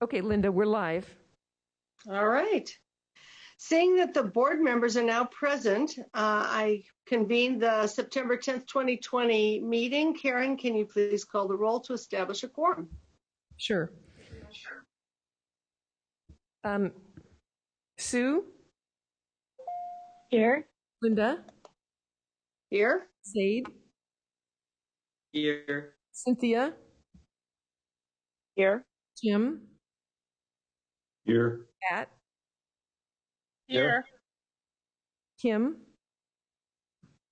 Okay, Linda, we're live. All right. Seeing that the board members are now present, I convene the September 10th, 2020 meeting. Karen, can you please call the roll to establish a quorum? Sure. Sue? Here. Linda? Here. Zaid? Here. Cynthia? Here. Jim? Here. Pat? Here. Kim?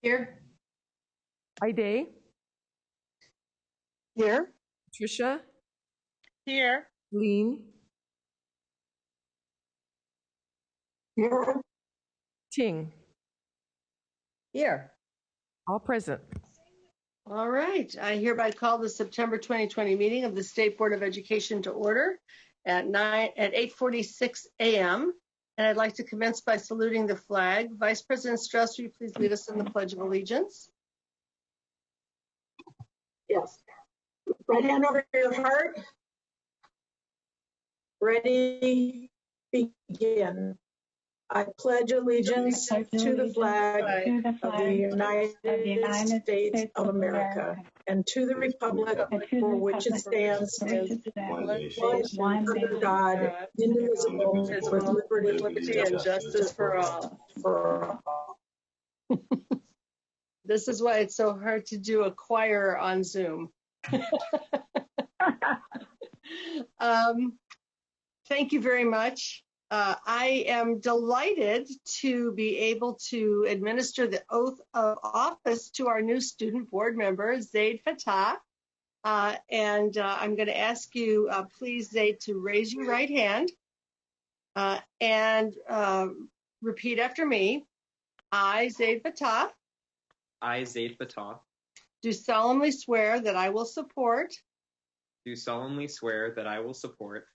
Here. Ide? Here. Tricia? Here. Lean? Here. Ting? Here. All present. All right. I hereby call the September 2020 meeting of the State Board of Education to order at 8:46 a.m. And I'd like to commence by saluting the flag. Vice President Strauss, will you please lead us in the Pledge of Allegiance? Yes. Right hand over your heart. Ready, begin. I pledge allegiance to the flag of the United States of America and to the republic for which it stands, one under God, indivisible, with liberty and justice for all. This is why it's so hard to do a choir on Zoom. Thank you very much. I am delighted to be able to administer the oath of office to our new student board member, Zaid Fatah. I'm going to ask you, please, Zaid, to raise your right hand and repeat after me. I, Zaid Fatah. I, Zaid Fatah. Do solemnly swear that I will support. Do solemnly swear that I will support.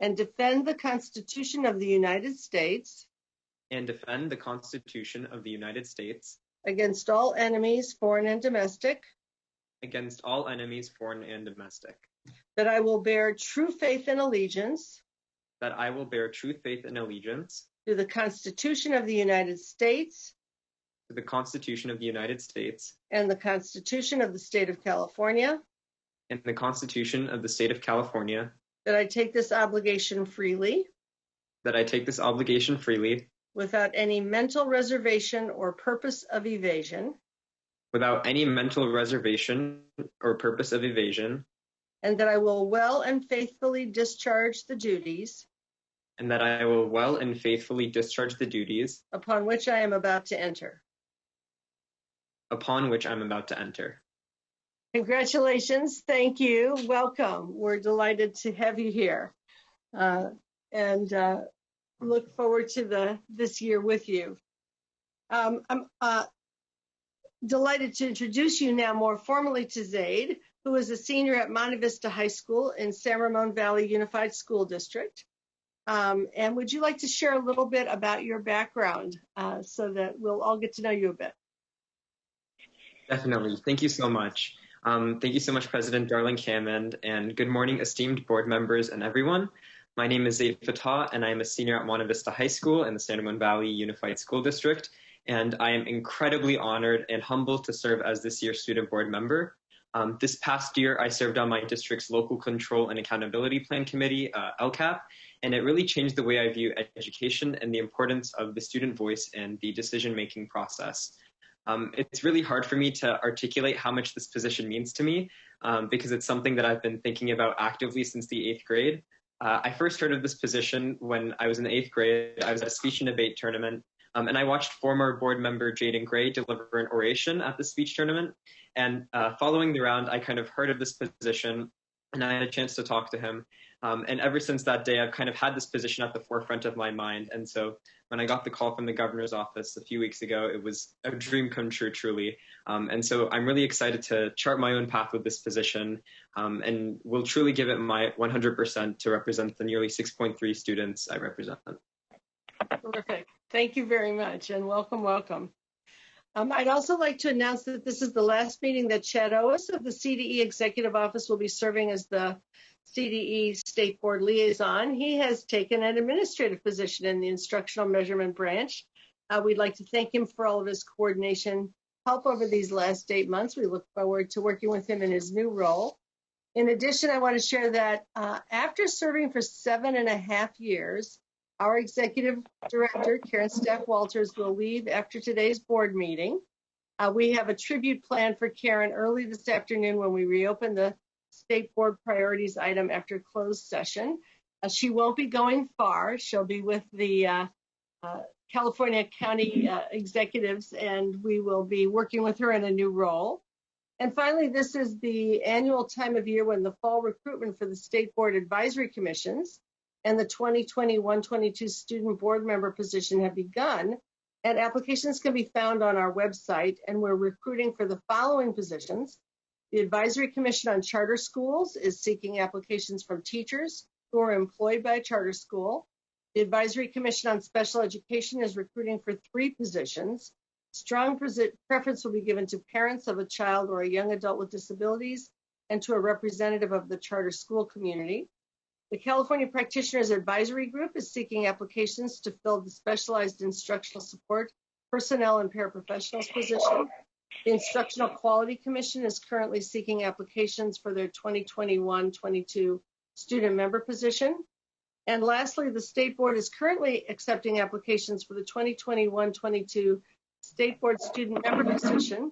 And defend the Constitution of the United States. And defend the Constitution of the United States. Against all enemies, foreign and domestic. Against all enemies, foreign and domestic. That I will bear true faith and allegiance. That I will bear true faith and allegiance. To the Constitution of the United States. To the Constitution of the United States. And the Constitution of the State of California. And the Constitution of the State of California. That I take this obligation freely. That I take this obligation freely. Without any mental reservation or purpose of evasion. Without any mental reservation or purpose of evasion. And that I will well and faithfully discharge the duties. And that I will well and faithfully discharge the duties. Upon which I am about to enter. Upon which I'm about to enter. Congratulations. Thank you. Welcome. We're delighted to have you here and look forward to this year with you. I'm delighted to introduce you now more formally to Zaid, who is a senior at Monte Vista High School in San Ramon Valley Unified School District. And would you like to share a little bit about your background so that we'll all get to know you a bit? Definitely. Thank you so much. Thank you so much, President Darling Cammond, and good morning, esteemed board members and everyone. My name is Zaid Fatah, and I am a senior at Monte Vista High School in the San Ramon Valley Unified School District, and I am incredibly honored and humbled to serve as this year's student board member. This past year, I served on my district's Local Control and Accountability Plan Committee, LCAP, and it really changed the way I view education and the importance of the student voice and the decision-making process. It's really hard for me to articulate how much this position means to me because it's something that I've been thinking about actively since the 8th grade. I first heard of this position when I was in the 8th grade. I was at a speech and debate tournament, and I watched former board member Jaden Gray deliver an oration at the speech tournament. And following the round, I kind of heard of this position, and I had a chance to talk to him. And ever since that day, I've kind of had this position at the forefront of my mind. And so when I got the call from the governor's office a few weeks ago, it was a dream come true, truly. And so I'm really excited to chart my own path with this position and will truly give it my 100% to represent the nearly 6.3 students I represent. Terrific. Thank you very much, and welcome, welcome. I'd also like to announce that this is the last meeting that Chad Owis of the CDE Executive Office will be serving as the CDE State Board Liaison. He has taken an administrative position in the Instructional Measurement Branch. We'd like to thank him for all of his coordination help over these last 8 months. We look forward to working with him in his new role. In addition, I want to share that after serving for 7.5 years, our Executive Director, Karen Stapf Walters, will leave after today's board meeting. We have a tribute plan for Karen early this afternoon when we reopen the State Board Priorities item after closed session. She won't be going far. She'll be with the California County executives, and we will be working with her in a new role. And finally, this is the annual time of year when the fall recruitment for the State Board Advisory Commissions and the 2021-22 student board member position have begun, and applications can be found on our website, and we're recruiting for the following positions. The Advisory Commission on Charter Schools is seeking applications from teachers who are employed by a charter school. The Advisory Commission on Special Education is recruiting for 3 positions. Strong preference will be given to parents of a child or a young adult with disabilities and to a representative of the charter school community. The California Practitioners Advisory Group is seeking applications to fill the Specialized Instructional Support Personnel and Paraprofessionals position. The Instructional Quality Commission is currently seeking applications for their 2021-22 student member position. And lastly, the State Board is currently accepting applications for the 2021-22 State Board student member position.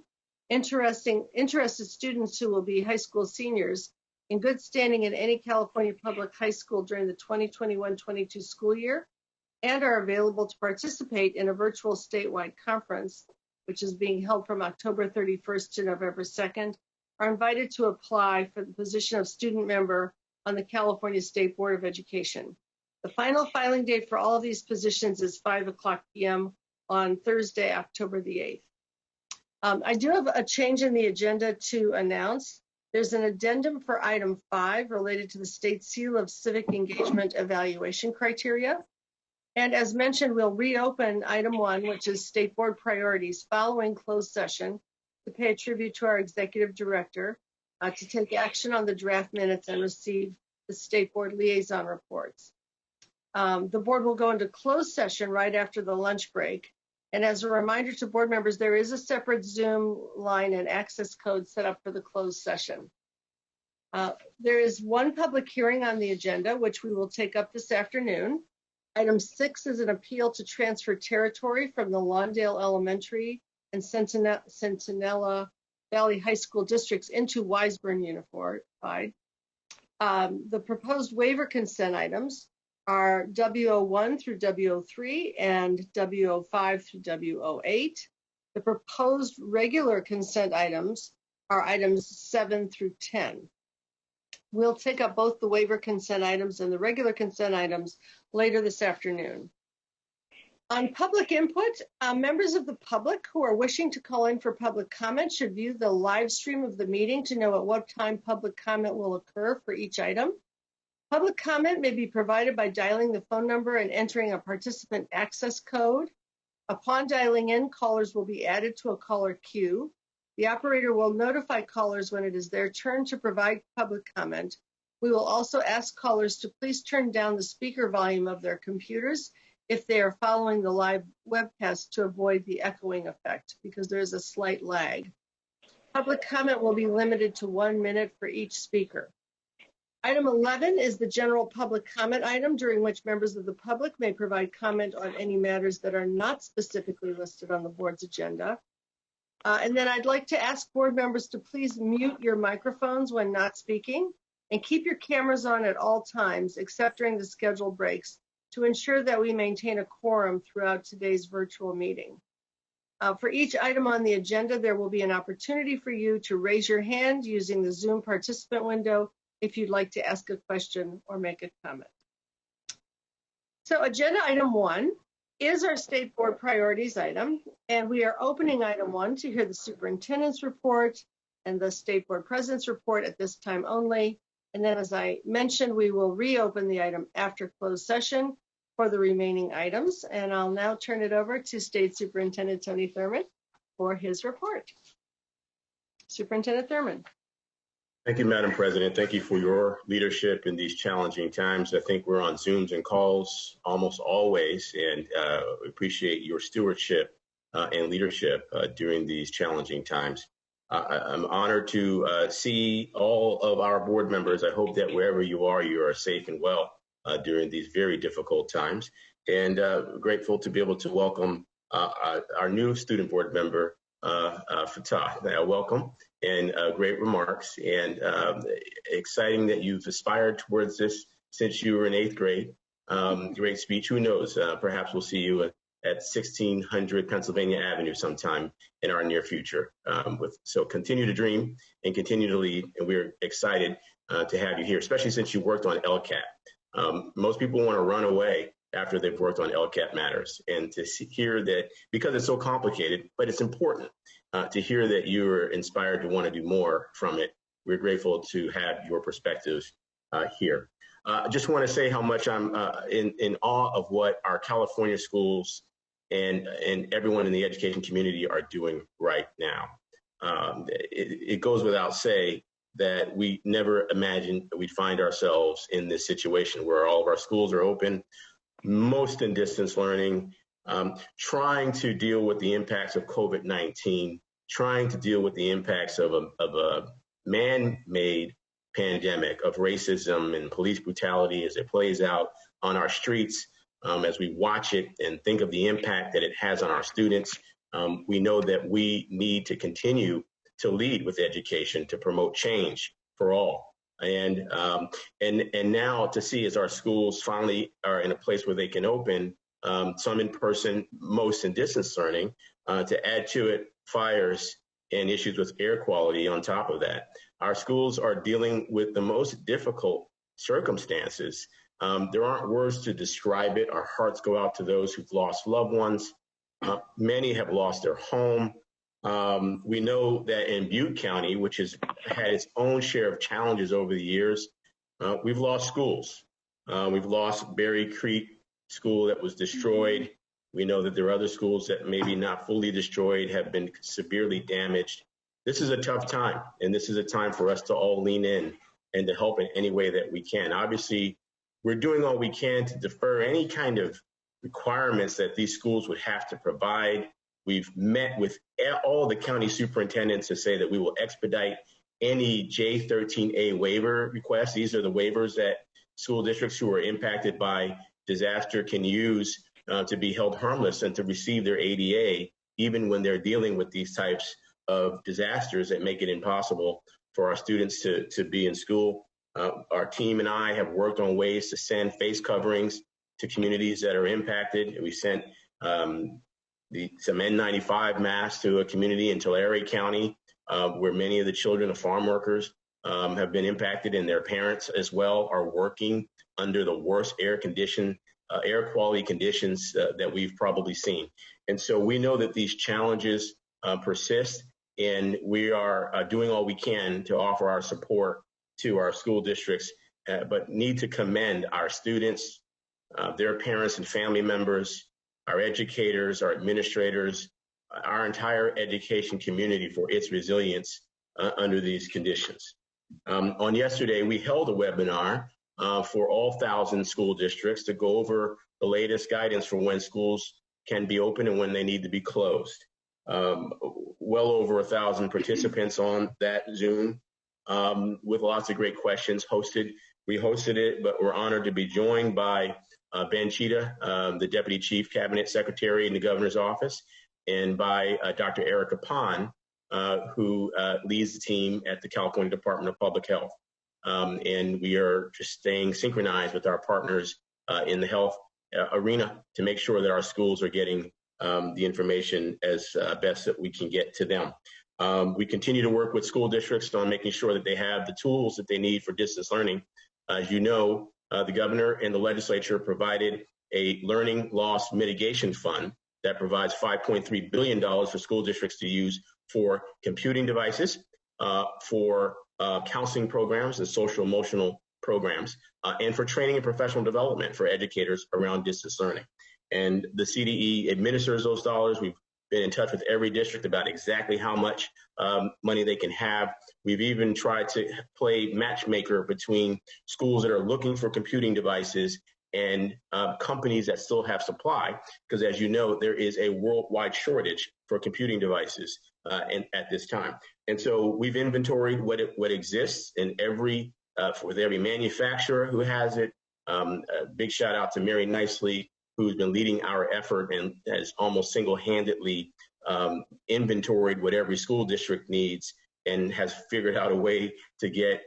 Interested students who will be high school seniors in good standing in any California public high school during the 2021-22 school year and are available to participate in a virtual statewide conference, which is being held from October 31st to November 2nd, are invited to apply for the position of student member on the California State Board of Education. The final filing date for all of these positions is 5:00 p.m. on Thursday, October the 8th. I do have a change in the agenda to announce. There's an addendum for item 5 related to the state seal of civic engagement evaluation criteria. And as mentioned, we'll reopen item 1, which is state board priorities, following closed session to pay a tribute to our executive director, to take action on the draft minutes and receive the state board liaison reports. The board will go into closed session right after the lunch break. And as a reminder to board members, there is a separate Zoom line and access code set up for the closed session. There is one public hearing on the agenda, which we will take up this afternoon. Item 6 is an appeal to transfer territory from the Lawndale Elementary and Centinela Valley High School districts into Wiseburn Unified. The proposed waiver consent items are W01 through W03 and W05 through W08. The proposed regular consent items are items 7 through 10. We'll take up both the waiver consent items and the regular consent items later this afternoon. On public input, members of the public who are wishing to call in for public comment should view the live stream of the meeting to know at what time public comment will occur for each item. Public comment may be provided by dialing the phone number and entering a participant access code. Upon dialing in, callers will be added to a caller queue. The operator will notify callers when it is their turn to provide public comment. We will also ask callers to please turn down the speaker volume of their computers if they are following the live webcast to avoid the echoing effect, because there is a slight lag. Public comment will be limited to 1 minute for each speaker. Item 11 is the general public comment item, during which members of the public may provide comment on any matters that are not specifically listed on the board's agenda. And then I'd like to ask board members to please mute your microphones when not speaking and keep your cameras on at all times, except during the scheduled breaks, to ensure that we maintain a quorum throughout today's virtual meeting. For each item on the agenda, there will be an opportunity for you to raise your hand using the Zoom participant window if you'd like to ask a question or make a comment. So agenda item 1 is our state board priorities item, and we are opening item 1 to hear the superintendent's report and the state board president's report at this time only. And then, as I mentioned, we will reopen the item after closed session for the remaining items. And I'll now turn it over to State Superintendent Tony Thurmond for his report. Superintendent Thurmond. Thank you, Madam President. Thank you for your leadership in these challenging times. I think we're on Zooms and calls almost always, and appreciate your stewardship and leadership during these challenging times. I'm honored to see all of our board members. I hope that wherever you are safe and well during these very difficult times, and grateful to be able to welcome our new student board member, Fatah. Welcome. And great remarks, and exciting that you've aspired towards this since you were in 8th grade. Great speech. Who knows? Perhaps we'll see you at 1600 Pennsylvania Avenue sometime in our near future. So continue to dream and continue to lead, and we're excited to have you here, especially since you worked on LCAT. Most people want to run away after they've worked on LCAT matters, and to hear that, because it's so complicated, but it's important, to hear that you are inspired to want to do more from it. We're grateful to have your perspectives here. I just want to say how much I'm in awe of what our California schools and everyone in the education community are doing right now. It goes without saying that we never imagined that we'd find ourselves in this situation where all of our schools are open, most in distance learning, trying to deal with the impacts of COVID-19, trying to deal with the impacts of a man-made pandemic of racism and police brutality as it plays out on our streets, as we watch it and think of the impact that it has on our students. We know that we need to continue to lead with education to promote change for all. And now to see as our schools finally are in a place where they can open, some in person, most in distance learning, to add to it fires and issues with air quality on top of that. Our schools are dealing with the most difficult circumstances. There aren't words to describe it. Our hearts go out to those who've lost loved ones. Many have lost their home. We know that in Butte County, which has had its own share of challenges over the years, we've lost schools. We've lost Berry Creek School that was destroyed. We know that there are other schools that maybe not fully destroyed, have been severely damaged. This is a tough time, and this is a time for us to all lean in and to help in any way that we can. Obviously, we're doing all we can to defer any kind of requirements that these schools would have to provide. We've met with all the county superintendents to say that we will expedite any J13A waiver requests. These are the waivers that school districts who are impacted by disaster can use to be held harmless and to receive their ADA, even when they're dealing with these types of disasters that make it impossible for our students to be in school. Our team and I have worked on ways to send face coverings to communities that are impacted. We sent some N95 masks to a community in Tulare County, where many of the children of farm workers have been impacted, and their parents as well are working under the worst air quality conditions that we've probably seen. And so we know that these challenges persist, and we are doing all we can to offer our support to our school districts, but need to commend our students, their parents and family members, our educators, our administrators, our entire education community for its resilience under these conditions. On yesterday, we held a webinar for all 1,000 school districts to go over the latest guidance for when schools can be open and when they need to be closed. Well over 1,000 participants on that Zoom with lots of great questions We hosted it, but we're honored to be joined by Ben Cheetah, the Deputy Chief Cabinet Secretary in the Governor's Office, and by Dr. Erica Pond, who leads the team at the California Department of Public Health. And we are just staying synchronized with our partners in the health arena to make sure that our schools are getting the information as best that we can get to them. We continue to work with school districts on making sure that they have the tools that they need for distance learning. As you know, the governor and the legislature provided a learning loss mitigation fund that provides $5.3 billion for school districts to use for computing devices, for counseling programs and social emotional programs, and for training and professional development for educators around distance learning. And the CDE administers those dollars. We've been in touch with every district about exactly how much money they can have. We've even tried to play matchmaker between schools that are looking for computing devices and companies that still have supply, because as you know, there is a worldwide shortage for computing devices at this time. And so we've inventoried what exists in with every manufacturer who has it. A big shout out to Mary Nicely, who's been leading our effort and has almost single-handedly inventoried what every school district needs and has figured out a way to get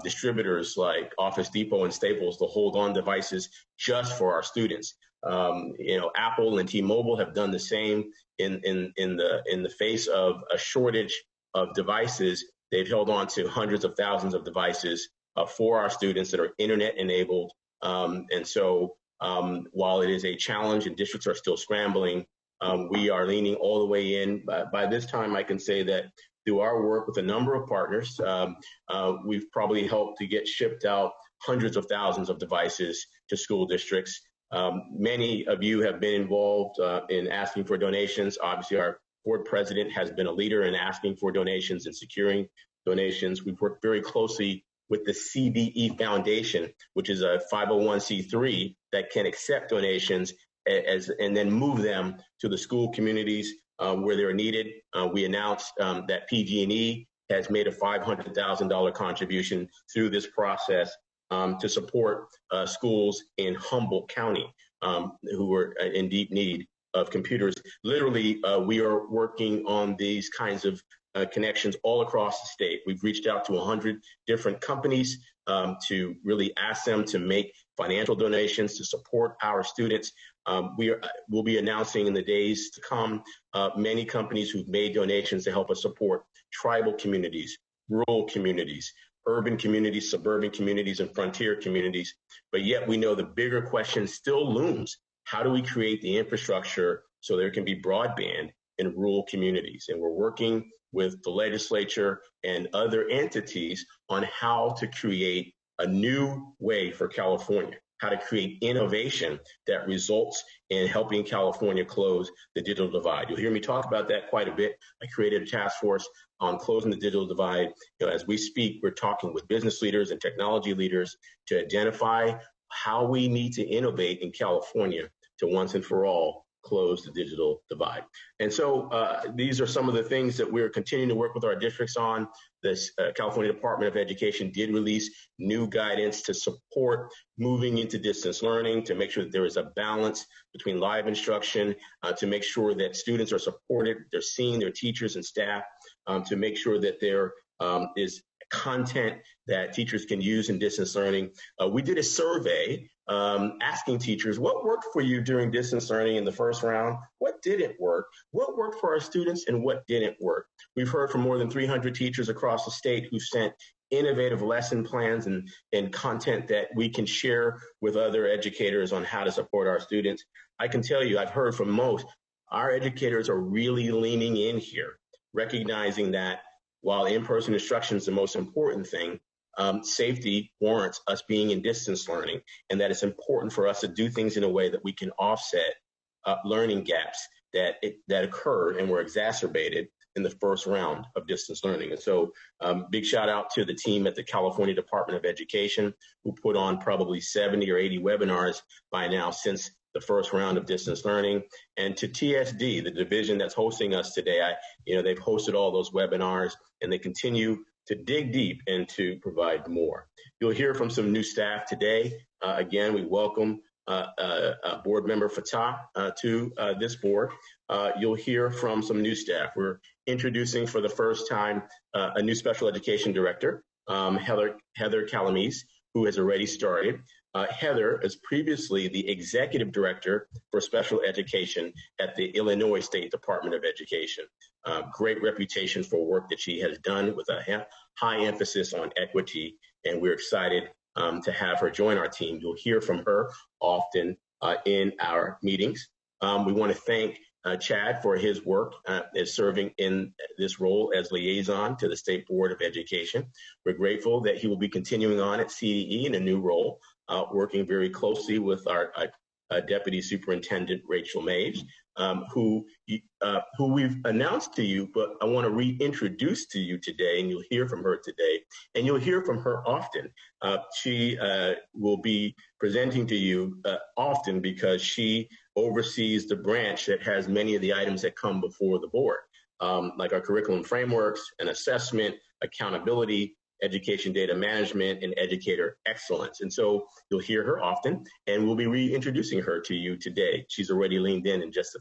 distributors like Office Depot and Staples to hold on devices just for our students. Apple and T-Mobile have done the same in the face of a shortage of devices. They've held on to hundreds of thousands of devices for our students that are internet enabled. And so while it is a challenge and districts are still scrambling, we are leaning all the way in. By this time, I can say that through our work with a number of partners, we've probably helped to get shipped out hundreds of thousands of devices to school districts. Many of you have been involved in asking for donations. Obviously, our board president has been a leader in asking for donations and securing donations. We've worked very closely with the CBE Foundation, which is a 501c3 that can accept donations and then move them to the school communities where they're needed. We announced that PG&E has made a $500,000 contribution through this process to support schools in Humboldt County who are in deep need of computers. Literally, we are working on these kinds of connections all across the state. We've reached out to 100 different companies to really ask them to make financial donations to support our students. We'll be announcing in the days to come many companies who've made donations to help us support tribal communities, rural communities, urban communities, suburban communities, and frontier communities. But yet we know the bigger question still looms. How do we create the infrastructure so there can be broadband in rural communities? And we're working with the legislature and other entities on how to create a new way for California, how to create innovation that results in helping California close the digital divide. You'll hear me talk about that quite a bit. I created a task force on closing the digital divide. As we speak, we're talking with business leaders and technology leaders to identify how we need to innovate in California to once and for all close the digital divide. And so these are some of the things that we're continuing to work with our districts on. This California Department of Education did release new guidance to support moving into distance learning, to make sure that there is a balance between live instruction, to make sure that students are supported, they're seeing their teachers and staff, to make sure that there is content that teachers can use in distance learning. We did a survey asking teachers, what worked for you during distance learning in the first round? What didn't work? What worked for our students and what didn't work? We've heard from more than 300 teachers across the state who sent innovative lesson plans and content that we can share with other educators on how to support our students. I can tell you, I've heard from most, our educators are really leaning in here, recognizing that while in-person instruction is the most important thing, safety warrants us being in distance learning, and that it's important for us to do things in a way that we can offset learning gaps that occurred and were exacerbated in the first round of distance learning. And so big shout out to the team at the California Department of Education, who put on probably 70 or 80 webinars by now since the first round of distance learning, and to TSD, the division that's hosting us today. They've hosted all those webinars, and they continue to dig deep and to provide more. You'll hear from some new staff today. Again, we welcome board member Fatah to this board. You'll hear from some new staff. We're introducing for the first time a new special education director, Heather Calamise, who has already started. Heather is previously the executive director for special education at the Illinois State Department of Education. Great reputation for work that she has done with a high emphasis on equity, and we're excited to have her join our team. You'll hear from her often in our meetings. We want to thank Chad for his work as serving in this role as liaison to the State Board of Education. We're grateful that he will be continuing on at CDE in a new role, working very closely with our Deputy Superintendent Rachel Maves, who we've announced to you, but I want to reintroduce to you today, and you'll hear from her today, and you'll hear from her often. She will be presenting to you often because she oversees the branch that has many of the items that come before the board, like our curriculum frameworks and assessment, accountability, education data management, and educator excellence. And so you'll hear her often, and we'll be reintroducing her to you today. She's already leaned in just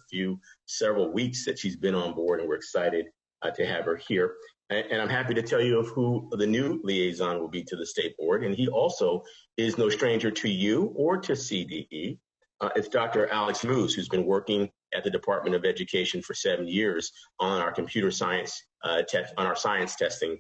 several weeks that she's been on board, and we're excited to have her here. And I'm happy to tell you of who the new liaison will be to the state board. And he also is no stranger to you or to CDE. It's Dr. Alex Moose, who's been working at the Department of Education for 7 years on our computer science on our science testing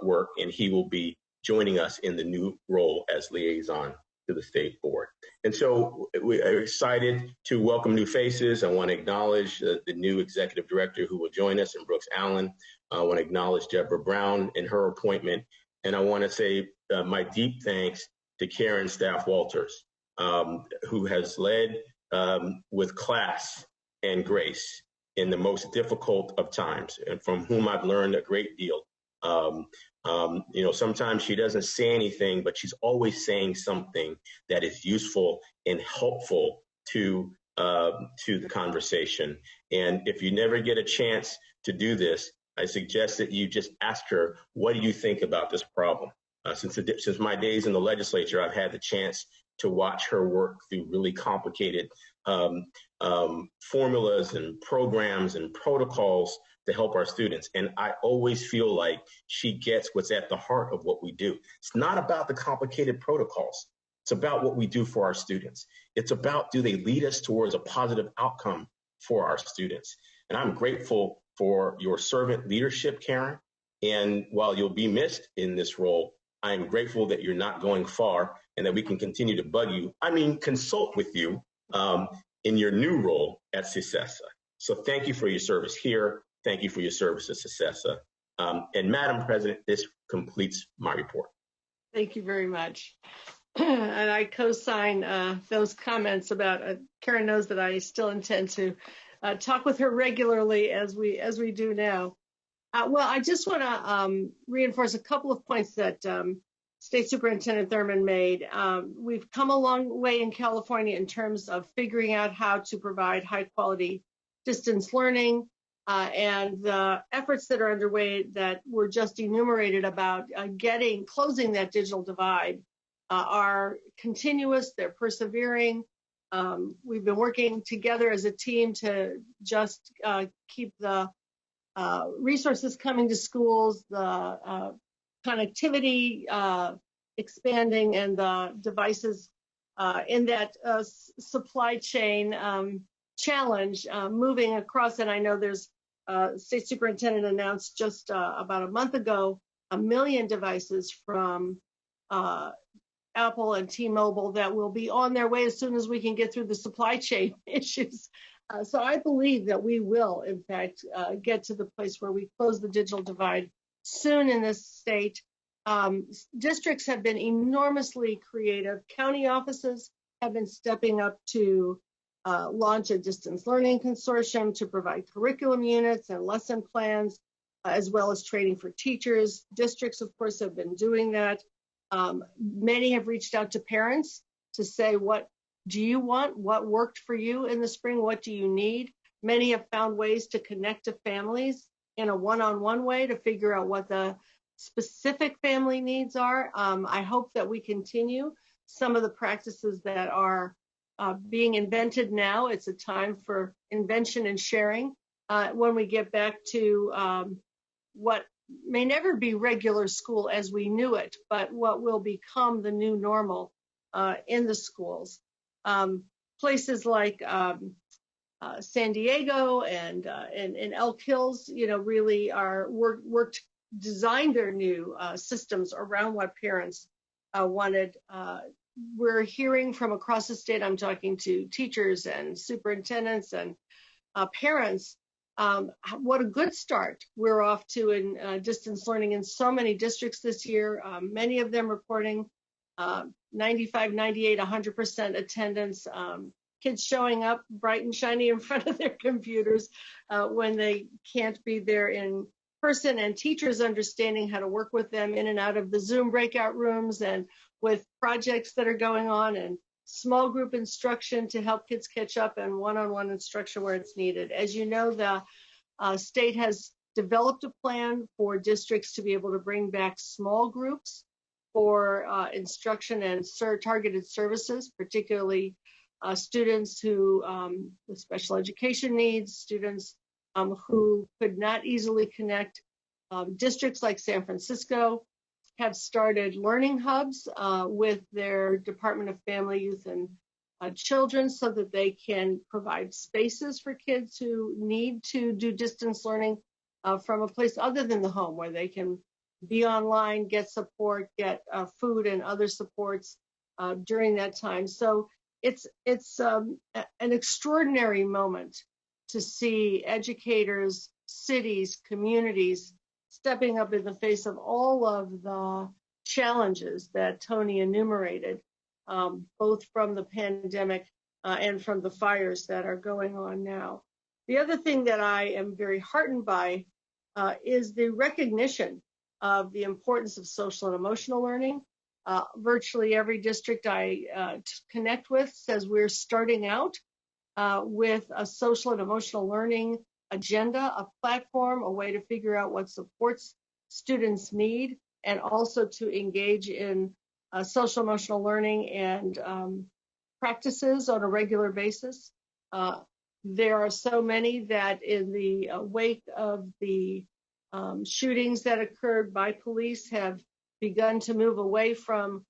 work, and he will be joining us in the new role as liaison to the state board. And so we are excited to welcome new faces. I want to acknowledge the new executive director who will join us, and Brooks Allen. I want to acknowledge Deborah Brown and her appointment, and I want to say my deep thanks to Karen Stapf Walters, who has led with class and grace in the most difficult of times, and from whom I've learned a great deal. Sometimes she doesn't say anything, but she's always saying something that is useful and helpful to the conversation. And if you never get a chance to do this, I suggest that you just ask her, what do you think about this problem? Since my days in the legislature, I've had the chance to watch her work through really complicated formulas and programs and protocols to help our students. And I always feel like she gets what's at the heart of what we do. It's not about the complicated protocols. It's about what we do for our students. It's about, do they lead us towards a positive outcome for our students? And I'm grateful for your servant leadership, Karen. And while you'll be missed in this role, I'm grateful that you're not going far and that we can continue to consult with you in your new role at CISESA. So thank you for your service here. Thank you for your service at CISESA. And Madam President, this completes my report. Thank you very much. And I co-sign those comments about Karen knows that I still intend to talk with her regularly as we do now. Well, I just want to reinforce a couple of points that State Superintendent Thurman made. We've come a long way in California in terms of figuring out how to provide high quality distance learning, and the efforts that are underway that were just enumerated about closing that digital divide are continuous, they're persevering. We've been working together as a team to just keep the resources coming to schools, the connectivity expanding, and the devices in that supply chain challenge moving across. And I know there's State Superintendent announced just about a month ago 1 million devices from Apple and T-Mobile that will be on their way as soon as we can get through the supply chain issues. So I believe that we will, in fact, get to the place where we close the digital divide soon in this state. Districts have been enormously creative. County offices have been stepping up to launch a distance learning consortium to provide curriculum units and lesson plans, as well as training for teachers. Districts, of course, have been doing that. Many have reached out to parents to say, what do you want? What worked for you in the spring? What do you need? Many have found ways to connect to families in a one-on-one way to figure out what the specific family needs are. I hope that we continue some of the practices that are being invented now. It's a time for invention and sharing when we get back to what may never be regular school as we knew it, but what will become the new normal in the schools. Places like San Diego and Elk Hills, really are worked, designed their new systems around what parents wanted. We're hearing from across the state. I'm talking to teachers and superintendents and parents. What a good start we're off to in distance learning in so many districts this year. Many of them reporting 95, 98, 100% attendance, kids showing up bright and shiny in front of their computers when they can't be there in person, and teachers understanding how to work with them in and out of the Zoom breakout rooms and with projects that are going on, and small group instruction to help kids catch up, and one-on-one instruction where it's needed. As you know, the state has developed a plan for districts to be able to bring back small groups for instruction and targeted services, particularly students who with special education needs, students who could not easily connect. Districts like San Francisco have started learning hubs with their Department of Family, Youth, and Children so that they can provide spaces for kids who need to do distance learning from a place other than the home, where they can be online, get support, get food and other supports during that time. So it's an extraordinary moment to see educators, cities, communities stepping up in the face of all of the challenges that Tony enumerated, both from the pandemic and from the fires that are going on now. The other thing that I am very heartened by is the recognition of the importance of social and emotional learning. Virtually every district I connect with says we're starting out with a social and emotional learning agenda, a platform, a way to figure out what supports students need, and also to engage in social emotional learning and practices on a regular basis. There are so many that in the wake of the shootings that occurred by police have begun to move away from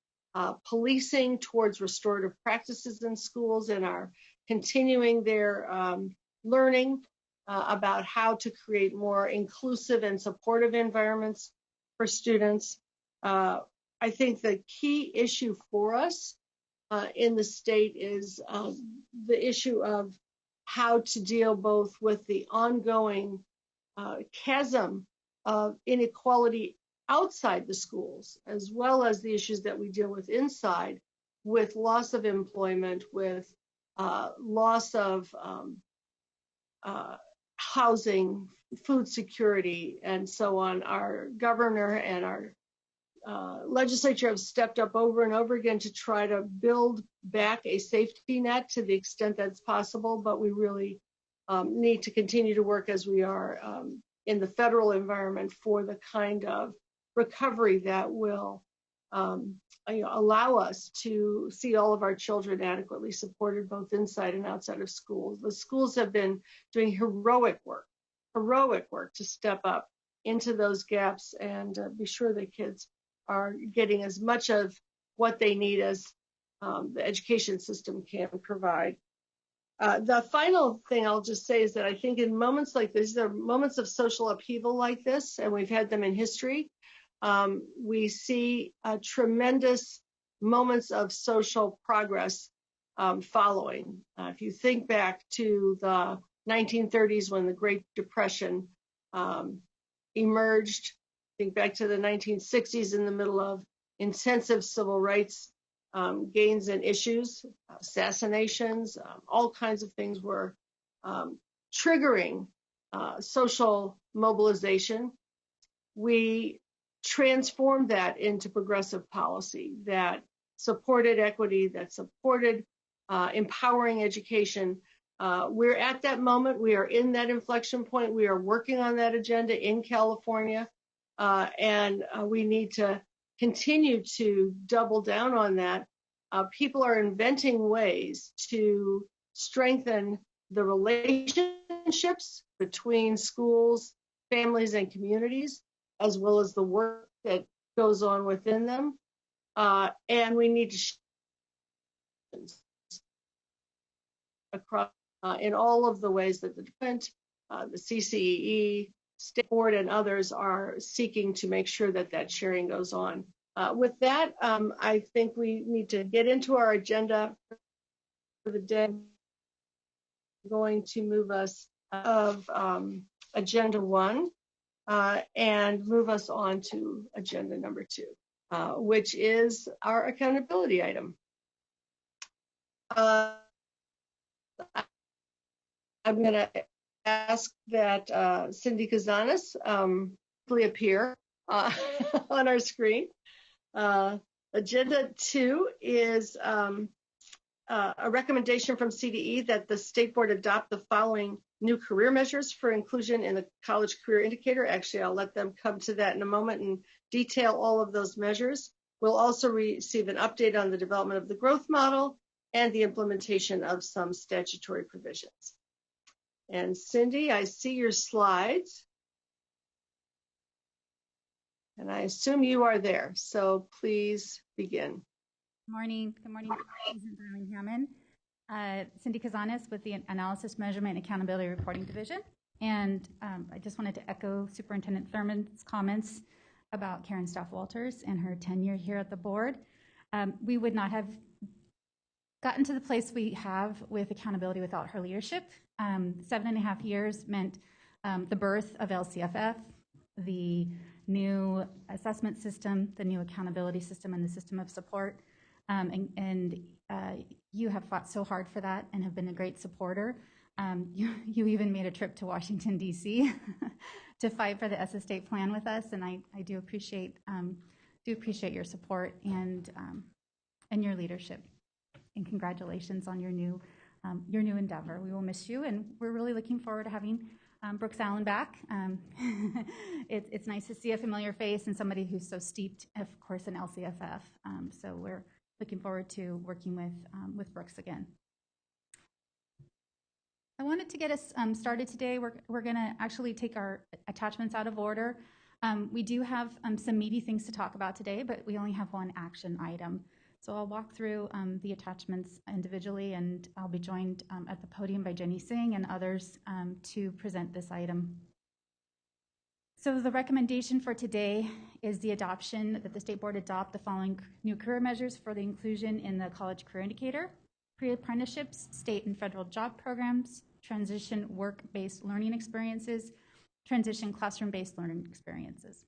policing towards restorative practices in schools, and are continuing their learning about how to create more inclusive and supportive environments for students. I think the key issue for us in the state is the issue of how to deal both with the ongoing chasm of inequality outside the schools, as well as the issues that we deal with inside, with loss of employment, with loss of housing, food security, and so on. Our governor and our legislature have stepped up over and over again to try to build back a safety net to the extent that's possible, but we really need to continue to work as we are in the federal environment for the kind of recovery that will allow us to see all of our children adequately supported both inside and outside of schools. The schools have been doing heroic work to step up into those gaps and be sure that kids are getting as much of what they need as the education system can provide. The final thing I'll just say is that I think in moments like this, there are moments of social upheaval like this, and we've had them in history. We see tremendous moments of social progress following. If you think back to the 1930s when the Great Depression emerged, think back to the 1960s in the middle of intensive civil rights gains and issues, assassinations, all kinds of things were triggering social mobilization. We transformed that into progressive policy that supported equity, that supported empowering education. We're at that moment. We are in that inflection point. We are working on that agenda in California, and we need to continue to double down on that. People are inventing ways to strengthen the relationships between schools, families, and communities, as well as the work that goes on within them. And we need to across in all of the ways that the department, the CCEE, State Board, and others are seeking to make sure that that sharing goes on. With that, I think we need to get into our agenda for the day. I'm going to move us of Agenda 1 and move us on to Agenda number 2. which is our accountability item. I'm going to ask that Cindy Kazanis please appear on our screen. Agenda 2 is a recommendation from CDE that the State Board adopt the following new career measures for inclusion in the College Career Indicator. Actually, I'll let them come to that in a moment and detail all of those measures. We'll also receive an update on the development of the growth model and the implementation of some statutory provisions. And Cindy, I see your slides. And I assume you are there, so please begin. Morning. Good morning, President Darling Hammond. Cindy Kazanis with the Analysis, Measurement, and Accountability Reporting Division. And I just wanted to echo Superintendent Thurman's comments about Karen Stapf-Walters and her tenure here at the board. We would not have gotten to the place we have with accountability without her leadership. 7.5 years meant the birth of LCFF, the new assessment system, the new accountability system, and the system of support. You have fought so hard for that and have been a great supporter. You even made a trip to Washington, D.C. to fight for the SS State plan with us, and I do appreciate your support and your leadership. And congratulations on your new endeavor. We will miss you, and we're really looking forward to having Brooks Allen back. It's nice to see a familiar face and somebody who's so steeped, of course, in LCFF. So we're looking forward to working with Brooks again. I wanted to get us started today. We're going to actually take our attachments out of order. We do have some meaty things to talk about today, but we only have one action item. So I'll walk through the attachments individually, and I'll be joined at the podium by Jenny Singh and others to present this item. So the recommendation for today is the adoption that the State Board adopt the following new career measures for the inclusion in the College Career Indicator: pre-apprenticeships, state and federal job programs, transition work-based learning experiences, transition classroom-based learning experiences.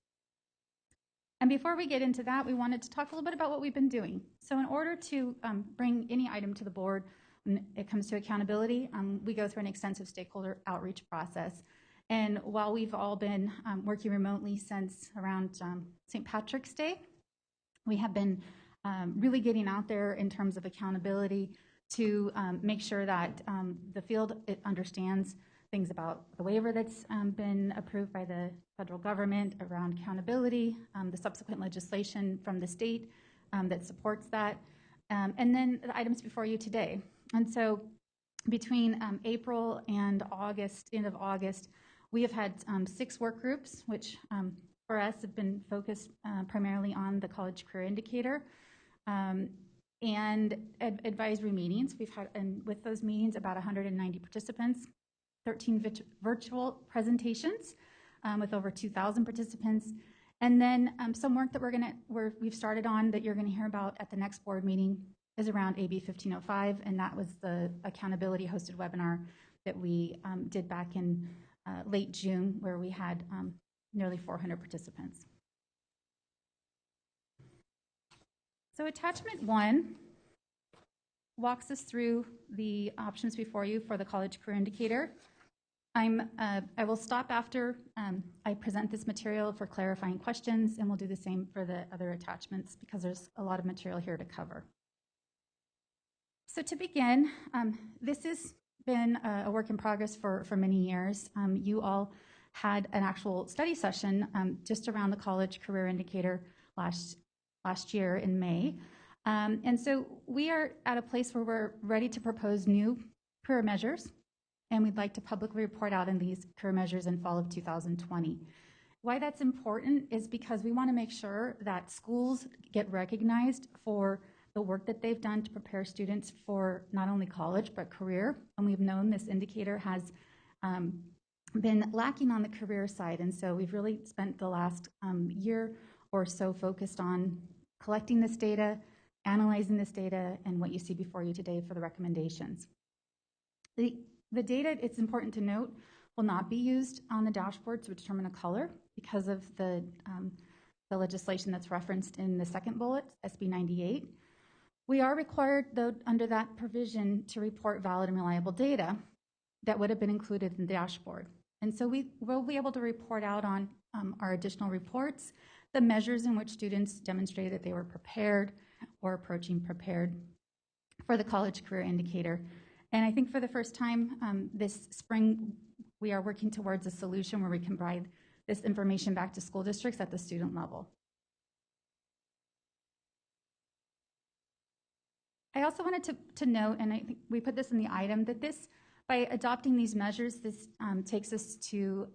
And before we get into that, we wanted to talk a little bit about what we've been doing. So in order to bring any item to the board when it comes to accountability, we go through an extensive stakeholder outreach process. And while we've all been working remotely since around St. Patrick's Day, we have been really getting out there in terms of accountability to make sure that the field understands things about the waiver that's been approved by the federal government around accountability, the subsequent legislation from the state that supports that, and then the items before you today. And so between April and August, end of August, we have had 6 work groups, which for us have been focused primarily on the College Career Indicator, and advisory meetings. We've had, and with those meetings, about 190 participants, 13 virtual presentations with over 2,000 participants, and then some work that we've started on that you're going to hear about at the next board meeting is around AB 1505, and that was the accountability hosted webinar that we did back in late June, where we had nearly 400 participants. So attachment 1 walks us through the options before you for the College Career Indicator. I will stop after I present this material for clarifying questions, and we'll do the same for the other attachments because there's a lot of material here to cover. So to begin, this has been a work in progress for many years. You all had an actual study session just around the College Career Indicator last year in May. And so we are at a place where we're ready to propose new career measures, and we'd like to publicly report out on these career measures in fall of 2020. Why that's important is because we want to make sure that schools get recognized for the work that they've done to prepare students for not only college but career. And we've known this indicator has been lacking on the career side, and so we've really spent the last year or so focused on collecting this data, analyzing this data, and what you see before you today for the recommendations. The data, it's important to note, will not be used on the dashboard to determine a color because of the the legislation that's referenced in the second bullet, SB 98. We are required, though, under that provision to report valid and reliable data that would have been included in the dashboard. And so we will be able to report out on our additional reports, the measures in which students demonstrated that they were prepared or approaching prepared for the college career indicator. And I think for the first time this spring, we are working towards a solution where we can provide this information back to school districts at the student level. I also wanted to note, and I think we put this in the item, that this, by adopting these measures, this takes us to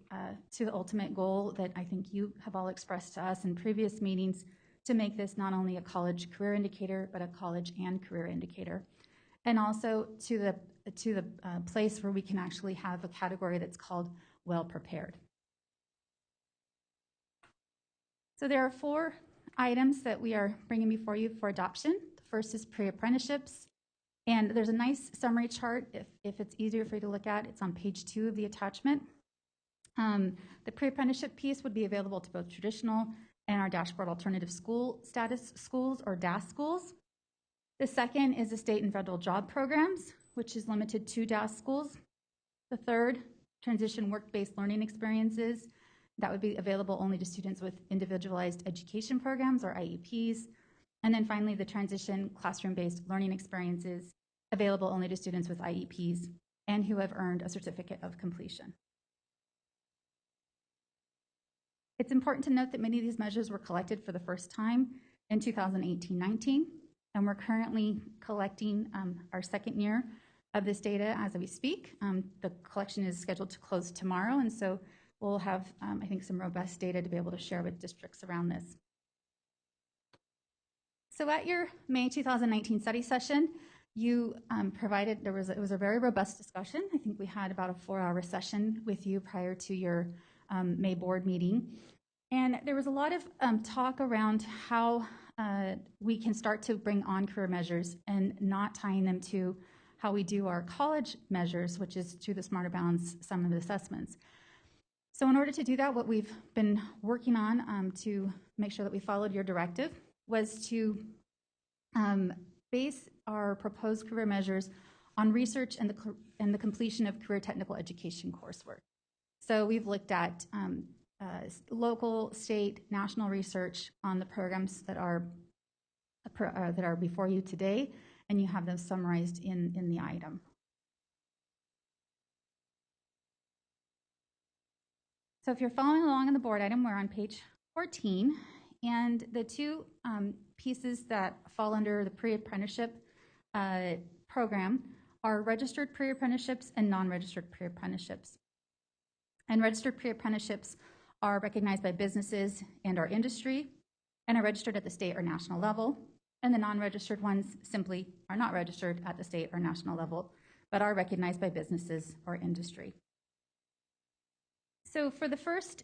the ultimate goal that I think you have all expressed to us in previous meetings, to make this not only a college career indicator, but a college and career indicator. And also to the place where we can actually have a category that's called well prepared. So there are 4 items that we are bringing before you for adoption. The first is pre-apprenticeships. And there's a nice summary chart, if it's easier for you to look at. It's on page 2 of the attachment. The pre-apprenticeship piece would be available to both traditional and our dashboard alternative school status schools, or DAS schools. The second is the state and federal job programs, which is limited to DAS schools. The third, transition work-based learning experiences. That would be available only to students with individualized education programs, or IEPs. And then finally, the transition classroom-based learning experiences, available only to students with IEPs and who have earned a certificate of completion. It's important to note that many of these measures were collected for the first time in 2018-19, and we're currently collecting our second year of this data as we speak. The collection is scheduled to close tomorrow, and so we'll have, I think, some robust data to be able to share with districts around this. So at your May 2019 study session, you provided, it was a very robust discussion. I think we had about a 4-hour session with you prior to your May board meeting. And there was a lot of talk around how we can start to bring on career measures and not tying them to how we do our college measures, which is through the Smarter Balance sum of assessments. So in order to do that, what we've been working on to make sure that we followed your directive was to base our proposed career measures on research and the completion of career technical education coursework. So we've looked at local, state, national research on the programs that are before you today, and you have those summarized in the item. So if you're following along on the board item, we're on page 14, and the 2 pieces that fall under the pre-apprenticeship program are registered pre-apprenticeships and non-registered pre-apprenticeships. And registered pre-apprenticeships are recognized by businesses and our industry and are registered at the state or national level. And the non-registered ones simply are not registered at the state or national level, but are recognized by businesses or industry. So for the first,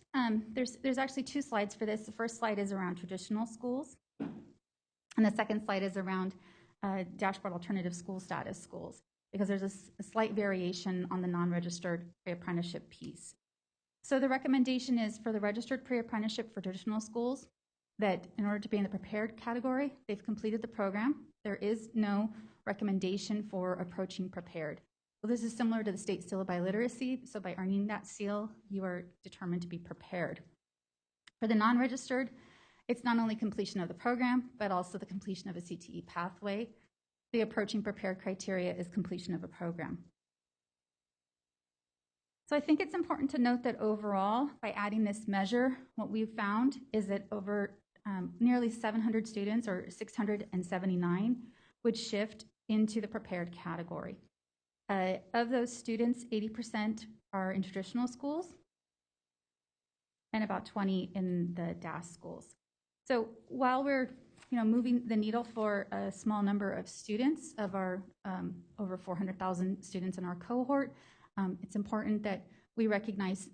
there's actually 2 slides for this. The first slide is around traditional schools, and the second slide is around dashboard alternative school status schools, because there's a slight variation on the non-registered pre-apprenticeship piece. So the recommendation is for the registered pre-apprenticeship for traditional schools that in order to be in the prepared category, they've completed the program. There is no recommendation for approaching prepared. Well, this is similar to the state seal of biliteracy. So by earning that seal, you are determined to be prepared. For the non-registered, it's not only completion of the program, but also the completion of a CTE pathway. The approaching prepared criteria is completion of a program. So I think it's important to note that overall, by adding this measure, what we've found is that over nearly 700 students, or 679, would shift into the prepared category. Of those students, 80% are in traditional schools and about 20 in the DAS schools. So while we're moving the needle for a small number of students of our over 400,000 students in our cohort, it's important that we recognize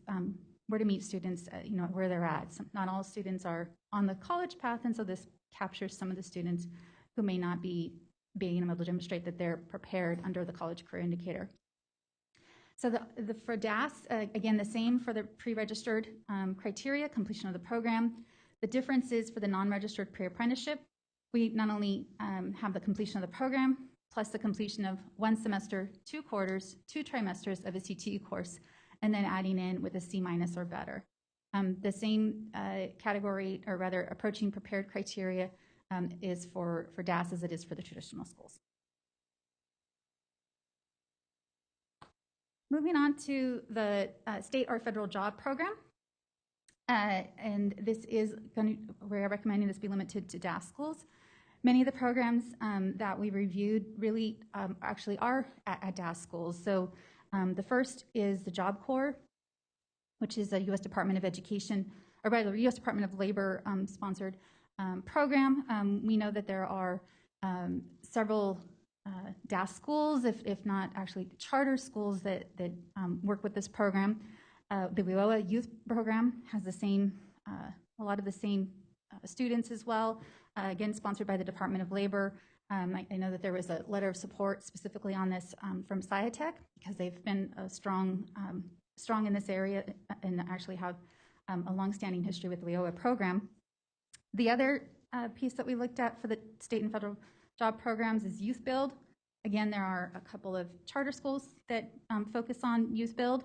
where to meet students, where they're at. Not all students are on the college path, and so this captures some of the students who may not be being able to demonstrate that they're prepared under the college career indicator. So for DAS, again, the same for the pre-registered criteria, completion of the program. The difference is for the non-registered pre-apprenticeship, we not only have the completion of the program, plus the completion of 1 semester, 2 quarters, 2 trimesters of a CTE course, and then adding in with a C- or better. The same category, or rather approaching prepared criteria, is for DAS as it is for the traditional schools. Moving on to the state or federal job program. And this is we're recommending this be limited to DAS schools. Many of the programs that we reviewed really actually are at DAS schools. So the first is the Job Corps, which is a U.S. Department of Education, or rather U.S. Department of Labor sponsored program. We know that there are several DAS schools, if not actually charter schools that work with this program. The WIOA Youth Program has the same, a lot of the same students as well, again, sponsored by the Department of Labor. I know that there was a letter of support specifically on this from Sciatech, because they've been strong in this area and actually have a longstanding history with the WIOA program. The other piece that we looked at for the state and federal job programs is Youth Build. Again, there are a couple of charter schools that focus on Youth Build.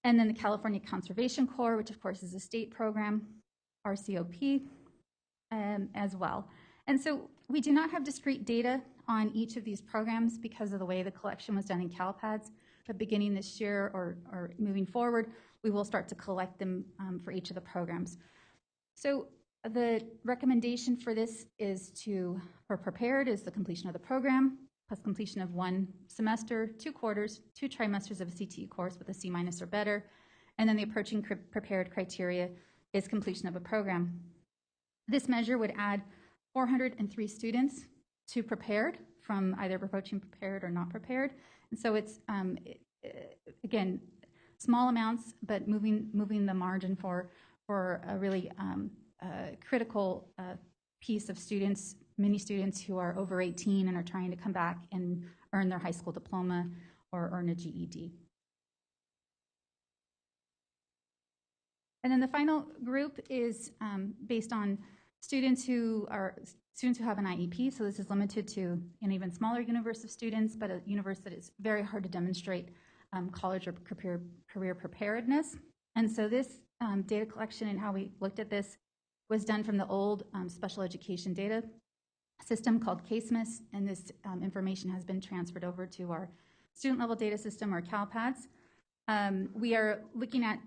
And then the California Conservation Corps, which of course is a state program, RCOP as well. And so we do not have discrete data on each of these programs because of the way the collection was done in CalPADS. But beginning this year or moving forward, we will start to collect them for each of the programs. So the recommendation for this is for prepared is the completion of the program, plus completion of 1 semester, 2 quarters, 2 trimesters of a CTE course with a C- or better. And then the approaching prepared criteria is completion of a program. This measure would add 403 students to prepared from either approaching prepared or not prepared. And so it's, again, small amounts, but moving the margin for a really critical piece of students, many students who are over 18 and are trying to come back and earn their high school diploma or earn a GED. And then the final group is based on students who have an IEP. So this is limited to an even smaller universe of students, but a universe that is very hard to demonstrate college or career preparedness. And so this data collection and how we looked at this was done from the old special education data system called CASEMIS, and this information has been transferred over to our student level data system, or CalPADS. We are looking at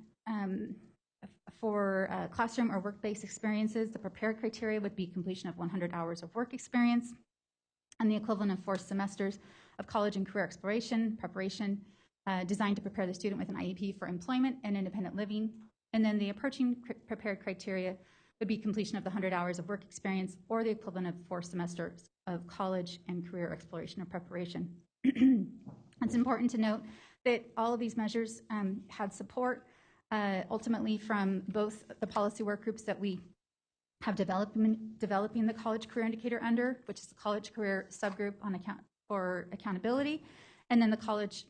for classroom or work-based experiences, the prepared criteria would be completion of 100 hours of work experience and the equivalent of 4 semesters of college and career exploration preparation designed to prepare the student with an IEP for employment and independent living. And then the approaching prepared criteria would be completion of the 100 hours of work experience or the equivalent of 4 semesters of college and career exploration or preparation. It's important to note that all of these measures had support ultimately from both the policy work groups that we have developing the college career indicator under, which is the college career subgroup on for accountability, and then the college,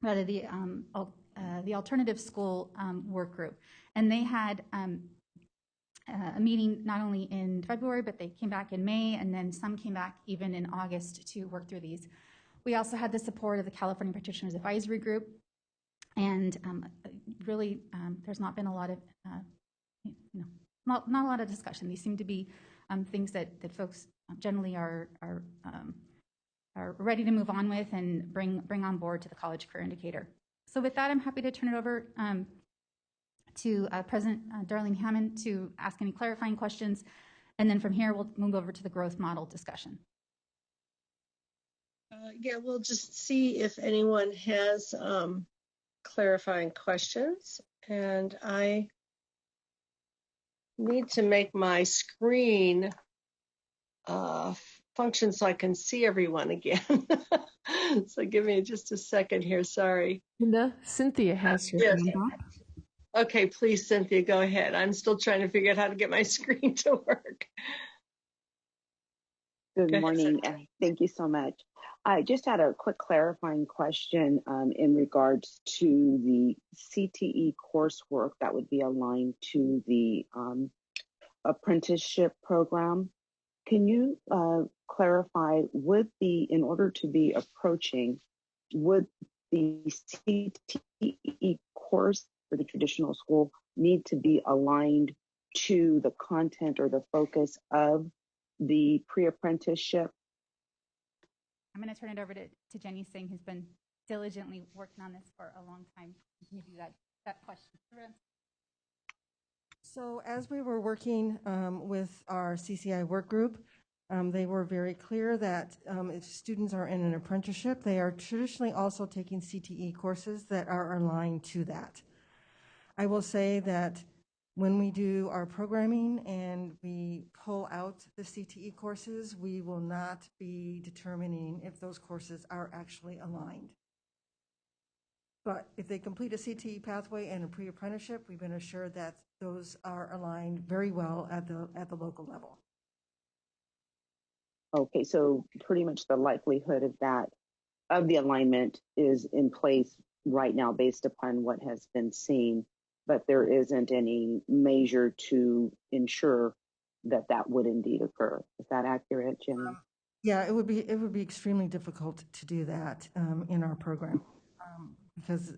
rather the alternative school work group. And they had a meeting not only in February, but they came back in May, and then some came back even in August to work through these. We also had the support of the California Petitioners Advisory Group, and really there's not been a lot of, not a lot of discussion. These seem to be things that folks generally are ready to move on with and bring on board to the college career indicator. So with that, I'm happy to turn it over to President Darlene Hammond to ask any clarifying questions. And then from here, we'll move over to the growth model discussion. Yeah, we'll just see if anyone has clarifying questions. And I need to make my screen function so I can see everyone again. So give me just a second here, sorry. Linda, Cynthia has her hand up. Okay, please, Cynthia, go ahead. I'm still trying to figure out how to get my screen to work. Good morning, and thank you so much. I just had a quick clarifying question in regards to the CTE coursework that would be aligned to the apprenticeship program. Can you clarify, in order to be approaching, would the CTE course for the traditional school need to be aligned to the content or the focus of the pre-apprenticeship? I'm going to turn it over to Jenny Singh, who's been diligently working on this for a long time. Can you do that question? So as we were working with our CCI work group, they were very clear that if students are in an apprenticeship, they are traditionally also taking CTE courses that are aligned to that. I will say that when we do our programming and we pull out the CTE courses, we will not be determining if those courses are actually aligned. But if they complete a CTE pathway and a pre-apprenticeship, we've been assured that those are aligned very well at the local level. Okay, so pretty much the likelihood of the alignment is in place right now based upon what has been seen, but there isn't any measure to ensure that that would indeed occur. Is that accurate, Jenny? Yeah, it would be extremely difficult to do that in our program because.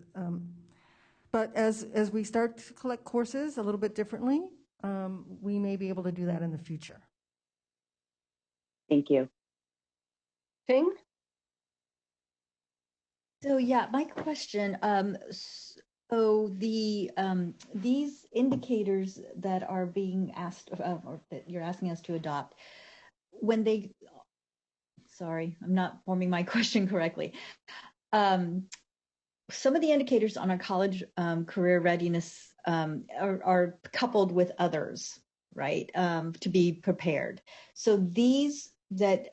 But as we start to collect courses a little bit differently, we may be able to do that in the future. Thank you. Ting? So yeah, my question, so these indicators that are being asked, or that you're asking us to adopt, sorry, I'm not forming my question correctly. Some of the indicators on our college career readiness are coupled with others, right, to be prepared. So these that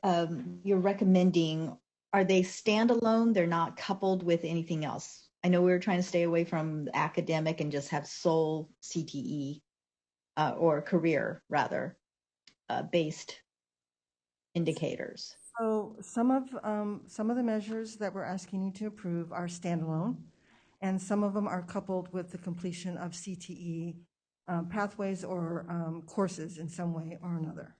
you're recommending, are they standalone? They're not coupled with anything else? I know we were trying to stay away from academic and just have sole CTE or career, rather, based indicators. So some of the measures that we're asking you to approve are standalone, and some of them are coupled with the completion of CTE pathways or courses in some way or another.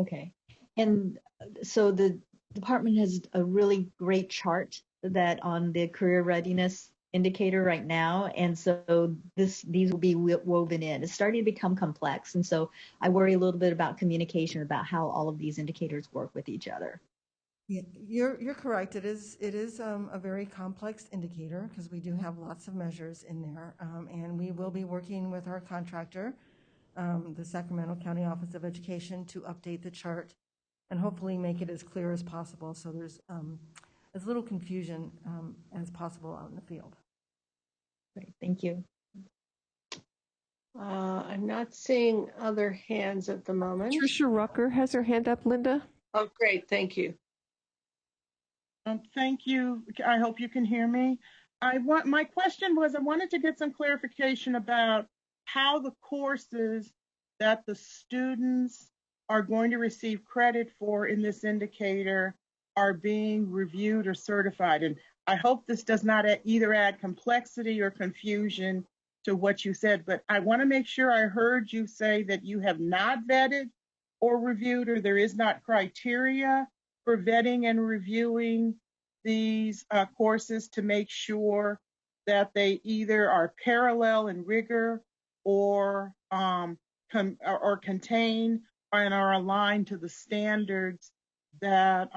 Okay. And so the department has a really great chart that on the career readiness indicator right now. And so these will be woven in. It's starting to become complex. And so I worry a little bit about communication, about how all of these indicators work with each other. Yeah, you're correct. It is a very complex indicator because we do have lots of measures in there. And we will be working with our contractor, the Sacramento County Office of Education, to update the chart and hopefully make it as clear as possible so there's as little confusion as possible out in the field. Great, thank you. I'm not seeing other hands at the moment. Tricia Rucker has her hand up, Linda. Oh, great, thank you. Thank you. I hope you can hear me. My question was, I wanted to get some clarification about how the courses that the students are going to receive credit for in this indicator are being reviewed or certified. And I hope this does not either add complexity or confusion to what you said, but I want to make sure I heard you say that you have not vetted or reviewed, or there is not criteria for vetting and reviewing these courses to make sure that they either are parallel in rigor or contain and are aligned to the standards that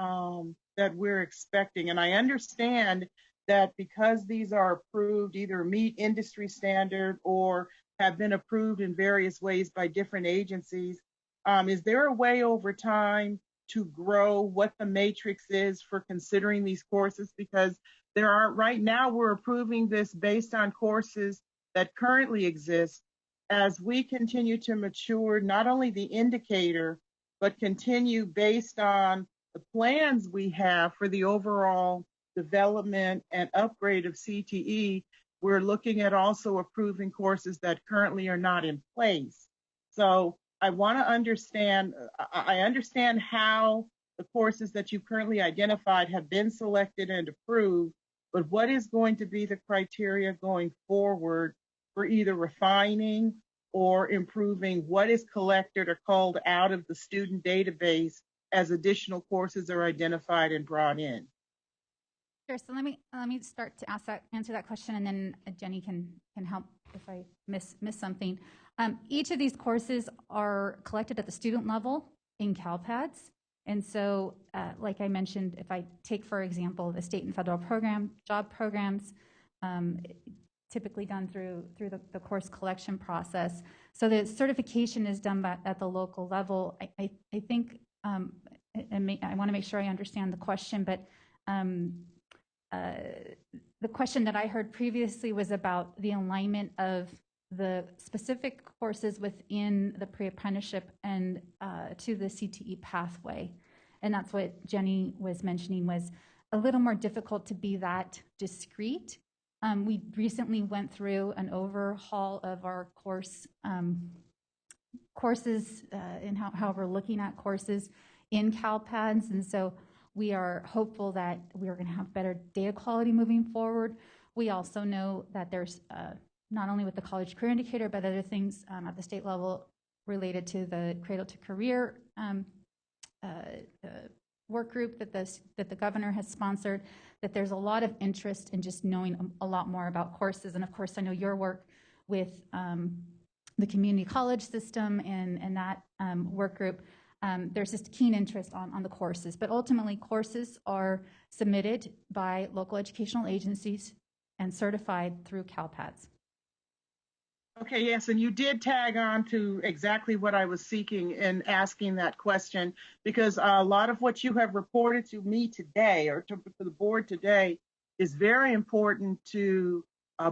that we're expecting. And I understand that because these are approved, either meet industry standard or have been approved in various ways by different agencies, is there a way over time to grow what the matrix is for considering these courses? Because right now we're approving this based on courses that currently exist. As we continue to mature, not only the indicator, but continue based on the plans we have for the overall development and upgrade of CTE, we're looking at also approving courses that currently are not in place. So I want to understand, I understand how the courses that you've currently identified have been selected and approved, but what is going to be the criteria going forward for either refining or improving what is collected or culled out of the student database as additional courses are identified and brought in? Sure. So let me start to answer that question, and then Jenny can help if I miss something. Each of these courses are collected at the student level in CalPads, and so like I mentioned, if I take for example the state and federal job programs, typically done through the course collection process. So the certification is done at the local level. I think I want to make sure I understand the question, but the question that I heard previously was about the alignment of the specific courses within the pre-apprenticeship and to the CTE pathway. And that's what Jenny was mentioning was a little more difficult to be that discrete. We recently went through an overhaul of our courses and how we're looking at courses in CalPads. And so we are hopeful that we are going to have better data quality moving forward. We also know that there's not only with the college career indicator, but other things at the state level related to the cradle to career work group that the governor has sponsored, that there's a lot of interest in just knowing a lot more about courses. And of course, I know your work with the community college system and that work group. There's just keen interest on the courses, but ultimately courses are submitted by local educational agencies and certified through CalPads. Okay, yes, and you did tag on to exactly what I was seeking in asking that question, because a lot of what you have reported to me today or to the board today is very important to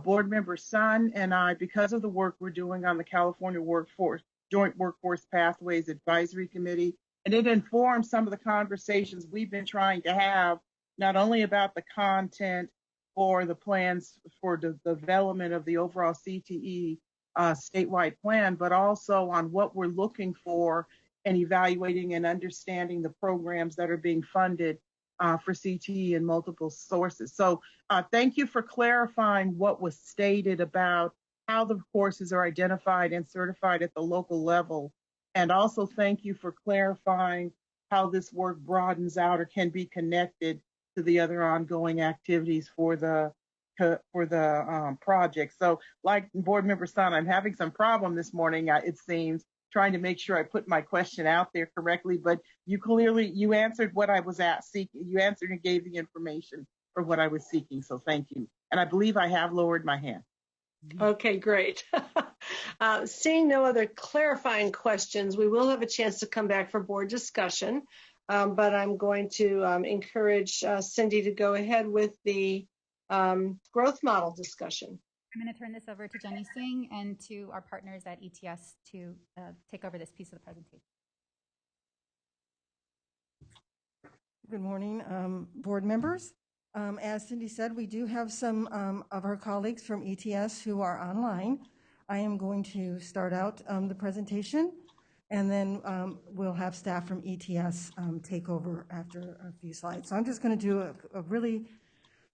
board member Sun and I because of the work we're doing on the California Joint Workforce Pathways Advisory Committee. And it informs some of the conversations we've been trying to have, not only about the content or the plans for the development of the overall CTE statewide plan, but also on what we're looking for and evaluating and understanding the programs that are being funded for CTE in multiple sources. So thank you for clarifying what was stated about how the courses are identified and certified at the local level. And also thank you for clarifying how this work broadens out or can be connected to the other ongoing activities for the project. So like board member Son, I'm having some problem this morning, it seems, trying to make sure I put my question out there correctly, but you answered what I was seeking. You answered and gave the information for what I was seeking, so thank you. And I believe I have lowered my hand. Okay, great. Seeing no other clarifying questions, we will have a chance to come back for board discussion, but I'm going to encourage Cindy to go ahead with the growth model discussion. I'm going to turn this over to Jenny Singh and to our partners at ETS to take over this piece of the presentation. Good morning, board members. As Cindy said, we do have some of our colleagues from ETS who are online. I am going to start out the presentation, and then we'll have staff from ETS take over after a few slides. So I'm just going to do a really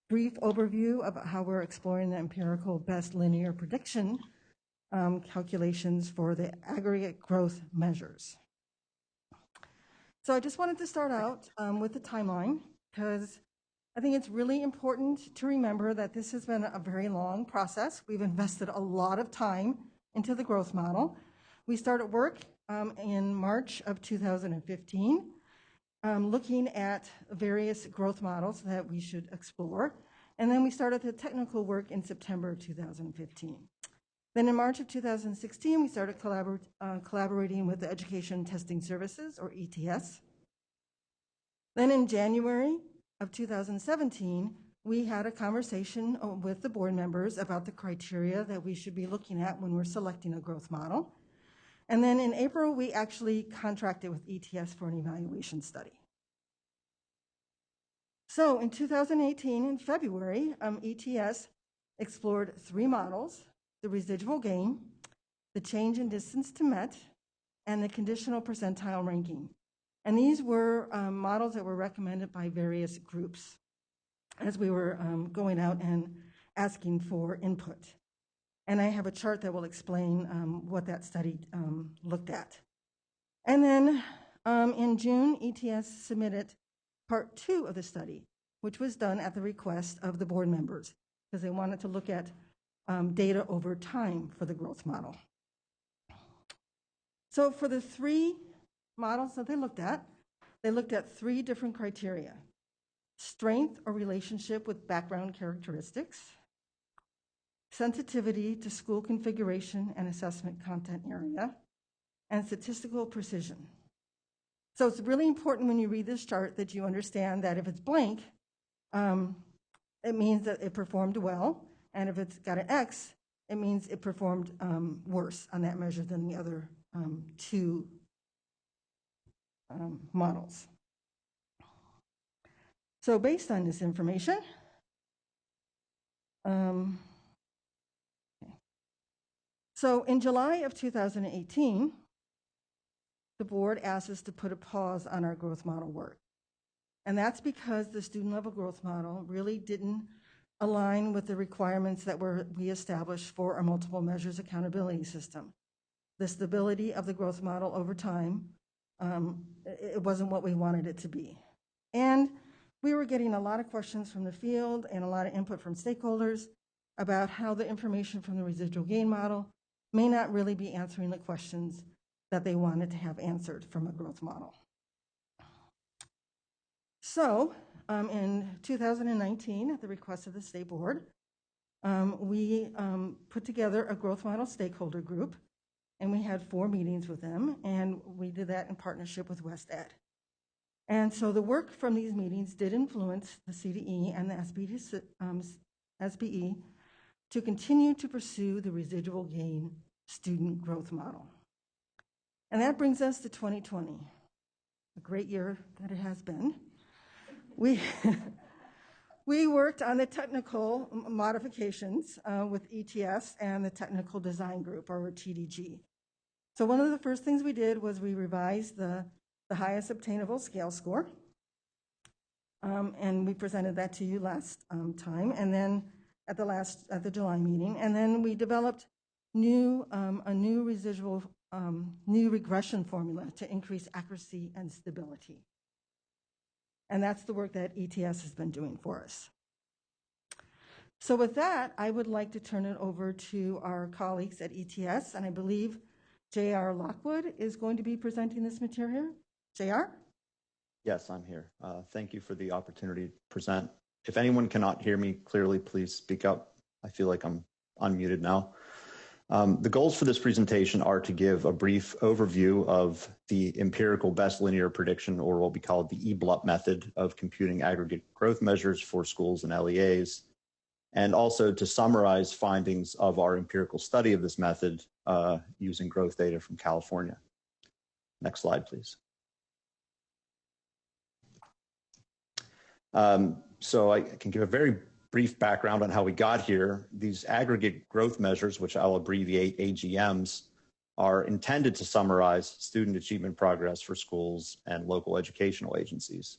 brief overview of how we're exploring the empirical best linear prediction calculations for the aggregate growth measures. So I just wanted to start out with the timeline, because I think it's really important to remember that this has been a very long process. We've invested a lot of time into the growth model. We started work in March of 2015, looking at various growth models that we should explore. And then we started the technical work in September of 2015. Then in March of 2016, we started collaborating with the Education Testing Services, or ETS. Then in January of 2017, we had a conversation with the board members about the criteria that we should be looking at when we're selecting a growth model. And then in April, we actually contracted with ETS for an evaluation study. So in 2018, in February, ETS explored 3 models: the residual gain, the change in distance to Met, and the conditional percentile ranking. And these were models that were recommended by various groups as we were going out and asking for input. And I have a chart that will explain what that study looked at. And then in June, ETS submitted part 2 of the study, which was done at the request of the board members, because they wanted to look at data over time for the growth model. So for the 3 models that they looked at 3 different criteria: strength or relationship with background characteristics, sensitivity to school configuration and assessment content area, and statistical precision. So it's really important when you read this chart that you understand that if it's blank, it means that it performed well, and if it's got an X, it means it performed worse on that measure than the other 2 models. So based on this information, so in July of 2018, the board asked us to put a pause on our growth model work. And that's because the student level growth model really didn't align with the requirements that we established for our multiple measures accountability system. The stability of the growth model over time, it wasn't what we wanted it to be. And we were getting a lot of questions from the field and a lot of input from stakeholders about how the information from the residual gain model may not really be answering the questions that they wanted to have answered from a growth model. So in 2019, at the request of the state board, we put together a growth model stakeholder group, and we had 4 meetings with them, and we did that in partnership with West Ed. And so the work from these meetings did influence the CDE and the SBE to continue to pursue the residual gain student growth model. And that brings us to 2020, a great year that it has been. We worked on the technical modifications with ETS and the technical design group, or TDG. So one of the first things we did was we revised the highest obtainable scale score, and we presented that to you last time, and then at the July meeting, and then we developed a new regression formula to increase accuracy and stability. And that's the work that ETS has been doing for us. So with that, I would like to turn it over to our colleagues at ETS, and I believe J.R. Lockwood is going to be presenting this material. J.R.? Yes, I'm here. Thank you for the opportunity to present. If anyone cannot hear me clearly, please speak up. I feel like I'm unmuted now. The goals for this presentation are to give a brief overview of the empirical best linear prediction, or what we call the EBLUP method of computing aggregate growth measures for schools and LEAs, and also to summarize findings of our empirical study of this method using growth data from California. Next slide, please. So I can give a very brief background on how we got here. These aggregate growth measures, which I'll abbreviate AGMs, are intended to summarize student achievement progress for schools and local educational agencies.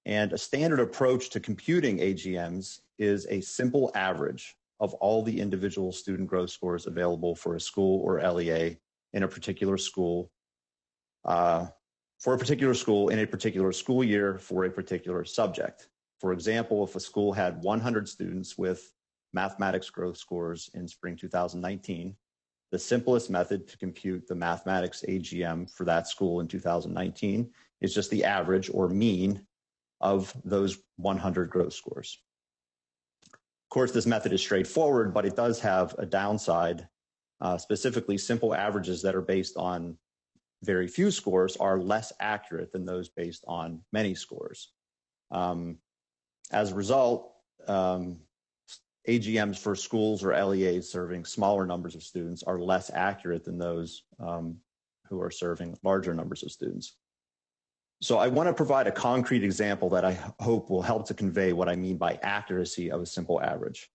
And a standard approach to computing AGMs is a simple average of all the individual student growth scores available for a school or LEA in a particular school, for a particular school in a particular school year for a particular subject. For example, if a school had 100 students with mathematics growth scores in spring 2019, the simplest method to compute the mathematics AGM for that school in 2019 is just the average or mean of those 100 growth scores. Of course, this method is straightforward, but it does have a downside. Specifically, simple averages that are based on very few scores are less accurate than those based on many scores. As a result, AGMs for schools or LEAs serving smaller numbers of students are less accurate than those who are serving larger numbers of students. So I want to provide a concrete example that I hope will help to convey what I mean by accuracy of a simple average.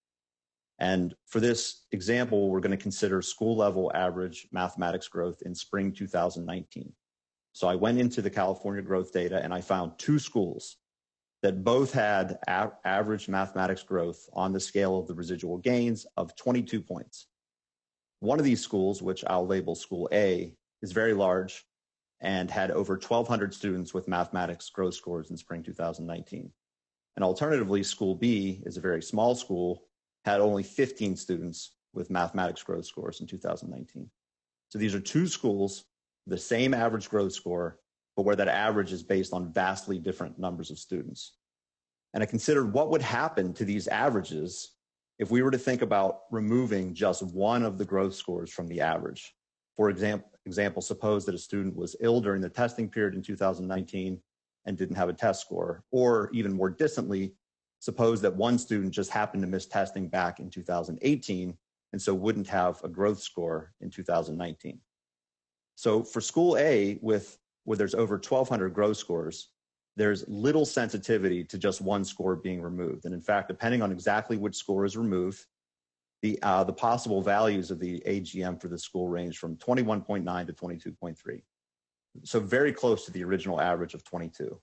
And for this example, we're going to consider school level average mathematics growth in spring 2019. So I went into the California growth data and I found 2 schools that both had average mathematics growth on the scale of the residual gains of 22 points. One of these schools, which I'll label School A, is very large and had over 1,200 students with mathematics growth scores in spring 2019. And alternatively, School B is a very small school, had only 15 students with mathematics growth scores in 2019. So these are two schools, the same average growth score, but where that average is based on vastly different numbers of students. And I considered what would happen to these averages if we were to think about removing just one of the growth scores from the average. For example, suppose that a student was ill during the testing period in 2019 and didn't have a test score, or even more distantly, suppose that one student just happened to miss testing back in 2018 and so wouldn't have a growth score in 2019. So for School A, where there's over 1,200 growth scores, there's little sensitivity to just one score being removed. And in fact, depending on exactly which score is removed, the possible values of the AGM for the school range from 21.9 to 22.3. So very close to the original average of 22.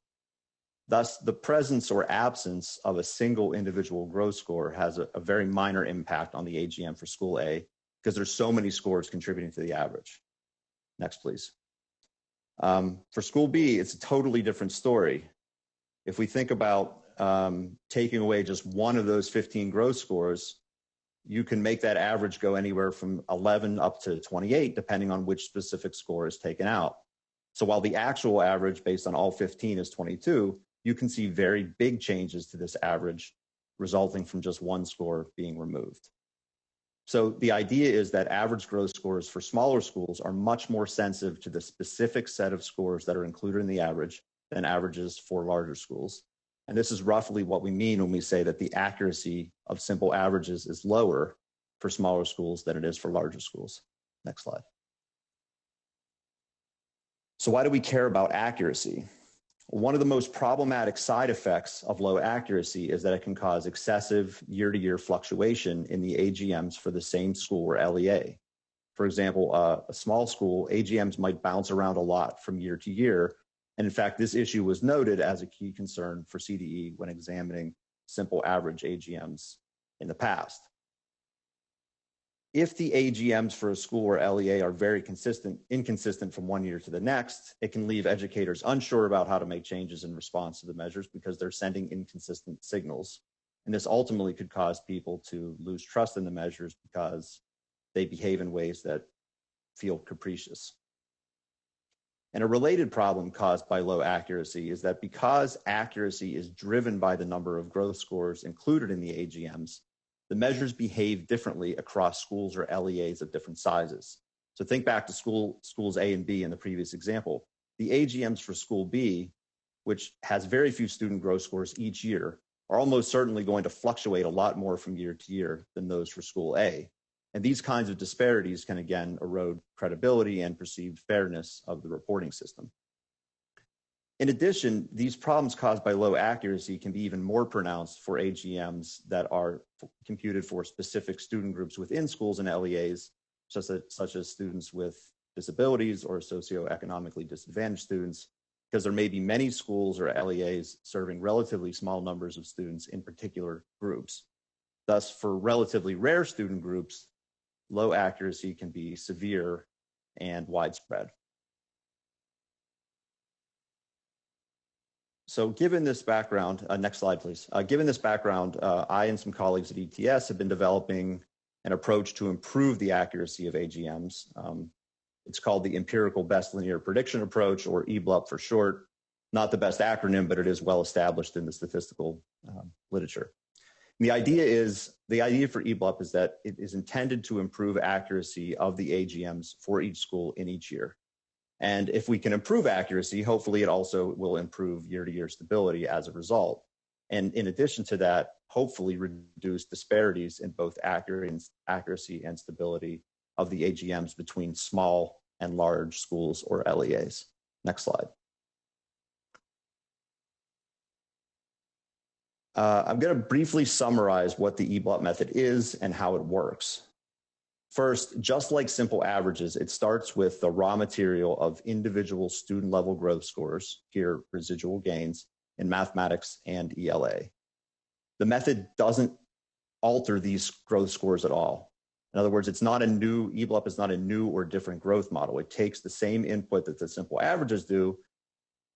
Thus, the presence or absence of a single individual growth score has a very minor impact on the AGM for School A because there's so many scores contributing to the average. Next, please. For School B, it's a totally different story. If we think about taking away just one of those 15 growth scores, you can make that average go anywhere from 11 up to 28, depending on which specific score is taken out. So while the actual average based on all 15 is 22, you can see very big changes to this average resulting from just one score being removed. So the idea is that average growth scores for smaller schools are much more sensitive to the specific set of scores that are included in the average than averages for larger schools. And this is roughly what we mean when we say that the accuracy of simple averages is lower for smaller schools than it is for larger schools. Next slide. So why do we care about accuracy? One of the most problematic side effects of low accuracy is that it can cause excessive year-to-year fluctuation in the AGMs for the same school or LEA. For example, a small school, AGMs might bounce around a lot from year to year. And in fact, this issue was noted as a key concern for CDE when examining simple average AGMs in the past. If the AGMs for a school or LEA are very inconsistent from one year to the next, it can leave educators unsure about how to make changes in response to the measures because they're sending inconsistent signals. And this ultimately could cause people to lose trust in the measures because they behave in ways that feel capricious. And a related problem caused by low accuracy is that because accuracy is driven by the number of growth scores included in the AGMs, the measures behave differently across schools or LEAs of different sizes. So think back to schools A and B in the previous example. The AGMs for School B, which has very few student growth scores each year, are almost certainly going to fluctuate a lot more from year to year than those for School A. And these kinds of disparities can again erode credibility and perceived fairness of the reporting system. In addition, these problems caused by low accuracy can be even more pronounced for AGMs that are computed for specific student groups within schools and LEAs, such as students with disabilities or socioeconomically disadvantaged students, because there may be many schools or LEAs serving relatively small numbers of students in particular groups. Thus, for relatively rare student groups, low accuracy can be severe and widespread. So given this background, next slide, please. Given this background, I and some colleagues at ETS have been developing an approach to improve the accuracy of AGMs. It's called the Empirical Best Linear Prediction Approach, or EBLUP for short. Not the best acronym, but it is well established in the statistical literature. And the idea for EBLUP is that it is intended to improve accuracy of the AGMs for each school in each year. And if we can improve accuracy, hopefully it also will improve year-to-year stability as a result. And in addition to that, hopefully reduce disparities in both accuracy and stability of the AGMs between small and large schools or LEAs. Next slide. I'm going to briefly summarize what the EBLUP method is and how it works. First, just like simple averages, it starts with the raw material of individual student level growth scores, here residual gains, in mathematics and ELA. The method doesn't alter these growth scores at all. In other words, EBLUP is not a new or different growth model. It takes the same input that the simple averages do,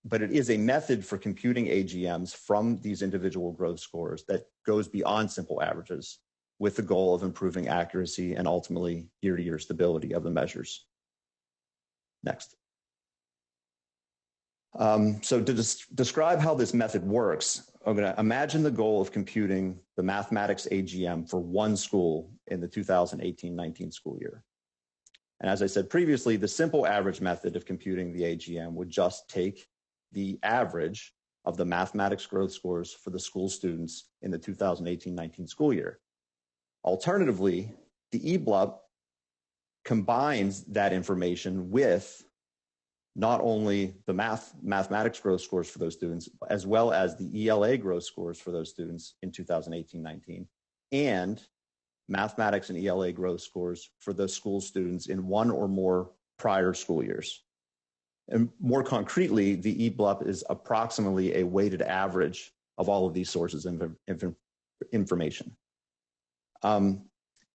but it is a method for computing AGMs from these individual growth scores that goes beyond simple averages with the goal of improving accuracy and ultimately year-to-year stability of the measures. Next. So to describe how this method works, I'm going to imagine the goal of computing the mathematics AGM for one school in the 2018-19 school year. And as I said previously, the simple average method of computing the AGM would just take the average of the mathematics growth scores for the school students in the 2018-19 school year. Alternatively, the EBLUP combines that information with not only the mathematics growth scores for those students, as well as the ELA growth scores for those students in 2018-19, and mathematics and ELA growth scores for the school students in one or more prior school years. And more concretely, the EBLUP is approximately a weighted average of all of these sources of information. And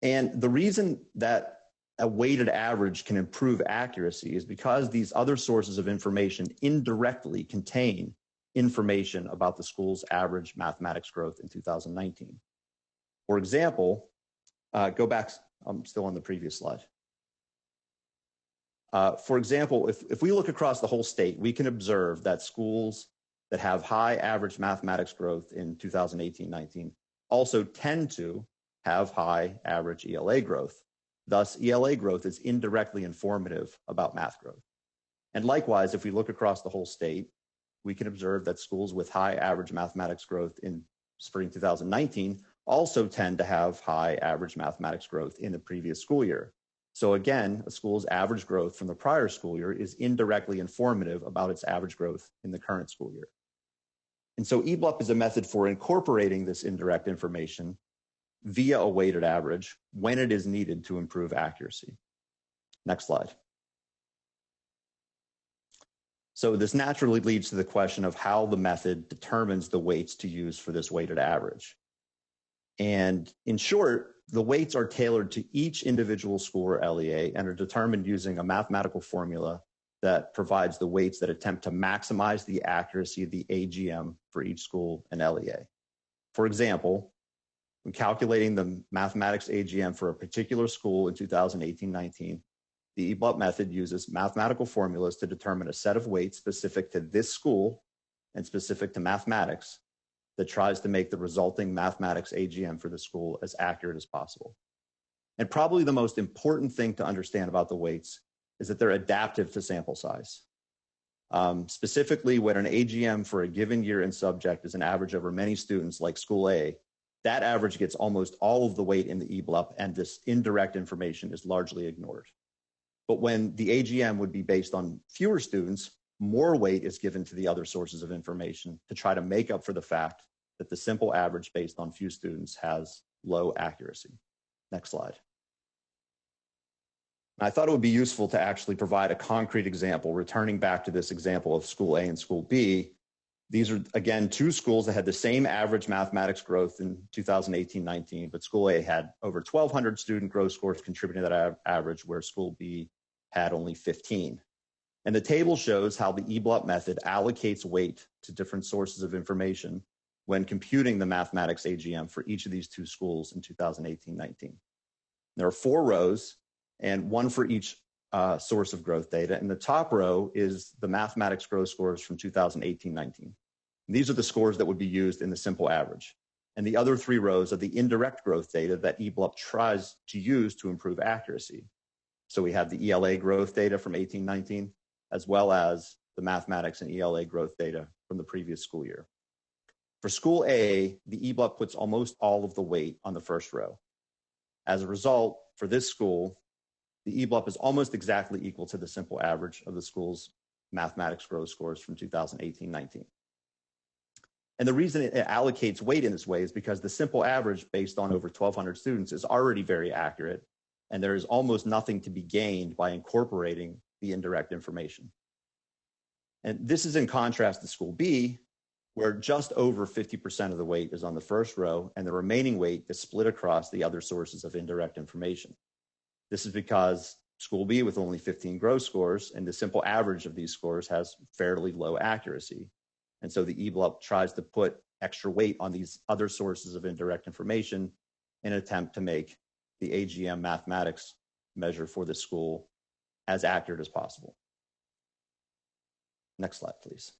the reason that a weighted average can improve accuracy is because these other sources of information indirectly contain information about the school's average mathematics growth in 2019. For example, go back, I'm still on the previous slide. For example, if we look across the whole state, we can observe that schools that have high average mathematics growth in 2018-19 also tend to have high average ELA growth. Thus, ELA growth is indirectly informative about math growth. And likewise, if we look across the whole state, we can observe that schools with high average mathematics growth in spring 2019 also tend to have high average mathematics growth in the previous school year. So again, a school's average growth from the prior school year is indirectly informative about its average growth in the current school year. And so EBLUP is a method for incorporating this indirect information via a weighted average when it is needed to improve accuracy. Next slide. So this naturally leads to the question of how the method determines the weights to use for this weighted average. And in short, the weights are tailored to each individual school or LEA and are determined using a mathematical formula that provides the weights that attempt to maximize the accuracy of the AGM for each school and LEA. For example, when calculating the mathematics AGM for a particular school in 2018-19, the EBLUP method uses mathematical formulas to determine a set of weights specific to this school and specific to mathematics that tries to make the resulting mathematics AGM for the school as accurate as possible. And probably the most important thing to understand about the weights is that they're adaptive to sample size. Specifically, when an AGM for a given year and subject is an average over many students like school A, that average gets almost all of the weight in the EBLUP, and this indirect information is largely ignored. But when the AGM would be based on fewer students, more weight is given to the other sources of information to try to make up for the fact that the simple average based on few students has low accuracy. Next slide. I thought it would be useful to actually provide a concrete example, returning back to this example of school A and school B. These are, again, two schools that had the same average mathematics growth in 2018-19, but school A had over 1,200 student growth scores contributing to that average, where school B had only 15. And the table shows how the EBLUP method allocates weight to different sources of information when computing the mathematics AGM for each of these two schools in 2018-19. There are 4 rows and one for each source of growth data. And the top row is the mathematics growth scores from 2018-19. These are the scores that would be used in the simple average. And the other 3 rows are the indirect growth data that EBLUP tries to use to improve accuracy. So we have the ELA growth data from 18-19, as well as the mathematics and ELA growth data from the previous school year. For school A, the EBLUP puts almost all of the weight on the first row. As a result, for this school, the EBLUP is almost exactly equal to the simple average of the school's mathematics growth scores from 2018-19. And the reason it allocates weight in this way is because the simple average based on over 1,200 students is already very accurate, and there is almost nothing to be gained by incorporating the indirect information. And this is in contrast to school B, where just over 50% of the weight is on the first row, and the remaining weight is split across the other sources of indirect information. This is because School B, with only 15 growth scores, and the simple average of these scores has fairly low accuracy. And so the EBLUP tries to put extra weight on these other sources of indirect information in an attempt to make the AGM mathematics measure for the school as accurate as possible. Next slide, please.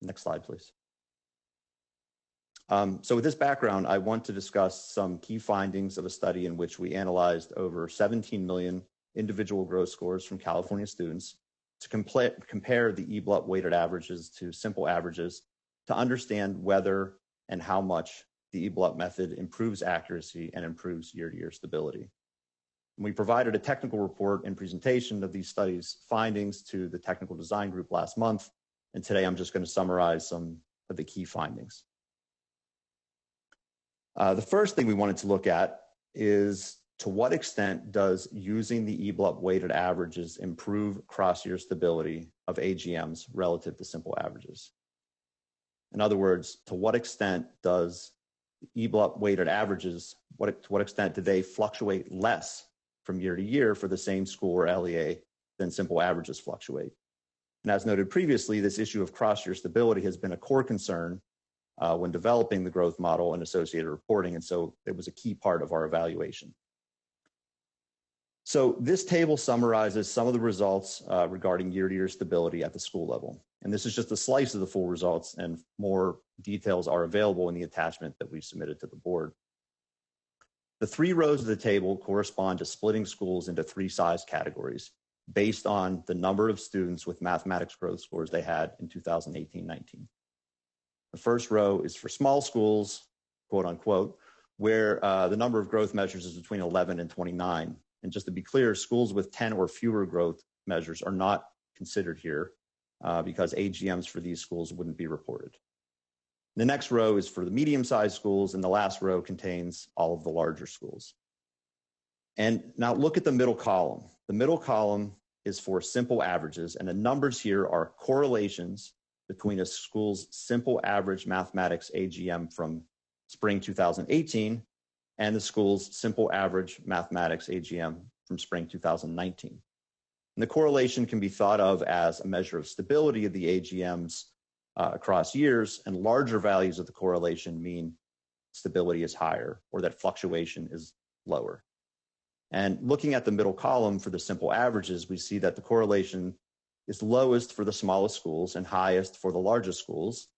Next slide, please. So with this background, I want to discuss some key findings of a study in which we analyzed over 17 million individual growth scores from California students to compare the EBLUP weighted averages to simple averages to understand whether and how much the EBLUP method improves accuracy and improves year-to-year stability. And we provided a technical report and presentation of these studies' findings to the technical design group last month, and today I'm just going to summarize some of the key findings. The first thing we wanted to look at is to what extent does using the EBLUP weighted averages improve cross-year stability of AGMs relative to simple averages? In other words, to what extent does EBLUP weighted averages, to what extent do they fluctuate less from year to year for the same school or LEA than simple averages fluctuate? And as noted previously, this issue of cross-year stability has been a core concern when developing the growth model and associated reporting, and so it was a key part of our evaluation. So this table summarizes some of the results regarding year-to-year stability at the school level. And this is just a slice of the full results, and more details are available in the attachment that we submitted to the board. The 3 rows of the table correspond to splitting schools into 3 size categories based on the number of students with mathematics growth scores they had in 2018-19. The first row is for small schools, quote unquote, where the number of growth measures is between 11 and 29. And just to be clear, schools with 10 or fewer growth measures are not considered here because AGMs for these schools wouldn't be reported. The next row is for the medium-sized schools, and the last row contains all of the larger schools. And now look at the middle column. The middle column is for simple averages, and the numbers here are correlations between a school's simple average mathematics AGM from spring 2018 and the school's simple average mathematics AGM from spring 2019. And the correlation can be thought of as a measure of stability of the AGMs across years, and larger values of the correlation mean stability is higher or that fluctuation is lower. And looking at the middle column for the simple averages, we see that the correlation is lowest for the smallest schools and highest for the largest schools,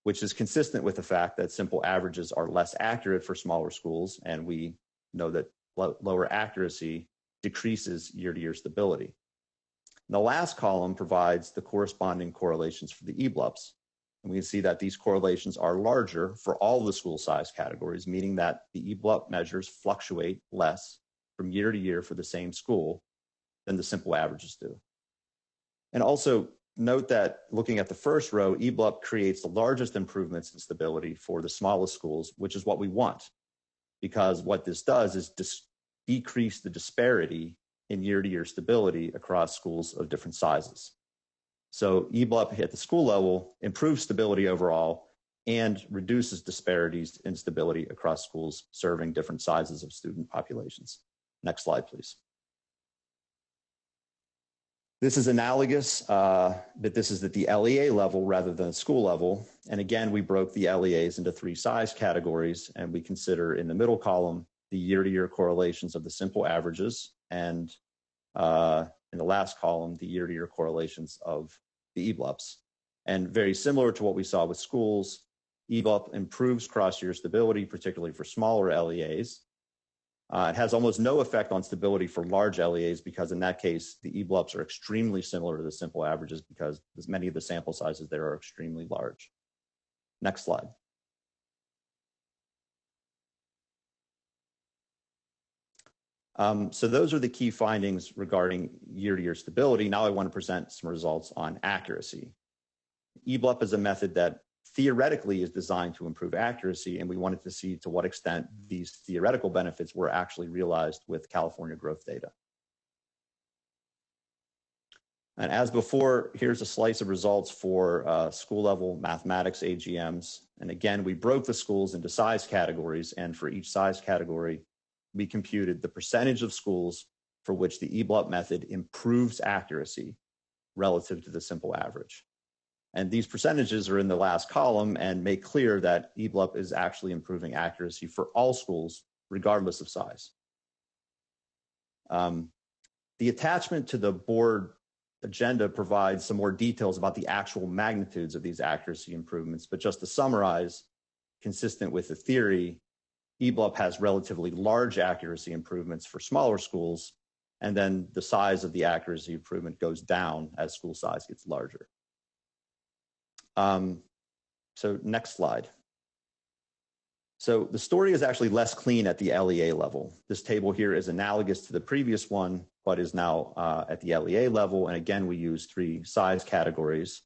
which is consistent with the fact that simple averages are less accurate for smaller schools, and we know that lower accuracy decreases year-to-year stability. And the last column provides the corresponding correlations for the EBLUPs, and we can see that these correlations are larger for all the school size categories, meaning that the EBLUP measures fluctuate less from year to year for the same school than the simple averages do. And also note that looking at the first row, EBLUP creates the largest improvements in stability for the smallest schools, which is what we want, because what this does is decrease the disparity in year-to-year stability across schools of different sizes. So EBLUP at the school level improves stability overall and reduces disparities in stability across schools serving different sizes of student populations. Next slide, please. This is analogous, but this is at the LEA level rather than school level. And again, we broke the LEAs into 3 size categories, and we consider in the middle column the year-to-year correlations of the simple averages, and in the last column, the year-to-year correlations of the EBLUPs. And very similar to what we saw with schools, EBLUP improves cross-year stability, particularly for smaller LEAs. It has almost no effect on stability for large LEAs because in that case, the EBLUPs are extremely similar to the simple averages because many of the sample sizes there are extremely large. Next slide. So those are the key findings regarding year-to-year stability. Now I want to present some results on accuracy. EBLUP is a method that theoretically is designed to improve accuracy, and we wanted to see to what extent these theoretical benefits were actually realized with California growth data. And as before, here's a slice of results for school level mathematics AGMs. And again, we broke the schools into size categories, and for each size category, we computed the percentage of schools for which the EBLUP method improves accuracy relative to the simple average. And these percentages are in the last column and make clear that EBLUP is actually improving accuracy for all schools, regardless of size. The attachment to the board agenda provides some more details about the actual magnitudes of these accuracy improvements, but just to summarize, consistent with the theory, EBLUP has relatively large accuracy improvements for smaller schools, and then the size of the accuracy improvement goes down as school size gets larger. So next slide. So the story is actually less clean at the LEA level. This table here is analogous to the previous one, but is now at the LEA level. And again, we use 3 size categories.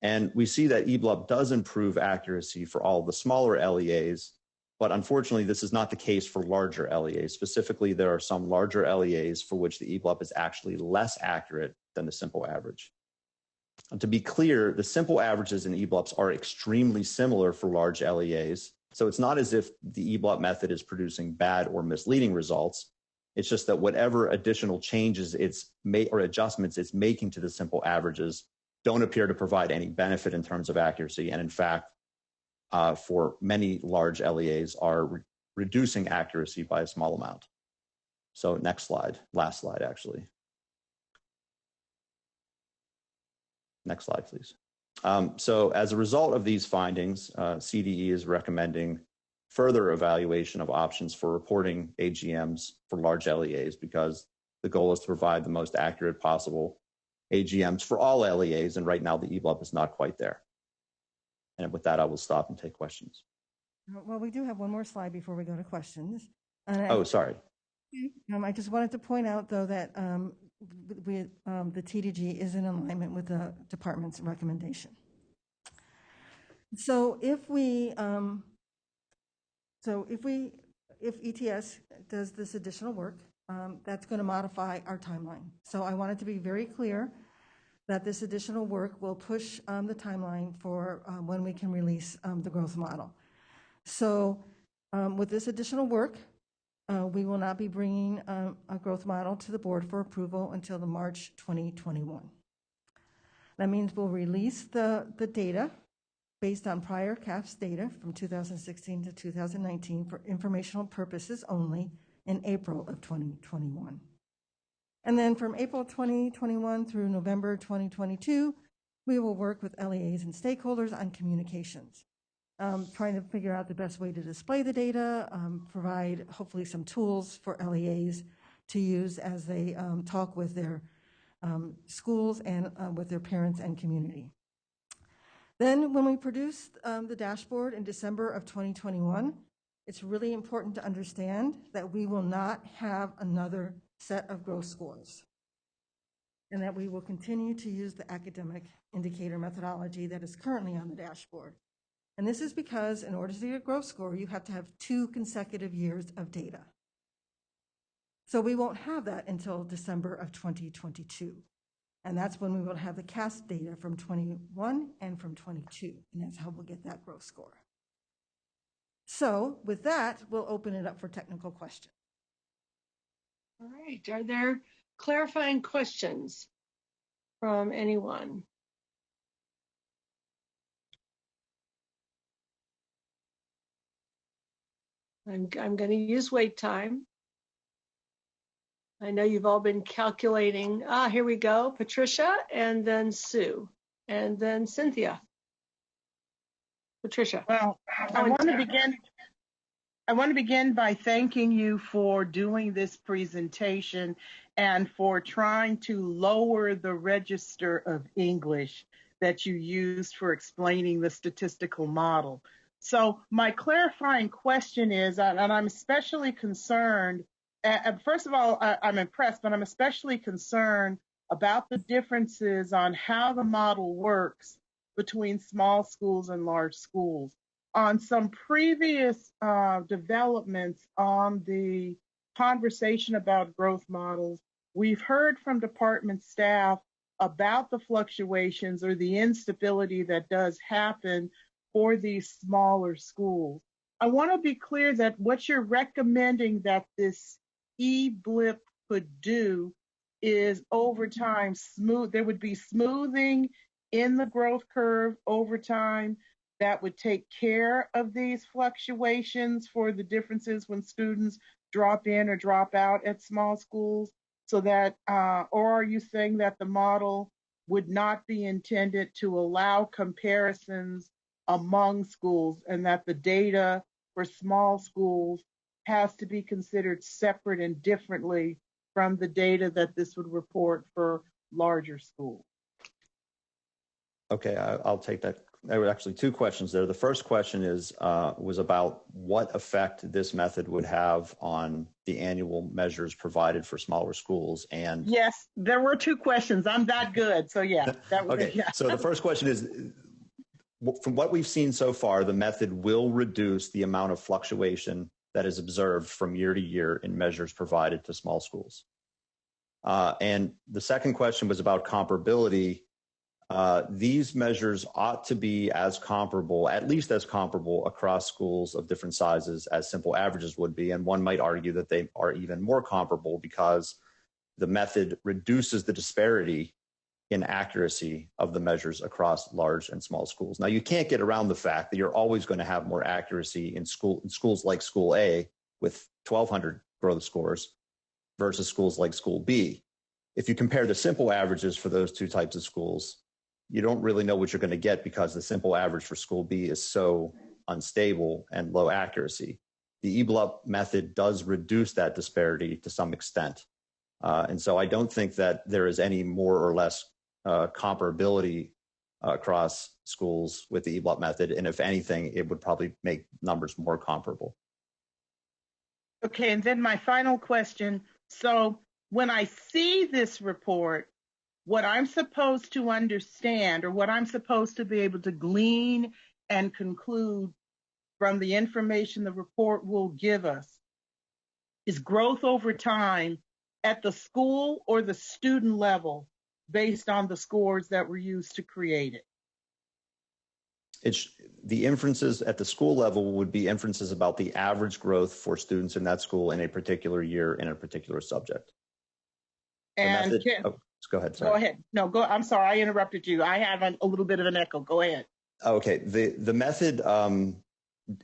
And we see that EBLUP does improve accuracy for all the smaller LEAs, but unfortunately, this is not the case for larger LEAs. Specifically, there are some larger LEAs for which the EBLUP is actually less accurate than the simple average. And to be clear, the simple averages in EBLUPs are extremely similar for large LEAs. So it's not as if the EBLUP method is producing bad or misleading results. It's just that whatever additional changes or adjustments it's making to the simple averages don't appear to provide any benefit in terms of accuracy. And in fact, for many large LEAs are reducing accuracy by a small amount. So next slide, last slide actually. Next slide, please. So as a result of these findings, CDE is recommending further evaluation of options for reporting AGMs for large LEAs, because the goal is to provide the most accurate possible AGMs for all LEAs, and right now the EBLUP is not quite there. And with that, I will stop and take questions. Well, we do have one more slide before we go to questions. Oh, sorry. I just wanted to point out, though, that the TDG is in alignment with the department's recommendation. So if ETS does this additional work, that's going to modify our timeline. So I wanted to be very clear that this additional work will push the timeline for when we can release the growth model. So with this additional work, we will not be bringing a growth model to the board for approval until the March 2021. That means we'll release the data based on prior CAFS data from 2016 to 2019 for informational purposes only in April of 2021. And then from April 2021 through November 2022, we will work with LEAs and stakeholders on communications, trying to figure out the best way to display the data, provide hopefully some tools for LEAs to use as they talk with their schools and with their parents and community. Then when we produce the dashboard in December of 2021, it's really important to understand that we will not have another set of growth scores, and that we will continue to use the academic indicator methodology that is currently on the dashboard. And this is because in order to get a growth score, you have to have 2 consecutive years of data. So we won't have that until December of 2022. And that's when we will have the CAST data from 21 and from 22. And that's how we'll get that growth score. So with that, we'll open it up for technical questions. All right. Are there clarifying questions from anyone? I'm going to use wait time. I know you've all been calculating. Here we go. Patricia, and then Sue, and then Cynthia. Patricia. Well, I want to begin by thanking you for doing this presentation and for trying to lower the register of English that you used for explaining the statistical model. So my clarifying question is, and I'm especially concerned, first of all, I'm impressed, but I'm especially concerned about the differences on how the model works between small schools and large schools. On some previous developments on the conversation about growth models, we've heard from department staff about the fluctuations or the instability that does happen for these smaller schools. I want to be clear that what you're recommending that this E-blip could do is over time there would be smoothing in the growth curve over time that would take care of these fluctuations for the differences when students drop in or drop out at small schools, so that, or are you saying that the model would not be intended to allow comparisons among schools and that the data for small schools has to be considered separate and differently from the data that this would report for larger schools? Okay, I'll take that. There were actually two questions there. The first question was about what effect this method would have on the annual measures provided for smaller schools. And yes, there were two questions. I'm that good. So yeah, that was okay. Yeah. So the first question is, from what we've seen so far, the method will reduce the amount of fluctuation that is observed from year to year in measures provided to small schools. And the second question was about comparability. These measures ought to be as comparable, at least as comparable across schools of different sizes as simple averages would be. And one might argue that they are even more comparable because the method reduces the disparity in accuracy of the measures across large and small schools. Now, you can't get around the fact that you're always going to have more accuracy in schools like School A with 1,200 growth scores versus schools like School B. If you compare the simple averages for those two types of schools, you don't really know what you're going to get because the simple average for School B is so unstable and low accuracy. The E-blip method does reduce that disparity to some extent. And so I don't think that there is any more or less comparability across schools with the E-blip method. And if anything, it would probably make numbers more comparable. Okay, and then my final question. So when I see this report, what I'm supposed to understand or what I'm supposed to be able to glean and conclude from the information the report will give us is growth over time at the school or the student level based on the scores that were used to create it. The inferences at the school level would be inferences about the average growth for students in that school in a particular year in a particular subject. And go ahead. Sorry. Go ahead. No, go. I'm sorry, I interrupted you. I have a little bit of an echo. Go ahead. Okay. The method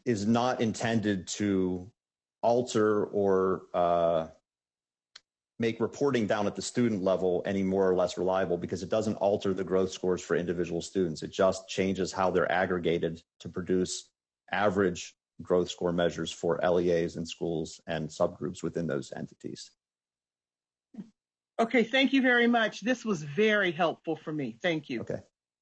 is not intended to alter or make reporting down at the student level any more or less reliable because it doesn't alter the growth scores for individual students. It just changes how they're aggregated to produce average growth score measures for LEAs in schools and subgroups within those entities. Okay, thank you very much. This was very helpful for me. Thank you. Okay,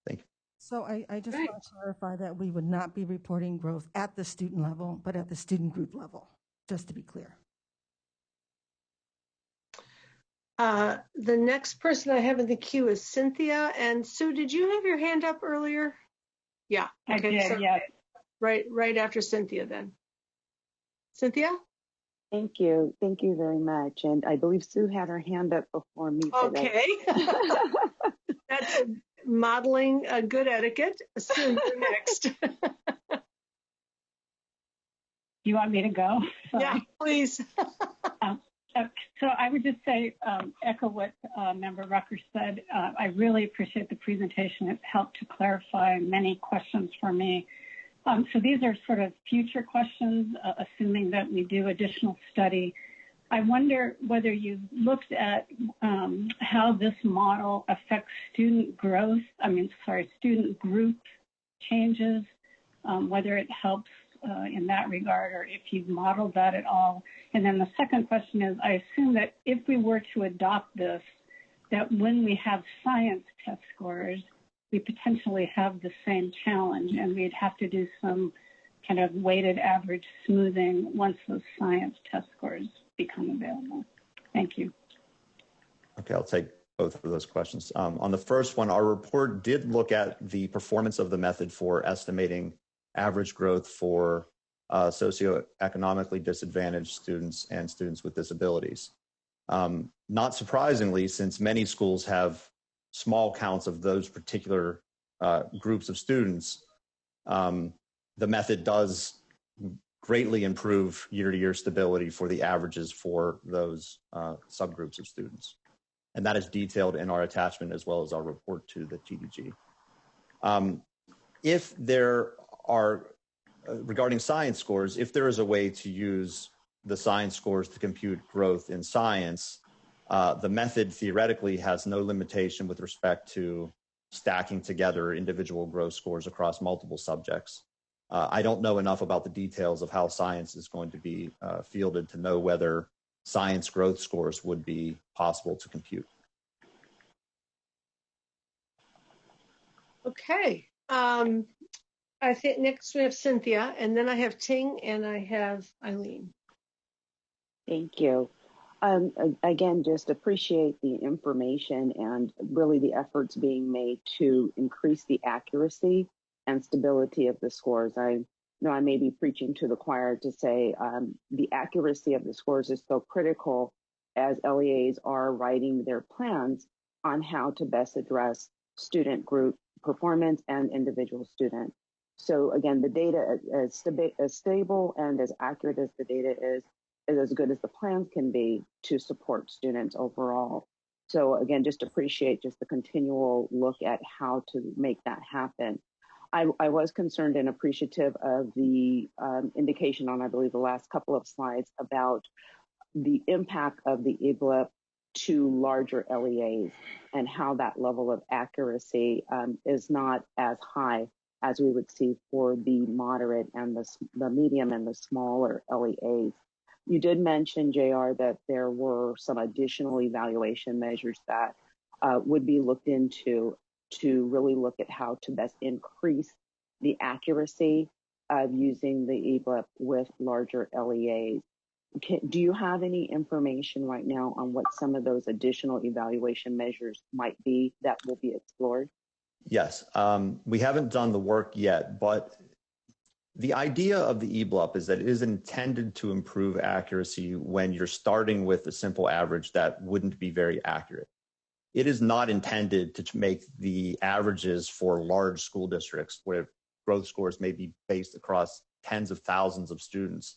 thank you. So I just want to clarify that we would not be reporting growth at the student level, but at the student group level, just to be clear. The next person I have in the queue is Cynthia. And Sue, did you have your hand up earlier? Yeah. Okay, I did, yes. Right after Cynthia then. Cynthia? Thank you. Thank you very much. And I believe Sue had her hand up before me. Okay. That's modeling a good etiquette. Sue, you're next. You want me to go? Sorry. Yeah, please. So I would just say, echo what Member Rucker said. I really appreciate the presentation. It helped to clarify many questions for me. So these are sort of future questions, assuming that we do additional study. I wonder whether you've looked at how this model affects student growth, student group changes, whether it helps in that regard, or if you've modeled that at all. And then the second question is, I assume that if we were to adopt this, that when we have science test scores, we potentially have the same challenge, and we'd have to do some kind of weighted average smoothing once those science test scores become available. Thank you. Okay, I'll take both of those questions. On the first one, our report did look at the performance of the method for estimating average growth for socioeconomically disadvantaged students and students with disabilities. Not surprisingly, since many schools have small counts of those particular groups of students, the method does greatly improve year-to-year stability for the averages for those subgroups of students. And that is detailed in our attachment as well as our report to the TDG. If there are, regarding science scores, if there is a way to use the science scores to compute growth in science, the method theoretically has no limitation with respect to stacking together individual growth scores across multiple subjects. I don't know enough about the details of how science is going to be fielded to know whether science growth scores would be possible to compute. Okay. I think next we have Cynthia, and then I have Ting, and I have Eileen. Thank you. Again, just appreciate the information and really the efforts being made to increase the accuracy and stability of the scores. I know I may be preaching to the choir to say the accuracy of the scores is so critical as LEAs are writing their plans on how to best address student group performance and individual student. So again, the data as stable and as accurate as the data is as good as the plans can be to support students overall. So again, just appreciate just the continual look at how to make that happen. I was concerned and appreciative of the indication on, I believe, the last couple of slides about the impact of the EGLIP to larger LEAs and how that level of accuracy is not as high as we would see for the moderate and the medium and the smaller LEAs. You did mention, JR, that there were some additional evaluation measures that would be looked into to really look at how to best increase the accuracy of using the EGLIP with larger LEAs. Do you have any information right now on what some of those additional evaluation measures might be that will be explored? Yes, we haven't done the work yet, but the idea of the EGLIP is that it is intended to improve accuracy when you're starting with a simple average that wouldn't be very accurate. It is not intended to make the averages for large school districts where growth scores may be based across tens of thousands of students.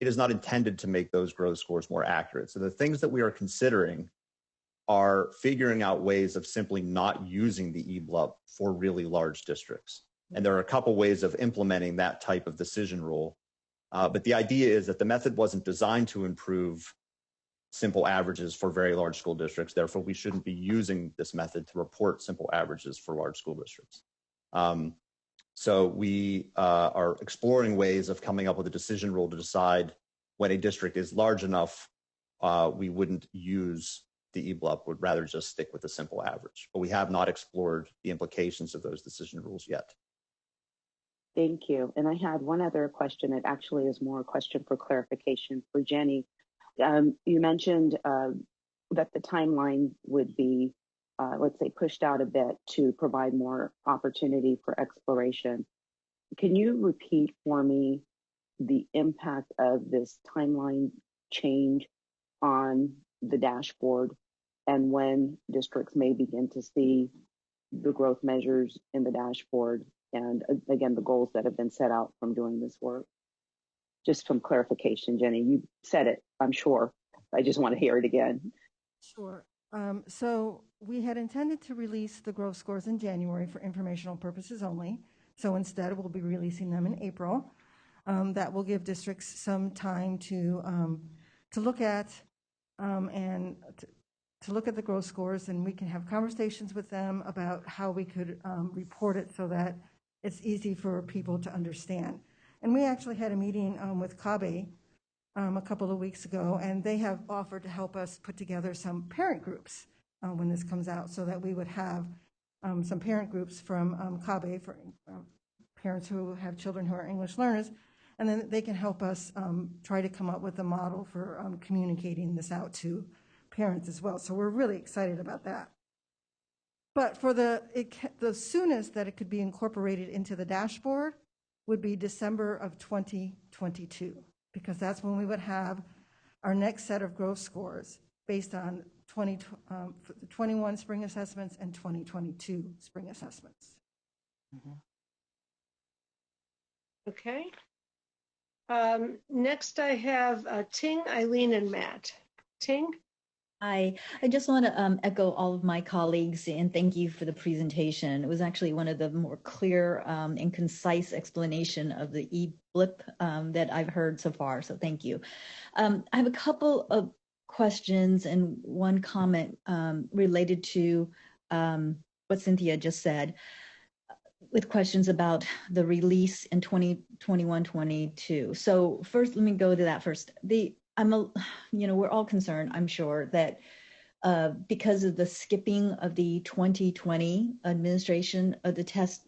It is not intended to make those growth scores more accurate. So the things that we are considering are figuring out ways of simply not using the EGLIP for really large districts. And there are a couple ways of implementing that type of decision rule. But the idea is that the method wasn't designed to improve simple averages for very large school districts. Therefore, we shouldn't be using this method to report simple averages for large school districts. So we are exploring ways of coming up with a decision rule to decide when a district is large enough, we wouldn't use the EGLIP, would rather just stick with a simple average. But we have not explored the implications of those decision rules yet. Thank you. And I had one other question. It actually is more a question for clarification for Jenny. You mentioned that the timeline would be, let's say, pushed out a bit to provide more opportunity for exploration. Can you repeat for me the impact of this timeline change on the dashboard and when districts may begin to see the growth measures in the dashboard and again, the goals that have been set out from doing this work? Just some clarification, Jenny. You said it, I'm sure. I just want to hear it again. Sure. So we had intended to release the growth scores in January for informational purposes only. So instead, we'll be releasing them in April. That will give districts some time to look at and to look at the growth scores, and we can have conversations with them about how we could report it so that it's easy for people to understand. And we actually had a meeting with CABE a couple of weeks ago, and they have offered to help us put together some parent groups when this comes out, so that we would have some parent groups from CABE for parents who have children who are English learners, and then they can help us try to come up with a model for communicating this out to parents as well. So we're really excited about that. But for the soonest that it could be incorporated into the dashboard would be December of 2022, because that's when we would have our next set of growth scores based on 21 spring assessments and 2022 spring assessments. Okay. Next, I have Ting, Eileen, and Matt. Ting? I just want to echo all of my colleagues and thank you for the presentation. It was actually one of the more clear and concise explanation of the e-blip that I've heard so far, so thank you. I have a couple of questions and one comment related to what Cynthia just said, with questions about the release in 2021-22. So first, let me go to that first. We're all concerned, I'm sure, that because of the skipping of the 2020 administration of the test,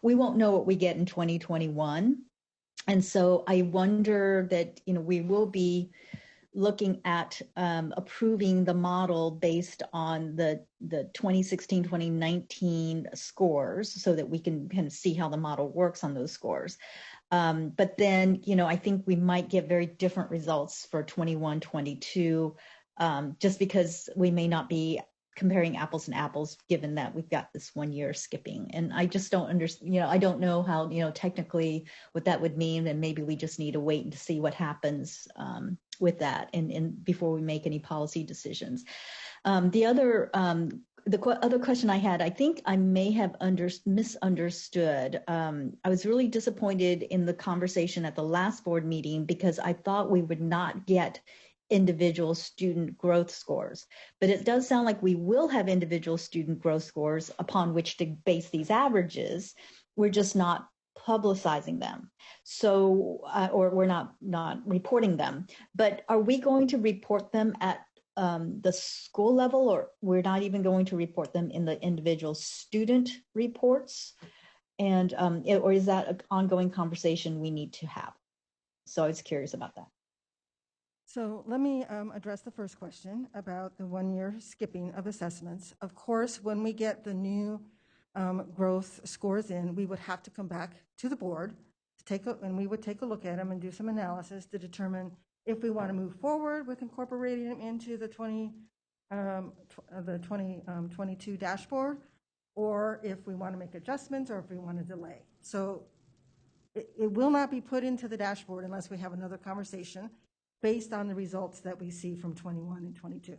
we won't know what we get in 2021. And so I wonder that, we will be looking at approving the model based on the 2016-2019 scores so that we can kind of see how the model works on those scores. But then, I think we might get very different results for 21-22, just because we may not be comparing apples and apples, given that we've got this 1 year skipping. And I just don't understand, I don't know how, technically what that would mean. And maybe we just need to wait and see what happens with that and before we make any policy decisions. The other question I had, I think I may have misunderstood. I was really disappointed in the conversation at the last board meeting because I thought we would not get individual student growth scores. But it does sound like we will have individual student growth scores upon which to base these averages. We're just not publicizing them. So, or we're not reporting them. But are we going to report them at the school level, or we're not even going to report them in the individual student reports? And, or is that an ongoing conversation we need to have? So I was curious about that. So let me address the first question about the 1 year skipping of assessments. Of course, when we get the new growth scores in, we would have to come back to the board and we would take a look at them and do some analysis to determine if we want to move forward with incorporating them into the 2022 dashboard, or if we want to make adjustments, or if we want to delay. So it will not be put into the dashboard unless we have another conversation based on the results that we see from 21 and 22.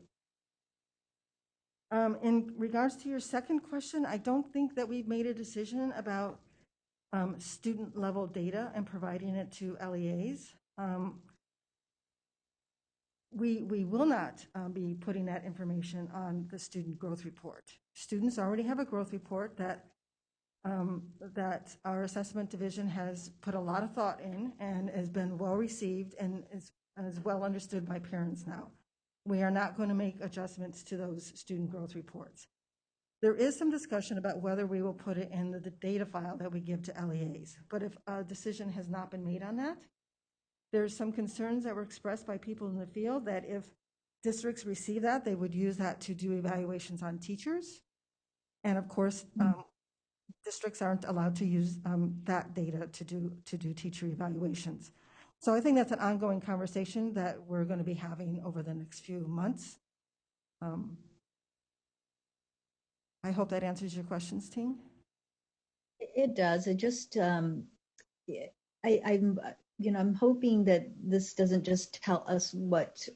In regards to your second question, I don't think that we've made a decision about student level data and providing it to LEAs. We will not be putting that information on the student growth report. Students already have a growth report that our assessment division has put a lot of thought in and has been well received and is well understood by parents now. We are not going to make adjustments to those student growth reports. There is some discussion about whether we will put it in the data file that we give to LEAs, but if a decision has not been made on that, there's some concerns that were expressed by people in the field that if districts receive that, they would use that to do evaluations on teachers. And of course, districts aren't allowed to use that data to do teacher evaluations. So I think that's an ongoing conversation that we're going to be having over the next few months. I hope that answers your questions, Ting. It does. It just, I'm hoping that this doesn't just tell us what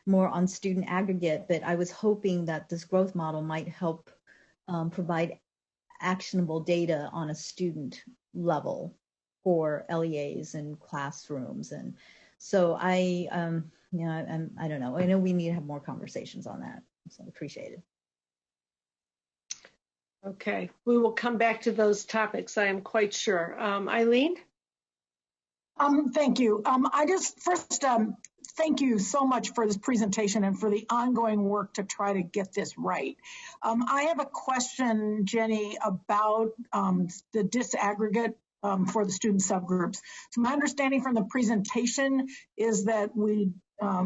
more on student aggregate, but I was hoping that this growth model might help provide actionable data on a student level for LEAs and classrooms. And so I don't know. I know we need to have more conversations on that. So I appreciate it. Okay, we will come back to those topics, I am quite sure. Eileen? Thank you. I just first thank you so much for this presentation and for the ongoing work to try to get this right. I have a question, Jenny, about the disaggregate for the student subgroups. So my understanding from the presentation is that we,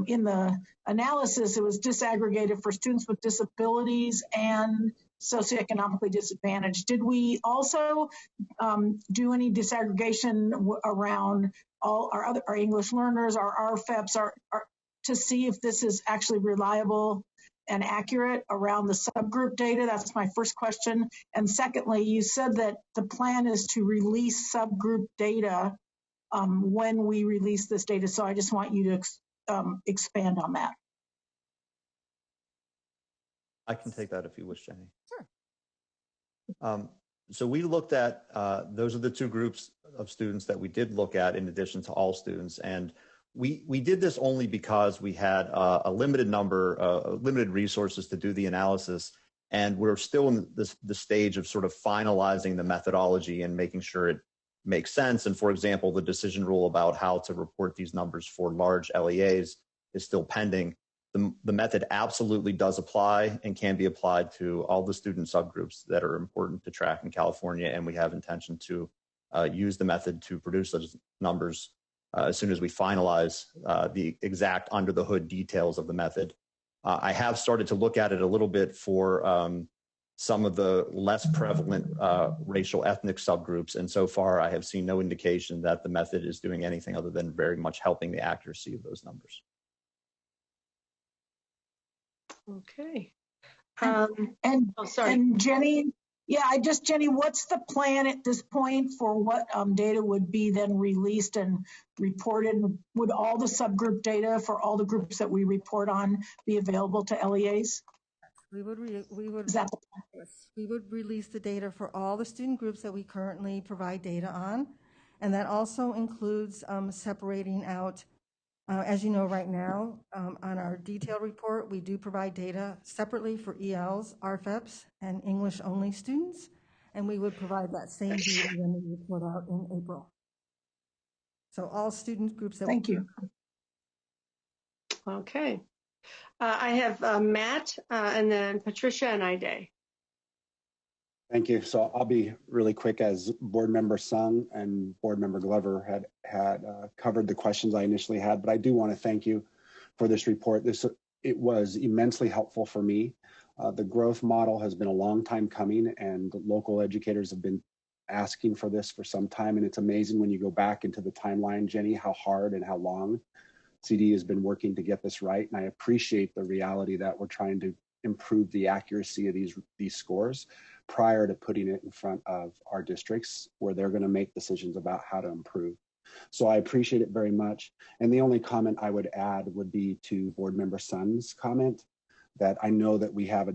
in the analysis, it was disaggregated for students with disabilities and socioeconomically disadvantaged. Did we also do any disaggregation around all our English learners, our RFEPs, to see if this is actually reliable and accurate around the subgroup data? That's my first question. And secondly, you said that the plan is to release subgroup data when we release this data. So I just want you to expand on that. I can take that if you wish, Jenny. Sure. So we looked at, those are the two groups of students that we did look at in addition to all students. And we did this only because we had a limited number, limited resources to do the analysis. And we're still in the stage of sort of finalizing the methodology and making sure it makes sense. And for example, the decision rule about how to report these numbers for large LEAs is still pending. The method absolutely does apply and can be applied to all the student subgroups that are important to track in California, and we have intention to use the method to produce those numbers as soon as we finalize the exact under the hood details of the method. I have started to look at it a little bit for some of the less prevalent racial ethnic subgroups, and so far I have seen no indication that the method is doing anything other than very much helping the accuracy of those numbers. Okay. Sorry. And Jenny, Jenny, what's the plan at this point for what data would be then released and reported? Would all the subgroup data for all the groups that we report on be available to LEAs? We would Yes. we would release the data for all the student groups that we currently provide data on, and that also includes separating out. As you know, right now, on our detailed report, we do provide data separately for ELs, RFEPs, and English-only students, and we would provide that same data when we report out in April. So all student groups that Thank you. Okay. I have Matt, and then Patricia and Ide. Thank you. So I'll be really quick, as Board Member Sung and Board Member Glover had covered the questions I initially had, but I do want to thank you for this report. It was immensely helpful for me. The growth model has been a long time coming, and local educators have been asking for this for some time. And it's amazing when you go back into the timeline, Jenny, how hard and how long CD has been working to get this right. And I appreciate the reality that we're trying to improve the accuracy of these scores prior to putting it in front of our districts, where they're going to make decisions about how to improve. So I appreciate it very much. And the only comment I would add would be to Board Member Sun's comment, that I know that we have a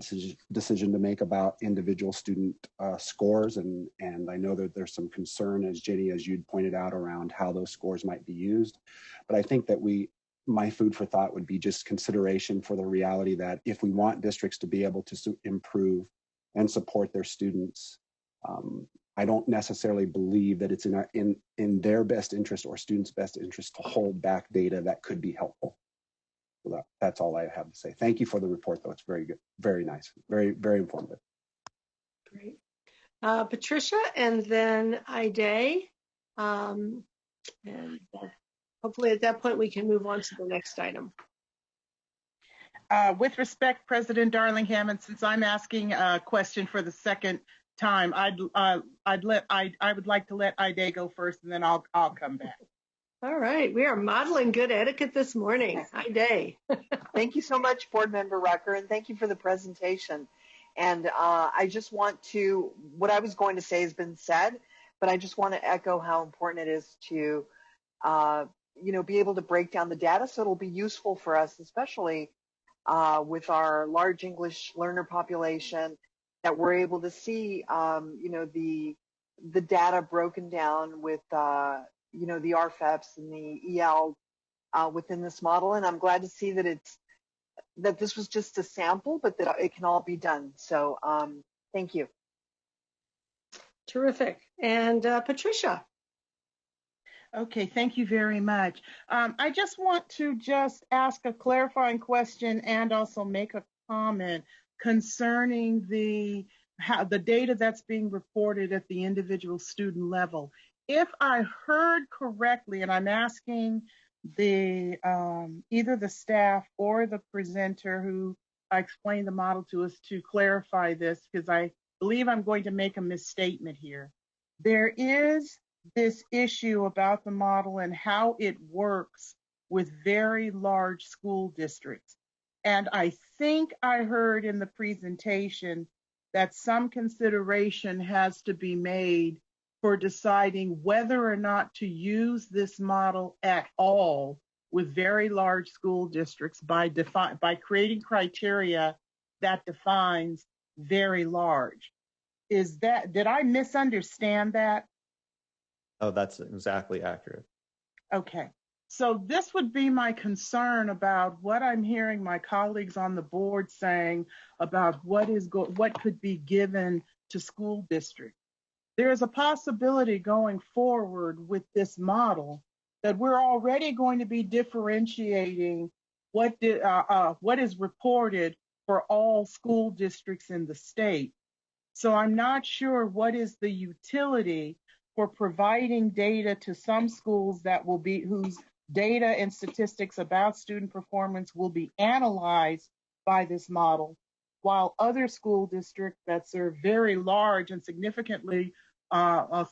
decision to make about individual student scores, and I know that there's some concern, as Jenny, as you'd pointed out, around how those scores might be used. But I think that my food for thought would be just consideration for the reality that if we want districts to be able to improve and support their students, I don't necessarily believe that it's in their best interest or students' best interest to hold back data that could be helpful. So that's all I have to say. Thank you for the report, though. It's very good, very nice, very, very informative. Great. Patricia, and then Ide. And hopefully at that point we can move on to the next item. With respect, President Darling-Hammond, since I'm asking a question for the second time, I would like to let Ide go first, and then I'll come back. All right, we are modeling good etiquette this morning. Ide. Thank you so much, Board Member Rucker, and thank you for the presentation. And I just want to, what I was going to say has been said, but I just want to echo how important it is to, be able to break down the data so it'll be useful for us, especially with our large English learner population, that we're able to see, the data broken down with, the RFEPs and the EL within this model. And I'm glad to see that this was just a sample, but that it can all be done. So thank you. Terrific. And Patricia. Okay, thank you very much. I just want to ask a clarifying question and also make a comment concerning the data that's being reported at the individual student level. If I heard correctly, and I'm asking either the staff or the presenter who explained the model to us to clarify this, because I believe I'm going to make a misstatement here. There is this issue about the model and how it works with very large school districts. And I think I heard in the presentation that some consideration has to be made for deciding whether or not to use this model at all with very large school districts by creating criteria that defines very large. Did I misunderstand that? Oh, that's exactly accurate. Okay. So this would be my concern about what I'm hearing my colleagues on the board saying about what could be given to school districts. There is a possibility going forward with this model that we're already going to be differentiating what is reported for all school districts in the state. So I'm not sure what is the utility for providing data to some schools whose data and statistics about student performance will be analyzed by this model, while other school districts that serve very large and a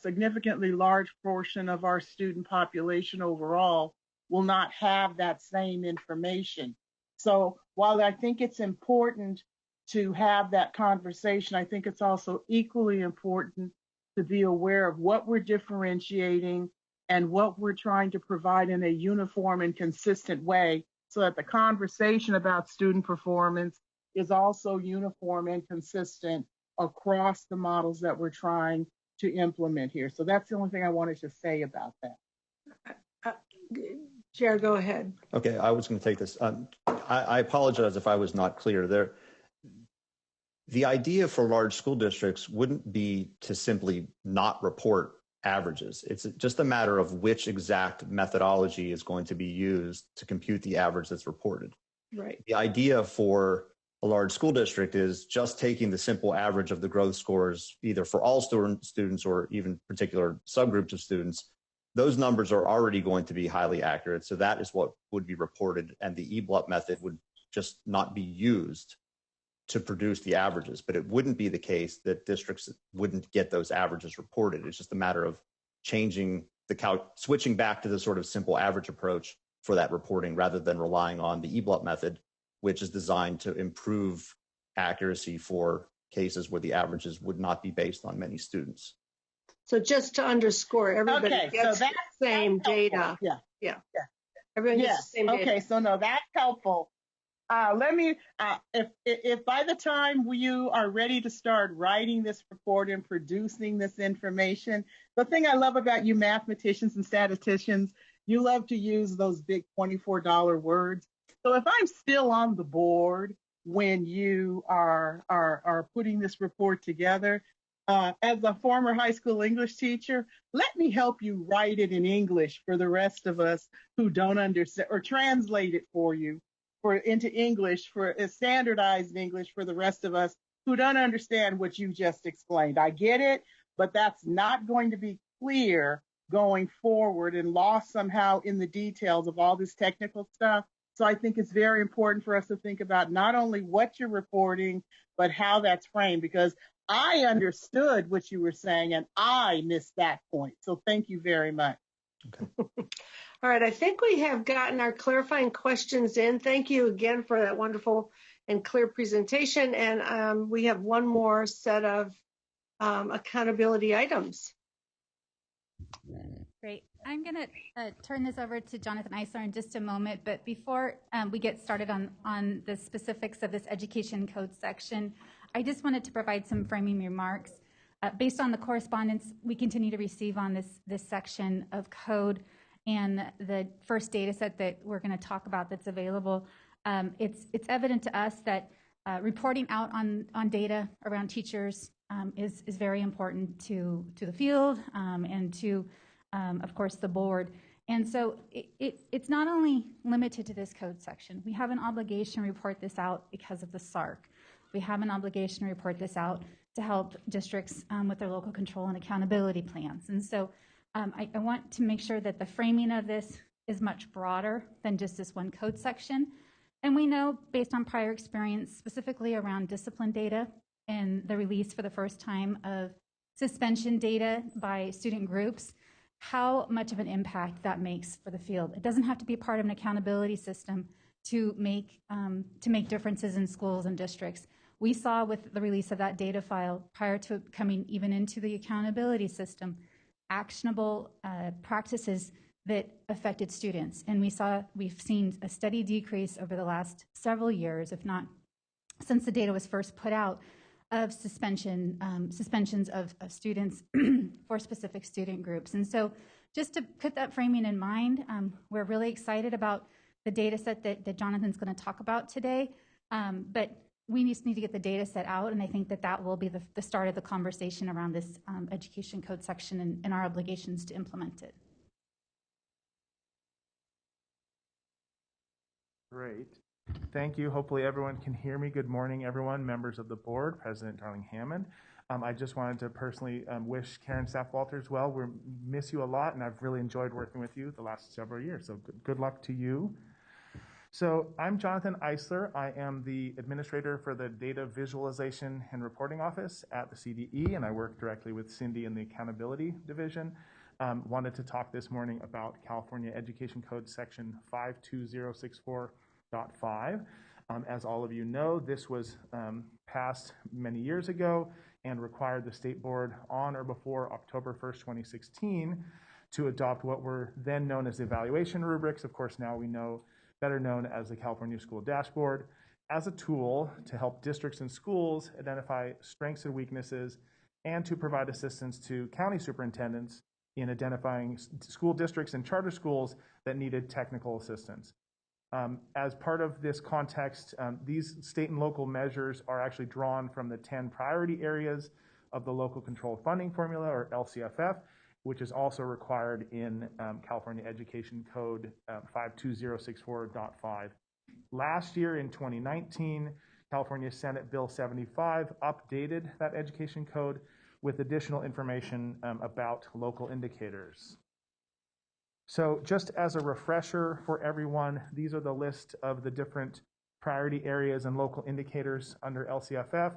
significantly large portion of our student population overall will not have that same information. So while I think it's important to have that conversation, I think it's also equally important to be aware of what we're differentiating and what we're trying to provide in a uniform and consistent way so that the conversation about student performance is also uniform and consistent across the models that we're trying to implement here. So that's the only thing I wanted to say about that. Chair, go ahead. Okay, I was going to take this. I apologize if I was not clear there. The idea for large school districts wouldn't be to simply not report averages. It's just a matter of which exact methodology is going to be used to compute the average that's reported. Right. The idea for a large school district is just taking the simple average of the growth scores, either for all students or even particular subgroups of students. Those numbers are already going to be highly accurate. So that is what would be reported, and the EBLUP method would just not be used to produce the averages. But it wouldn't be the case that districts wouldn't get those averages reported. It's just a matter of switching back to the sort of simple average approach for that reporting rather than relying on the EBLUP method, which is designed to improve accuracy for cases where the averages would not be based on many students. So just to underscore, everybody gets the same data. Yeah. Everyone gets the same data. Okay, so no, that's helpful. If by the time you are ready to start writing this report and producing this information, the thing I love about you mathematicians and statisticians, you love to use those big $24 words. So if I'm still on the board when you are putting this report together, as a former high school English teacher, let me help you write it in English for the rest of us who don't understand, or translate it for you into English, for standardized English for the rest of us who don't understand what you just explained. I get it, but that's not going to be clear going forward and lost somehow in the details of all this technical stuff. So I think it's very important for us to think about not only what you're reporting, but how that's framed, because I understood what you were saying and I missed that point. So thank you very much. Okay. All right, I think we have gotten our clarifying questions in. Thank you again for that wonderful and clear presentation. And we have one more set of accountability items. Great. I'm going to turn this over to Jonathan Eisler in just a moment. But before we get started on the specifics of this education code section, I just wanted to provide some framing remarks. Based on the correspondence we continue to receive on this section of code and the first data set that we're going to talk about that's available, it's evident to us that reporting out on data around teachers is very important to the field and to, of course, the board. And so it's not only limited to this code section. We have an obligation to report this out because of the SARC. We have an obligation to report this out to help districts with their local control and accountability plans. And so I want to make sure that the framing of this is much broader than just this one code section. And we know, based on prior experience, specifically around discipline data and the release for the first time of suspension data by student groups, how much of an impact that makes for the field. It doesn't have to be part of an accountability system to make differences in schools and districts. We saw with the release of that data file prior to coming even into the accountability system, actionable practices that affected students. And we've seen a steady decrease over the last several years, if not since the data was first put out, of suspensions of students for specific student groups. And so just to put that framing in mind, we're really excited about the data set that Jonathan's going to talk about today. But we just need to get the data set out, and I think that will be the start of the conversation around this education code section and our obligations to implement it. Great. Thank you. Hopefully everyone can hear me. Good morning, everyone, members of the board, President Darling Hammond. I just wanted to personally wish Karen Stapf Walters well. We miss you a lot, and I've really enjoyed working with you the last several years. So good luck to you. So I'm Jonathan Eisler. I am the administrator for the Data Visualization and Reporting Office at the CDE, and I work directly with Cindy in the Accountability Division. Wanted to talk this morning about California Education Code Section 52064.5. As all of you know, this was passed many years ago and required the state board on or before October 1st, 2016 to adopt what were then known as evaluation rubrics. Of course, now we know better known as the California School Dashboard, as a tool to help districts and schools identify strengths and weaknesses and to provide assistance to county superintendents in identifying school districts and charter schools that needed technical assistance. As part of this context, these state and local measures are actually drawn from the 10 priority areas of the Local Controlled Funding Formula, or LCFF, which is also required in California Education Code 52064.5. Last year in 2019, California Senate Bill 75 updated that education code with additional information about local indicators. So just as a refresher for everyone, these are the list of the different priority areas and local indicators under LCFF.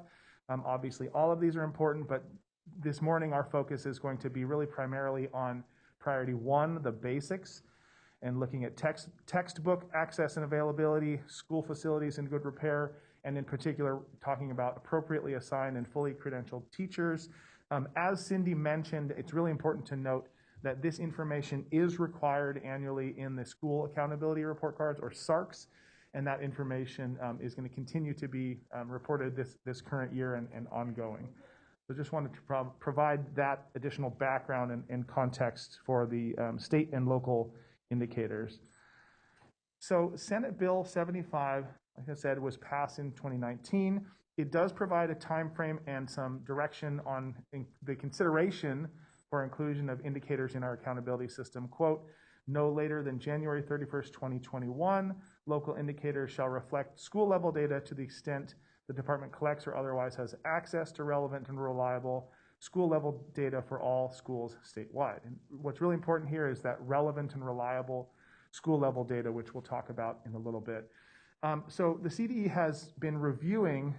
Obviously, all of these are important, but this morning our focus is going to be really primarily on priority 1, the basics, and looking at textbook access and availability, school facilities in good repair, and in particular talking about appropriately assigned and fully credentialed teachers. As Cindy mentioned, it's really important to note that this information is required annually in the school accountability report cards, or SARCs, and that information is going to continue to be reported this current year and ongoing. So just wanted to provide that additional background and context for the state and local indicators. So Senate Bill 75, like I said, was passed in 2019. It does provide a time frame and some direction on the consideration for inclusion of indicators in our accountability system. Quote, no later than January 31st, 2021, local indicators shall reflect school level data to the extent the department collects or otherwise has access to relevant and reliable school level data for all schools statewide. And what's really important here is that relevant and reliable school level data, which we'll talk about in a little bit. So the CDE has been reviewing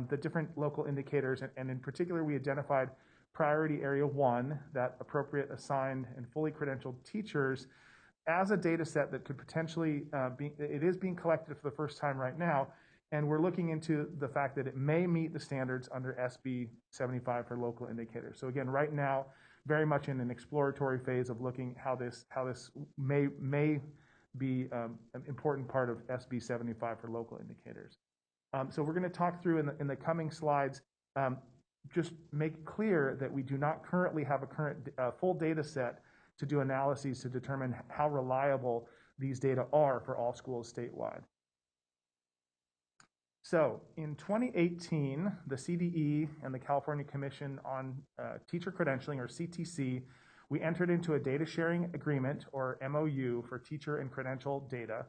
the different local indicators, and in particular, we identified priority area 1, that appropriate assigned and fully credentialed teachers, as a data set that could potentially it is being collected for the first time right now, and we're looking into the fact that it may meet the standards under SB 75 for local indicators. So again, right now, very much in an exploratory phase of looking how this may be an important part of SB 75 for local indicators. So we're going to talk through in the coming slides. Just make clear that we do not currently have a full data set to do analyses to determine how reliable these data are for all schools statewide. So in 2018, the CDE and the California Commission on Teacher Credentialing, or CTC, we entered into a data sharing agreement, or MOU, for teacher and credential data,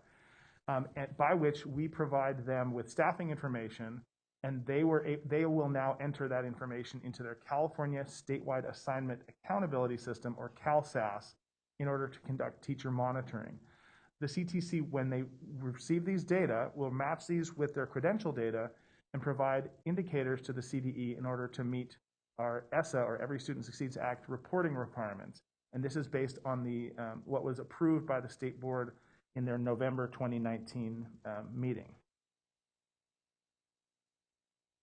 by which we provide them with staffing information, and they will now enter that information into their California Statewide Assignment Accountability System, or CalSAS, in order to conduct teacher monitoring. The CTC, when they receive these data, will match these with their credential data and provide indicators to the CDE in order to meet our ESSA, or Every Student Succeeds Act, reporting requirements. And this is based on the what was approved by the state board in their November 2019 meeting.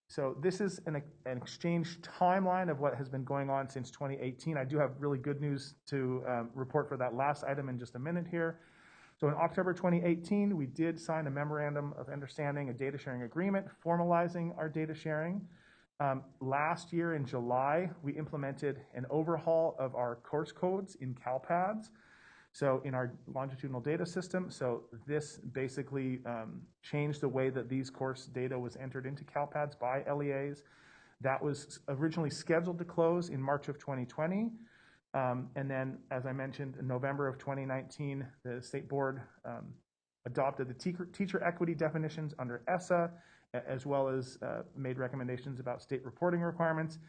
So this is an exchange timeline of what has been going on since 2018. I do have really good news to report for that last item in just a minute here. So in October 2018, we did sign a memorandum of understanding, a data sharing agreement, formalizing our data sharing. Last year in July, we implemented an overhaul of our course codes in CalPads. So in our longitudinal data system, so this basically changed the way that these course data was entered into CalPads by LEAs. That was originally scheduled to close in March of 2020. And then, as I mentioned, in November of 2019, the state board adopted the teacher equity definitions under ESSA, as well as made recommendations about state reporting requirements.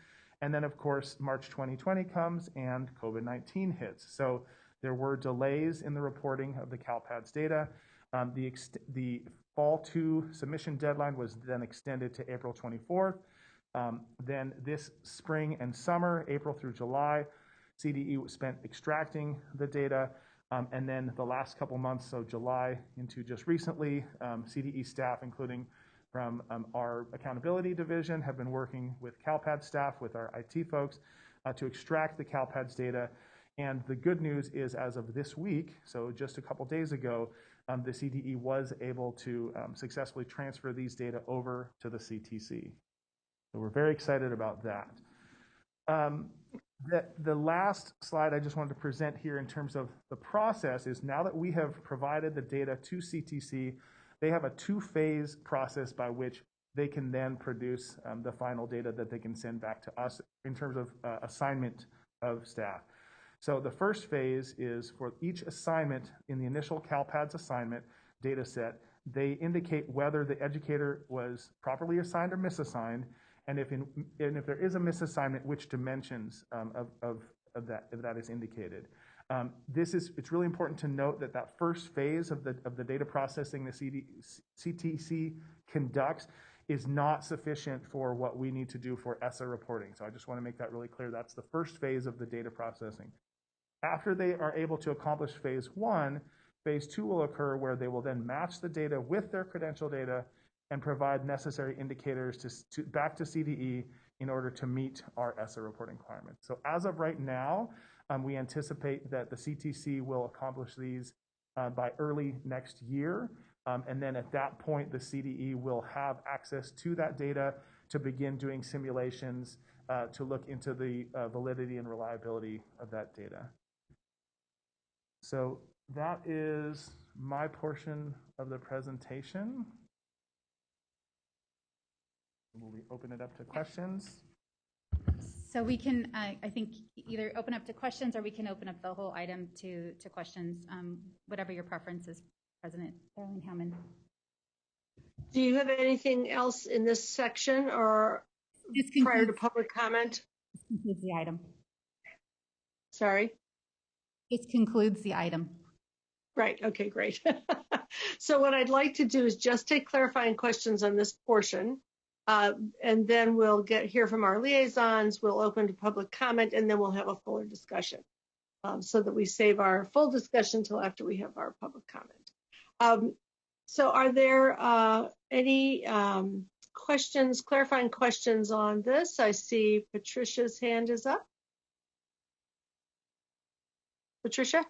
And then, of course, March 2020 comes and COVID-19 hits. So there were delays in the reporting of the CalPads data. The Fall 2 submission deadline was then extended to April 24th. Then this spring and summer, April through July, CDE was spent extracting the data. And then the last couple months, so July into just recently, CDE staff, including from our accountability division, have been working with CalPads staff, with our IT folks, to extract the CalPads data. And the good news is, as of this week, so just a couple days ago, the CDE was able to successfully transfer these data over to the CTC. So we're very excited about that. The last slide I just wanted to present here in terms of the process is, now that we have provided the data to CTC, they have a two-phase process by which they can then produce the final data that they can send back to us in terms of assignment of staff. So the first phase is for each assignment in the initial CalPads assignment data set, they indicate whether the educator was properly assigned or misassigned, and if there is a misassignment, which dimensions of that is indicated. It's really important to note that that first phase of the data processing the CTC conducts is not sufficient for what we need to do for ESSA reporting. So I just want to make that really clear. That's the first phase of the data processing. After they are able to accomplish phase one, phase two will occur, where they will then match the data with their credential data and provide necessary indicators back to CDE in order to meet our ESSA reporting requirements. So as of right now, we anticipate that the CTC will accomplish these by early next year. And then at that point, the CDE will have access to that data to begin doing simulations to look into the validity and reliability of that data. So that is my portion of the presentation. Will we open it up to questions? So we can, I think, either open up to questions, or we can open up the whole item to questions, whatever your preference is, President Darling-Hammond. Do you have anything else in this section, or prior to public comment? This concludes the item. Sorry? This concludes the item. Right. Okay, great. So what I'd like to do is just take clarifying questions on this portion. And then we'll hear from our liaisons, we'll open to public comment, and then we'll have a fuller discussion so that we save our full discussion until after we have our public comment. So are there any questions, clarifying questions on this? I see Patricia's hand is up. Patricia?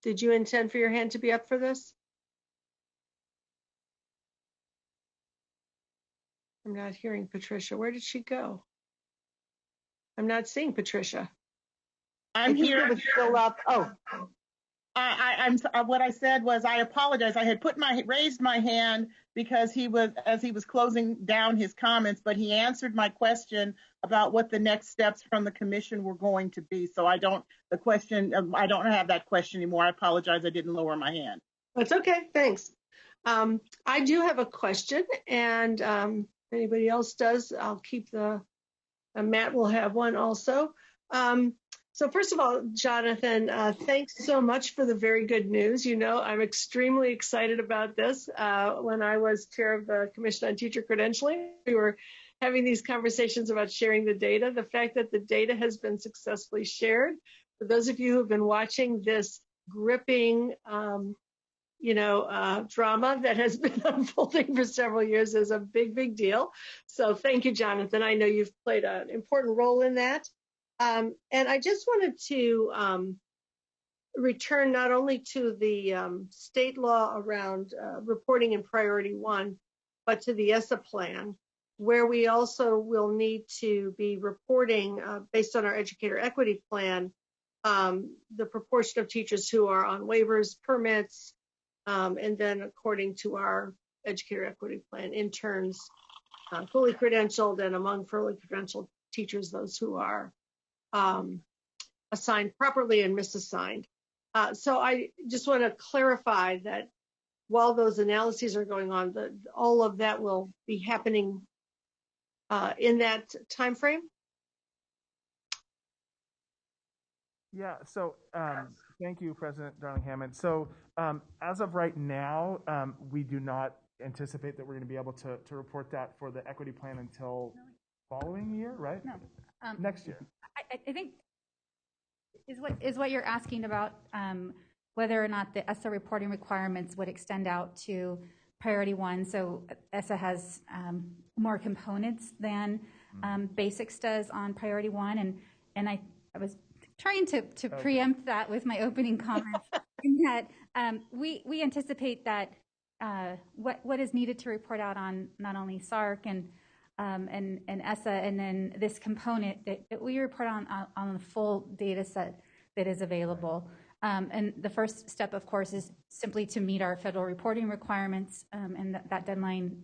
Did you intend for your hand to be up for this? I'm not hearing Patricia. Where did she go? I'm not seeing Patricia. I'm here. It was still up. Oh. I'm what I said was, I apologize. I had raised my hand because as he was closing down his comments, but he answered my question about what the next steps from the commission were going to be. So I don't have that question anymore. I apologize. I didn't lower my hand. That's okay. Thanks. I do have a question, and if anybody else does, I'll keep Matt will have one also. So first of all, Jonathan, thanks so much for the very good news. You know, I'm extremely excited about this. When I was chair of the Commission on Teacher Credentialing, we were having these conversations about sharing the data. The fact that the data has been successfully shared. For those of you who have been watching this gripping, drama that has been unfolding for several years is a big, big deal. So thank you, Jonathan. I know you've played an important role in that. And I just wanted to return not only to the state law around reporting in priority one, but to the ESSA plan, where we also will need to be reporting based on our educator equity plan, the proportion of teachers who are on waivers, permits, and then according to our educator equity plan, interns, fully credentialed, and among fully credentialed teachers, those who are assigned properly and misassigned. So I just want to clarify that while those analyses are going on, all of that will be happening in that time frame. Yeah, so thank you, President Darling-Hammond. So as of right now, we do not anticipate that we're going to be able to report that for the equity plan until following year, right? No. Next year. I think is what you're asking about, whether or not the ESSA reporting requirements would extend out to priority one. So ESSA has more components than basics does on priority one, and I was trying to preempt that with my opening comments in that we anticipate that what is needed to report out on not only SARC and ESSA, and then this component that we report on the full data set that is available. And the first step, of course, is simply to meet our federal reporting requirements, and that deadline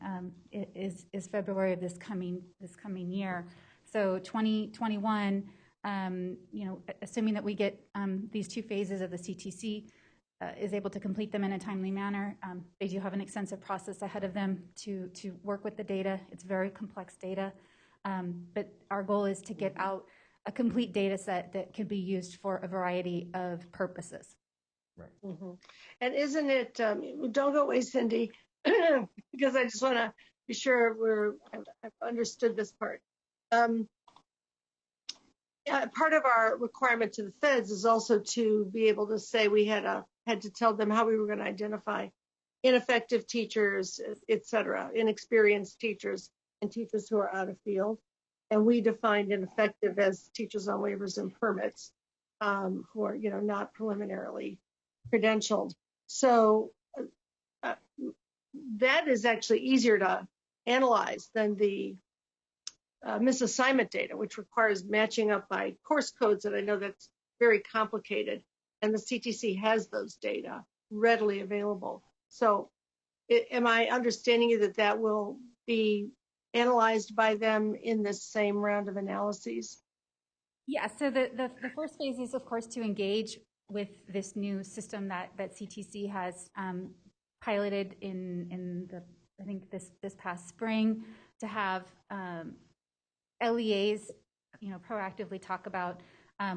is February of this coming year. So 2021, assuming that we get these two phases of the CTC, is able to complete them in a timely manner. They do have an extensive process ahead of them to work with the data. It's very complex data, but our goal is to get out a complete data set that can be used for a variety of purposes. Right. Mm-hmm. And isn't it, don't go away, Cindy, because I just want to be sure I've understood this part. Part of our requirement to the feds is also to be able to say we had to tell them how we were going to identify ineffective teachers, et cetera, inexperienced teachers, and teachers who are out of field. And we defined ineffective as teachers on waivers and permits who are, not preliminarily credentialed. So that is actually easier to analyze than the misassignment data, which requires matching up by course codes, and I know that's very complicated. And the CTC has those data readily available. So am I understanding you that will be analyzed by them in this same round of analyses? Yeah, so the first phase is, of course, to engage with this new system that CTC has piloted in I think this past spring, to have LEAs, proactively talk about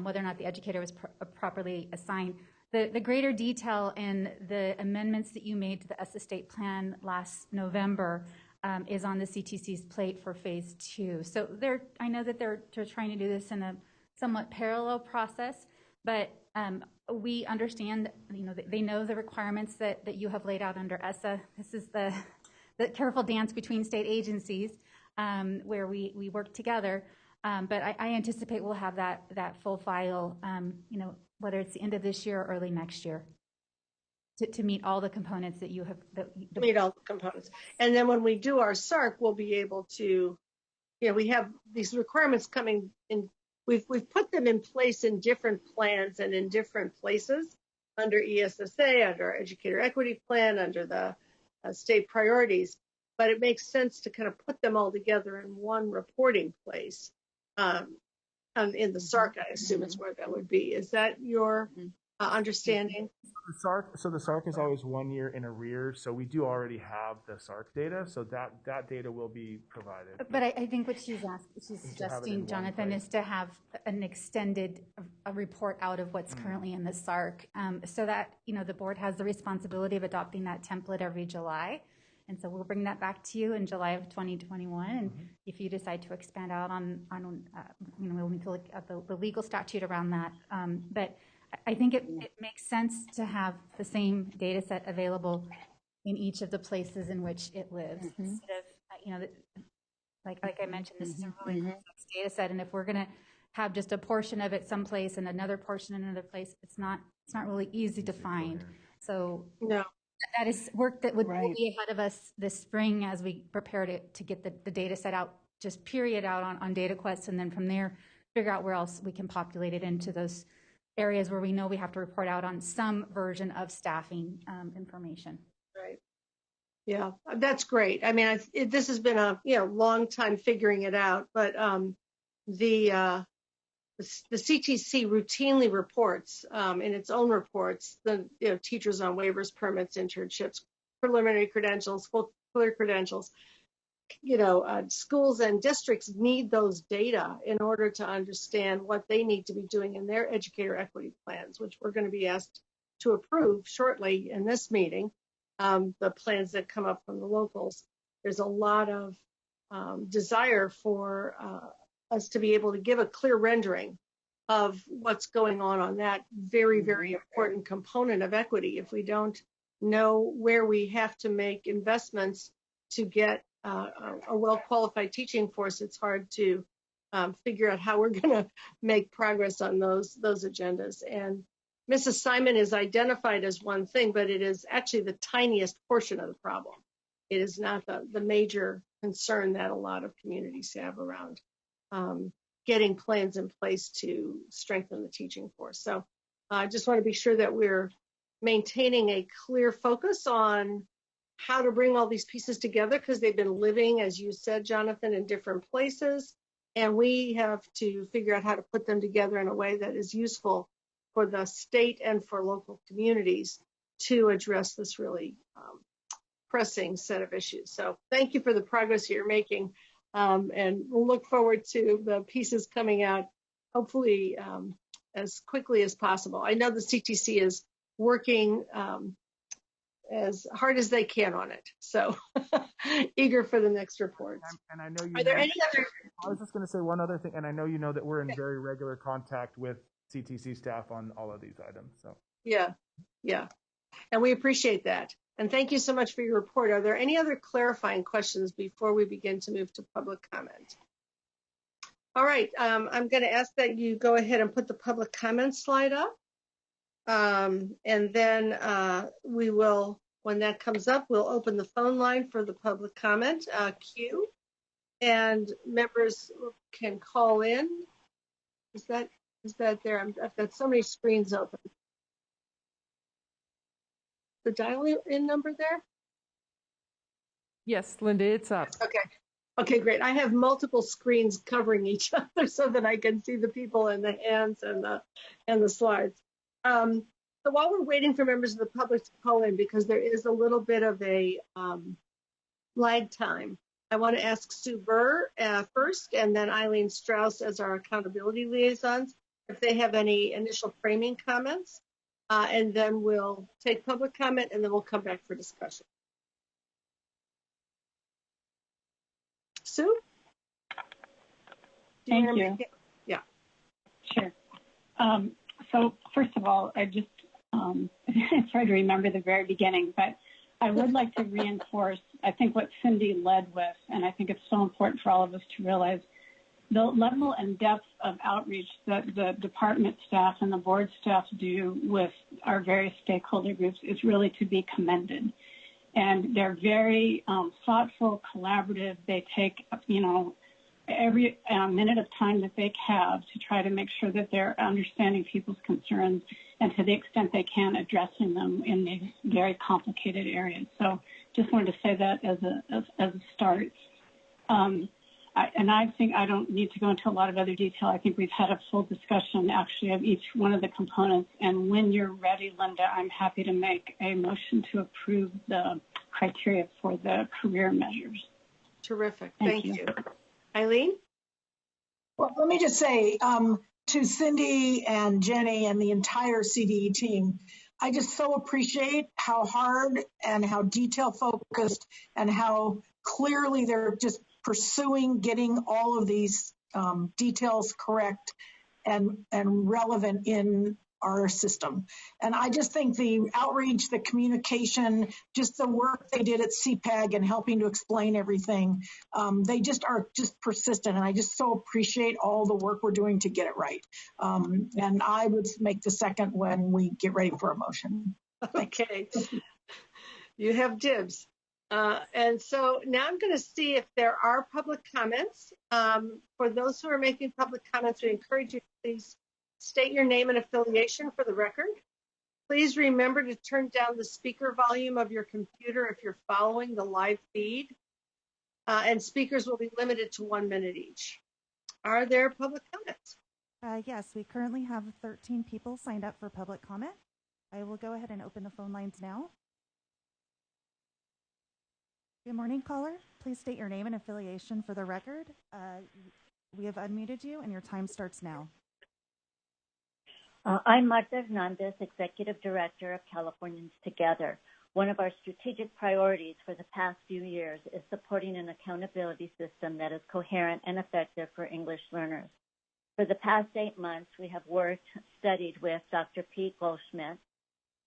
whether or not the educator was properly assigned. The greater detail in the amendments that you made to the ESSA state plan last November is on the CTC's plate for phase 2. So I know that they're trying to do this in a somewhat parallel process, but we understand, they know the requirements that you have laid out under ESSA. This is the careful dance between state agencies where we work together. But I anticipate we'll have that full file, whether it's the end of this year or early next year, to meet all the components that you have. Meet all the components. And then when we do our SARC, we'll be able to, we have these requirements coming in. We've put them in place in different plans and in different places under ESSA, under our educator equity plan, under the state priorities. But it makes sense to kind of put them all together in one reporting place. In the SARC, I assume is where that would be. Is that your understanding? So the SARC is always 1 year in arrears. So we do already have the SARC data. So that data will be provided. But I think what she's suggesting, Jonathan, is to have an extended report out of what's currently in the SARC, so that the board has the responsibility of adopting that template every July. And so we'll bring that back to you in July of 2021. And if you decide to expand out on we'll need to look at the legal statute around that. But I think it makes sense to have the same data set available in each of the places in which it lives, instead of, like I mentioned, this is a really complex data set, and if we're going to have just a portion of it someplace and another portion in another place, it's not really easy to find. So no, that is work that would be ahead of us this spring as we prepare to get the data set out, just period out on DataQuest, and then from there figure out where else we can populate it into those areas where we know we have to report out on some version of staffing information. Right. Yeah, that's great. I mean, this has been a long time figuring it out, but the CTC routinely reports in its own reports the teachers on waivers, permits, internships, preliminary credentials, full clear credentials. Schools and districts need those data in order to understand what they need to be doing in their educator equity plans, which we're going to be asked to approve shortly in this meeting. The plans that come up from the locals. There's a lot of desire for us to be able to give a clear rendering of what's going on that very, very important component of equity. If we don't know where we have to make investments to get a well-qualified teaching force, it's hard to figure out how we're going to make progress on those agendas. And Mrs. Simon is identified as one thing, but it is actually the tiniest portion of the problem. It is not the major concern that a lot of communities have around getting plans in place to strengthen the teaching force. So I just want to be sure that we're maintaining a clear focus on how to bring all these pieces together, because they've been living, as you said, Jonathan, in different places. And we have to figure out how to put them together in a way that is useful for the state and for local communities to address this really pressing set of issues. So thank you for the progress you're making. And we'll look forward to the pieces coming out, hopefully as quickly as possible. I know the CTC is working as hard as they can on it. So eager for the next report. And I know you Are there any other? I was just going to say one other thing, and I know you know that we're in very regular contact with CTC staff on all of these items. So yeah. And we appreciate that. And thank you so much for your report. Are there any other clarifying questions before we begin to move to public comment? All right, I'm going to ask that you go ahead and put the public comment slide up. And then we will, when that comes up, we'll open the phone line for the public comment queue. And members can call in. Is that there? I've got so many screens open. The dial-in number there? Yes, Linda, it's up. Okay, great. I have multiple screens covering each other so that I can see the people and the hands and the slides. So while we're waiting for members of the public to call in, because there is a little bit of a lag time, I want to ask Sue Burr first, and then Eileen Strauss as our accountability liaisons, if they have any initial framing comments. And then we'll take public comment, and then we'll come back for discussion. Sue? Thank you. Yeah. Sure. So first of all, I just tried to remember the very beginning, but I would like to reinforce, I think, what Cindy led with, and I think it's so important for all of us to realize the level and depth of outreach that the department staff and the board staff do with our various stakeholder groups is really to be commended. And they're very thoughtful, collaborative. They take, every minute of time that they have to try to make sure that they're understanding people's concerns and, to the extent they can, addressing them in these very complicated areas. So just wanted to say that as a start. And I think I don't need to go into a lot of other detail. I think we've had a full discussion, actually, of each one of the components. And when you're ready, Linda, I'm happy to make a motion to approve the criteria for the career measures. Terrific. Thank you. Eileen? Well, let me just say to Cindy and Jenny and the entire CDE team, I just so appreciate how hard and how detail focused and how clearly they're just pursuing getting all of these details correct and relevant in our system. And I just think the outreach, the communication, just the work they did at CPAG and helping to explain everything, they just are just persistent. And I just so appreciate all the work we're doing to get it right. And I would make the second when we get ready for a motion. Okay, you have dibs. And so now I'm going to see if there are public comments. For those who are making public comments, we encourage you to please state your name and affiliation for the record. Please remember to turn down the speaker volume of your computer if you're following the live feed. And speakers will be limited to 1 minute each. Are there public comments? Yes, we currently have 13 people signed up for public comment. I will go ahead and open the phone lines now. Good morning, caller. Please state your name and affiliation for the record. We have unmuted you and your time starts now. I'm Marta Hernandez, Executive Director of Californians Together. One of our strategic priorities for the past few years is supporting an accountability system that is coherent and effective for English learners. For the past 8 months, we have studied with Dr. Pete Goldschmidt.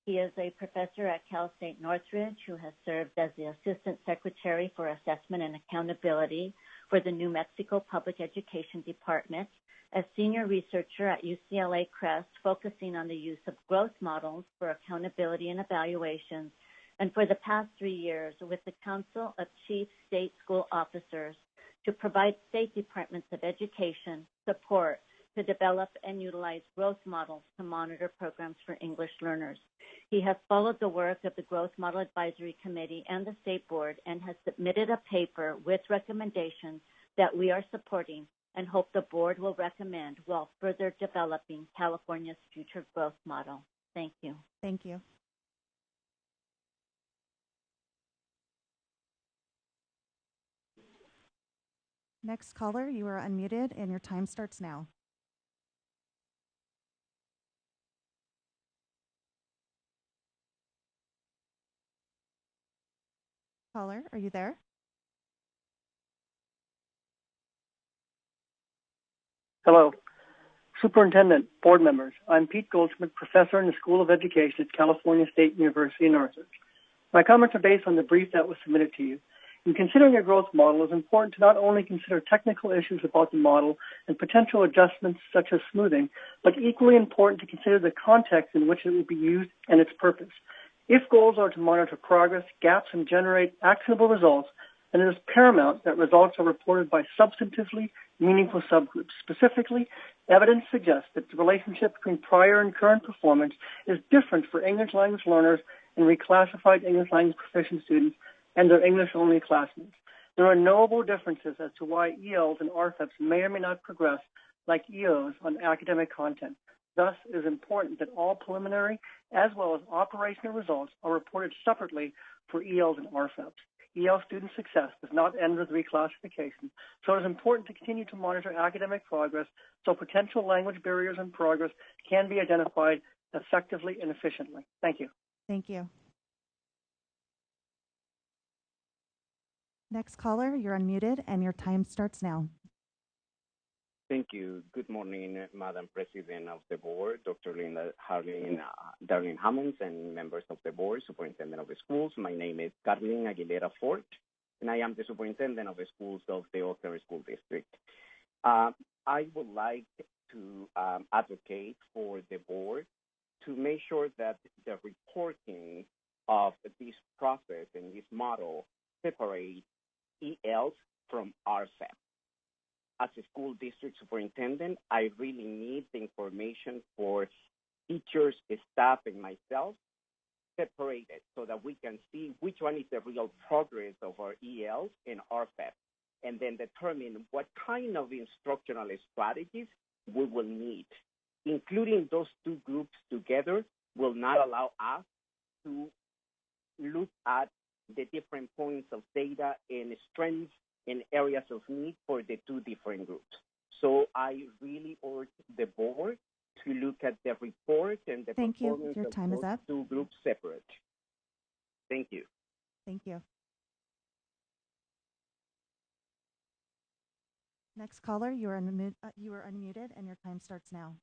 He is a professor at Cal State Northridge who has served as the Assistant Secretary for Assessment and Accountability for the New Mexico Public Education Department, a senior researcher at UCLA Crest focusing on the use of growth models for accountability and evaluations, and for the past 3 years with the Council of Chief State School Officers to provide state departments of education support to develop and utilize growth models to monitor programs for English learners. He has followed the work of the Growth Model Advisory Committee and the State Board and has submitted a paper with recommendations that we are supporting and hope the board will recommend while further developing California's future growth model. Thank you. Thank you. Next caller, you are unmuted and your time starts now. Caller, are you there? Hello. Superintendent, board members, I'm Pete Goldschmidt, professor in the School of Education at California State University in Northridge. My comments are based on the brief that was submitted to you. In considering a growth model, it is important to not only consider technical issues about the model and potential adjustments such as smoothing, but equally important to consider the context in which it will be used and its purpose. If goals are to monitor progress, gaps, and generate actionable results, then it is paramount that results are reported by substantively meaningful subgroups. Specifically, evidence suggests that the relationship between prior and current performance is different for English language learners and reclassified English language proficient students and their English-only classmates. There are knowable differences as to why ELs and RFEPs may or may not progress like EOs on academic content. Thus, it is important that all preliminary as well as operational results are reported separately for ELs and RFEPs. EL student success does not end with reclassification, so it is important to continue to monitor academic progress so potential language barriers in progress can be identified effectively and efficiently. Thank you. Thank you. Next caller, you're unmuted and your time starts now. Thank you. Good morning, Madam President of the Board, Dr. Linda Darlene Hammonds, and members of the Board, Superintendent of the Schools. My name is Carlin Aguilera Fort, and I am the Superintendent of the Schools of the Oakland School District. I would like to advocate for the Board to make sure that the reporting of this process and this model separate ELs from RFEP. As a school district superintendent, I really need the information for teachers, staff, and myself separated so that we can see which one is the real progress of our ELs and RFEP, and then determine what kind of instructional strategies we will need. Including those two groups together will not allow us to look at the different points of data and strengths and areas of need for the two different groups. So I really urge the board to look at the report and the Thank you. performance Your of time is those up. two groups separate. Thank you. Thank you. Next caller, you are unmuted and your time starts now.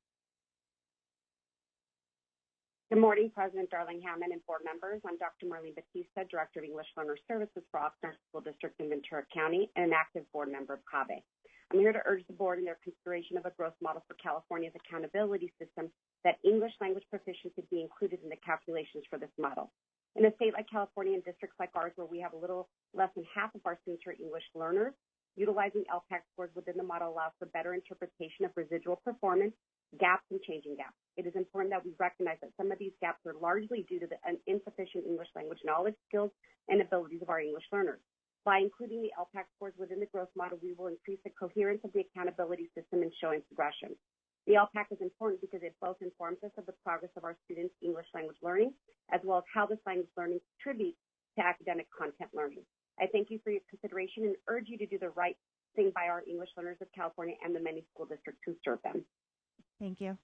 Good morning, President Darling Hammond and board members. I'm Dr. Marlene Batista, Director of English Learner Services for Oakland School District in Ventura County and an active board member of CABE. I'm here to urge the board in their consideration of a growth model for California's accountability system that English language proficiency be included in the calculations for this model. In a state like California and districts like ours where we have a little less than half of our students are English learners, utilizing LPAC scores within the model allows for better interpretation of residual performance, gaps, and changing gaps. It is important that we recognize that some of these gaps are largely due to the insufficient English language knowledge, skills, and abilities of our English learners. By including the LPAC scores within the growth model, we will increase the coherence of the accountability system and showing progression. The LPAC is important because it both informs us of the progress of our students' English language learning, as well as how this language learning contributes to academic content learning. I thank you for your consideration and urge you to do the right thing by our English learners of California and the many school districts who serve them. Thank you.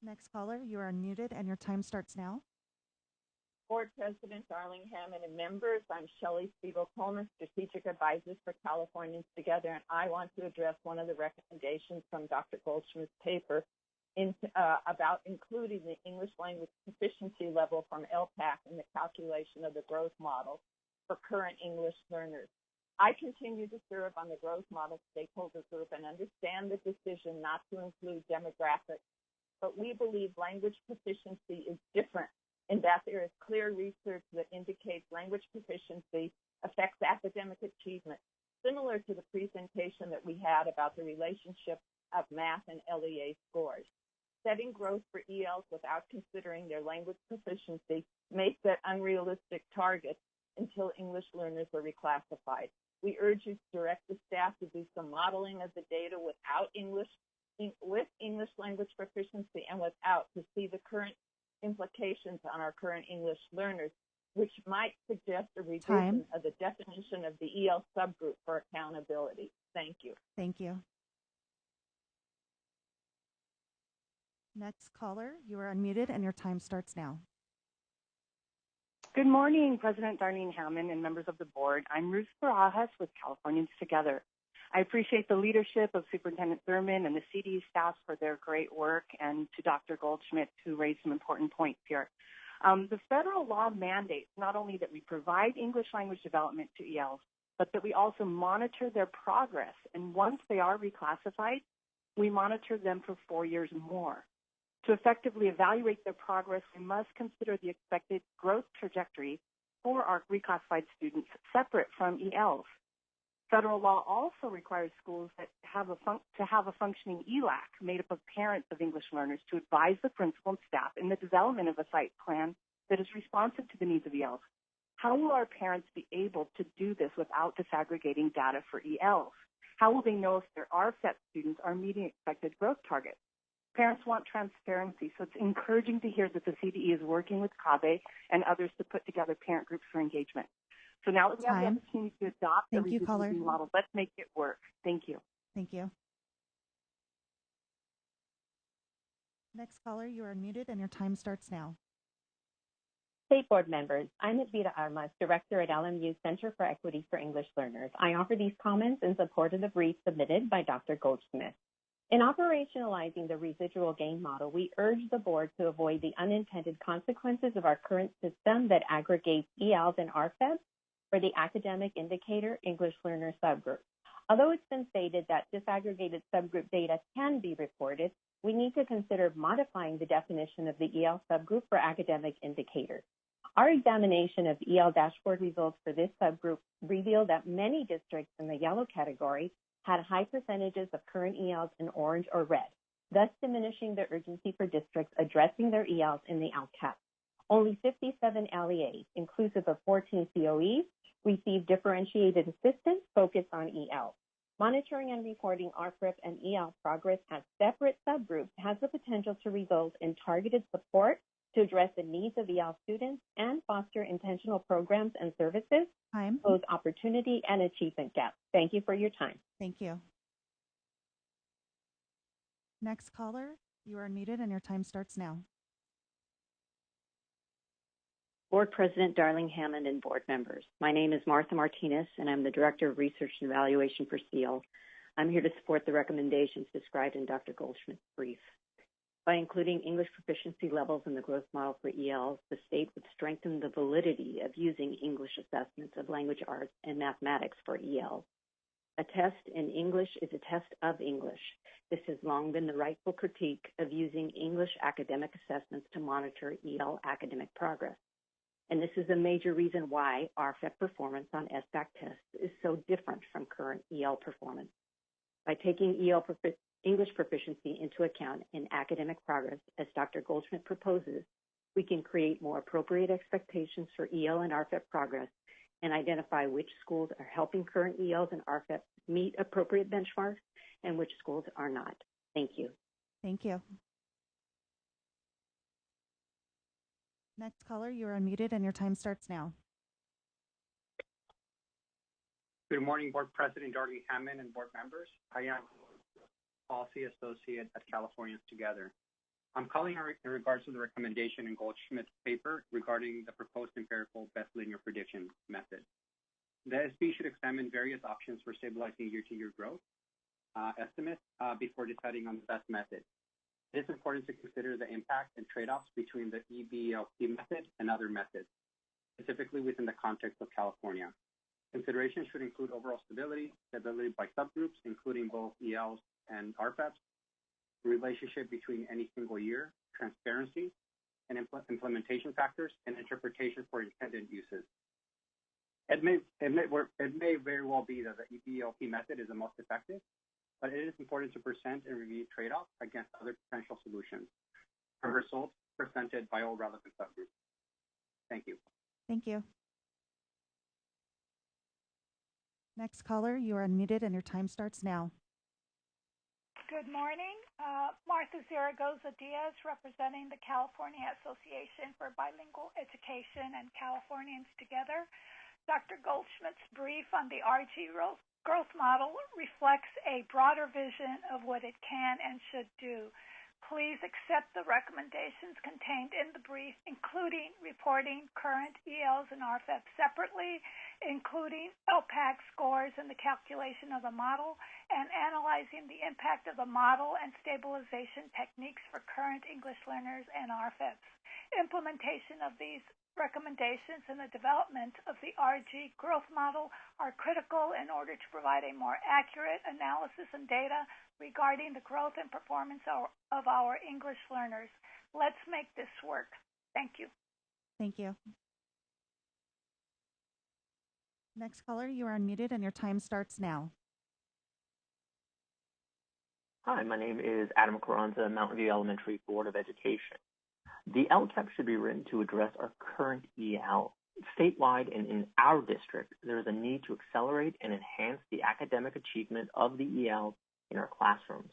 Next caller, you are unmuted and your time starts now. Board President Darling Hammond and members, I'm Shelley Spiegel-Coleman, Strategic Advisor for Californians Together, and I want to address one of the recommendations from Dr. Goldschmidt's paper about including the English language proficiency level from LPAC in the calculation of the growth model for current English learners. I continue to serve on the growth model stakeholder group and understand the decision not to include demographics, but we believe language proficiency is different in that there is clear research that indicates language proficiency affects academic achievement, similar to the presentation that we had about the relationship of math and LEA scores. Setting growth for ELs without considering their language proficiency makes that unrealistic target until English learners are reclassified. We urge you to direct the staff to do some modeling of the data with English language proficiency and without to see the current implications on our current English learners, which might suggest a revision of the definition of the EL subgroup for accountability. Thank you. Thank you. Next caller, you are unmuted and your time starts now. Good morning, President Darlene Hammond and members of the board. I'm Ruth Barajas with Californians Together. I appreciate the leadership of Superintendent Thurman and the CD staff for their great work, and to Dr. Goldschmidt, who raised some important points here. The federal law mandates not only that we provide English language development to ELs, but that we also monitor their progress. And once they are reclassified, we monitor them for 4 years more. To effectively evaluate their progress, we must consider the expected growth trajectory for our reclassified students separate from ELs. Federal law also requires schools that have a functioning ELAC made up of parents of English learners to advise the principal and staff in the development of a site plan that is responsive to the needs of ELs. How will our parents be able to do this without disaggregating data for ELs? How will they know if their RFET students are meeting expected growth targets? Parents want transparency, so it's encouraging to hear that the CDE is working with CABE and others to put together parent groups for engagement. So now that we have the opportunity to adopt the revisited model, let's make it work. Thank you. Thank you. Next caller, you are unmuted and your time starts now. State board members, I'm Edvita Armas, Director at LMU Center for Equity for English Learners. I offer these comments in support of the brief submitted by Dr. Goldschmidt. In operationalizing the residual gain model, we urge the board to avoid the unintended consequences of our current system that aggregates ELs and RFEBs for the academic indicator English learner subgroup. Although it's been stated that disaggregated subgroup data can be reported, we need to consider modifying the definition of the EL subgroup for academic indicators. Our examination of EL dashboard results for this subgroup revealed that many districts in the yellow category had high percentages of current ELs in orange or red, thus diminishing the urgency for districts addressing their ELs in the LCAP. Only 57 LEAs, inclusive of 14 COEs, received differentiated assistance focused on EL. Monitoring and reporting RFRIP and EL progress as separate subgroups has the potential to result in targeted support to address the needs of EL students and foster intentional programs and services, close opportunity and achievement gaps. Thank you for your time. Thank you. Next caller, you are muted and your time starts now. Board President Darling Hammond and board members. My name is Martha Martinez, and I'm the Director of Research and Evaluation for SEAL. I'm here to support the recommendations described in Dr. Goldschmidt's brief. By including English proficiency levels in the growth model for ELs, the state would strengthen the validity of using English assessments of language arts and mathematics for ELs. A test in English is a test of English. This has long been the rightful critique of using English academic assessments to monitor EL academic progress. And this is a major reason why RFEP performance on SBAC tests is so different from current EL performance. By taking English proficiency into account in academic progress, as Dr. Goldschmidt proposes, we can create more appropriate expectations for EL and RFEP progress and identify which schools are helping current ELs and RFEP meet appropriate benchmarks and which schools are not. Thank you. Thank you. Next caller, you are unmuted and your time starts now. Good morning, Board President Darling Hammond and board members. I am Policy Associate at Californians Together. I'm calling in regards to the recommendation in Goldschmidt's paper regarding the proposed empirical best linear prediction method. The SB should examine various options for stabilizing year-to-year growth estimates before deciding on the best method. It is important to consider the impact and trade-offs between the EBLP method and other methods, specifically within the context of California. Considerations should include overall stability by subgroups, including both ELs and RFEPs, the relationship between any single year, transparency, and implementation factors, and interpretation for intended uses. It may very well be that the EBLP method is the most effective, but it is important to present and review trade-offs against other potential solutions for results presented by all relevant subgroups. Thank you. Thank you. Next caller, you are unmuted and your time starts now. Good morning. Martha Zaragoza Diaz, representing the California Association for Bilingual Education and Californians Together. Dr. Goldschmidt's brief on the RG growth model reflects a broader vision of what it can and should do. Please accept the recommendations contained in the brief, including reporting current ELs and RFEP separately, including LPAC scores in the calculation of the model, and analyzing the impact of the model and stabilization techniques for current English learners and RFEPs. Implementation of these recommendations and the development of the RG growth model are critical in order to provide a more accurate analysis and data regarding the growth and performance of our English learners. Let's make this work. Thank you. Thank you. Next caller, you are unmuted and your time starts now. Hi, my name is Adam Carranza, Mountain View Elementary Board of Education. The LCAP should be written to address our current EL. Statewide and in our district, there is a need to accelerate and enhance the academic achievement of the ELs in our classrooms.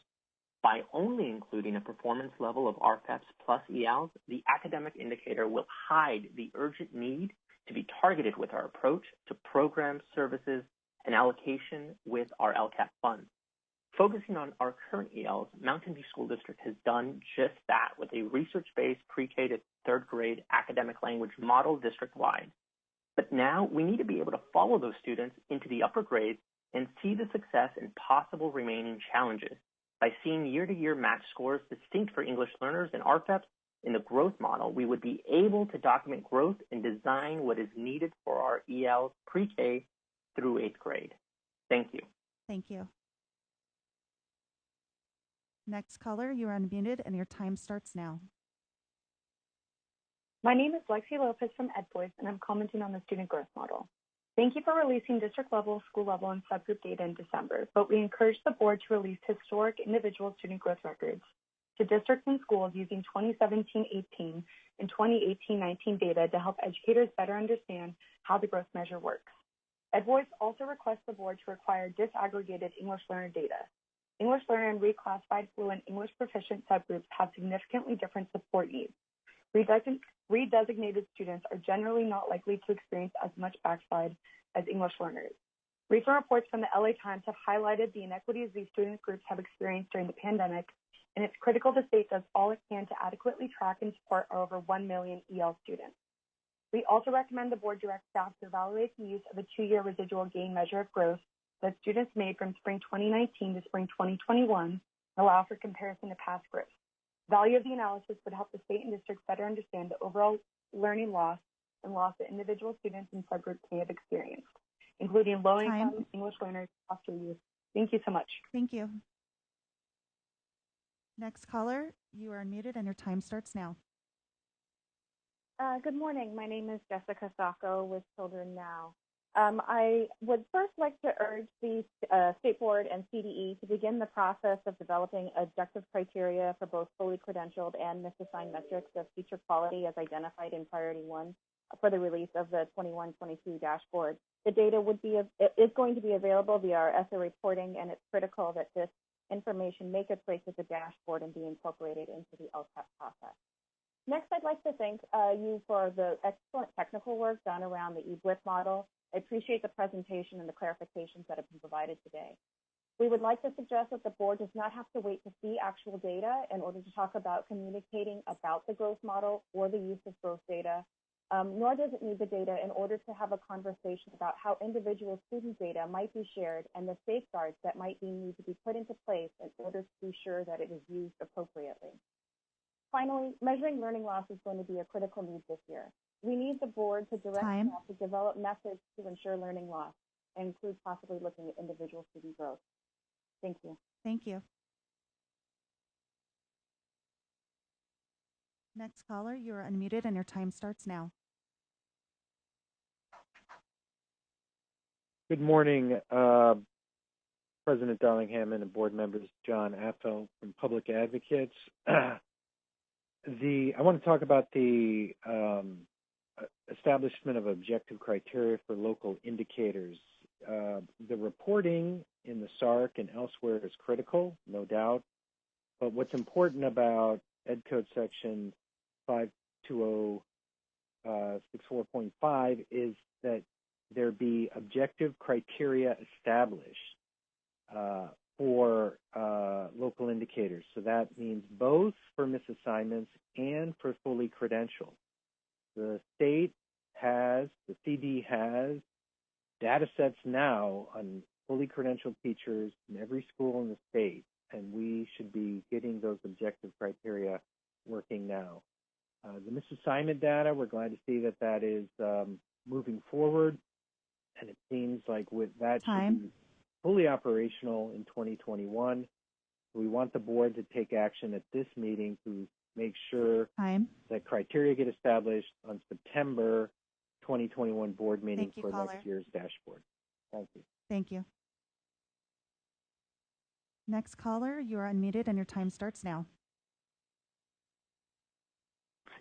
By only including a performance level of RFEPs plus ELs, the academic indicator will hide the urgent need to be targeted with our approach to programs, services, and allocation with our LCAP funds. Focusing on our current ELs, Mountain View School District has done just that with a research-based pre-K to third grade academic language model district-wide. But now we need to be able to follow those students into the upper grades and see the success and possible remaining challenges. By seeing year-to-year match scores distinct for English learners and RFEPs in the growth model, we would be able to document growth and design what is needed for our ELs pre-K through 8th grade. Thank you. Thank you. Next caller, you are unmuted and your time starts now. My name is Lexi Lopez from EdVoice, and I'm commenting on the student growth model. Thank you for releasing district level, school level, and subgroup data in December, but we encourage the board to release historic individual student growth records to districts and schools using 2017-18 and 2018-19 data to help educators better understand how the growth measure works. EdVoice also requests the board to require disaggregated English learner data. English learner and reclassified fluent English proficient subgroups have significantly different support needs. Redesignated students are generally not likely to experience as much backside as English learners. Recent reports from the LA Times have highlighted the inequities these student groups have experienced during the pandemic, and it's critical the state does all it can to adequately track and support our over 1 million EL students. We also recommend the board direct staff to evaluate the use of a 2-year residual gain measure of growth that students made from spring 2019 to spring 2021 and allow for comparison to past growth. Value of the analysis would help the state and district better understand the overall learning loss and loss that individual students and subgroups may have experienced, including low-income English learners, foster youth. Thank you so much. Thank you. Next caller, you are unmuted and your time starts now. Good morning. My name is Jessica Sacco with Children Now. I would first like to urge the State Board and CDE to begin the process of developing objective criteria for both fully credentialed and misassigned metrics of teacher quality as identified in Priority 1 for the release of the 21-22 dashboard. The data is going to be available via our ESSA reporting, and it's critical that this information make its way to the dashboard and be incorporated into the LCAP process. Next, I'd like to thank you for the excellent technical work done around the eBlip model. I appreciate the presentation and the clarifications that have been provided today. We would like to suggest that the board does not have to wait to see actual data in order to talk about communicating about the growth model or the use of growth data, nor does it need the data in order to have a conversation about how individual student data might be shared and the safeguards that might need to be put into place in order to be sure that it is used appropriately. Finally, measuring learning loss is going to be a critical need this year. We need the board to direct staff to develop methods to ensure learning loss and include possibly looking at individual student growth. Thank you. Thank you. Next caller, you are unmuted and your time starts now. Good morning, President Darling-Hammond and board members John Affel from Public Advocates. I want to talk about the establishment of objective criteria for local indicators. The reporting in the SARC and elsewhere is critical, no doubt, but what's important about Ed Code Section 52064.5 is that there be objective criteria established for local indicators. So that means both for misassignments and for fully credentialed. The state has, the CD has data sets now on fully credentialed teachers in every school in the state, and we should be getting those objective criteria working now. The misassignment data, we're glad to see that that is moving forward, and it seems like with that should be fully operational in 2021. We want the board to take action at this meeting to make sure that criteria get established on September 2021 board meeting for next year's dashboard. Thank you. Thank you. Next caller, you are unmuted and your time starts now.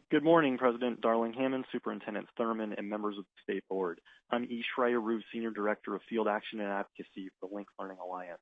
Good morning, President Darling-Hammond, Superintendent Thurman, and members of the State Board. I'm E. Schreier-Rue, Senior Director of Field Action and Advocacy for the Link Learning Alliance.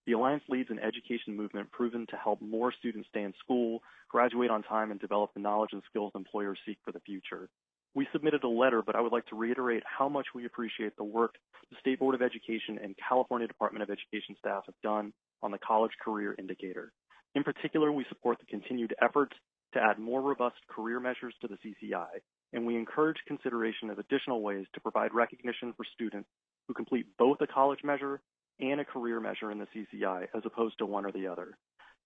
The Alliance leads an education movement proven to help more students stay in school, graduate on time, and develop the knowledge and skills employers seek for the future. We submitted a letter, but I would like to reiterate how much we appreciate the work the State Board of Education and California Department of Education staff have done on the College Career Indicator. In particular, we support the continued efforts to add more robust career measures to the CCI, and we encourage consideration of additional ways to provide recognition for students who complete both a college measure and a career measure in the CCI, as opposed to one or the other.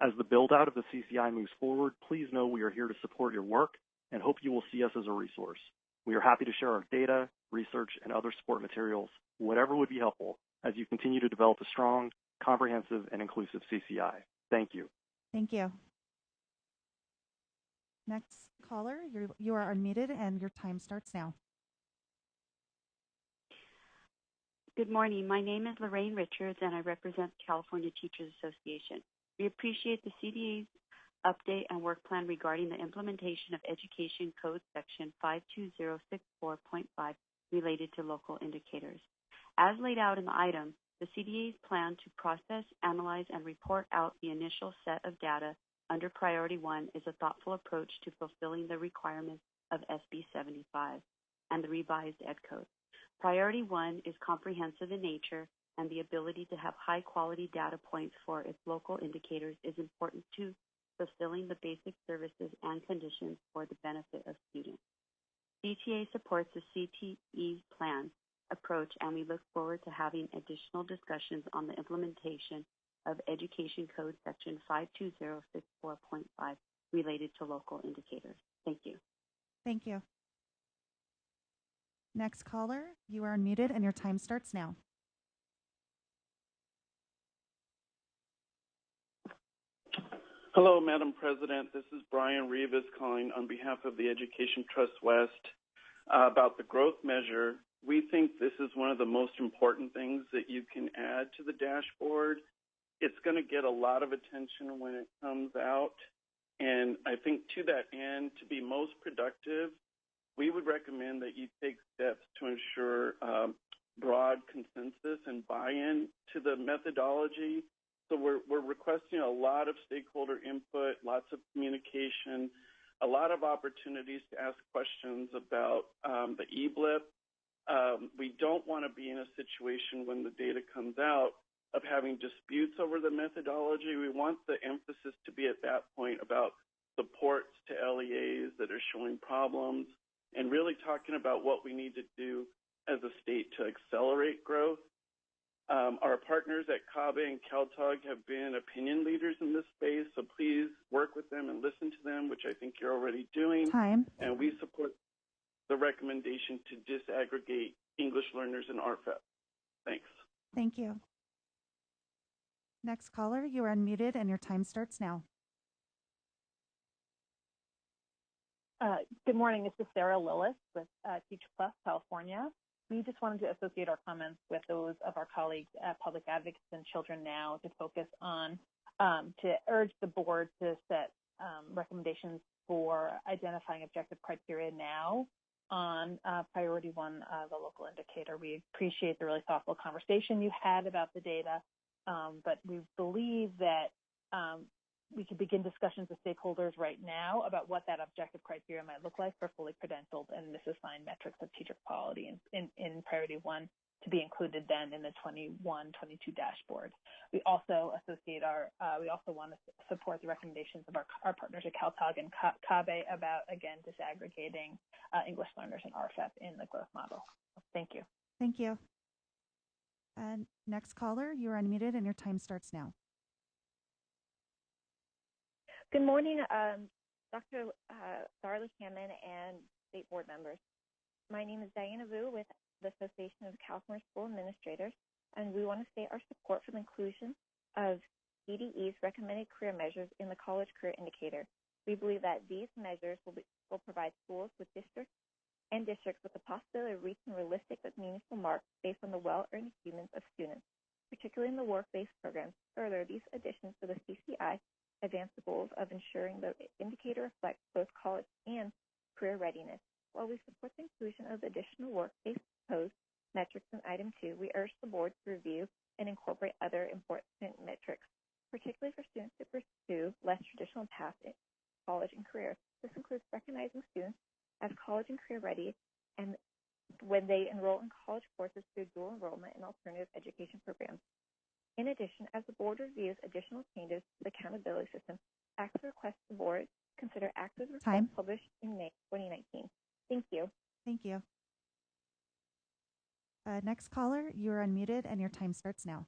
As the build-out of the CCI moves forward, please know we are here to support your work and hope you will see us as a resource. We are happy to share our data, research, and other support materials, whatever would be helpful, as you continue to develop a strong, comprehensive, and inclusive CCI. Thank you. Thank you. Next caller, you are unmuted and your time starts now. Good morning. My name is Lorraine Richards, and I represent the California Teachers Association. We appreciate the CDA's update and work plan regarding the implementation of Education Code Section 52064.5 related to local indicators. As laid out in the item, the CDA's plan to process, analyze, and report out the initial set of data under Priority 1 is a thoughtful approach to fulfilling the requirements of SB 75 and the revised Ed Code. Priority 1 is comprehensive in nature, and the ability to have high-quality data points for its local indicators is important to fulfilling the basic services and conditions for the benefit of students. CTA supports the CTE plan approach, and we look forward to having additional discussions on the implementation of Education Code Section 52064.5 related to local indicators. Thank you. Thank you. Next caller, you are unmuted and your time starts now. Hello, Madam President. This is Brian Rivas calling on behalf of the Education Trust West about the growth measure. We think this is one of the most important things that you can add to the dashboard. It's going to get a lot of attention when it comes out. And I think to that end, to be most productive, we would recommend that you take steps to ensure broad consensus and buy-in to the methodology. So we're requesting a lot of stakeholder input, lots of communication, a lot of opportunities to ask questions about the e-blip. We don't want to be in a situation when the data comes out of having disputes over the methodology. We want the emphasis to be at that point about supports to LEAs that are showing problems and really talking about what we need to do as a state to accelerate growth. Our partners at CABE and CalTOG have been opinion leaders in this space, so please work with them and listen to them, which I think you're already doing. Time. And we support the recommendation to disaggregate English learners in RFEP. Thanks. Thank you. Next caller, you are unmuted and your time starts now. Good morning. This is Sarah Lillis with Teach Plus California. We just wanted to associate our comments with those of our colleagues at Public Advocates and Children Now to focus on, to urge the board to set recommendations for identifying objective criteria now on Priority 1, the local indicator. We appreciate the really thoughtful conversation you had about the data, but we believe that we could begin discussions with stakeholders right now about what that objective criteria might look like for fully credentialed and misassigned metrics of teacher quality in Priority 1 to be included then in the 21-22 dashboard. We also associate we also want to support the recommendations of our partners at CalTOG and CABE about, again, disaggregating English learners in RFEP in the growth model. Thank you. Thank you. And next caller, you are unmuted and your time starts now. Good morning, Dr. Darla Hammond and state board members. My name is Diana Vu with the Association of California School Administrators, and we want to state our support for the inclusion of CDE's recommended career measures in the College Career Indicator. We believe that these measures will provide schools with districts with the possibility of reaching realistic but meaningful marks based on the well-earned achievements of students, particularly in the work-based programs. Further, these additions to the CCI advance the goals of ensuring the indicator reflects both college and career readiness. While we support the inclusion of additional work-based proposed metrics in Item 2, we urge the board to review and incorporate other important metrics, particularly for students who pursue less traditional paths in college and career. This includes recognizing students as college and career ready and when they enroll in college courses through dual enrollment and alternative education programs. In addition, as the board reviews additional changes to the accountability system, ACSA requests the board consider ACSA's report published in May 2019. Thank you. Thank you. Next caller, you are unmuted and your time starts now.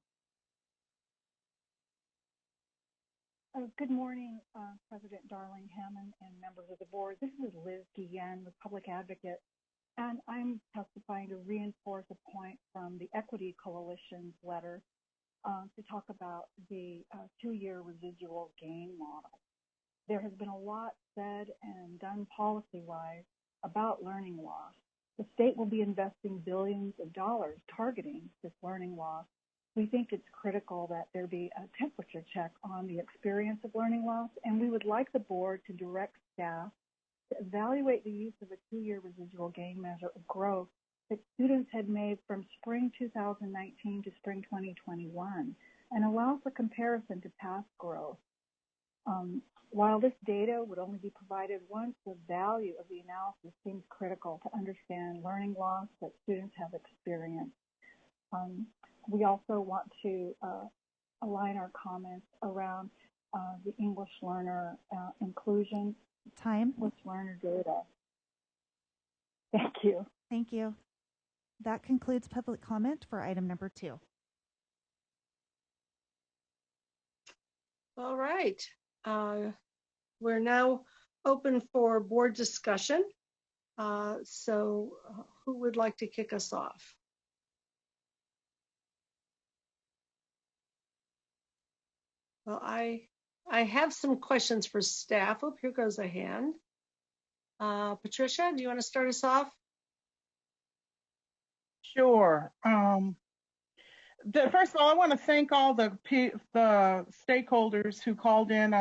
Good morning, President Darling Hammond and members of the board. This is Liz Guillen with Public Advocate, and I'm testifying to reinforce a point from the Equity Coalition's letter to talk about the two-year residual gain model. There has been a lot said and done policy-wise about learning loss. The state will be investing billions of dollars targeting this learning loss. We think it's critical that there be a temperature check on the experience of learning loss, and we would like the board to direct staff to evaluate the use of a two-year residual gain measure of growth that students had made from spring 2019 to spring 2021 and allow for comparison to past growth. While this data would only be provided once, the value of the analysis seems critical to understand learning loss that students have experienced. We also want to align our comments around the English learner inclusion. Time. English learner data. Thank you. Thank you. That concludes public comment for item number 2. All right. We're now open for board discussion. So who would like to kick us off? Well, I have some questions for staff. Oh, here goes a hand. Patricia, do you want to start us off? Sure. First of all, I want to thank all the stakeholders who called in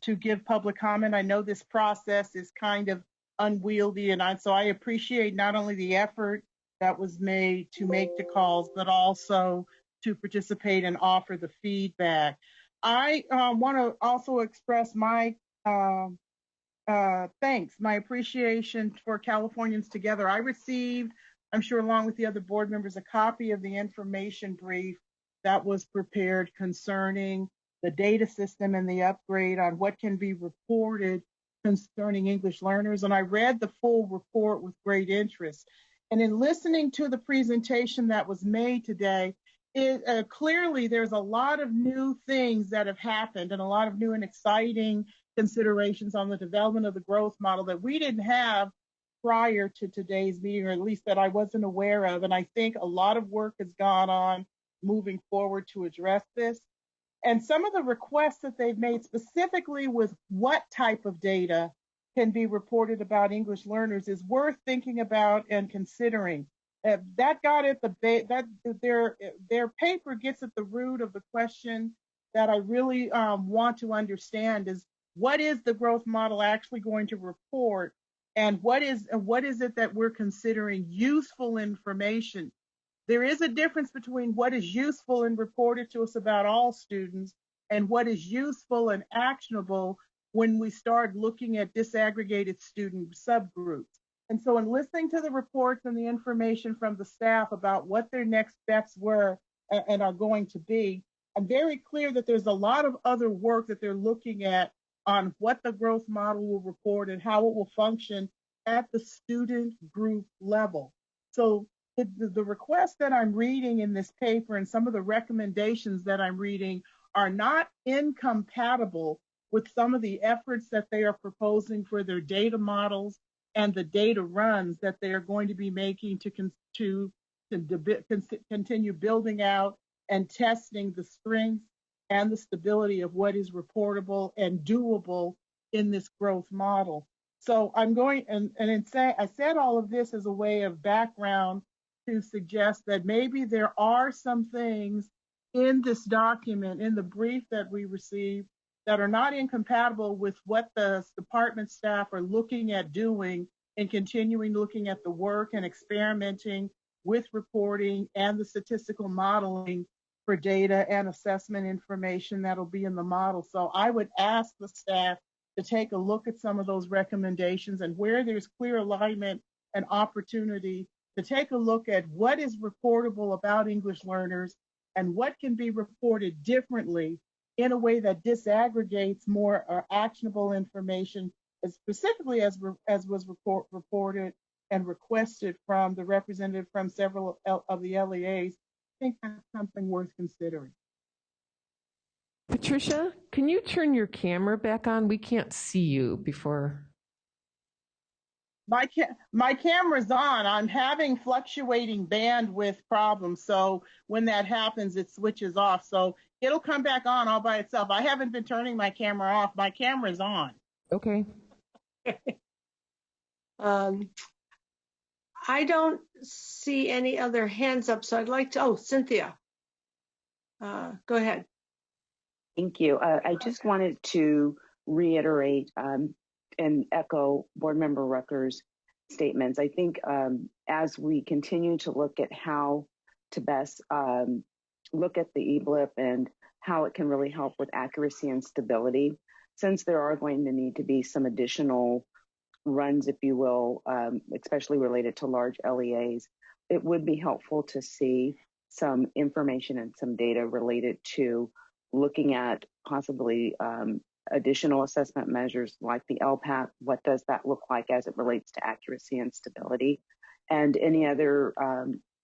to give public comment. I know this process is kind of unwieldy, so I appreciate not only the effort that was made to make the calls, but also to participate and offer the feedback. I want to also express my thanks, my appreciation for Californians Together. I received, I'm sure along with the other board members, a copy of the information brief that was prepared concerning the data system and the upgrade on what can be reported concerning English learners. And I read the full report with great interest. And in listening to the presentation that was made today, clearly there's a lot of new things that have happened and a lot of new and exciting considerations on the development of the growth model that we didn't have prior to today's meeting, or at least that I wasn't aware of. And I think a lot of work has gone on moving forward to address this. And some of the requests that they've made specifically with what type of data can be reported about English learners is worth thinking about and considering. That got at their paper gets at the root of the question that I really want to understand is, what is the growth model actually going to report, and what is it that we're considering useful information? There is a difference between what is useful and reported to us about all students and what is useful and actionable when we start looking at disaggregated student subgroups. And so in listening to the reports and the information from the staff about what their next steps were and are going to be, I'm very clear that there's a lot of other work that they're looking at on what the growth model will report and how it will function at the student group level. So the requests that I'm reading in this paper and some of the recommendations that I'm reading are not incompatible with some of the efforts that they are proposing for their data models and the data runs that they are going to be making to continue building out and testing the strength and the stability of what is reportable and doable in this growth model. So I'm going, I said all of this as a way of background to suggest that maybe there are some things in this document, in the brief that we received, that are not incompatible with what the department staff are looking at doing and continuing looking at the work and experimenting with reporting and the statistical modeling for data and assessment information that'll be in the model. So I would ask the staff to take a look at some of those recommendations, and where there's clear alignment and opportunity to take a look at what is reportable about English learners and what can be reported differently in a way that disaggregates more actionable information, specifically as was reported and requested from the representative from several of the LEAs. I think that's something worth considering. Patricia, can you turn your camera back on? We can't see you before. My camera's on. I'm having fluctuating bandwidth problems. So when that happens, it switches off. So it'll come back on all by itself. I haven't been turning my camera off. My camera's on. Okay. I don't see any other hands up, so I'd like to, Cynthia. Go ahead. Thank you. I just wanted to reiterate and echo Board Member Rucker's statements. I think as we continue to look at how to best look at the EBLIP and how it can really help with accuracy and stability, since there are going to need to be some additional runs, if you will, especially related to large LEAs. It would be helpful to see some information and some data related to looking at possibly additional assessment measures like the LPAT. What does that look like as it relates to accuracy and stability? And any other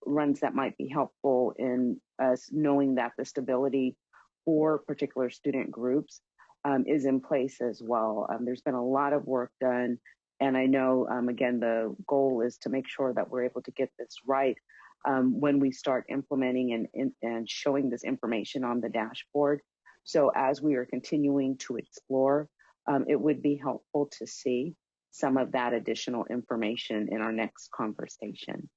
runs that might be helpful in us knowing that the stability for particular student groups is in place as well. There's been a lot of work done, and I know, again, the goal is to make sure that we're able to get this right when we start implementing and showing this information on the dashboard. So as we are continuing to explore, it would be helpful to see some of that additional information in our next conversation.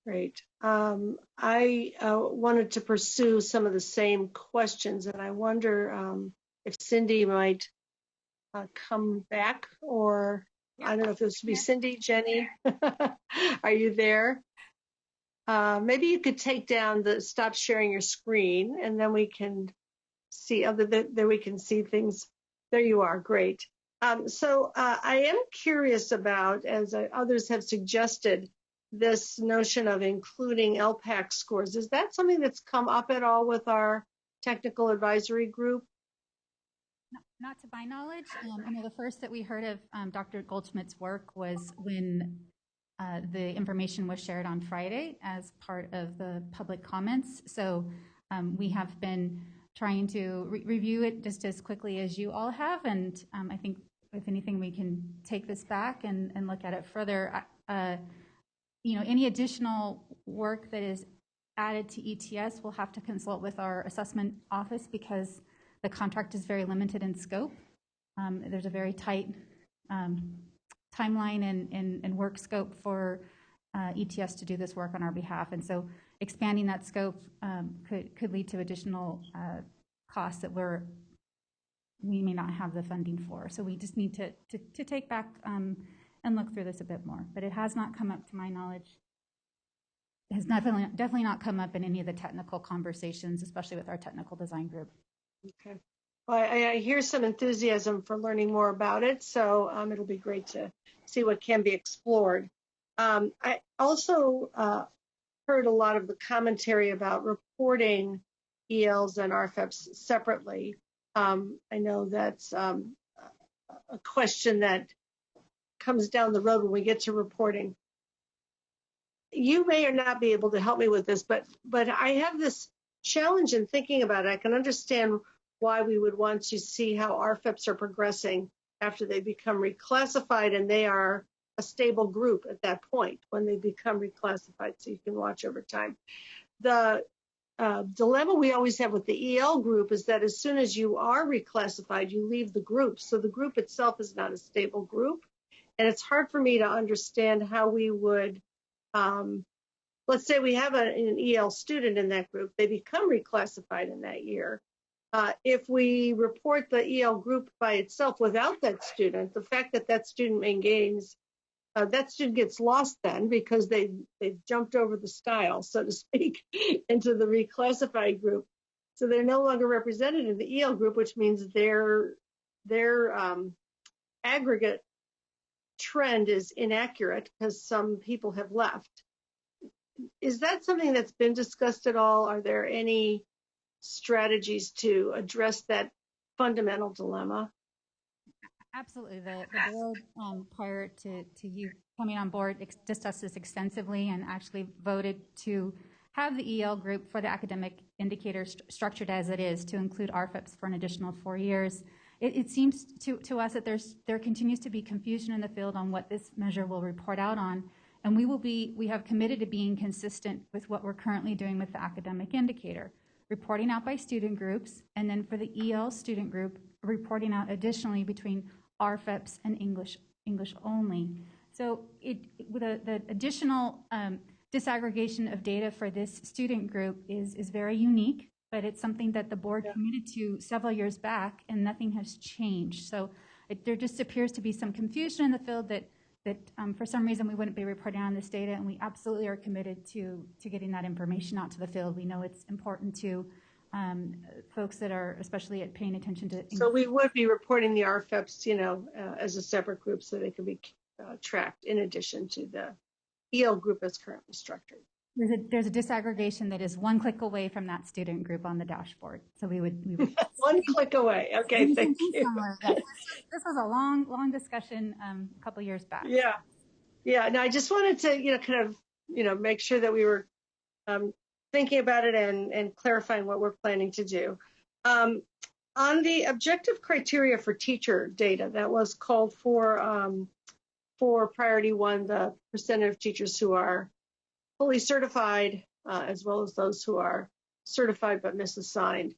Great. I wanted to pursue some of the same questions, and I wonder if Cindy might come back, or I don't know if this would be Cindy, Jenny. Are you there? Maybe you could take down stop sharing your screen, and then we can see there we can see things. There you are. Great. So I am curious about, as others have suggested, this notion of including LPAC scores. Is that something that's come up at all with our technical advisory group? Not to my knowledge. The first that we heard of Dr. Goldschmidt's work was when the information was shared on Friday as part of the public comments. So we have been trying to review it just as quickly as you all have. And I think, if anything, we can take this back and look at it further. Any additional work that is added to ETS, we'll have to consult with our assessment office because the contract is very limited in scope. There's a very tight timeline and work scope for ETS to do this work on our behalf. And so expanding that scope could lead to additional costs that we may not have the funding for. So we just need to take back and look through this a bit more. But it has not come up to my knowledge. It has definitely not come up in any of the technical conversations, especially with our technical design group. Okay. Well, I hear some enthusiasm for learning more about it, so it'll be great to see what can be explored. I also heard a lot of the commentary about reporting ELs and RFEPs separately. I know that's a question that comes down the road when we get to reporting. You may or not be able to help me with this, but I have this challenge in thinking about it. I can understand why we would want to see how RFEPs are progressing after they become reclassified, and they are a stable group at that point when they become reclassified, so you can watch over time. The dilemma we always have with the EL group is that as soon as you are reclassified, you leave the group. So the group itself is not a stable group. And it's hard for me to understand how we would, let's say we have an EL student in that group, they become reclassified in that year. If we report the EL group by itself without that student, the fact that that student maintains, that student gets lost then because they've jumped over the stile, so to speak, into the reclassified group. So they're no longer represented in the EL group, which means their aggregate trend is inaccurate because some people have left. Is that something that's been discussed at all? Are there any strategies to address that fundamental dilemma? Absolutely. The board, prior to you coming on board, discussed this extensively and actually voted to have the EL group for the academic indicator structured as it is to include RFEPs for an additional 4 years. It seems to us that there continues to be confusion in the field on what this measure will report out on, and we have committed to being consistent with what we're currently doing with the academic indicator, reporting out by student groups, and then for the EL student group, reporting out additionally between RFEPs and English only. So with the additional disaggregation of data for this student group is very unique, but it's something that the board committed to several years back, and nothing has changed. So there just appears to be some confusion in the field that for some reason we wouldn't be reporting on this data, and we absolutely are committed to getting that information out to the field. We know it's important to folks that are especially at paying attention to. So we would be reporting the RFEPs, as a separate group so they can be tracked in addition to the EL group as currently structured. There's a disaggregation that is one click away from that student group on the dashboard. So we would one click away. Okay, thank you. This was a long discussion a couple years back. Yeah. Now I just wanted to, make sure that we were thinking about it and clarifying what we're planning to do. On the objective criteria for teacher data that was called for priority one, the percentage of teachers who are fully certified, as well as those who are certified but misassigned.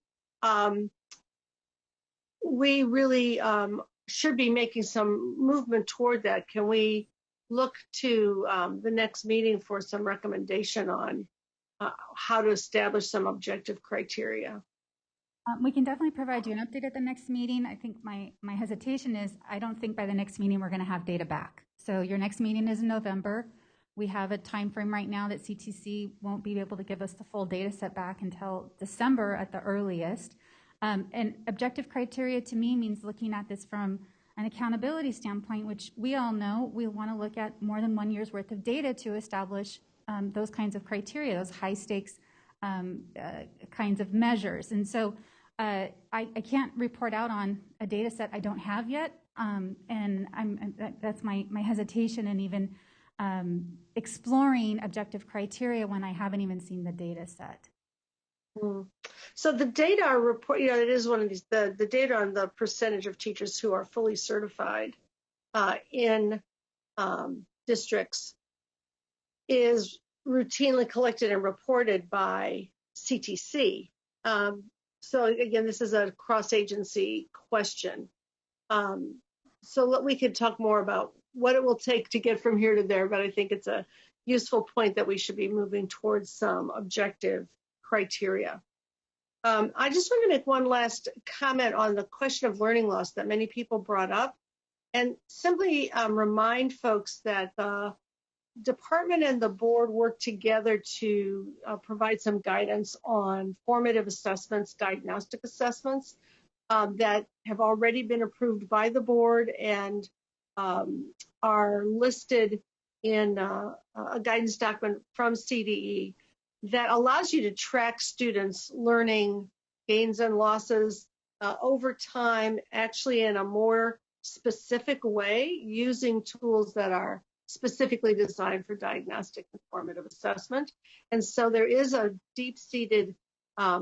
We really should be making some movement toward that. Can we look to the next meeting for some recommendation on how to establish some objective criteria? We can definitely provide you an update at the next meeting. I think my hesitation is I don't think by the next meeting we're going to have data back. So your next meeting is in November. We have a time frame right now that CTC won't be able to give us the full data set back until December at the earliest. And objective criteria to me means looking at this from an accountability standpoint, which we all know we want to look at more than 1 year's worth of data to establish those kinds of criteria, those high stakes kinds of measures. And so I can't report out on a data set I don't have yet. And that's my hesitation in even exploring objective criteria when I haven't even seen the data set. So the data report, it is one of these, the data on the percentage of teachers who are fully certified in districts is routinely collected and reported by CTC. So again, this is a cross-agency question. So we could talk more about what it will take to get from here to there, but I think it's a useful point that we should be moving towards some objective criteria. I just want to make one last comment on the question of learning loss that many people brought up, and simply remind folks that the department and the board work together to provide some guidance on formative assessments, diagnostic assessments that have already been approved by the board and are listed in a guidance document from CDE that allows you to track students' learning gains and losses over time, actually in a more specific way, using tools that are specifically designed for diagnostic and formative assessment. And so there is a deep-seated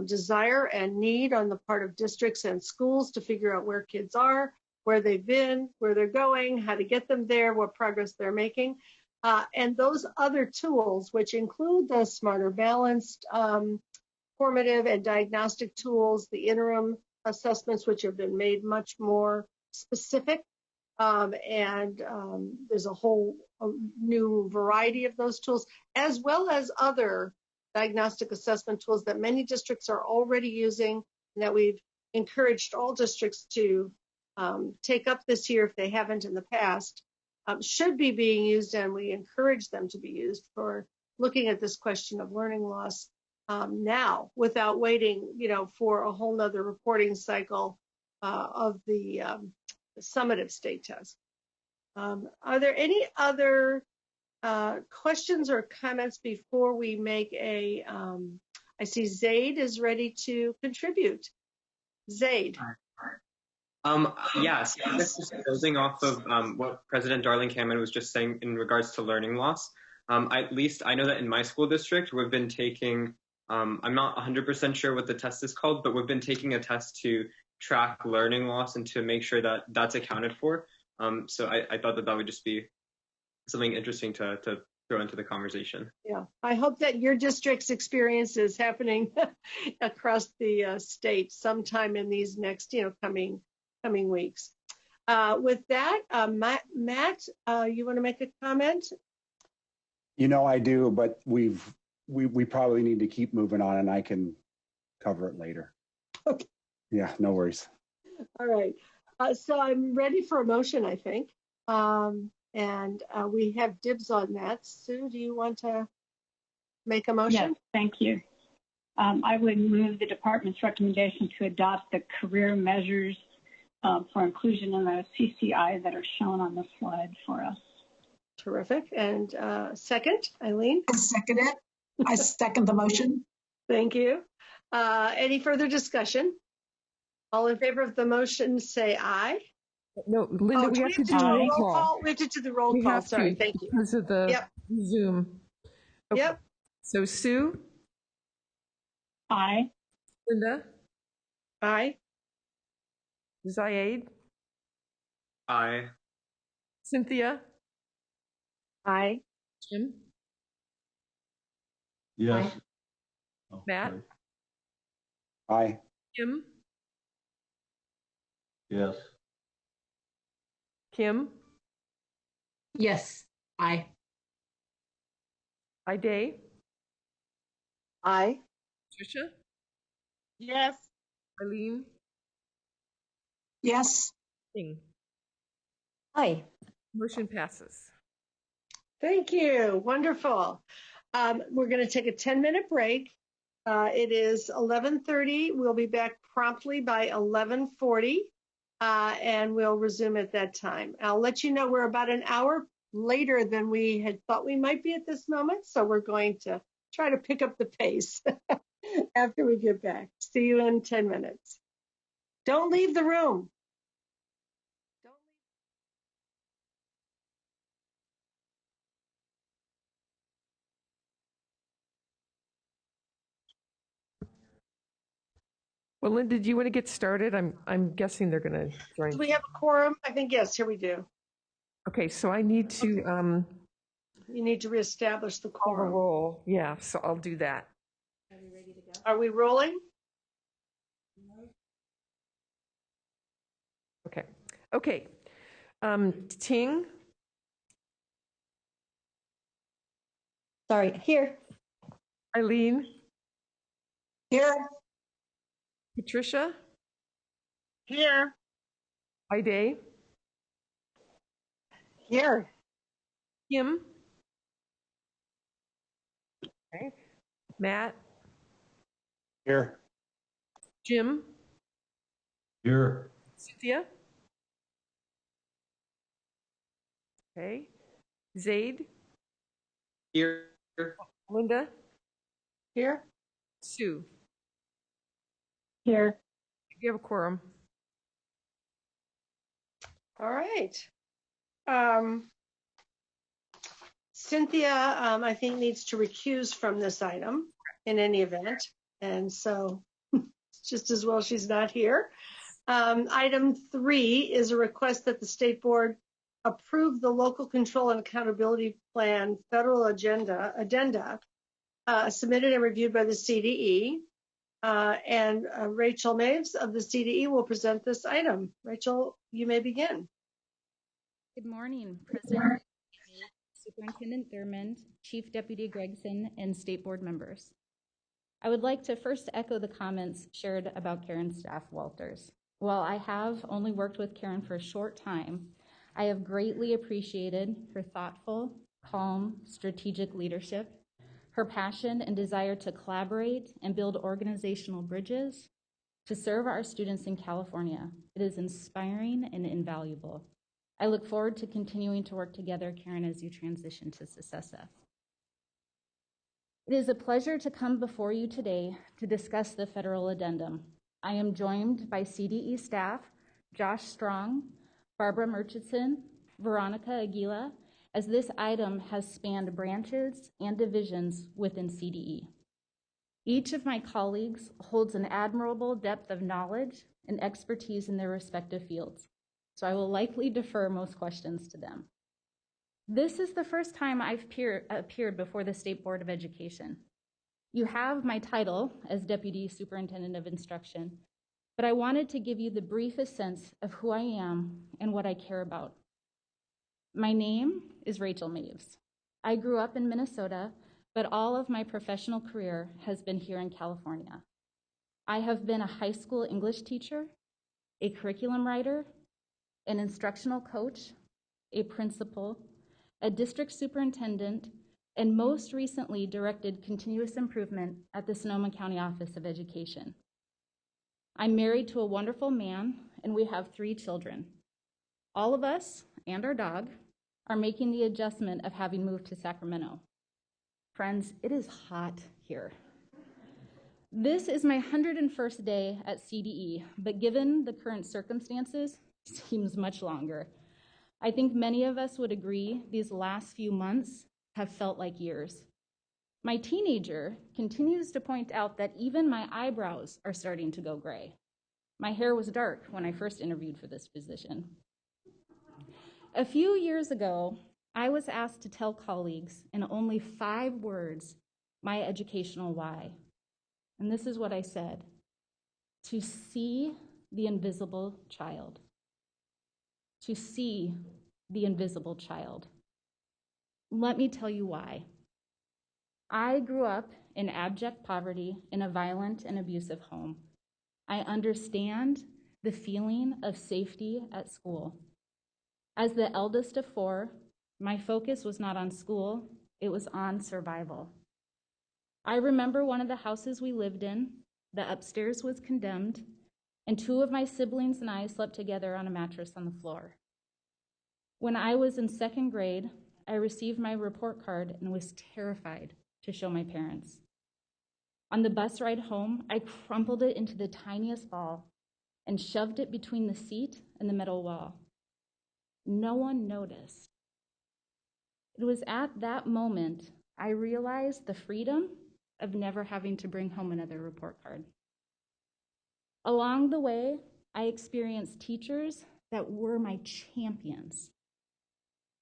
desire and need on the part of districts and schools to figure out where kids are, where they've been, where they're going, how to get them there, what progress they're making. And those other tools, which include the smarter balanced formative and diagnostic tools, the interim assessments, which have been made much more specific, and there's a whole new variety of those tools, as well as other diagnostic assessment tools that many districts are already using and that we've encouraged all districts to take up this year if they haven't in the past, should be being used, and we encourage them to be used for looking at this question of learning loss now, without waiting, for a whole nother reporting cycle of the summative state test. Are there any other questions or comments before we make I see Zaid is ready to contribute. Zaid. Yes, this is building off of what President Darling Hammond was just saying in regards to learning loss. At least I know that in my school district, we've been taking, I'm not 100% sure what the test is called, but we've been taking a test to track learning loss and to make sure that that's accounted for. So I thought that would just be something interesting to throw into the conversation. Yeah, I hope that your district's experience is happening across the state sometime in these next, coming weeks. With that, Matt, you want to make a comment? I do, but we probably need to keep moving on, and I can cover it later. Okay. Yeah, no worries. All right. So I'm ready for a motion, I think. And we have dibs on that. Sue, do you want to make a motion? Yes, thank you. I would move the department's recommendation to adopt the career measures for inclusion in the CCI that are shown on the slide for us. Terrific. And second, Eileen? I second it. I second the motion. Thank you. Any further discussion? All in favor of the motion, say aye. No, Linda, we have to do a roll call. We have to do the roll We call. have Sorry, to, thank you. because of the Zoom. Okay. Yep. So Sue? Aye. Linda? Aye. Zaid? Aye. Cynthia? Aye. Jim? Yes. Matt? Aye. Kim? Yes. Kim? Yes. Aye. Day? Aye. Tricia? Yes. Eileen? Yes. King? Aye. Motion passes. Thank you. Wonderful. We're going to take a 10-minute break. It is 11:30. We'll be back promptly by 11:40, and we'll resume at that time. I'll let you know we're about an hour later than we had thought we might be at this moment, so we're going to try to pick up the pace after we get back. See you in 10 minutes. Don't leave the room. Well, Linda, do you want to get started? I'm guessing they're going to join. Do we have a quorum? I think yes. Here we do. Okay, so I need to You need to reestablish the quorum. roll. Yeah, so I'll do that. Are we ready to go? Are we rolling? Okay. Okay. Ting? Sorry, here. Eileen? Here. Patricia? Here. Day? Here. Kim? Okay. Matt? Here. Jim? Here. Cynthia? Okay. Zaid? Here. Linda? Here. Sue? Here. You have a quorum. All right. Cynthia, I think, needs to recuse from this item in any event. And so it's just as well she's not here. Item 3 is a request that the State Board approve the Local Control and Accountability Plan federal addenda submitted and reviewed by the CDE. And Rachel Maves of the CDE will present this item. Rachel, you may begin. Good morning, President, Superintendent Thurmond, Chief Deputy Gregson, and State Board members. I would like to first echo the comments shared about Karen's staff, Walters. While I have only worked with Karen for a short time, I have greatly appreciated her thoughtful, calm, strategic leadership, her passion and desire to collaborate and build organizational bridges to serve our students in California. It is inspiring and invaluable. I look forward to continuing to work together, Karen, as you transition to successor. It is a pleasure to come before you today to discuss the federal addendum. I am joined by CDE staff, Josh Strong, Barbara Murchison, Veronica Aguila, as this item has spanned branches and divisions within CDE. Each of my colleagues holds an admirable depth of knowledge and expertise in their respective fields, so I will likely defer most questions to them. This is the first time I've appeared before the State Board of Education. You have my title as Deputy Superintendent of Instruction, but I wanted to give you the briefest sense of who I am and what I care about. My name is Rachel Maves. I grew up in Minnesota, but all of my professional career has been here in California. I have been a high school English teacher, a curriculum writer, an instructional coach, a principal, a district superintendent, and most recently directed continuous improvement at the Sonoma County Office of Education. I'm married to a wonderful man, and we have 3 children. All of us and our dog are making the adjustment of having moved to Sacramento. Friends, it is hot here. This is my 101st day at CDE, but given the current circumstances, it seems much longer. I think many of us would agree these last few months have felt like years. My teenager continues to point out that even my eyebrows are starting to go gray. My hair was dark when I first interviewed for this position. A few years ago, I was asked to tell colleagues in only 5 words my educational why. And this is what I said: to see the invisible child. To see the invisible child. Let me tell you why. I grew up in abject poverty in a violent and abusive home. I understand the feeling of safety at school. As the eldest of 4, my focus was not on school, it was on survival. I remember one of the houses we lived in, the upstairs was condemned, and 2 of my siblings and I slept together on a mattress on the floor. When I was in 2nd grade, I received my report card and was terrified to show my parents. On the bus ride home, I crumpled it into the tiniest ball and shoved it between the seat and the metal wall. No one noticed. It was at that moment I realized the freedom of never having to bring home another report card. Along the way, I experienced teachers that were my champions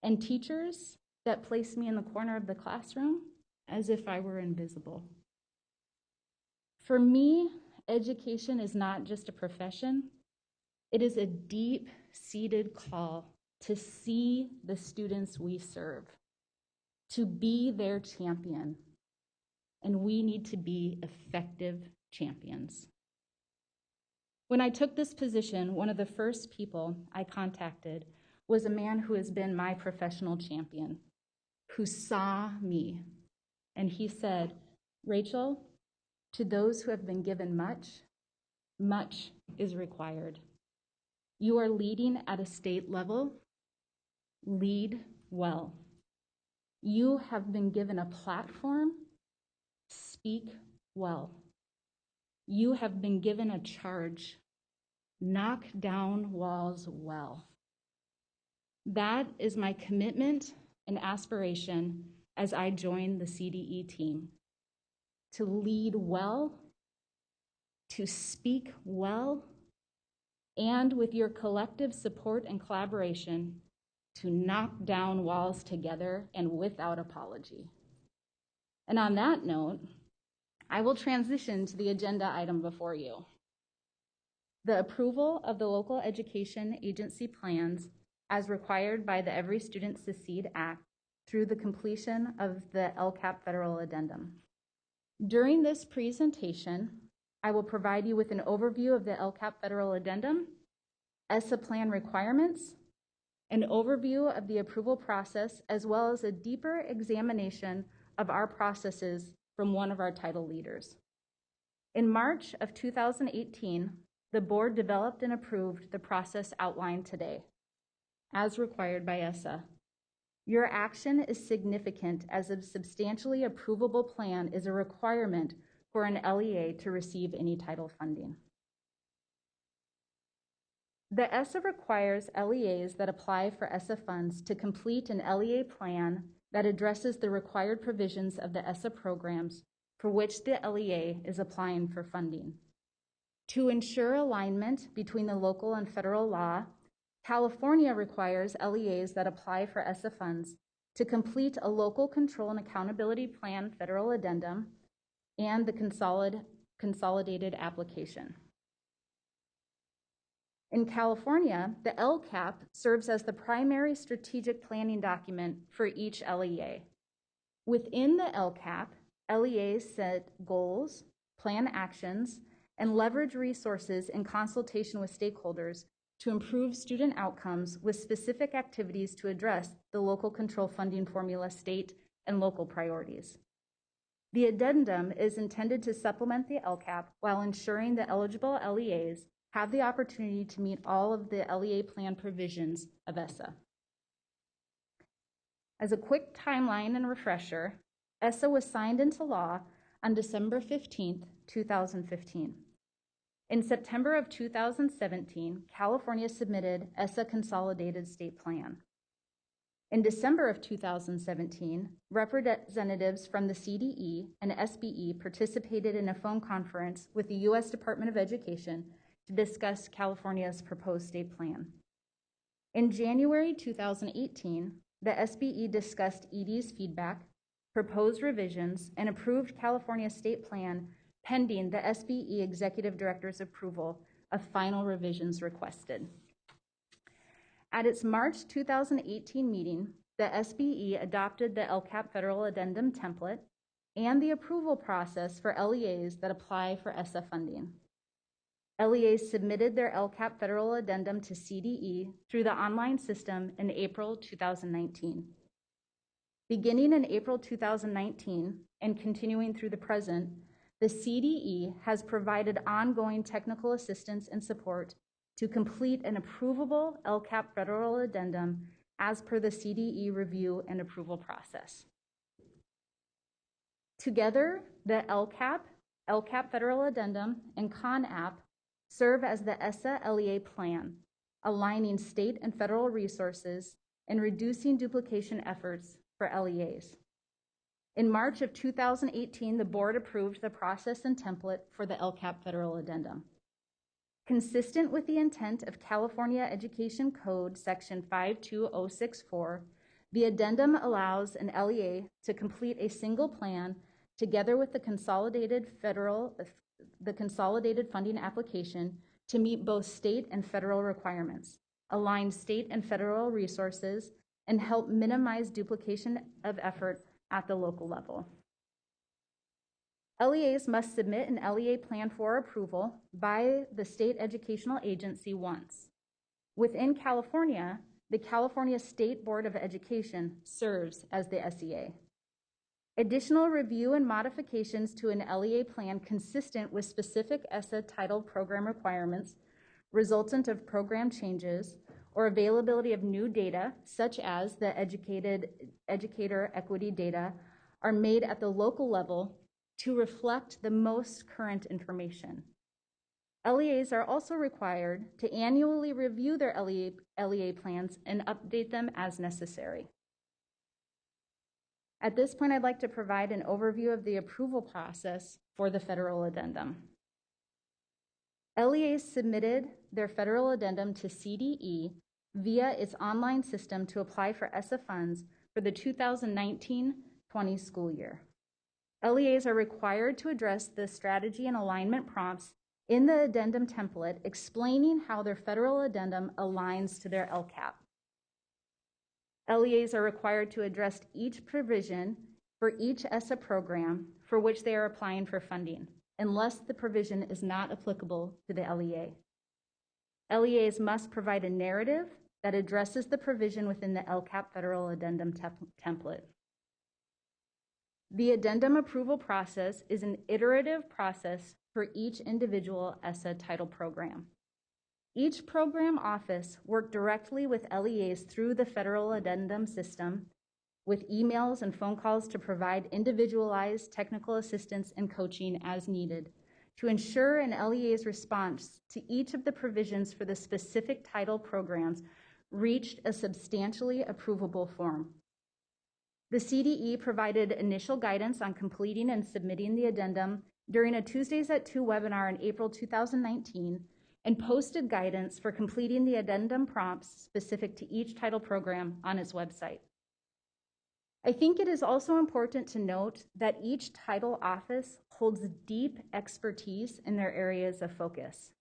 and teachers that placed me in the corner of the classroom as if I were invisible. For me, education is not just a profession, it is a deep-seated call to see the students we serve, to be their champion, and we need to be effective champions. When I took this position, one of the first people I contacted was a man who has been my professional champion, who saw me, and he said, "Rachel, to those who have been given much, much is required. You are leading at a state level. Lead well. You have been given a platform. Speak well. You have been given a charge. Knock down walls well." That is my commitment and aspiration as I join the CDE team. To lead well, to speak well, and with your collective support and collaboration, to knock down walls together and without apology. And on that note, I will transition to the agenda item before you. The approval of the local education agency plans as required by the Every Student Succeed Act through the completion of the LCAP federal addendum. During this presentation, I will provide you with an overview of the LCAP federal addendum, ESSA plan requirements, an overview of the approval process, as well as a deeper examination of our processes from one of our title leaders. In March of 2018, the board developed and approved the process outlined today, as required by ESSA. Your action is significant as a substantially approvable plan is a requirement for an LEA to receive any title funding. The ESSA requires LEAs that apply for ESSA funds to complete an LEA plan that addresses the required provisions of the ESSA programs for which the LEA is applying for funding. To ensure alignment between the local and federal law, California requires LEAs that apply for ESSA funds to complete a local control and accountability plan federal addendum and the consolidated application. In California, the LCAP serves as the primary strategic planning document for each LEA. Within the LCAP, LEAs set goals, plan actions, and leverage resources in consultation with stakeholders to improve student outcomes with specific activities to address the local control funding formula state and local priorities. The addendum is intended to supplement the LCAP while ensuring that eligible LEAs have the opportunity to meet all of the LEA plan provisions of ESSA. As a quick timeline and refresher, ESSA was signed into law on December 15th, 2015. In September of 2017, California submitted ESSA Consolidated State Plan. In December of 2017, representatives from the CDE and SBE participated in a phone conference with the U.S. Department of Education to discuss California's proposed state plan. In January 2018, the SBE discussed ED's feedback, proposed revisions, and approved California's state plan pending the SBE Executive Director's approval of final revisions requested. At its March 2018 meeting, the SBE adopted the LCAP Federal Addendum template and the approval process for LEAs that apply for ESSA funding. LEAs submitted their LCAP Federal Addendum to CDE through the online system in April 2019. Beginning in April 2019 and continuing through the present, the CDE has provided ongoing technical assistance and support to complete an approvable LCAP Federal Addendum as per the CDE review and approval process. Together, the LCAP Federal Addendum, and CONAP serve as the ESSA LEA plan, aligning state and federal resources and reducing duplication efforts for LEAs. In March of 2018, the board approved the process and template for the LCAP Federal Addendum. Consistent with the intent of California Education Code Section 52064, the addendum allows an LEA to complete a single plan together with the consolidated funding application to meet both state and federal requirements, align state and federal resources, and help minimize duplication of effort at the local level. LEAs must submit an LEA plan for approval by the state educational agency once. Within California, the California State Board of Education serves as the SEA. Additional review and modifications to an LEA plan consistent with specific ESSA title program requirements, resultant of program changes, or availability of new data, such as the educator equity data, are made at the local level to reflect the most current information. LEAs are also required to annually review their LEA plans and update them as necessary. At this point, I'd like to provide an overview of the approval process for the federal addendum. LEAs submitted their federal addendum to CDE via its online system to apply for ESSA funds for the 2019-20 school year. LEAs are required to address the strategy and alignment prompts in the addendum template explaining how their federal addendum aligns to their LCAP. LEAs are required to address each provision for each ESSA program for which they are applying for funding, unless the provision is not applicable to the LEA. LEAs must provide a narrative that addresses the provision within the LCAP federal addendum template. The addendum approval process is an iterative process for each individual ESSA title program. Each program office worked directly with LEAs through the federal addendum system with emails and phone calls to provide individualized technical assistance and coaching as needed to ensure an LEA's response to each of the provisions for the specific title programs reached a substantially approvable form. The CDE provided initial guidance on completing and submitting the addendum during a Tuesdays at 2 webinar in April 2019 and posted guidance for completing the addendum prompts specific to each title program on its website. I think it is also important to note that each title office holds deep expertise in their areas of focus.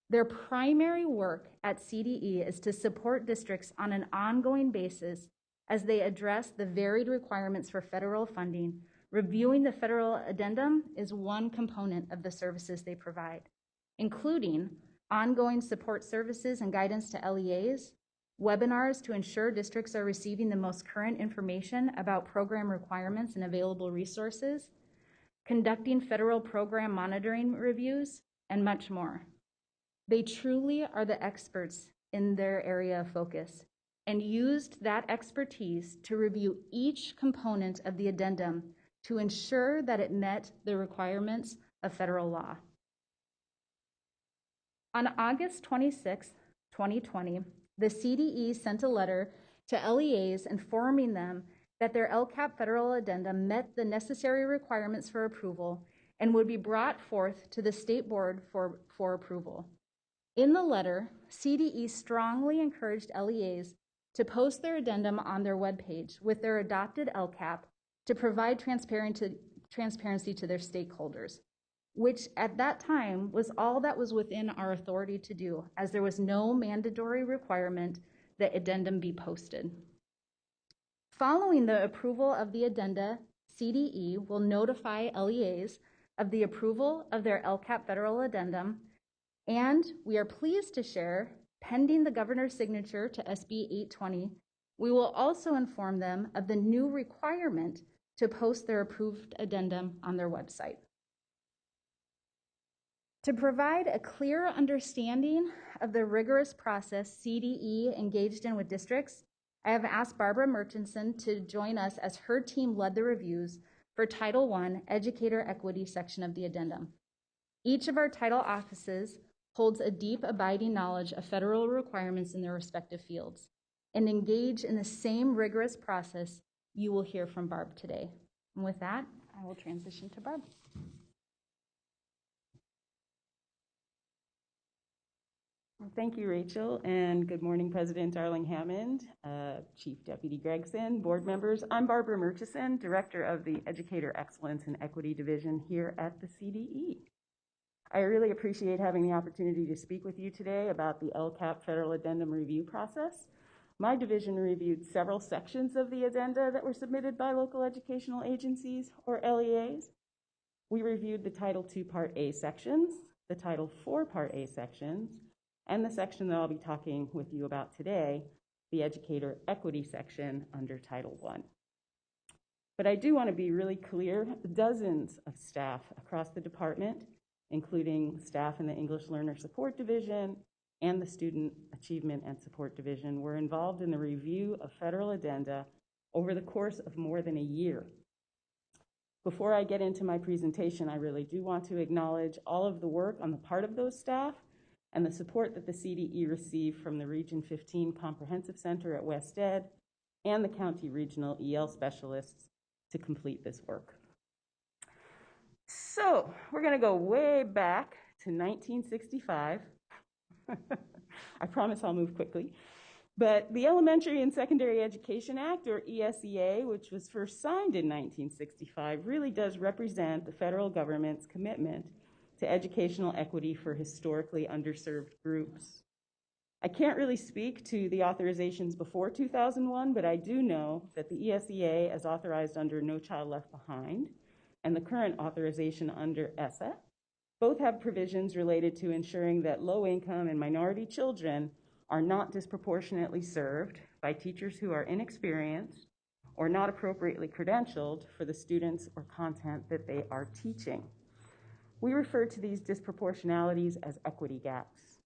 Their primary work at CDE is to support districts on an ongoing basis as they address the varied requirements for federal funding. Reviewing the federal addendum is one component of the services they provide, including ongoing support services and guidance to LEAs, webinars to ensure districts are receiving the most current information about program requirements and available resources, conducting federal program monitoring reviews, and much more. They truly are the experts in their area of focus and used that expertise to review each component of the addendum to ensure that it met the requirements of federal law. On August 26, 2020, the CDE sent a letter to LEAs informing them that their LCAP federal addendum met the necessary requirements for approval and would be brought forth to the state board for approval. In the letter, CDE strongly encouraged LEAs to post their addendum on their webpage with their adopted LCAP to provide transparency to their stakeholders, which at that time was all that was within our authority to do, as there was no mandatory requirement that addendum be posted. Following the approval of the addenda, CDE will notify LEAs of the approval of their LCAP federal addendum, and we are pleased to share, pending the governor's signature to SB 820, we will also inform them of the new requirement to post their approved addendum on their website. To provide a clear understanding of the rigorous process CDE engaged in with districts, I have asked Barbara Murchison to join us as her team led the reviews for Title I Educator Equity section of the addendum. Each of our title offices holds a deep abiding knowledge of federal requirements in their respective fields and engage in the same rigorous process you will hear from Barb today. And with that, I will transition to Barb. Thank you, Rachel, and good morning, President Darling Hammond, Chief Deputy Gregson, board members. I'm Barbara Murchison, Director of the Educator Excellence and Equity Division here at the CDE. I really appreciate having the opportunity to speak with you today about the LCAP Federal Addendum Review process. My division reviewed several sections of the addenda that were submitted by local educational agencies, or LEAs. We reviewed the Title II Part A sections, the Title IV Part A sections, and the section that I'll be talking with you about today, the Educator Equity section under Title I. But I do want to be really clear, dozens of staff across the department, including staff in the English Learner Support Division and the Student Achievement and Support Division, were involved in the review of federal addenda over the course of more than a year. Before I get into my presentation, I really do want to acknowledge all of the work on the part of those staff and the support that the CDE received from the Region 15 Comprehensive Center at West Ed and the County Regional EL specialists to complete this work. So we're going to go way back to 1965. I promise I'll move quickly. But the Elementary and Secondary Education Act, or ESEA, which was first signed in 1965, really does represent the federal government's commitment to educational equity for historically underserved groups. I can't really speak to the authorizations before 2001, but I do know that the ESEA, as authorized under No Child Left Behind, and the current authorization under ESSA, both have provisions related to ensuring that low-income and minority children are not disproportionately served by teachers who are inexperienced or not appropriately credentialed for the students or content that they are teaching. We refer to these disproportionalities as equity gaps.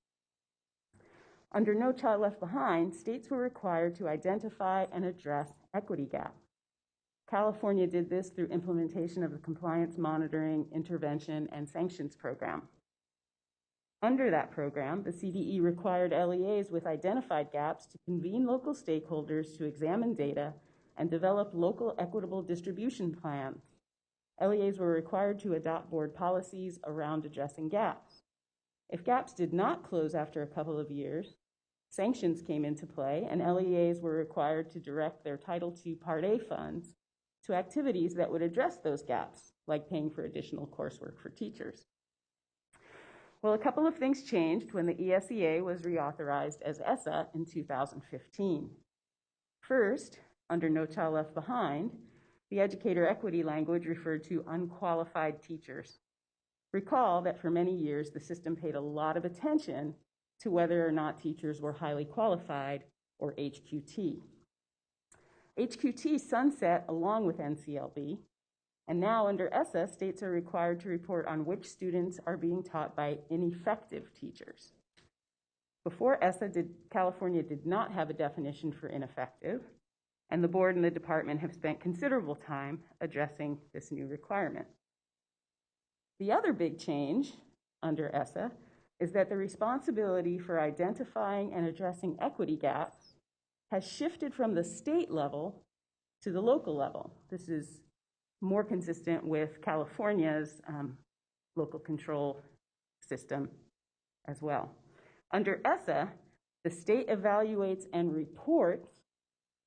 Under No Child Left Behind, states were required to identify and address equity gaps. California did this through implementation of the Compliance Monitoring, Intervention, and Sanctions Program. Under that program, the CDE required LEAs with identified gaps to convene local stakeholders to examine data and develop local equitable distribution plans. LEAs were required to adopt board policies around addressing gaps. If gaps did not close after a couple of years, sanctions came into play, and LEAs were required to direct their Title II Part A funds to activities that would address those gaps, like paying for additional coursework for teachers. Well, a couple of things changed when the ESEA was reauthorized as ESSA in 2015. First, under No Child Left Behind, the educator equity language referred to unqualified teachers. Recall that for many years, the system paid a lot of attention to whether or not teachers were highly qualified or HQT. HQT sunset along with NCLB, and now under ESSA, states are required to report on which students are being taught by ineffective teachers. Before ESSA, California did not have a definition for ineffective, and the board and the department have spent considerable time addressing this new requirement. The other big change under ESSA is that the responsibility for identifying and addressing equity gaps has shifted from the state level to the local level. This is more consistent with California's local control system as well. Under ESSA, the state evaluates and reports,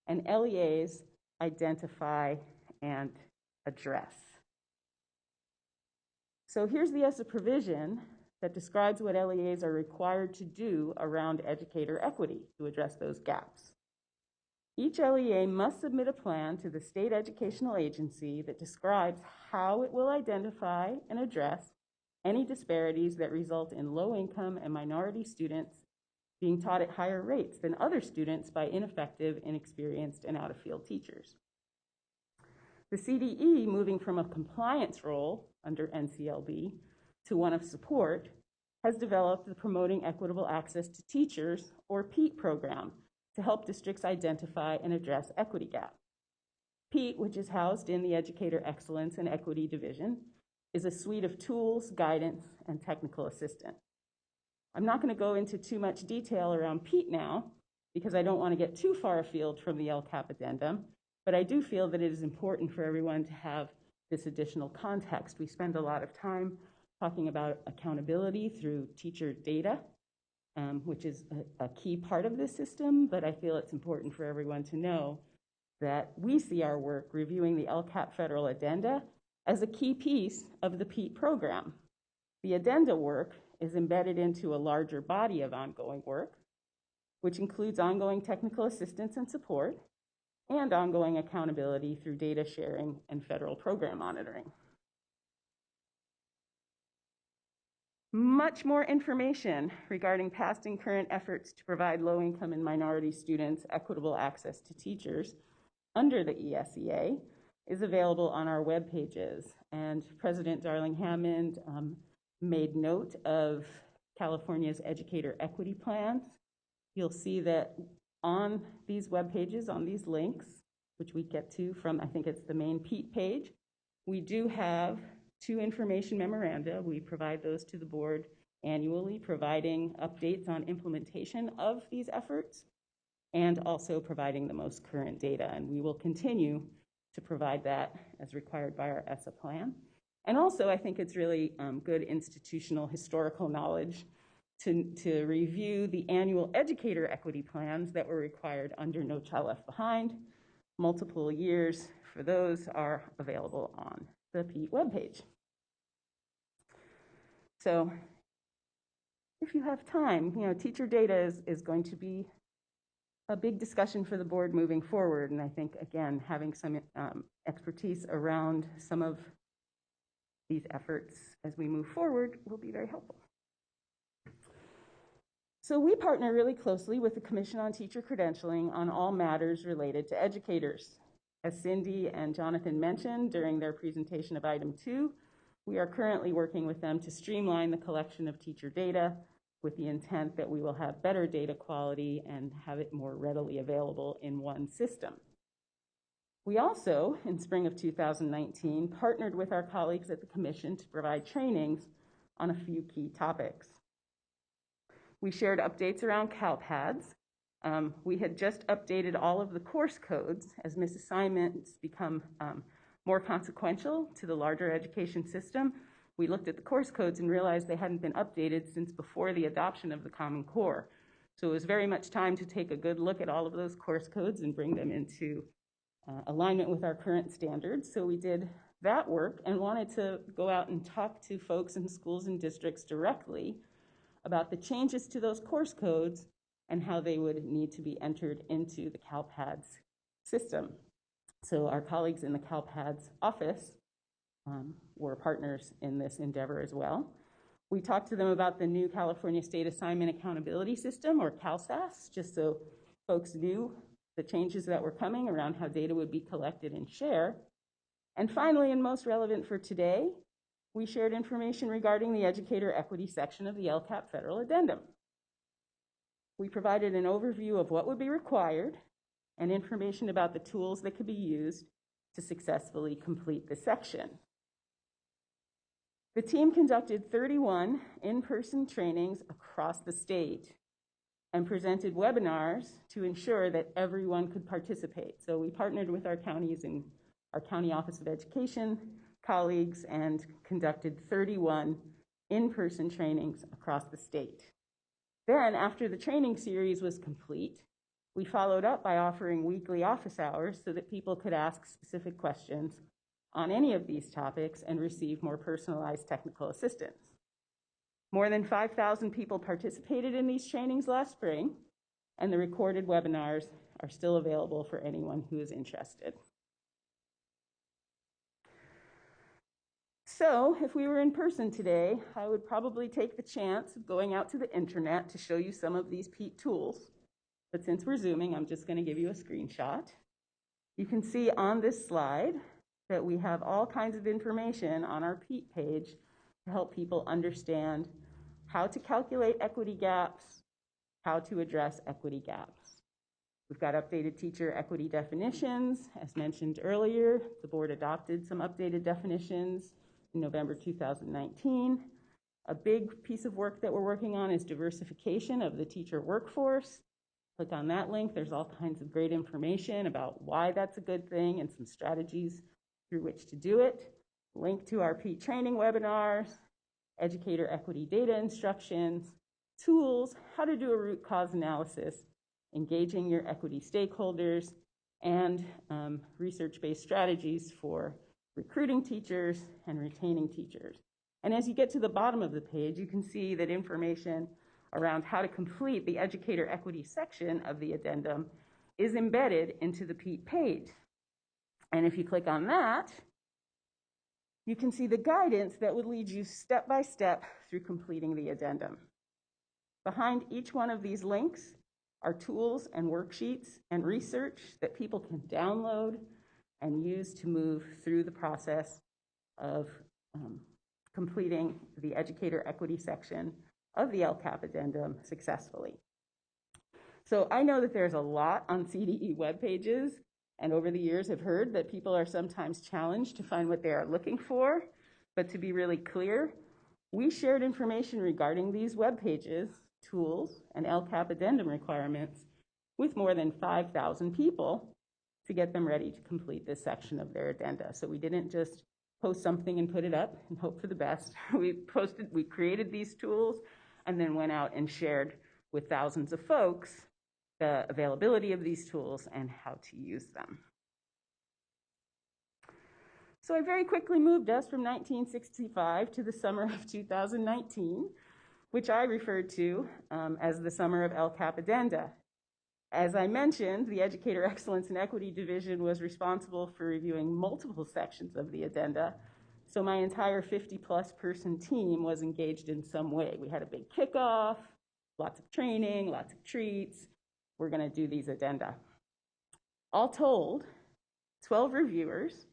and LEAs identify and address. So here's the ESSA provision that describes what LEAs are required to do around educator equity to address those gaps. Each LEA must submit a plan to the state educational agency that describes how it will identify and address any disparities that result in low-income and minority students being taught at higher rates than other students by ineffective, inexperienced, and out-of-field teachers. The CDE, moving from a compliance role under NCLB to one of support, has developed the Promoting Equitable Access to Teachers, or PEAT program, to help districts identify and address equity gaps. PEAT, which is housed in the Educator Excellence and Equity Division, is a suite of tools, guidance, and technical assistance. I'm not going to go into too much detail around PEAT now because I don't want to get too far afield from the LCAP addendum, but I do feel that it is important for everyone to have this additional context. We spend a lot of time talking about accountability through teacher data, which is a key part of this system, but I feel it's important for everyone to know that we see our work reviewing the LCAP federal addenda as a key piece of the PEAT program. The addenda work is embedded into a larger body of ongoing work, which includes ongoing technical assistance and support and ongoing accountability through data sharing and federal program monitoring. Much more information regarding past and current efforts to provide low-income and minority students equitable access to teachers under the ESEA is available on our web pages. And President Darling Hammond made note of California's educator equity plans. You'll see that on these web pages, on these links, which we get to from, I think it's the main PEAT page, we do have 2 information memoranda. We provide those to the board annually, providing updates on implementation of these efforts and also providing the most current data. And we will continue to provide that as required by our ESSA plan. And also, I think it's really good institutional historical knowledge to review the annual educator equity plans that were required under No Child Left Behind. Multiple years for those are available on the PEAT webpage. So if you have time, teacher data is going to be a big discussion for the board moving forward. And I think, again, having some expertise around some of these efforts as we move forward will be very helpful. So we partner really closely with the Commission on Teacher Credentialing on all matters related to educators. As Cindy and Jonathan mentioned during their presentation of Item 2, we are currently working with them to streamline the collection of teacher data with the intent that we will have better data quality and have it more readily available in one system. We also, in spring of 2019, partnered with our colleagues at the Commission to provide trainings on a few key topics. We shared updates around CalPADS. We had just updated all of the course codes as misassignments become more consequential to the larger education system. We looked at the course codes and realized they hadn't been updated since before the adoption of the Common Core. So it was very much time to take a good look at all of those course codes and bring them into alignment with our current standards. So we did that work and wanted to go out and talk to folks in schools and districts directly about the changes to those course codes and how they would need to be entered into the CalPADS system. So our colleagues in the CalPADS office were partners in this endeavor as well. We talked to them about the new California State Assignment Accountability System, or CalSAS, just so Folks knew the changes that were coming around how data would be collected and shared. And finally, and most relevant for today, we shared information regarding the educator equity section of the LCAP federal addendum. We provided an overview of what would be required and information about the tools that could be used to successfully complete the section. The team conducted 31 in-person trainings across the state and presented webinars to ensure that everyone could participate. So we partnered with our counties and our County Office of Education colleagues and conducted 31 in-person trainings across the state. Then, after the training series was complete, we followed up by offering weekly office hours so that people could ask specific questions on any of these topics and receive more personalized technical assistance. More than 5,000 people participated in these trainings last spring, and the recorded webinars are still available for anyone who is interested. So if we were in person today, I would probably take the chance of going out to the internet to show you some of these PEAT tools. But since we're Zooming, I'm just going to give you a screenshot. You can see on this slide that we have all kinds of information on our PEAT page to help people understand how to calculate equity gaps, how to address equity gaps. We've got updated teacher equity definitions. As mentioned earlier, the board adopted some updated definitions in November 2019. A big piece of work that we're working on is diversification of the teacher workforce. Click on that link. There's all kinds of great information about why that's a good thing and some strategies through which to do it. Link to our PEAT training webinars, educator equity data instructions, tools, how to do a root cause analysis, engaging your equity stakeholders, and research-based strategies for recruiting teachers and retaining teachers. And as you get to the bottom of the page, you can see that information around how to complete the educator equity section of the addendum is embedded into the PEAT page. And if you click on that, you can see the guidance that would lead you step by step through completing the addendum. Behind each one of these links are tools and worksheets and research that people can download and use to move through the process of completing the educator equity section of the LCAP addendum successfully. So I know that there's a lot on CDE web pages, and over the years have heard that people are sometimes challenged to find what they are looking for. But to be really clear, we shared information regarding these web pages, tools, and LCAP addendum requirements with more than 5,000 people to get them ready to complete this section of their addenda. So we didn't just post something and put it up and hope for the best. We created these tools and then went out and shared with thousands of folks the availability of these tools and how to use them. So I very quickly moved us from 1965 to the summer of 2019, which I referred to as the summer of LCAP addenda. As I mentioned, the Educator Excellence and Equity Division was responsible for reviewing multiple sections of the addenda, so my entire 50-plus person team was engaged in some way. We had a big kickoff, lots of training, lots of treats. We're going to do these addenda. All told, 12 reviewers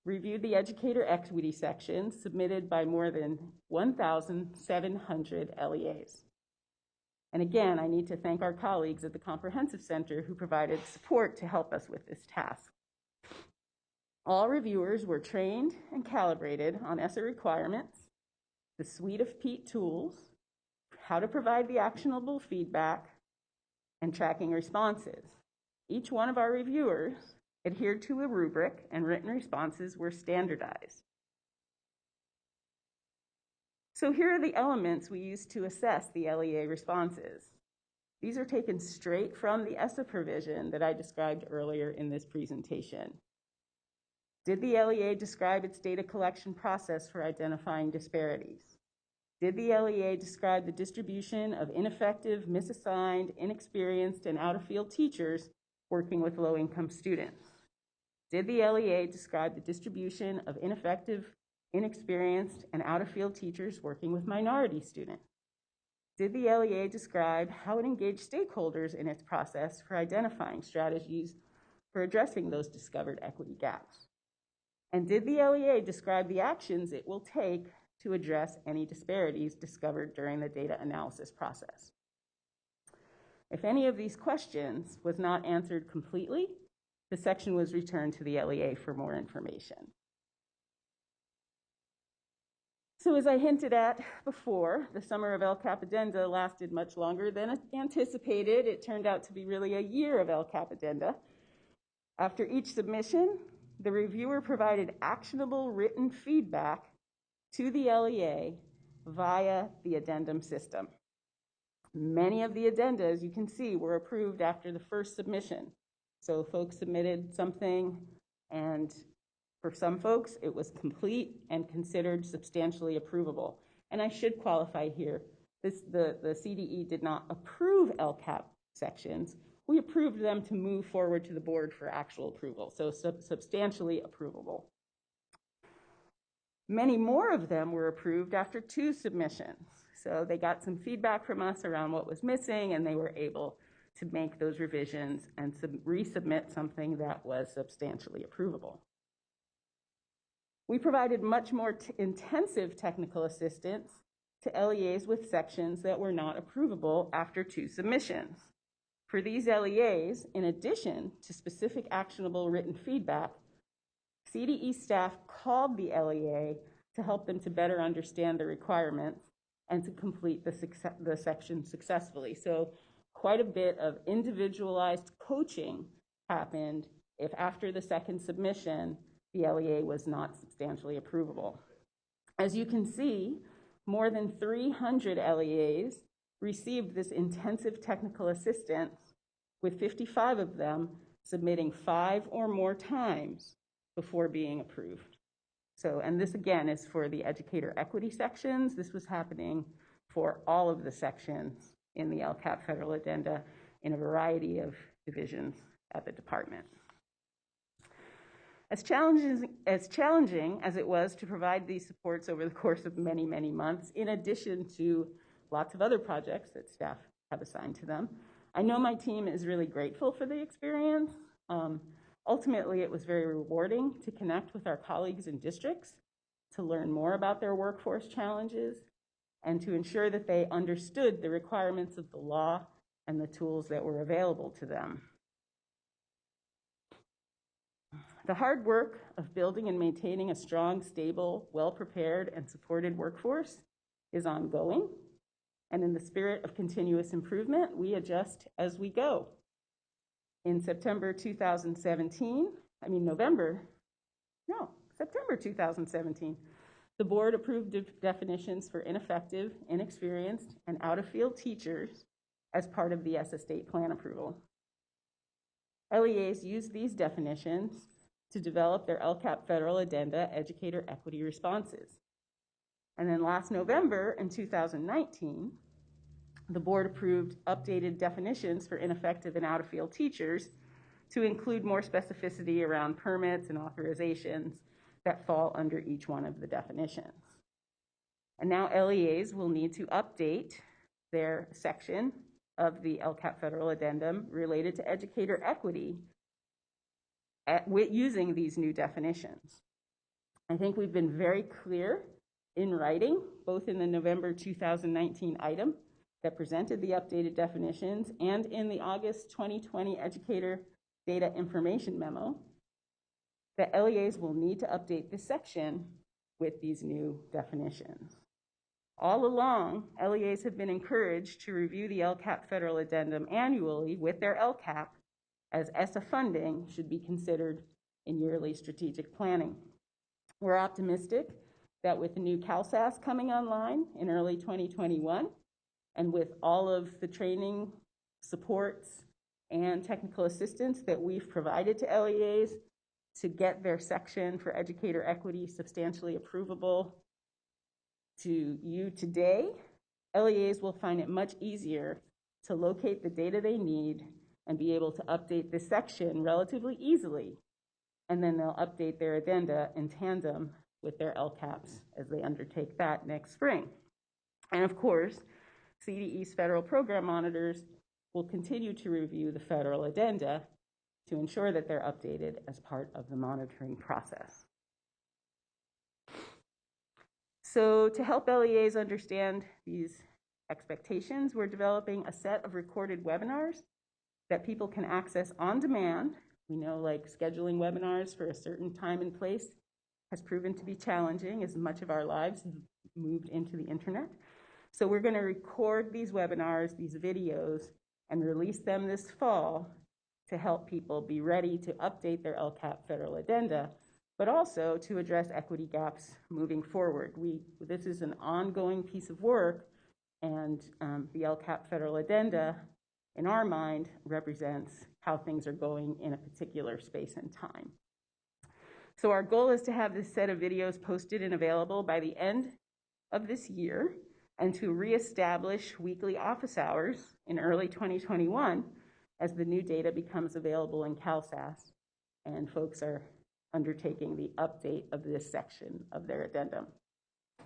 reviewed the Educator Equity section submitted by more than 1,700 LEAs. And again, I need to thank our colleagues at the Comprehensive Center who provided support to help us with this task. All reviewers were trained and calibrated on ESSA requirements, the suite of PEAT tools, how to provide the actionable feedback, and tracking responses. Each one of our reviewers adhered to a rubric, and written responses were standardized. So here are the elements we used to assess the LEA responses. These are taken straight from the ESSA provision that I described earlier in this presentation. Did the LEA describe its data collection process for identifying disparities? Did the LEA describe the distribution of ineffective, misassigned, inexperienced, and out-of-field teachers working with low-income students? Did the LEA describe the distribution of ineffective, inexperienced, and out-of-field teachers working with minority students? did the LEA describe how it engaged stakeholders in its process for identifying strategies for addressing those discovered equity gaps? And did the LEA describe the actions it will take to address any disparities discovered during the data analysis process? If any of these questions was not answered completely, the section was returned to the LEA for more information. So as I hinted at before, the summer of LCAP addenda lasted much longer than anticipated. It turned out to be really a year of LCAP addenda. After each submission, the reviewer provided actionable written feedback to the LEA via the addendum system. Many of the addenda, as you can see, were approved after the first submission. So folks submitted something, and for some folks, it was complete and considered substantially approvable. And I should qualify here, the CDE did not approve LCAP sections. We approved them to move forward to the board for actual approval, so substantially approvable. Many more of them were approved after 2 submissions. So they got some feedback from us around what was missing, and they were able to make those revisions and resubmit something that was substantially approvable. We provided much more intensive technical assistance to LEAs with sections that were not approvable after 2 submissions. For these LEAs, in addition to specific actionable written feedback, CDE staff called the LEA to help them to better understand the requirements and to complete the section successfully. So quite a bit of individualized coaching happened if after the second submission, the LEA was not substantially approvable. As you can see, more than 300 LEAs received this intensive technical assistance, with 55 of them submitting 5 or more times before being approved. So, and this again is for the educator equity sections. This was happening for all of the sections in the LCAP federal addenda in a variety of divisions at the department. As challenging as it was to provide these supports over the course of many, many months, in addition to lots of other projects that staff have assigned to them, I know my team is really grateful for the experience. Ultimately, it was very rewarding to connect with our colleagues in districts, to learn more about their workforce challenges, and to ensure that they understood the requirements of the law and the tools that were available to them. The hard work of building and maintaining a strong, stable, well-prepared, and supported workforce is ongoing. And in the spirit of continuous improvement, we adjust as we go. In September 2017, the board approved definitions for ineffective, inexperienced, and out-of-field teachers as part of the ESSA state plan approval. LEAs used these definitions to develop their LCAP federal addenda educator equity responses. And then last November in 2019, the board approved updated definitions for ineffective and out-of-field teachers to include more specificity around permits and authorizations that fall under each one of the definitions. And now LEAs will need to update their section of the LCAP federal addendum related to educator equity using these new definitions. I think we've been very clear in writing, both in the November 2019 item that presented the updated definitions and in the August 2020 educator data information memo, that LEAs will need to update this section with these new definitions. All along, LEAs have been encouraged to review the LCAP federal addendum annually with their LCAP, as ESSA funding should be considered in yearly strategic planning. We're optimistic that with the new CalSAS coming online in early 2021, and with all of the training, supports, and technical assistance that we've provided to LEAs to get their section for educator equity substantially approvable to you today, LEAs will find it much easier to locate the data they need and be able to update this section relatively easily. And then they'll update their addenda in tandem with their LCAPs as they undertake that next spring. And of course, CDE's federal program monitors will continue to review the federal addenda to ensure that they're updated as part of the monitoring process. So to help LEAs understand these expectations, we're developing a set of recorded webinars that people can access on demand. We know like scheduling webinars for a certain time and place has proven to be challenging as much of our lives have moved into the internet. So we're going to record these webinars, these videos, and release them this fall to help people be ready to update their LCAP federal addenda, but also to address equity gaps moving forward. This is an ongoing piece of work, and the LCAP federal addenda, in our mind, represents how things are going in a particular space and time. So our goal is to have this set of videos posted and available by the end of this year, and to reestablish weekly office hours in early 2021 as the new data becomes available in CalSAS and folks are undertaking the update of this section of their addendum.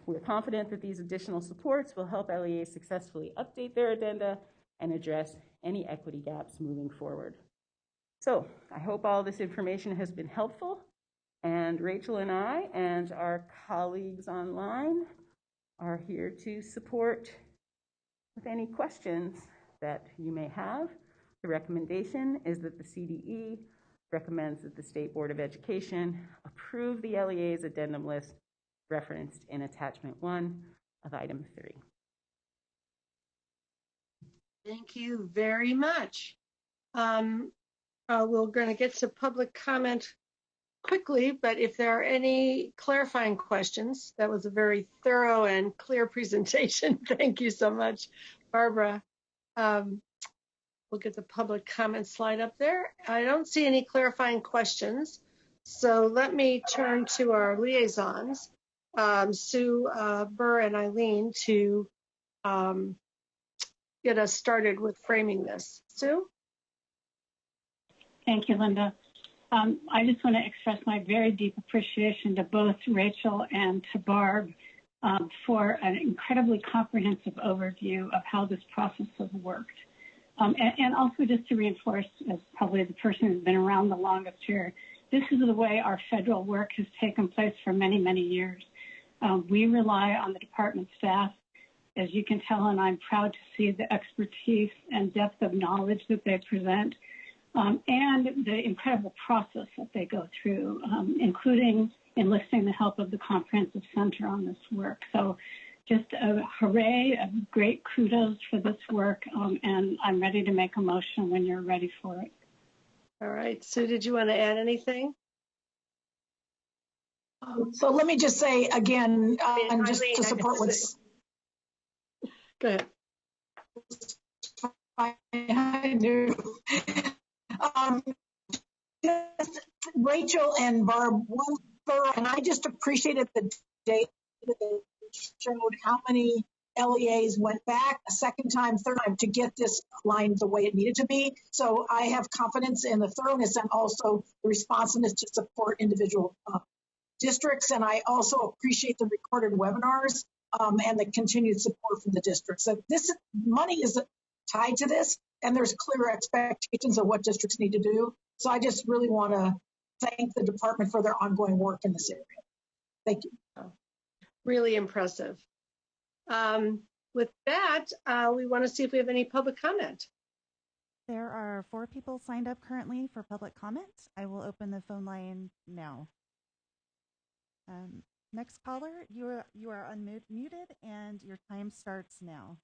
We're confident that these additional supports will help LEAs successfully update their addenda and address any equity gaps moving forward. So I hope all this information has been helpful, and Rachel and I and our colleagues online are here to support with any questions that you may have. The recommendation is that the CDE recommends that the State Board of Education approve the LEA's addendum list referenced in Attachment 1 of Item 3. Thank you very much. We're going to get to public comment quickly, but if there are any clarifying questions, that was a very thorough and clear presentation. Thank you so much, Barbara. We'll get the public comment slide up there. I don't see any clarifying questions, so let me turn to our liaisons, Sue, Burr, and Eileen, to get us started with framing this. Sue? Thank you, Linda. I just want to express my very deep appreciation to both Rachel and to Barb for an incredibly comprehensive overview of how this process has worked. And also just to reinforce, as probably the person who's been around the longest here, this is the way our federal work has taken place for many, many years. We rely on the department staff, as you can tell, and I'm proud to see the expertise and depth of knowledge that they present. And the incredible process that they go through, including enlisting the help of the Comprehensive Center on this work. So just a hooray, a great kudos for this work, and I'm ready to make a motion when you're ready for it. All right, Sue, did you want to add anything? So let me just say again, just to support what's... Go ahead. I do. Rachel and Barb, and I just appreciated the data that showed how many LEAs went back a second time, third time to get this aligned the way it needed to be. So I have confidence in the thoroughness and also the responsiveness to support individual districts. And I also appreciate the recorded webinars and the continued support from the districts. So this money is tied to this, and there's clear expectations of what districts need to do. So I just really want to thank the department for their ongoing work in this area. Thank you. Really impressive. With that, we want to see if we have any public comment. There are 4 people signed up currently for public comment. I will open the phone line now. Next caller, you are unmuted and your time starts now.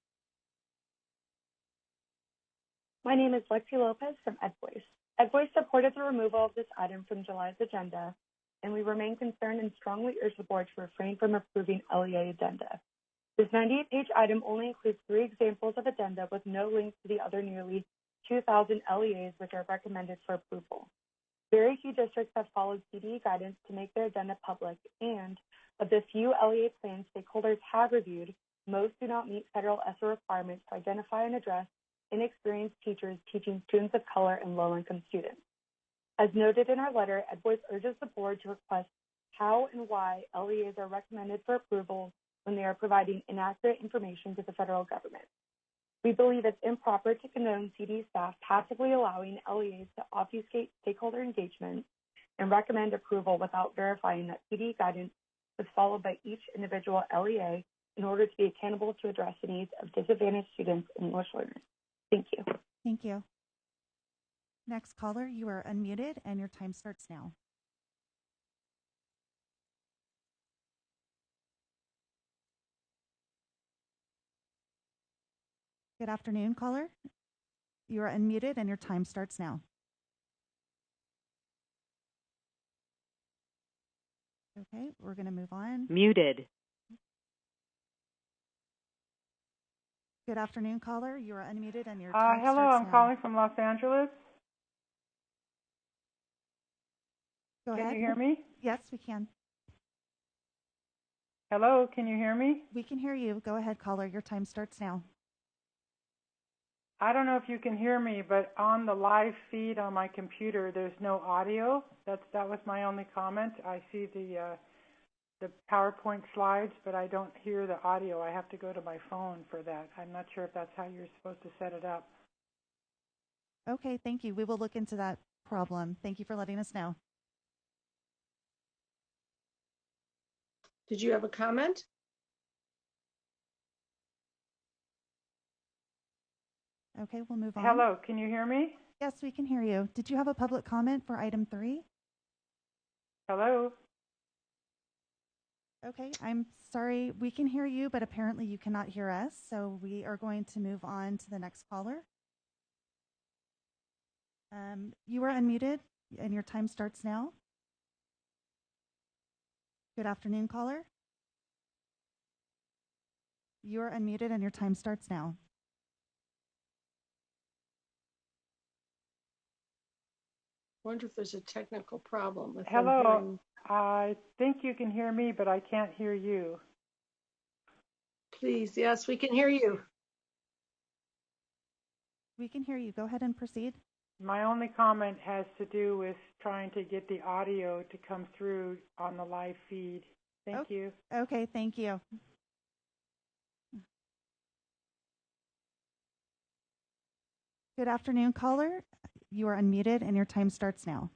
My name is Lexi Lopez from EdVoice. EdVoice supported the removal of this item from July's agenda, and we remain concerned and strongly urge the board to refrain from approving LEA addenda. This 98-page item only includes 3 examples of addenda with no links to the other nearly 2,000 LEAs which are recommended for approval. Very few districts have followed CDE guidance to make their addenda public, and of the few LEA plans stakeholders have reviewed, most do not meet federal ESSER requirements to identify and address inexperienced teachers teaching students of color and low-income students. As noted in our letter, EdVoice urges the board to request how and why LEAs are recommended for approval when they are providing inaccurate information to the federal government. We believe it's improper to condone CD staff passively allowing LEAs to obfuscate stakeholder engagement and recommend approval without verifying that CD guidance was followed by each individual LEA in order to be accountable to address the needs of disadvantaged students and English learners. Thank you. Thank you. Next caller, you are unmuted and your time starts now. Good afternoon, caller. You are unmuted and your time starts now. Okay, we're going to move on. Muted. Good afternoon, caller. You are unmuted and your time hello, starts I'm now. calling from Los Angeles. Go ahead. Can you hear me? Yes, we can. Hello, can you hear me? We can hear you. Go ahead, caller. Your time starts now. I don't know if you can hear me, but on the live feed on my computer, there's no audio. That was my only comment. I see the PowerPoint slides, but I don't hear the audio. I have to go to my phone for that. I'm not sure if that's how you're supposed to set it up. Okay, thank you. We will look into that problem. Thank you for letting us know. Did you have a comment? Okay, we'll move on. Hello, can you hear me? Yes, we can hear you. Did you have a public comment for item 3? Hello? Okay, I'm sorry. We can hear you, but apparently you cannot hear us. So we are going to move on to the next caller. You are unmuted and your time starts now. Good afternoon, caller. You are unmuted and your time starts now. Wonder if there's a technical problem with Hello, hearing. I think you can hear me, but I can't hear you. Please, yes, we can hear you. We can hear you. Go ahead and proceed. My only comment has to do with trying to get the audio to come through on the live feed. Thank you. Okay, thank you. Good afternoon, caller. You are unmuted and your time starts now.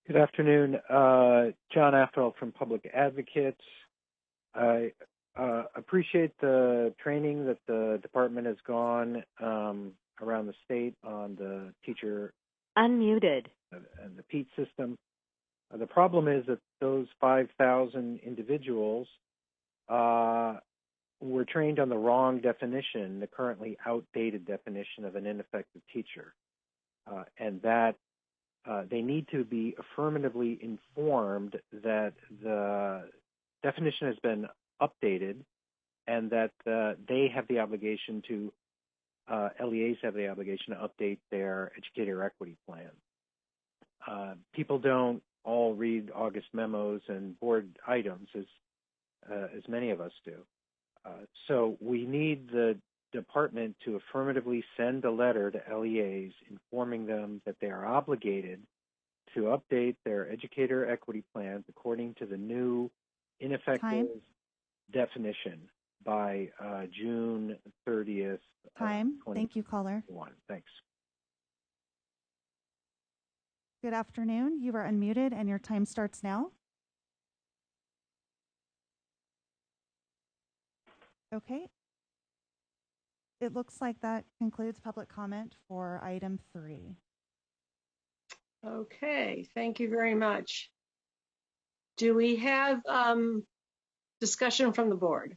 Good afternoon. John Afterall from Public Advocates. I appreciate the training that the department has gone around the state on the teacher Unmuted. and the PEAT system. The problem is that those 5,000 individuals were trained on the wrong definition, the currently outdated definition of an ineffective teacher, and that they need to be affirmatively informed that the definition has been updated and that they have the obligation to, LEAs have the obligation to update their educator equity plan. People don't all read August memos and board items as many of us do. So we need the department to affirmatively send a letter to LEAs informing them that they are obligated to update their educator equity plans according to the new ineffective definition by June 30th. Time. Thank you, caller. Thanks. Good afternoon. You are unmuted and your time starts now. Okay. It looks like that concludes public comment for item 3. Okay, thank you very much. Do we have discussion from the board?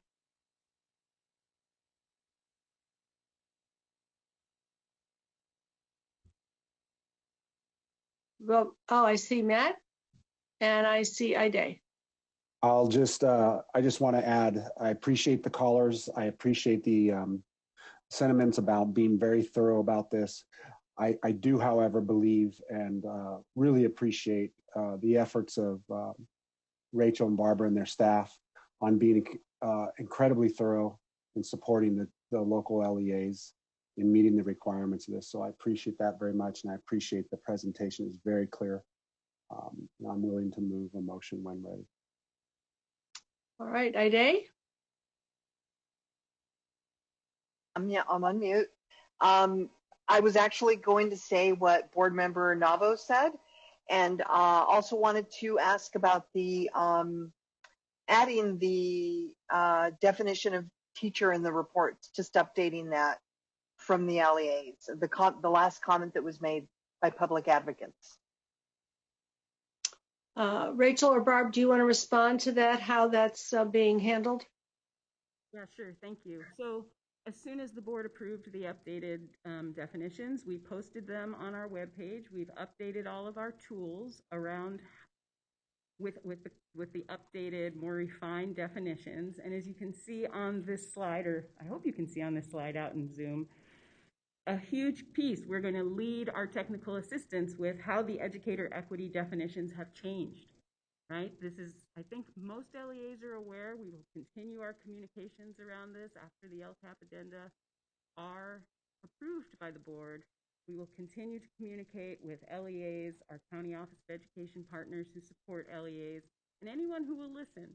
Well, I see Matt and I see Ide. I just want to add, I appreciate the callers. I appreciate the sentiments about being very thorough about this. I do, however, believe and really appreciate the efforts of Rachel and Barbara and their staff on being incredibly thorough in supporting the local LEAs in meeting the requirements of this. So I appreciate that very much, and I appreciate the presentation. It's very clear. And I'm willing to move a motion when ready. All right, Ide. Yeah, I'm on mute. I was actually going to say what Board Member Navo said, and also wanted to ask about the adding the definition of teacher in the reports, just updating that from the LEAs, the last comment that was made by public advocates. Rachel or Barb, do you want to respond to that, how that's being handled? Yeah, sure. Thank you. So as soon as the board approved the updated definitions, we posted them on our webpage. We've updated all of our tools around with the updated, more refined definitions. And as you can see on this slide, or I hope you can see on this slide out in Zoom, a huge piece, we're going to lead our technical assistants with how the educator equity definitions have changed, right? This is, I think most LEAs are aware. We will continue our communications around this after the LCAP addenda are approved by the board. We will continue to communicate with LEAs, our county office of education partners who support LEAs, and anyone who will listen.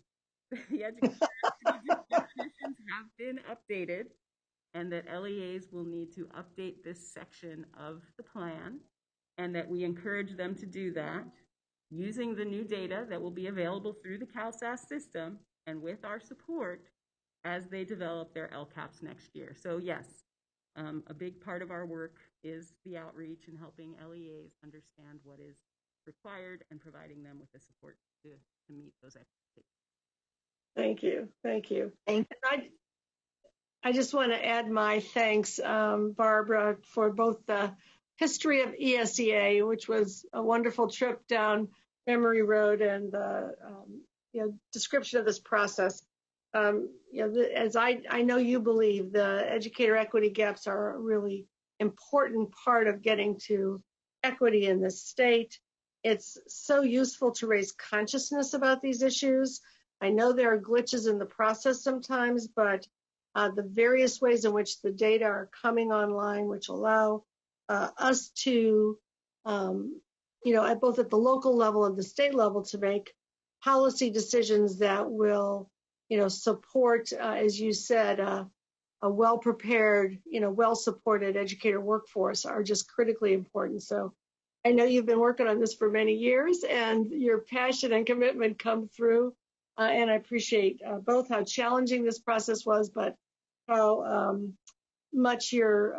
The educator equity definitions have been updated, and that LEAs will need to update this section of the plan, and that we encourage them to do that using the new data that will be available through the CalSAS system and with our support as they develop their LCAPs next year. So yes, a big part of our work is the outreach and helping LEAs understand what is required and providing them with the support to meet those expectations. Thank you. Thank you. And I just want to add my thanks, Barbara, for both the history of ESEA, which was a wonderful trip down memory road, and the description of this process. As I know you believe, the educator equity gaps are a really important part of getting to equity in this state. It's so useful to raise consciousness about these issues. I know there are glitches in the process sometimes, but the various ways in which the data are coming online, which allow us to, both at the local level and the state level, to make policy decisions that will, support, as you said, a well-prepared, well-supported educator workforce are just critically important. So I know you've been working on this for many years, and your passion and commitment come through. And I appreciate both how challenging this process was, but how much you're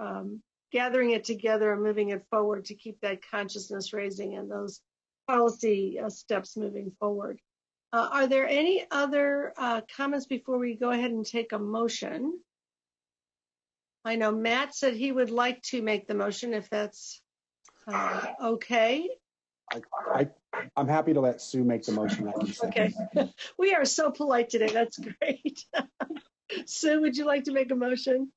gathering it together and moving it forward to keep that consciousness raising and those policy steps moving forward. Are there any other comments before we go ahead and take a motion? I know Matt said he would like to make the motion, if that's okay. I'm happy to let Sue make the motion. Okay. We are so polite today. That's great. Sue, would you like to make a motion?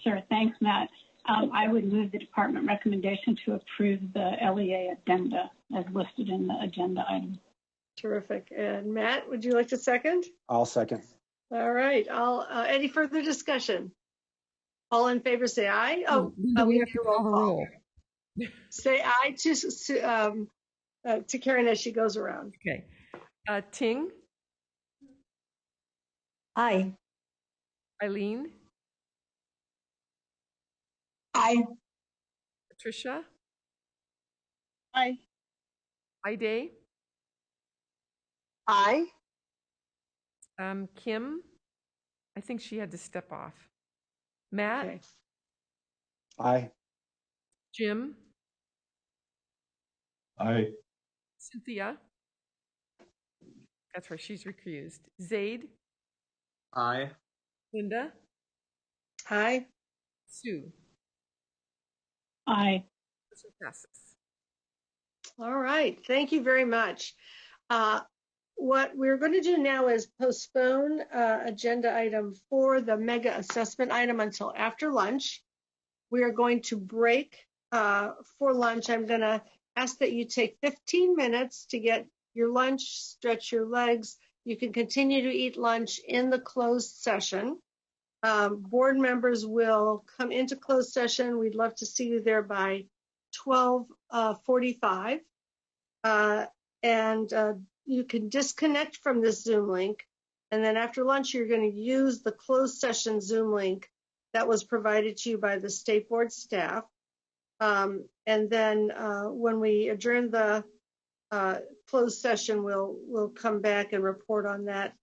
Sure. Thanks, Matt. I would move the department recommendation to approve the LEA addenda as listed in the agenda item. Terrific. And Matt, would you like to second? I'll second. All right. Any further discussion? All in favor, say aye. We have to call a roll. Say aye to Karen as she goes around. Okay. Ting? Aye. Eileen? Aye. Patricia? Aye. Ide? Aye. Kim? I think she had to step off. Matt? Okay. Aye. Jim? Aye. Cynthia? That's right, she's recused. Zaid? Aye. Linda? Aye. Sue? Aye. Motion passes. All right. Thank you very much. What we're going to do now is postpone agenda item 4, the mega assessment item, until after lunch. We are going to break for lunch. I'm going to ask that you take 15 minutes to get your lunch, stretch your legs. You can continue to eat lunch in the closed session. Board members will come into closed session. We'd love to see you there by 12:45. You can disconnect from this Zoom link. And then after lunch, you're going to use the closed session Zoom link that was provided to you by the State Board staff. And then when we adjourn the closed session, we'll come back and report on that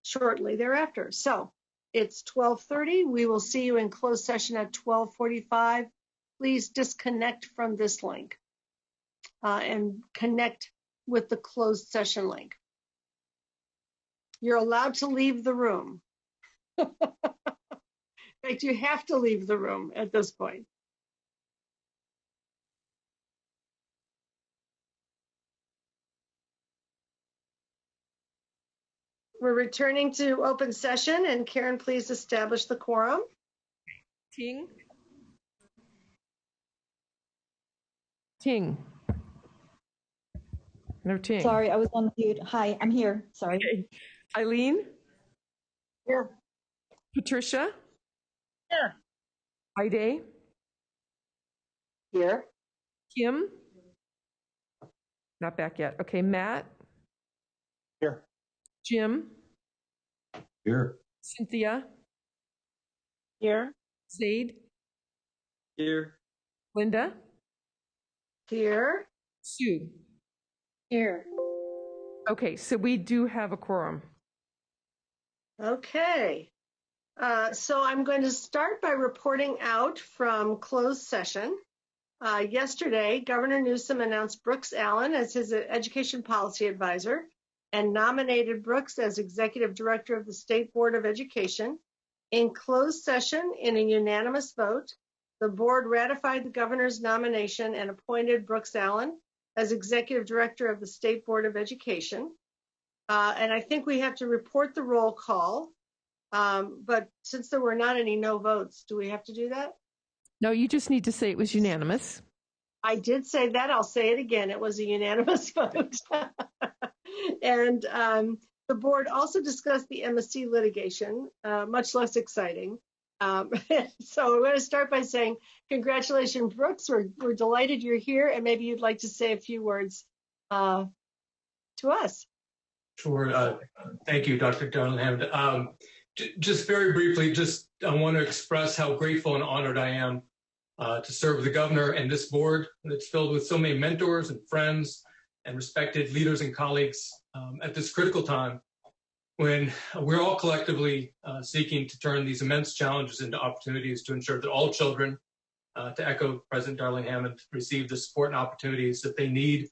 shortly thereafter. So it's 12:30. We will see you in closed session at 12:45. Please disconnect from this link and connect with the closed session link. You're allowed to leave the room. In fact, you have to leave the room at this point. We're returning to open session, and Karen, please establish the quorum. Ting. Ting. No Ting. Sorry, I was on mute. Hi, I'm here. Sorry. Okay. Eileen? Here. Patricia? Here. Ide? Here. Kim? Not back yet. Okay, Matt? Here. Jim? Here. Cynthia? Here. Zaid? Here. Linda? Here. Sue? Here. Okay, so we do have a quorum. Okay. So I'm going to start by reporting out from closed session. Yesterday, Governor Newsom announced Brooks Allen as his education policy advisor and nominated Brooks as executive director of the State Board of Education. In closed session, in a unanimous vote, the board ratified the governor's nomination and appointed Brooks Allen as executive director of the State Board of Education. And I think we have to report the roll call. But since there were not any no votes, do we have to do that? No, you just need to say it was unanimous. I did say that. I'll say it again. It was a unanimous vote. And the board also discussed the MSC litigation, much less exciting. So we're going to start by saying, congratulations, Brooks. We're delighted you're here, and maybe you'd like to say a few words to us. Sure. Thank you, Dr. Darling-Hammond. Just very briefly, I want to express how grateful and honored I am to serve the governor and this board that's filled with so many mentors and friends and respected leaders and colleagues at this critical time when we're all collectively seeking to turn these immense challenges into opportunities to ensure that all children, to echo President Darling-Hammond, receive the support and opportunities that they need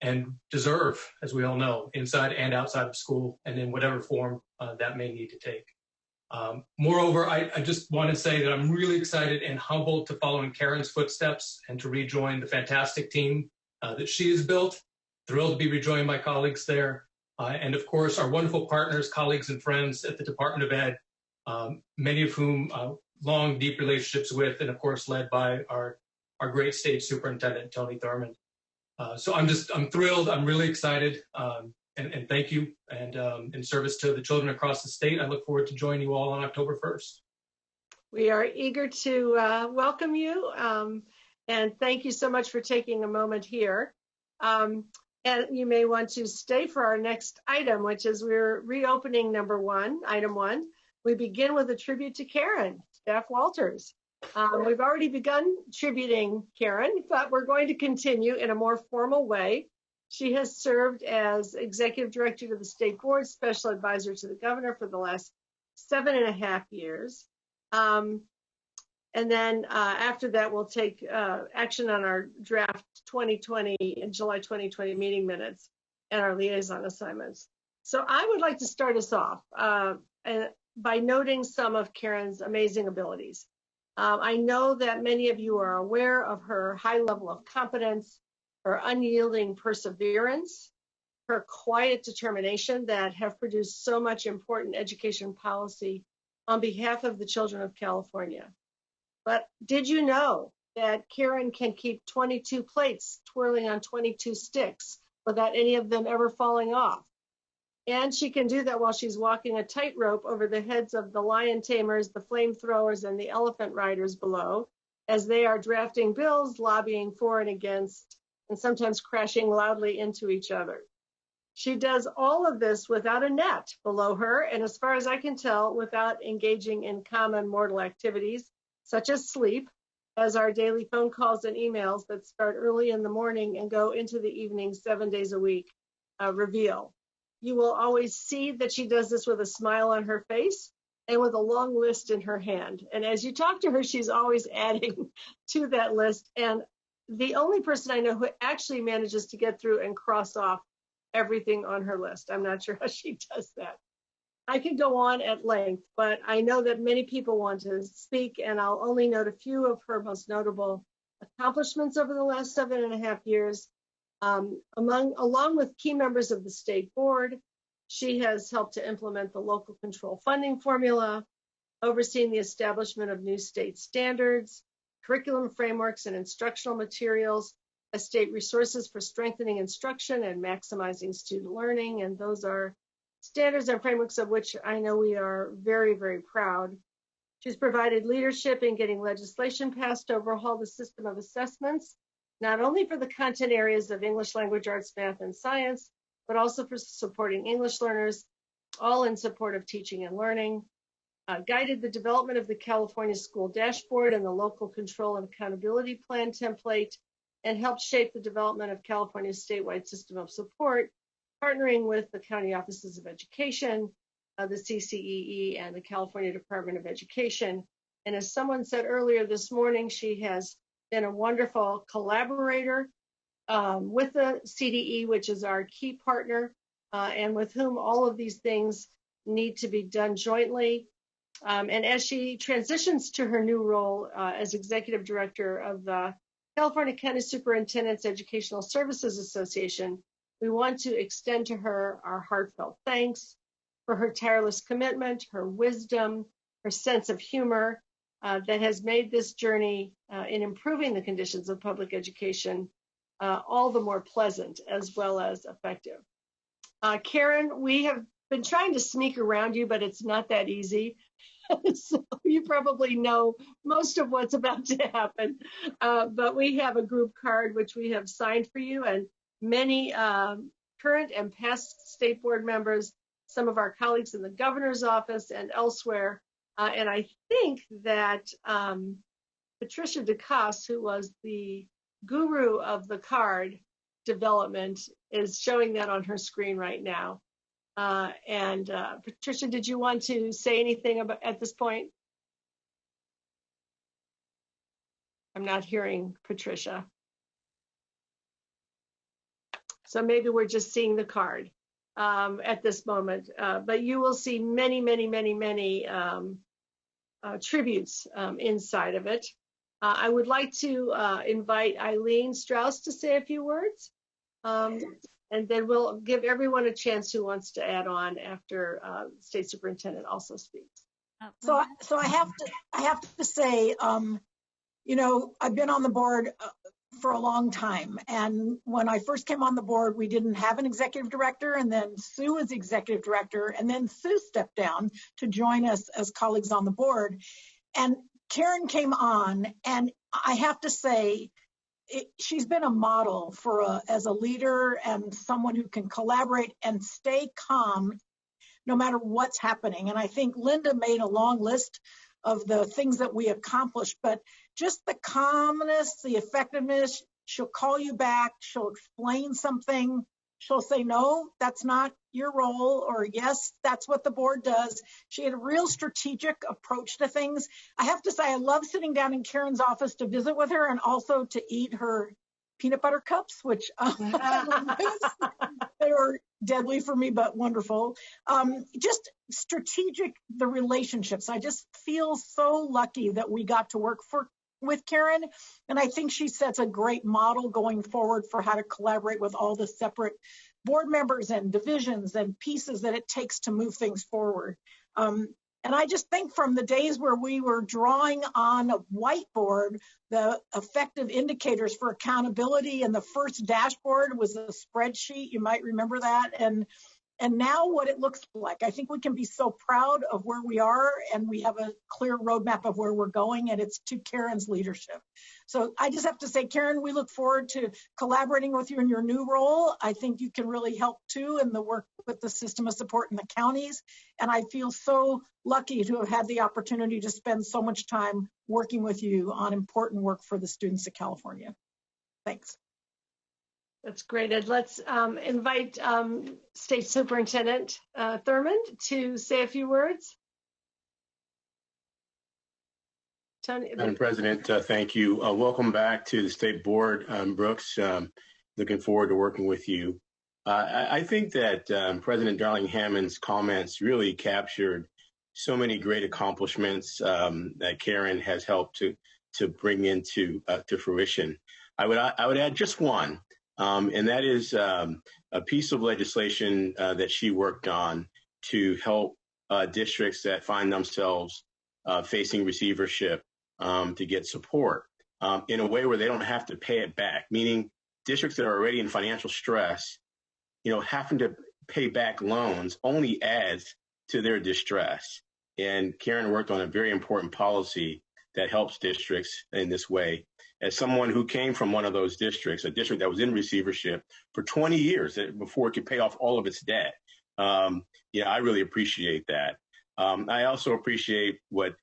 and deserve, as we all know, inside and outside of school and in whatever form that may need to take. Moreover, I just want to say that I'm really excited and humbled to follow in Karen's footsteps and to rejoin the fantastic team that she has built. Thrilled to be rejoining my colleagues there. And of course, our wonderful partners, colleagues, and friends at the Department of Ed, many of whom long, deep relationships with, and of course, led by our great state superintendent, Tony Thurmond. So I'm thrilled. I'm really excited. And thank you. And in service to the children across the state, I look forward to joining you all on October 1st. We are eager to welcome you. And thank you so much for taking a moment here. And you may want to stay for our next item, which is we're reopening item one. We begin with a tribute to Karen, Stapf Walters. We've already begun tributing Karen, but we're going to continue in a more formal way. She has served as executive director to the state board, special advisor to the governor for the last 7.5 years. And then after that, we'll take action on our draft 2020 and July 2020 meeting minutes and our liaison assignments. So I would like to start us off by noting some of Karen's amazing abilities. I know that many of you are aware of her high level of competence, her unyielding perseverance, her quiet determination that have produced so much important education policy on behalf of the children of California. But did you know that Karen can keep 22 plates twirling on 22 sticks without any of them ever falling off? And she can do that while she's walking a tightrope over the heads of the lion tamers, the flamethrowers, and the elephant riders below, as they are drafting bills, lobbying for and against, and sometimes crashing loudly into each other. She does all of this without a net below her, and as far as I can tell, without engaging in common mortal activities, such as sleep, as our daily phone calls and emails that start early in the morning and go into the evening 7 days a week reveal. You will always see that she does this with a smile on her face and with a long list in her hand. And as you talk to her, she's always adding to that list. And the only person I know who actually manages to get through and cross off everything on her list. I'm not sure how she does that. I could go on at length, but I know that many people want to speak, and I'll only note a few of her most notable accomplishments over the last 7.5 years. Along with key members of the state board, she has helped to implement the local control funding formula, overseeing the establishment of new state standards, curriculum frameworks and instructional materials, as state resources for strengthening instruction and maximizing student learning. And those are standards and frameworks of which I know we are very, very proud. She's provided leadership in getting legislation passed to overhaul the system of assessments, not only for the content areas of English, language arts, math, and science, but also for supporting English learners, all in support of teaching and learning. Guided the development of the California School Dashboard and the Local Control and Accountability Plan template, and helped shape the development of California's statewide system of support, partnering with the county offices of education, the CCEE, and the California Department of Education. And as someone said earlier this morning, she has been a wonderful collaborator with the CDE, which is our key partner, and with whom all of these things need to be done jointly. And as she transitions to her new role as Executive Director of the California County Superintendent's Educational Services Association, we want to extend to her our heartfelt thanks for her tireless commitment, her wisdom, her sense of humor that has made this journey in improving the conditions of public education all the more pleasant as well as effective. Karen, we have been trying to sneak around you, but it's not that easy. So you probably know most of what's about to happen. But we have a group card which we have signed for you, and many current and past state board members, some of our colleagues in the governor's office and elsewhere. And I think that Patricia DeCoste, who was the guru of the card development, is showing that on her screen right now. Patricia, did you want to say anything about at this point? I'm not hearing Patricia. So maybe we're just seeing the card at this moment. But you will see many, many, many, many tributes inside of it. I would like to invite Eileen Strauss to say a few words. And then we'll give everyone a chance who wants to add on after State Superintendent also speaks. So I have to say, you know, I've been on the board for a long time. And when I first came on the board, we didn't have an executive director, and then Sue was executive director, and then Sue stepped down to join us as colleagues on the board. And Karen came on, and I have to say, she's been a model for as a leader and someone who can collaborate and stay calm no matter what's happening. And I think Linda made a long list of the things that we accomplished, but just the calmness, the effectiveness, she'll call you back, she'll explain something, she'll say, no, that's not your role, or yes, that's what the board does. She had a real strategic approach to things. I have to say, I love sitting down in Karen's office to visit with her and also to eat her peanut butter cups, which they were deadly for me, but wonderful. Just strategic, the relationships. I just feel so lucky that we got to work with Karen. And I think she sets a great model going forward for how to collaborate with all the separate board members and divisions and pieces that it takes to move things forward. And I just think from the days where we were drawing on a whiteboard, the effective indicators for accountability, and the first dashboard was a spreadsheet, you might remember that. And and now what it looks like. I think we can be so proud of where we are, and we have a clear roadmap of where we're going, and it's to Karen's leadership. So I just have to say, Karen, we look forward to collaborating with you in your new role. I think you can really help too in the work with the system of support in the counties. And I feel so lucky to have had the opportunity to spend so much time working with you on important work for the students of California. Thanks. That's great, Ed. Let's invite State Superintendent Thurmond to say a few words. Tony. Madam President, thank you. Welcome back to the State Board, Brooks. Looking forward to working with you. I think that President Darling Hammond's comments really captured so many great accomplishments that Karen has helped to bring into to fruition. I would add just one, and that is a piece of legislation that she worked on to help districts that find themselves facing receivership to get support in a way where they don't have to pay it back, meaning districts that are already in financial stress, having to pay back loans only adds to their distress. And Karen worked on a very important policy that helps districts in this way. As someone who came from one of those districts, a district that was in receivership for 20 years before it could pay off all of its debt, I really appreciate that. I also appreciate what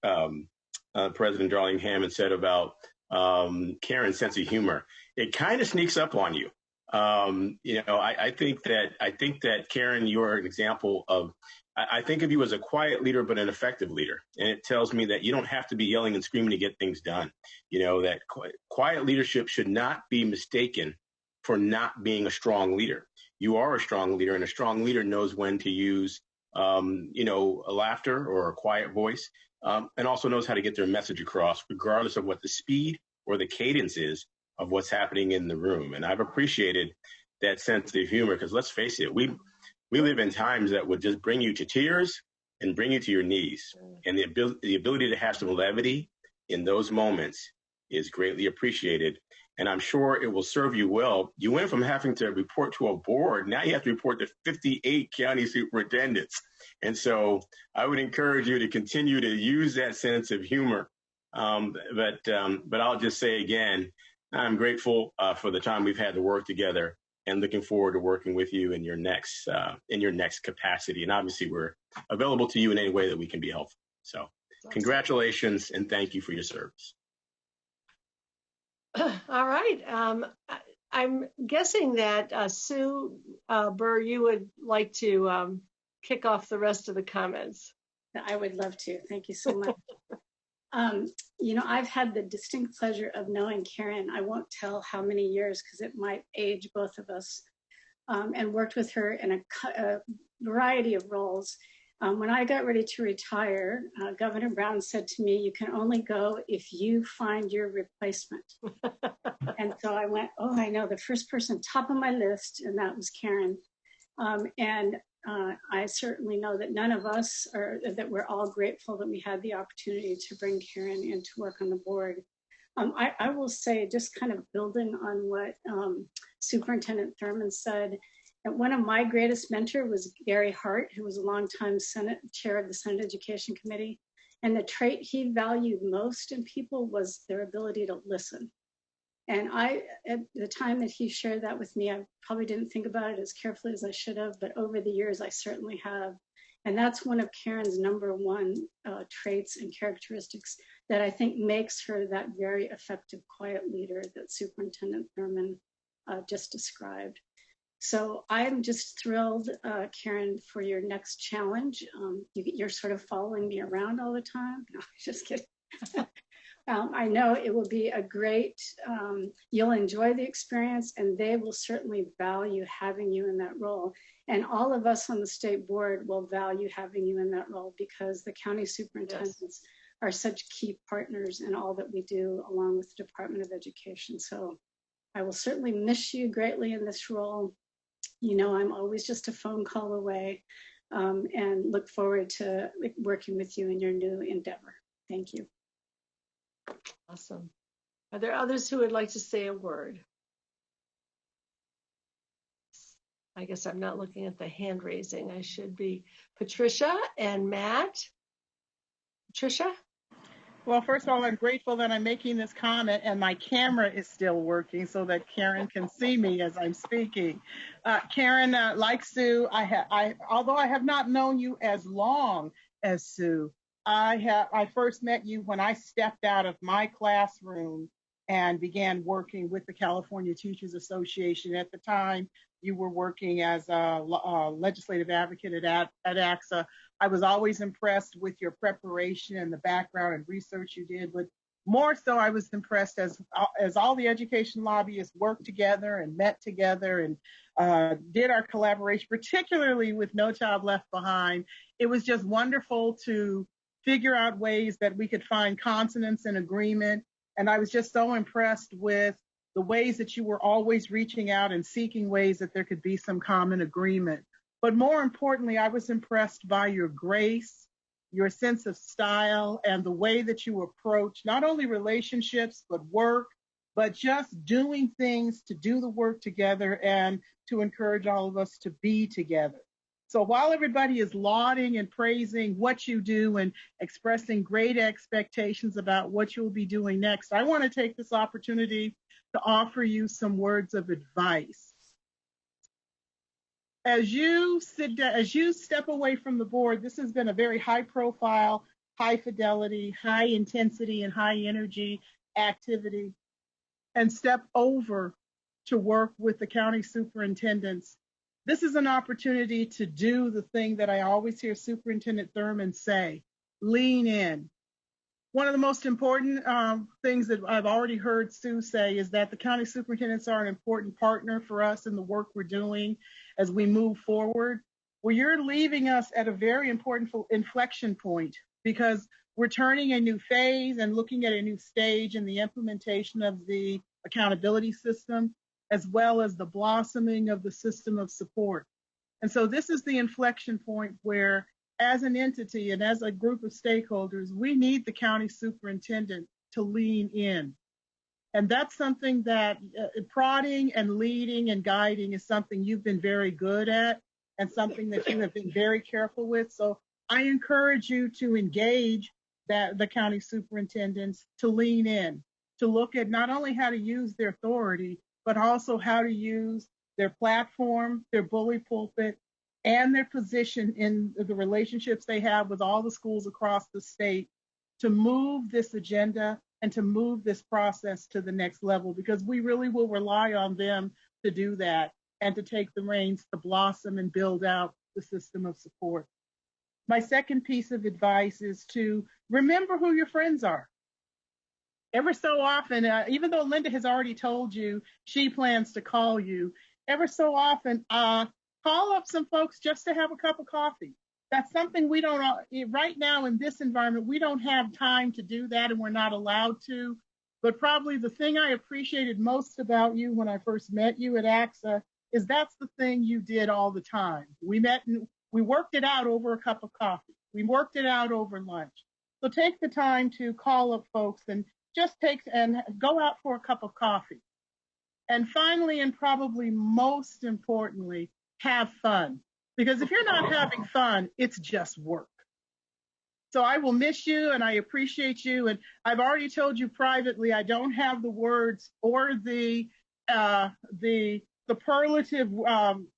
President Darling Hammond said about Karen's sense of humor. It kind of sneaks up on you. I think that Karen, you're an example of. I think of you as a quiet leader, but an effective leader. And it tells me that you don't have to be yelling and screaming to get things done. That quiet leadership should not be mistaken for not being a strong leader. You are a strong leader, and a strong leader knows when to use, a laughter or a quiet voice, and also knows how to get their message across, regardless of what the speed or the cadence is of what's happening in the room. And I've appreciated that sense of humor, because let's face it, we live in times that would just bring you to tears and bring you to your knees. And the ability to have some levity in those moments is greatly appreciated. And I'm sure it will serve you well. You went from having to report to a board, now you have to report to 58 county superintendents. And so I would encourage you to continue to use that sense of humor. But I'll just say again, I'm grateful for the time we've had to work together, and looking forward to working with you in your next capacity. And obviously, we're available to you in any way that we can be helpful. So, congratulations and thank you for your service. All right. I'm guessing that Sue Burr, you would like to kick off the rest of the comments. I would love to. Thank you so much. I've had the distinct pleasure of knowing Karen. I won't tell how many years because it might age both of us, and worked with her in a variety of roles. When I got ready to retire, Governor Brown said to me, "You can only go if you find your replacement." And so I went, oh, I know the first person top of my list, and that was Karen. I certainly know that none of us that we're all grateful that we had the opportunity to bring Karen in to work on the board. I will say, just kind of building on what Superintendent Thurmond said, that one of my greatest mentors was Gary Hart, who was a longtime chair of the Senate Education Committee. And the trait he valued most in people was their ability to listen. And at the time that he shared that with me, I probably didn't think about it as carefully as I should have, but over the years, I certainly have. And that's one of Karen's number one traits and characteristics that I think makes her that very effective, quiet leader that Superintendent Thurmond just described. So I'm just thrilled, Karen, for your next challenge. You're sort of following me around all the time. No, just kidding. I know it will be a great, you'll enjoy the experience, and they will certainly value having you in that role. And all of us on the state board will value having you in that role, because the county superintendents are such key partners in all that we do, along with the Department of Education. So I will certainly miss you greatly in this role. I'm always just a phone call away, and look forward to working with you in your new endeavor. Thank you. Awesome. Are there others who would like to say a word? I guess I'm not looking at the hand raising. I should be. Patricia and Matt. Patricia? Well, first of all, I'm grateful that I'm making this comment and my camera is still working so that Karen can see me as I'm speaking. Karen, like Sue, although I have not known you as long as Sue, I first met you when I stepped out of my classroom and began working with the California Teachers Association. At the time, you were working as a legislative advocate at AXA. I was always impressed with your preparation and the background and research you did, but more so I was impressed as all the education lobbyists worked together and met together and did our collaboration, particularly with No Child Left Behind. It was just wonderful to figure out ways that we could find consonance and agreement. And I was just so impressed with the ways that you were always reaching out and seeking ways that there could be some common agreement. But more importantly, I was impressed by your grace, your sense of style, and the way that you approach not only relationships, but work, but just doing things to do the work together and to encourage all of us to be together. So while everybody is lauding and praising what you do and expressing great expectations about what you'll be doing next, I want to take this opportunity to offer you some words of advice. As you step away from the board, this has been a very high profile, high fidelity, high intensity, and high energy activity, and step over to work with the county superintendents. This is an opportunity to do the thing that I always hear Superintendent Thurman say, lean in. One of the most important things that I've already heard Sue say is that the county superintendents are an important partner for us in the work we're doing as we move forward. Well, you're leaving us at a very important inflection point because we're turning a new phase and looking at a new stage in the implementation of the accountability system, as well as the blossoming of the system of support. And so this is the inflection point where, as an entity and as a group of stakeholders, we need the county superintendent to lean in. And that's something that prodding and leading and guiding is something you've been very good at and something that you have been very careful with. So I encourage you to engage the county superintendents to lean in, to look at not only how to use their authority, but also how to use their platform, their bully pulpit, and their position in the relationships they have with all the schools across the state to move this agenda and to move this process to the next level, because we really will rely on them to do that and to take the reins to blossom and build out the system of support. My second piece of advice is to remember who your friends are. Ever so often, even though Linda has already told you she plans to call you, ever so often, call up some folks just to have a cup of coffee. That's something we don't, right now in this environment, we don't have time to do that and we're not allowed to. But probably the thing I appreciated most about you when I first met you at AXA is that's the thing you did all the time. We met and we worked it out over a cup of coffee. We worked it out over lunch. So take the time to call up folks and just go out for a cup of coffee. And finally, and probably most importantly, have fun. Because if you're not having fun, it's just work. So I will miss you and I appreciate you. And I've already told you privately, I don't have the words or the superlative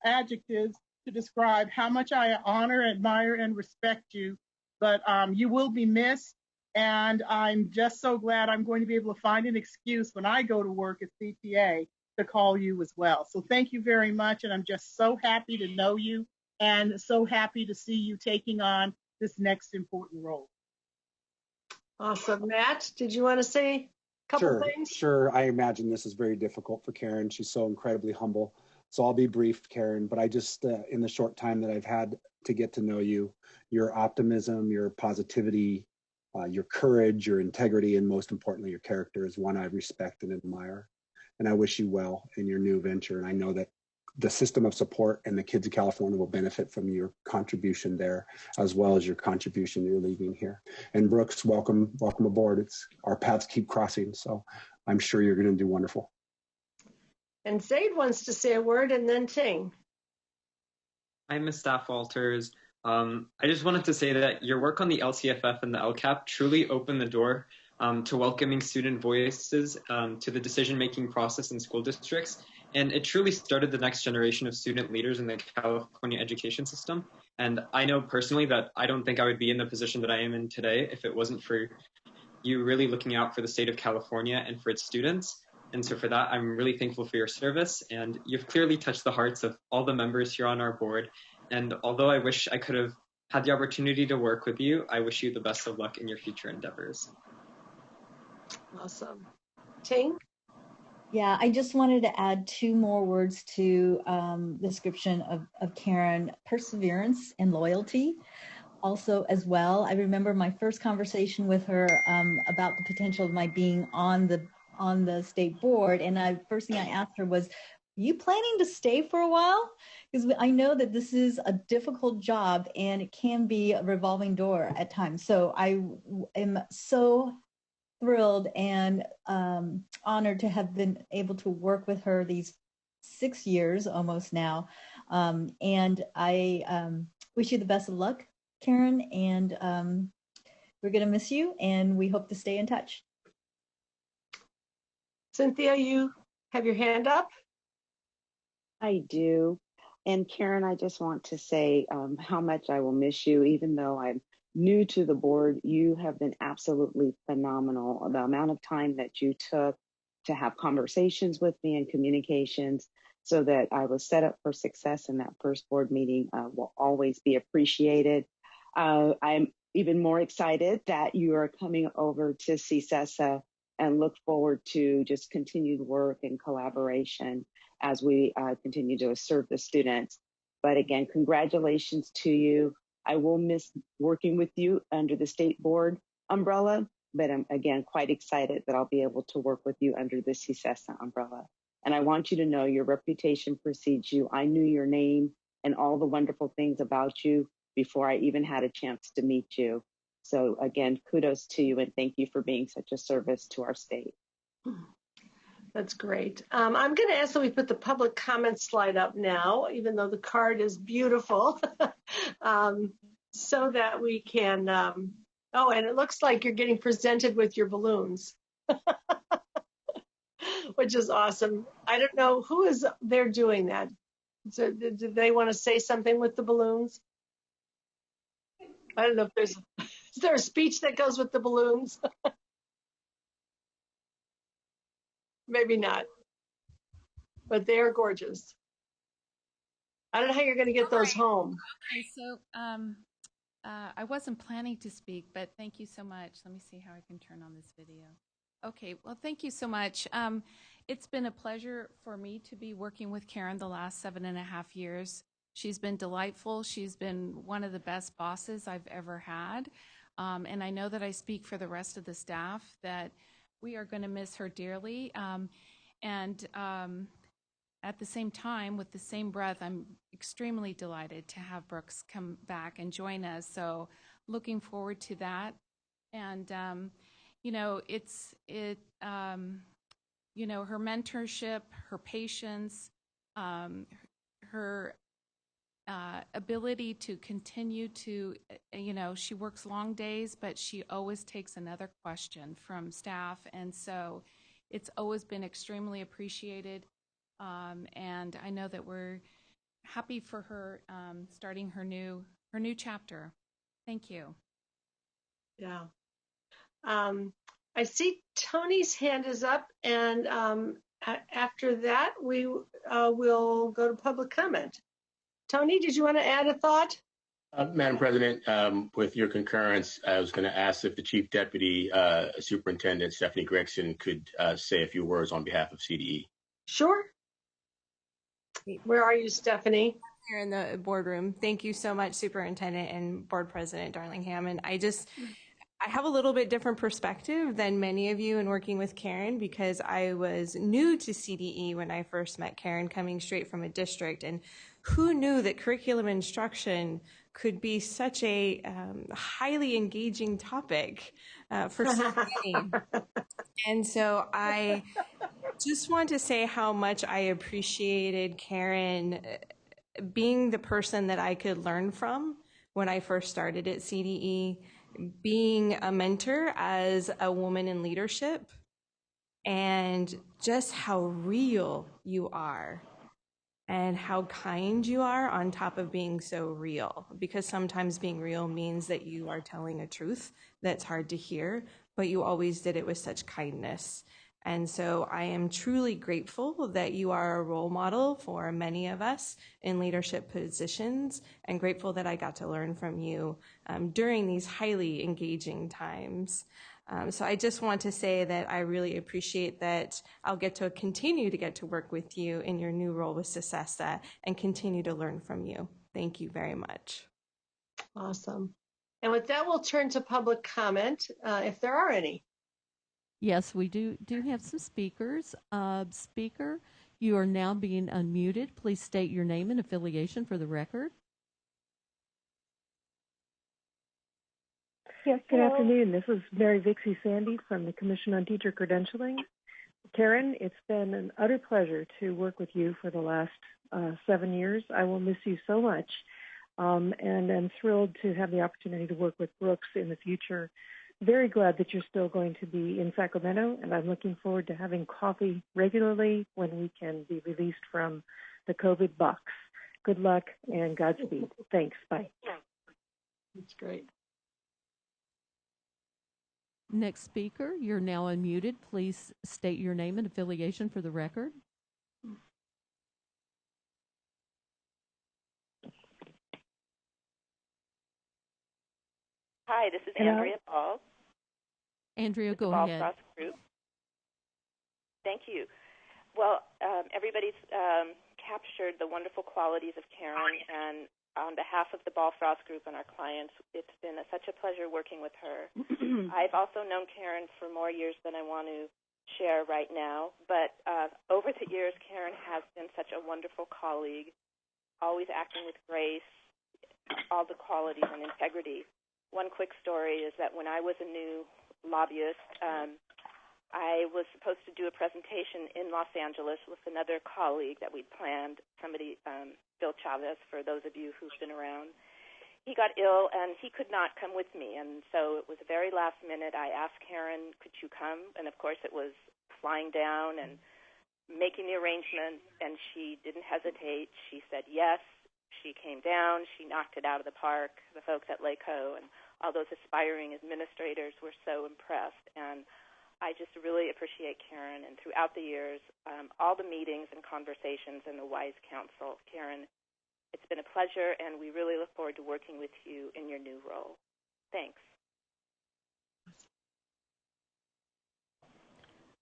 adjectives to describe how much I honor, admire, and respect you. But you will be missed. And I'm just so glad I'm going to be able to find an excuse when I go to work at CTA to call you as well. So thank you very much. And I'm just so happy to know you and so happy to see you taking on this next important role. Awesome. Matt, did you want to say a couple things? Sure. I imagine this is very difficult for Karen. She's so incredibly humble. So I'll be brief, Karen, but I just, in the short time that I've had to get to know you, your optimism, your positivity, your courage, your integrity, and most importantly, your character is one I respect and admire. And I wish you well in your new venture. And I know that the system of support and the kids of California will benefit from your contribution there, as well as your contribution you're leaving here. And Brooks, welcome aboard. Our paths keep crossing, so I'm sure you're going to do wonderful. And Zaid wants to say a word, and then Ting. Hi, Ms. Staff Walters. I just wanted to say that your work on the LCFF and the LCAP truly opened the door to welcoming student voices to the decision-making process in school districts. And it truly started the next generation of student leaders in the California education system. And I know personally that I don't think I would be in the position that I am in today if it wasn't for you really looking out for the state of California and for its students. And so for that, I'm really thankful for your service. And you've clearly touched the hearts of all the members here on our board. And although I wish I could have had the opportunity to work with you, I wish you the best of luck in your future endeavors. Awesome. Ting? Yeah, I just wanted to add 2 more words to the description of Karen: perseverance and loyalty. Also, as well, I remember my first conversation with her about the potential of my being on the state board, and first thing I asked her was, "You planning to stay for a while?" Because I know that this is a difficult job and it can be a revolving door at times. So I am so thrilled and honored to have been able to work with her these 6 years almost now. And I wish you the best of luck, Karen, and we're going to miss you, and we hope to stay in touch. Cynthia, you have your hand up? I do. And Karen, I just want to say how much I will miss you. Even though I'm new to the board, you have been absolutely phenomenal. The amount of time that you took to have conversations with me and communications so that I was set up for success in that first board meeting will always be appreciated. I'm even more excited that you are coming over to CSESA and look forward to just continued work and collaboration as we continue to serve the students. But again, congratulations to you. I will miss working with you under the state board umbrella, but I'm again quite excited that I'll be able to work with you under the CSESA umbrella. And I want you to know your reputation precedes you. I knew your name and all the wonderful things about you before I even had a chance to meet you. So again, kudos to you and thank you for being such a service to our state. That's great. I'm going to ask that we put the public comment slide up now, even though the card is beautiful, so that we can, oh, and it looks like you're getting presented with your balloons, which is awesome. I don't know who is there doing that. So do they want to say something with the balloons? I don't know if is there a speech that goes with the balloons? Maybe not, but they are gorgeous. I don't know how you're going to get those home. Okay, so I wasn't planning to speak, but thank you so much. Let me see how I can turn on this video. Okay, well, thank you so much. It's been a pleasure for me to be working with Karen the last 7.5 years. She's been delightful. She's been one of the best bosses I've ever had. And I know that I speak for the rest of the staff that we are going to miss her dearly. And at the same time, with the same breath, I'm extremely delighted to have Brooks come back and join us. So looking forward to that. And, you know, you know, her mentorship, her patience, her ability to continue to, you know, she works long days, but she always takes another question from staff. And so it's always been extremely appreciated. And I know that we're happy for her starting her new chapter. Thank you. Yeah. I see Tony's hand is up, and after that, we will go to public comment. Tony, did you want to add a thought? Madam President, with your concurrence, I was going to ask if the Chief Deputy Superintendent, Stephanie Gregson, could say a few words on behalf of CDE. Sure. Where are you, Stephanie? Here in the boardroom. Thank you so much, Superintendent and Board President Darling Hammond. I have a little bit different perspective than many of you in working with Karen because I was new to CDE when I first met Karen, coming straight from a district. And who knew that curriculum instruction could be such a highly engaging topic for so many? And so I just want to say how much I appreciated Karen being the person that I could learn from when I first started at CDE, being a mentor as a woman in leadership, and just how real you are and how kind you are on top of being so real. Because sometimes being real means that you are telling a truth that's hard to hear, but you always did it with such kindness. And so I am truly grateful that you are a role model for many of us in leadership positions, and grateful that I got to learn from you during these highly engaging times. So I just want to say that I really appreciate that I'll get to continue to get to work with you in your new role with CISESTA and continue to learn from you. Thank you very much. Awesome. And with that, we'll turn to public comment, if there are any. Yes, we do have some speakers. Speaker, you are now being unmuted. Please state your name and affiliation for the record. Yes, good afternoon. This is Mary Vixie Sandy from the Commission on Teacher Credentialing. Karen, it's been an utter pleasure to work with you for the last 7 years. I will miss you so much, and I'm thrilled to have the opportunity to work with Brooks in the future. Very glad that you're still going to be in Sacramento, and I'm looking forward to having coffee regularly when we can be released from the COVID box. Good luck and Godspeed. Thanks. Bye. That's great. Next speaker, you're now unmuted. Please state your name and affiliation for the record. Hi, this is Andrea Ball. Andrea, go Ball ahead. Cross Group. Thank you. Well, everybody's captured the wonderful qualities of Karen, and on behalf of the Ball Frost Group and our clients, it's been such a pleasure working with her. I've also known Karen for more years than I want to share right now, but over the years, Karen has been such a wonderful colleague, always acting with grace, all the qualities and integrity. One quick story is that when I was a new lobbyist, I was supposed to do a presentation in Los Angeles with another colleague that we'd planned, somebody, Bill Chavez, for those of you who've been around. He got ill, and he could not come with me, and so it was very last minute. I asked Karen, could you come? And, of course, it was flying down and making the arrangements, and she didn't hesitate. She said yes. She came down. She knocked it out of the park. The folks at LACO and all those aspiring administrators were so impressed, and I just really appreciate Karen. And throughout the years, all the meetings and conversations in the WISE Council, Karen, it's been a pleasure, and we really look forward to working with you in your new role. Thanks.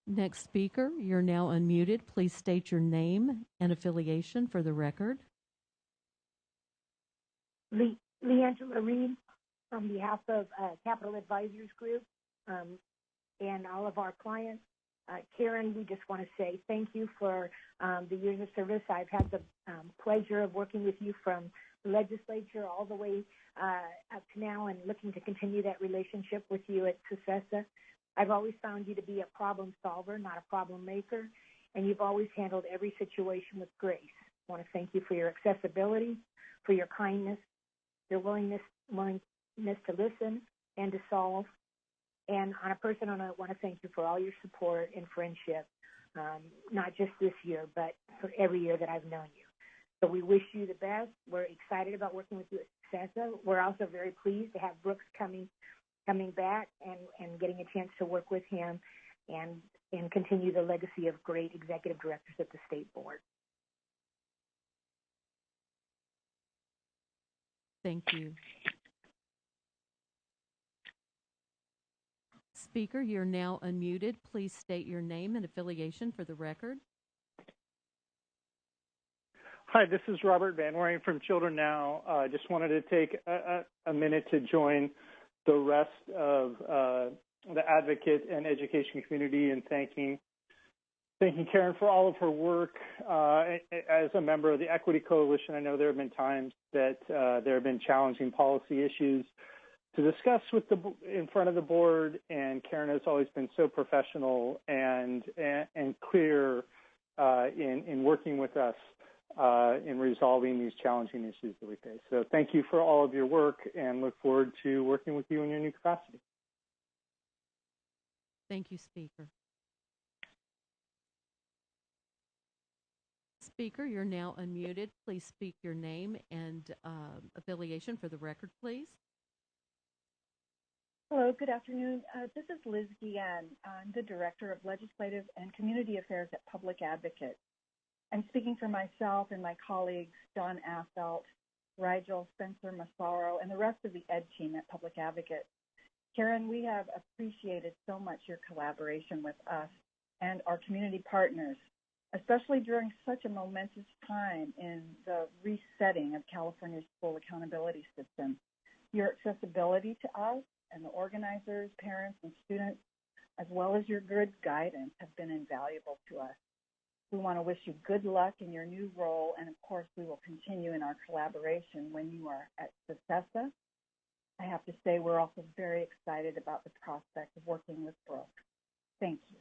Next speaker, you're now unmuted. Please state your name and affiliation for the record. Leangela Reed from behalf of Capital Advisors Group and all of our clients. Karen, we just want to say thank you for the years of service. I've had the pleasure of working with you from the legislature all the way up to now, and looking to continue that relationship with you at CISESTA. I've always found you to be a problem solver, not a problem maker, and you've always handled every situation with grace. I want to thank you for your accessibility, for your kindness, your willingness to listen and to solve. And on a personal note, I want to thank you for all your support and friendship, not just this year, but for every year that I've known you. So we wish you the best. We're excited about working with you at CISESTA. We're also very pleased to have Brooks coming back and getting a chance to work with him and continue the legacy of great executive directors at the state board. Thank you. Speaker, you're now unmuted. Please state your name and affiliation for the record. Hi, this is Robert Van Ryn from Children Now. Just wanted to take a minute to join the rest of the advocate and education community in thanking Karen for all of her work as a member of the Equity Coalition. I know there have been times that there have been challenging policy issues to discuss in front of the board, and Karen has always been so professional and clear in working with us. in resolving these challenging issues that we face. So thank you for all of your work and look forward to working with you in your new capacity. Thank you, Speaker. Speaker, you're now unmuted. Please speak your name and affiliation for the record, please. Hello, good afternoon. This is Liz Guillen. I'm the Director of Legislative and Community Affairs at Public Advocate. I'm speaking for myself and my colleagues, Don Affelt, Rigel, Spencer Massaro, and the rest of the ED team at Public Advocate. Karen, we have appreciated so much your collaboration with us and our community partners, especially during such a momentous time in the resetting of California's school accountability system. Your accessibility to us and the organizers, parents, and students, as well as your good guidance, have been invaluable to us. We want to wish you good luck in your new role, and of course, we will continue in our collaboration when you are at CESA. I have to say, we're also very excited about the prospect of working with Brooke. Thank you.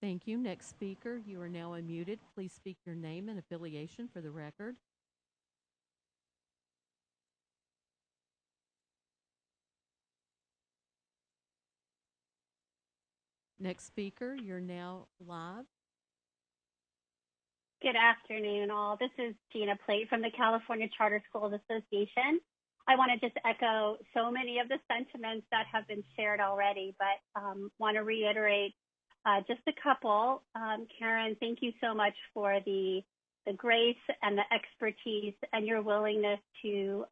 Thank you. Next speaker, you are now unmuted. Please speak your name and affiliation for the record. Next speaker, you're now live. Good afternoon, all. This is Gina Plate from the California Charter Schools Association. I want to just echo so many of the sentiments that have been shared already, but want to reiterate just a couple. Karen, thank you so much for the grace and the expertise and your willingness to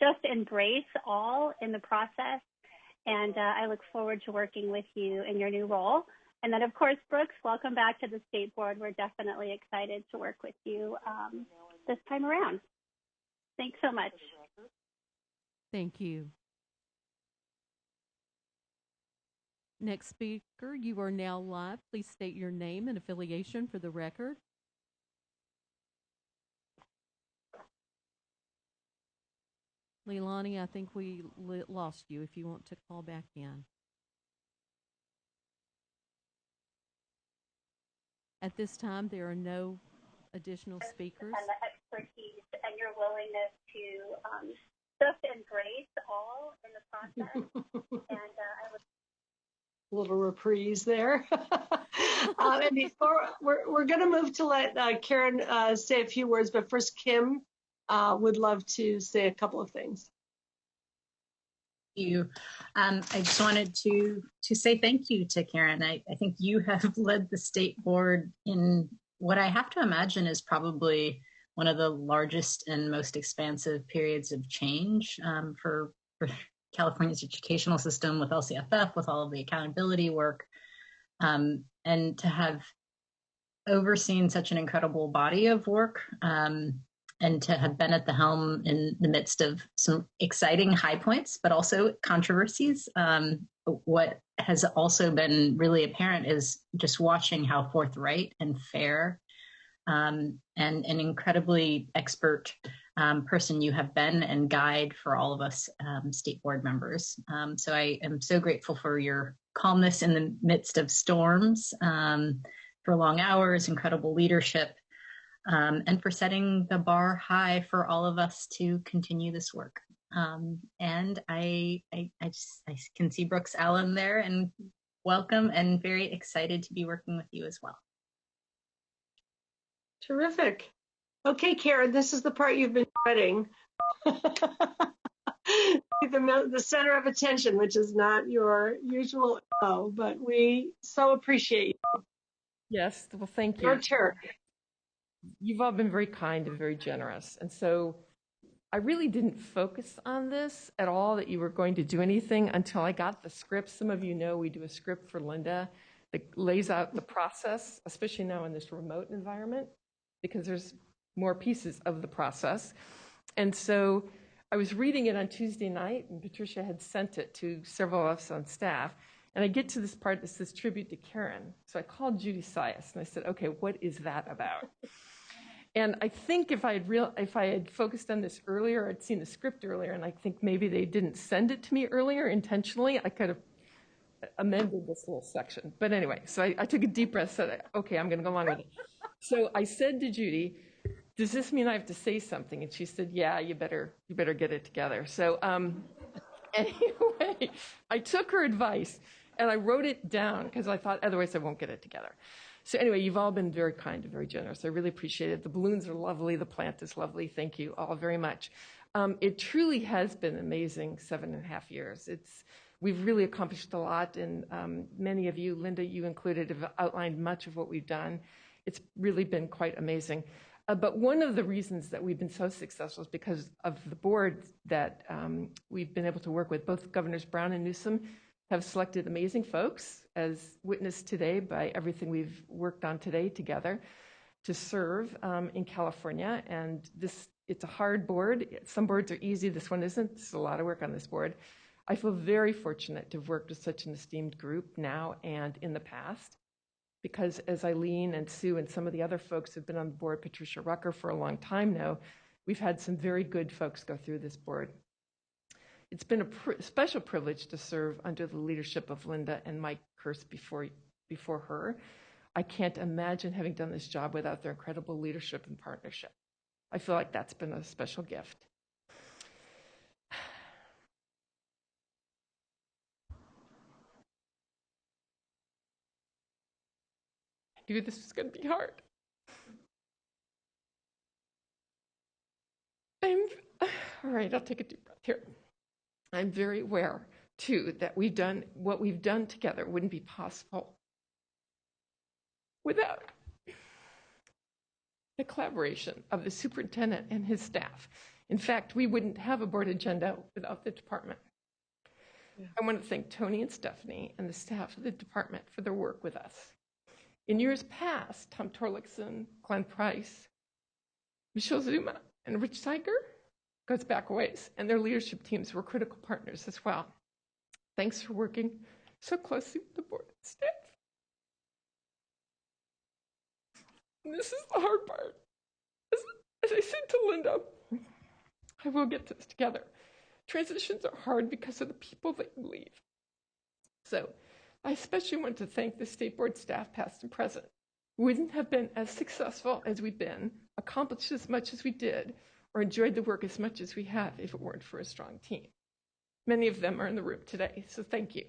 just embrace all in the process. And I look forward to working with you in your new role. And then, of course, Brooks, welcome back to the State Board. We're definitely excited to work with you this time around. Thanks so much. Thank you. Next speaker, you are now live. Please state your name and affiliation for the record. Leilani, I think we lost you if you want to call back in. At this time, there are no additional speakers. And the expertise and your willingness to just embrace all in the process. And I would little reprise there. And before we're going to move to let Karen say a few words, but first Kim would love to say a couple of things. Thank you. I just wanted to say thank you to Karen. I think you have led the State Board in what I have to imagine is probably one of the largest and most expansive periods of change for California's educational system with LCFF, with all of the accountability work, and to have overseen such an incredible body of work and to have been at the helm in the midst of some exciting high points, but also controversies. What has also been really apparent is just watching how forthright and fair and an incredibly expert person you have been and guide for all of us State Board members. So I am so grateful for your calmness in the midst of storms, for long hours, incredible leadership, and for setting the bar high for all of us to continue this work. And I can see Brooks Allen there, and welcome, and very excited to be working with you as well. Terrific. Okay, Karen, this is the part you've been dreading. The center of attention, which is not your usual MO, but we so appreciate you. Yes, well, thank you. Your turn. You've all been very kind and very generous. And so I really didn't focus on this at all, that you were going to do anything, until I got the script. Some of you know we do a script for Linda that lays out the process, especially now in this remote environment, because there's more pieces of the process. And so I was reading it on Tuesday night, and Patricia had sent it to several of us on staff. And I get to this part that says tribute to Karen. So I called Judy Sias and I said, okay, what is that about? And I think if I had focused on this earlier, I'd seen the script earlier, and I think maybe they didn't send it to me earlier intentionally, I amended this little section. But anyway, so I took a deep breath, said, okay, I'm going to go along with it. So I said to Judy, does this mean I have to say something? And she said, yeah, you better get it together. So anyway, I took her advice and I wrote it down because I thought otherwise I won't get it together. So anyway, you've all been very kind and very generous. I really appreciate it. The balloons are lovely. The plant is lovely. Thank you all very much. It truly has been amazing 7.5 years. We've really accomplished a lot, and many of you, Linda, you included, have outlined much of what we've done. It's really been quite amazing. But one of the reasons that we've been so successful is because of the board that we've been able to work with. Both Governors Brown and Newsom have selected amazing folks, as witnessed today by everything we've worked on today together, to serve in California. And it's a hard board. Some boards are easy. This one isn't. There's a lot of work on this board. I feel very fortunate to have worked with such an esteemed group now and in the past, because as Eileen and Sue and some of the other folks who've been on the board, Patricia Rucker, for a long time now, we've had some very good folks go through this board. It's been a special privilege to serve under the leadership of Linda and Mike Kurse before her. I can't imagine having done this job without their incredible leadership and partnership. I feel like that's been a special gift. I knew this was going to be hard. All right, I'll take a deep breath here. I'm very aware, too, that what we've done together wouldn't be possible without the collaboration of the superintendent and his staff. In fact, we wouldn't have a board agenda without the department. Yeah. I want to thank Tony and Stephanie and the staff of the department for their work with us. In years past, Tom Torlickson, Glenn Price, Michelle Zuma, and Rich Steiger, goes back a ways, and their leadership teams were critical partners as well. Thanks for working so closely with the board and staff. And this is the hard part. As I said to Linda, I will get this together. Transitions are hard because of the people that you leave. So I especially want to thank the state board staff, past and present. We wouldn't have been as successful as we've been, accomplished as much as we did, or enjoyed the work as much as we have if it weren't for a strong team. Many of them are in the room today, so thank you.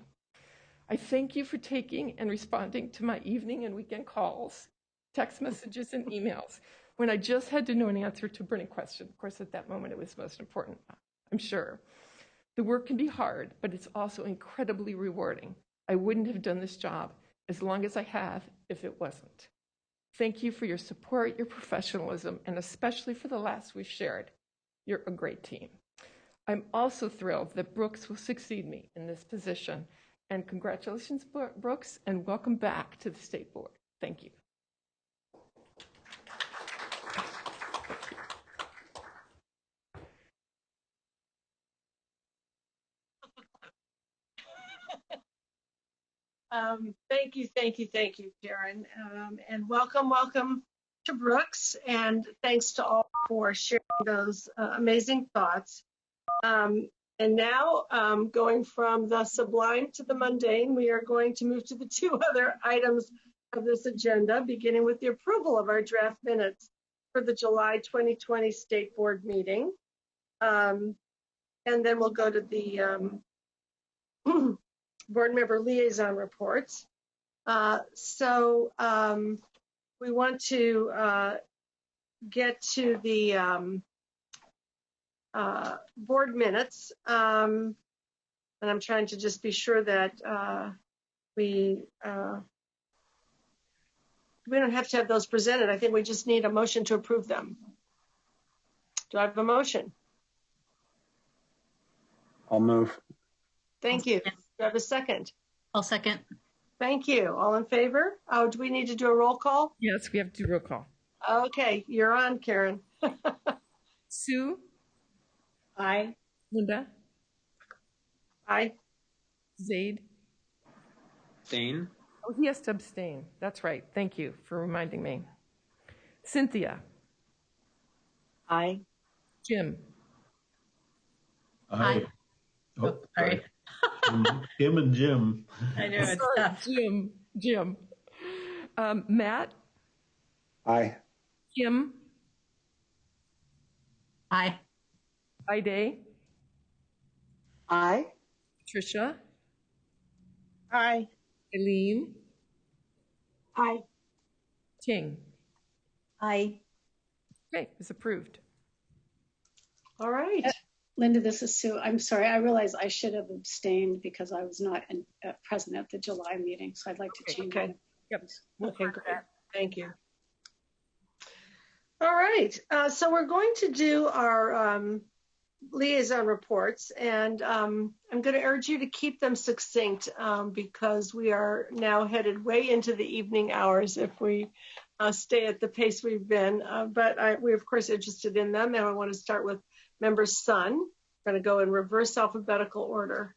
I thank you for taking and responding to my evening and weekend calls, text messages, and emails when I just had to know an answer to a burning question. Of course, at that moment, it was most important, I'm sure. The work can be hard, but it's also incredibly rewarding. I wouldn't have done this job as long as I have if it wasn't. Thank you for your support, your professionalism, and especially for the laughs we've shared. You're a great team. I'm also thrilled that Brooks will succeed me in this position. And congratulations, Brooks, and welcome back to the State Board. Thank you. Thank you, Karen. And welcome to Brooks. And thanks to all for sharing those amazing thoughts. And now, going from the sublime to the mundane, we are going to move to the two other items of this agenda, beginning with the approval of our draft minutes for the July 2020 State Board meeting. And then we'll go to the board member liaison reports. So we want to get to the board minutes. And I'm trying to just be sure that we don't have to have those presented. I think we just need a motion to approve them. Do I have a motion? I'll move. Thank you. Do I have a second? I'll second. Thank you. All in favor? Oh, do we need to do a roll call? Yes, we have to do roll call. Okay, you're on, Karen. Sue? Aye. Linda? Aye. Zaid? Abstain. Oh, he has to abstain. That's right. Thank you for reminding me. Cynthia? Aye. Jim? Aye. Oh, sorry. Kim and Jim. I know it's Sorry, tough. Jim. Matt? Aye. Kim? Aye. Ide? Aye. Tricia? Aye. Eileen? Aye. Ting? Aye. Okay, it's approved. All right. Linda, this is Sue. I'm sorry. I realize I should have abstained because I was not present at the July meeting. So I'd like to change that. Yep. Okay, great. Thank you. All right. So we're going to do our liaison reports, and I'm going to urge you to keep them succinct because we are now headed way into the evening hours if we stay at the pace we've been. But we're, of course, interested in them, and I want to start with Member Sun. I'm going to go in reverse alphabetical order.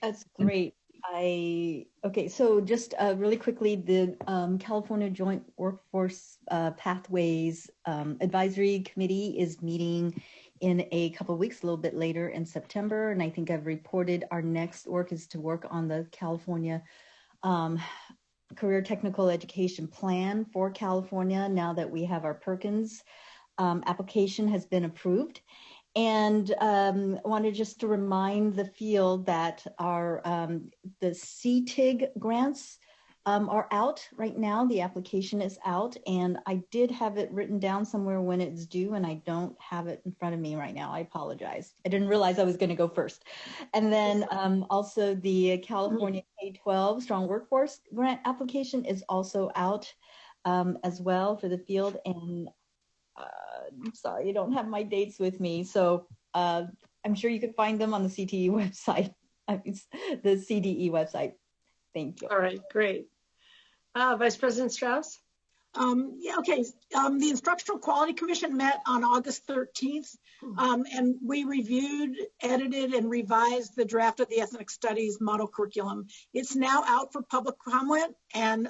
That's great. Okay, so just really quickly, the California Joint Workforce Pathways Advisory Committee is meeting in a couple of weeks, a little bit later in September, and I think I've reported our next work is to work on the California Career Technical Education Plan for California now that we have our Perkins application has been approved. And wanted just to remind the field that our the CTIG grants are out right now. The application is out, and I did have it written down somewhere when it's due, and I don't have it in front of me right now. I apologize. I didn't realize I was going to go first. And then also the California K-12 Strong Workforce Grant application is also out as well for the field. And I'm sorry, I don't have my dates with me. So I'm sure you could find them on the CTE website, the CDE website. Thank you. All right, great. Vice President Strauss? Yeah, okay. The Instructional Quality Commission met on August 13th, and we reviewed, edited, and revised the draft of the Ethnic Studies model curriculum. It's now out for public comment, and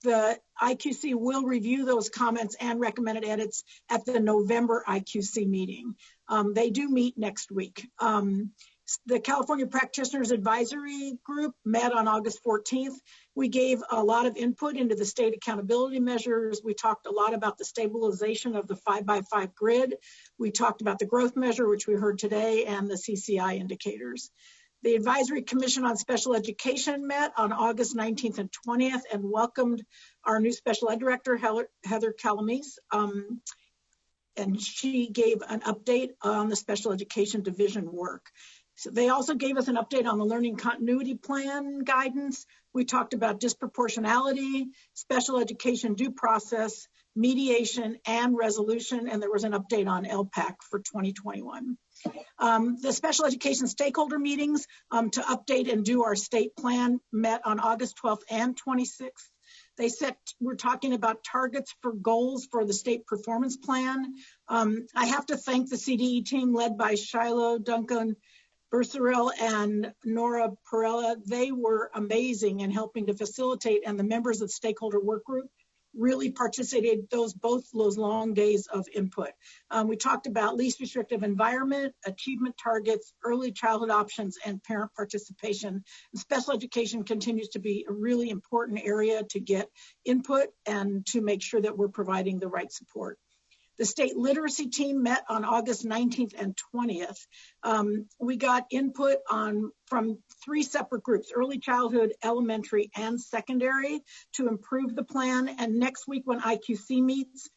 the IQC will review those comments and recommended edits at the November IQC meeting. They do meet next week. The California Practitioners Advisory Group met on August 14th. We gave a lot of input into the state accountability measures. We talked a lot about the stabilization of the 5x5 grid. We talked about the growth measure, which we heard today, and the CCI indicators. The Advisory Commission on Special Education met on August 19th and 20th and welcomed our new Special Ed Director, Heather Calamise, and she gave an update on the Special Education Division work. So they also gave us an update on the Learning Continuity Plan guidance. We talked about disproportionality, special education due process, mediation, and resolution, and there was an update on LPAC for 2021. The special education stakeholder meetings to update and do our state plan met on August 12th and 26th. We're talking about targets for goals for the state performance plan. I have to thank the CDE team led by Shiloh, Duncan, Bercerel, and Nora Perella. They were amazing in helping to facilitate, and the members of the stakeholder work group really participated both those long days of input. We talked about least restrictive environment, achievement targets, early childhood options, and parent participation. And special education continues to be a really important area to get input and to make sure that we're providing the right support. The state literacy team met on August 19th and 20th. We got input from 3 separate groups, early childhood, elementary, and secondary, to improve the plan. And next week when IQC meets,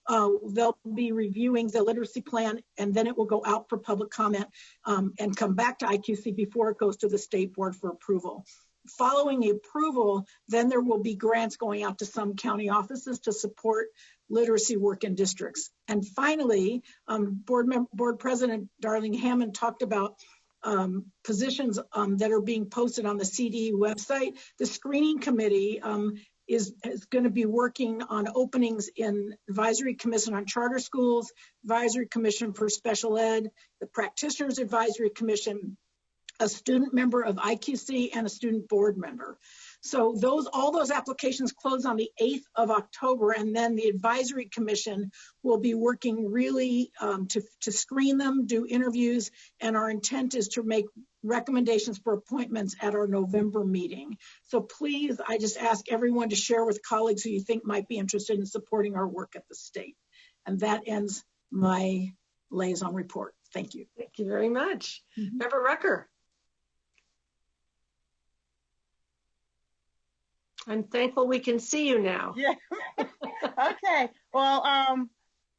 they'll be reviewing the literacy plan, and then it will go out for public comment and come back to IQC before it goes to the state board for approval. Following the approval, then there will be grants going out to some county offices to support literacy work in districts. And finally, Board President Darling Hammond talked about positions that are being posted on the CDE website. The screening committee is going to be working on openings in Advisory Commission on Charter Schools, Advisory Commission for Special Ed, the Practitioners Advisory Commission, a student member of IQC, and a student board member. So all those applications close on the 8th of October, and then the Advisory Commission will be working really to screen them, do interviews, and our intent is to make recommendations for appointments at our November meeting. So please, I just ask everyone to share with colleagues who you think might be interested in supporting our work at the state. And that ends my liaison report. Thank you. Thank you very much. Member Rucker. I'm thankful we can see you now. Yeah. Okay. Well,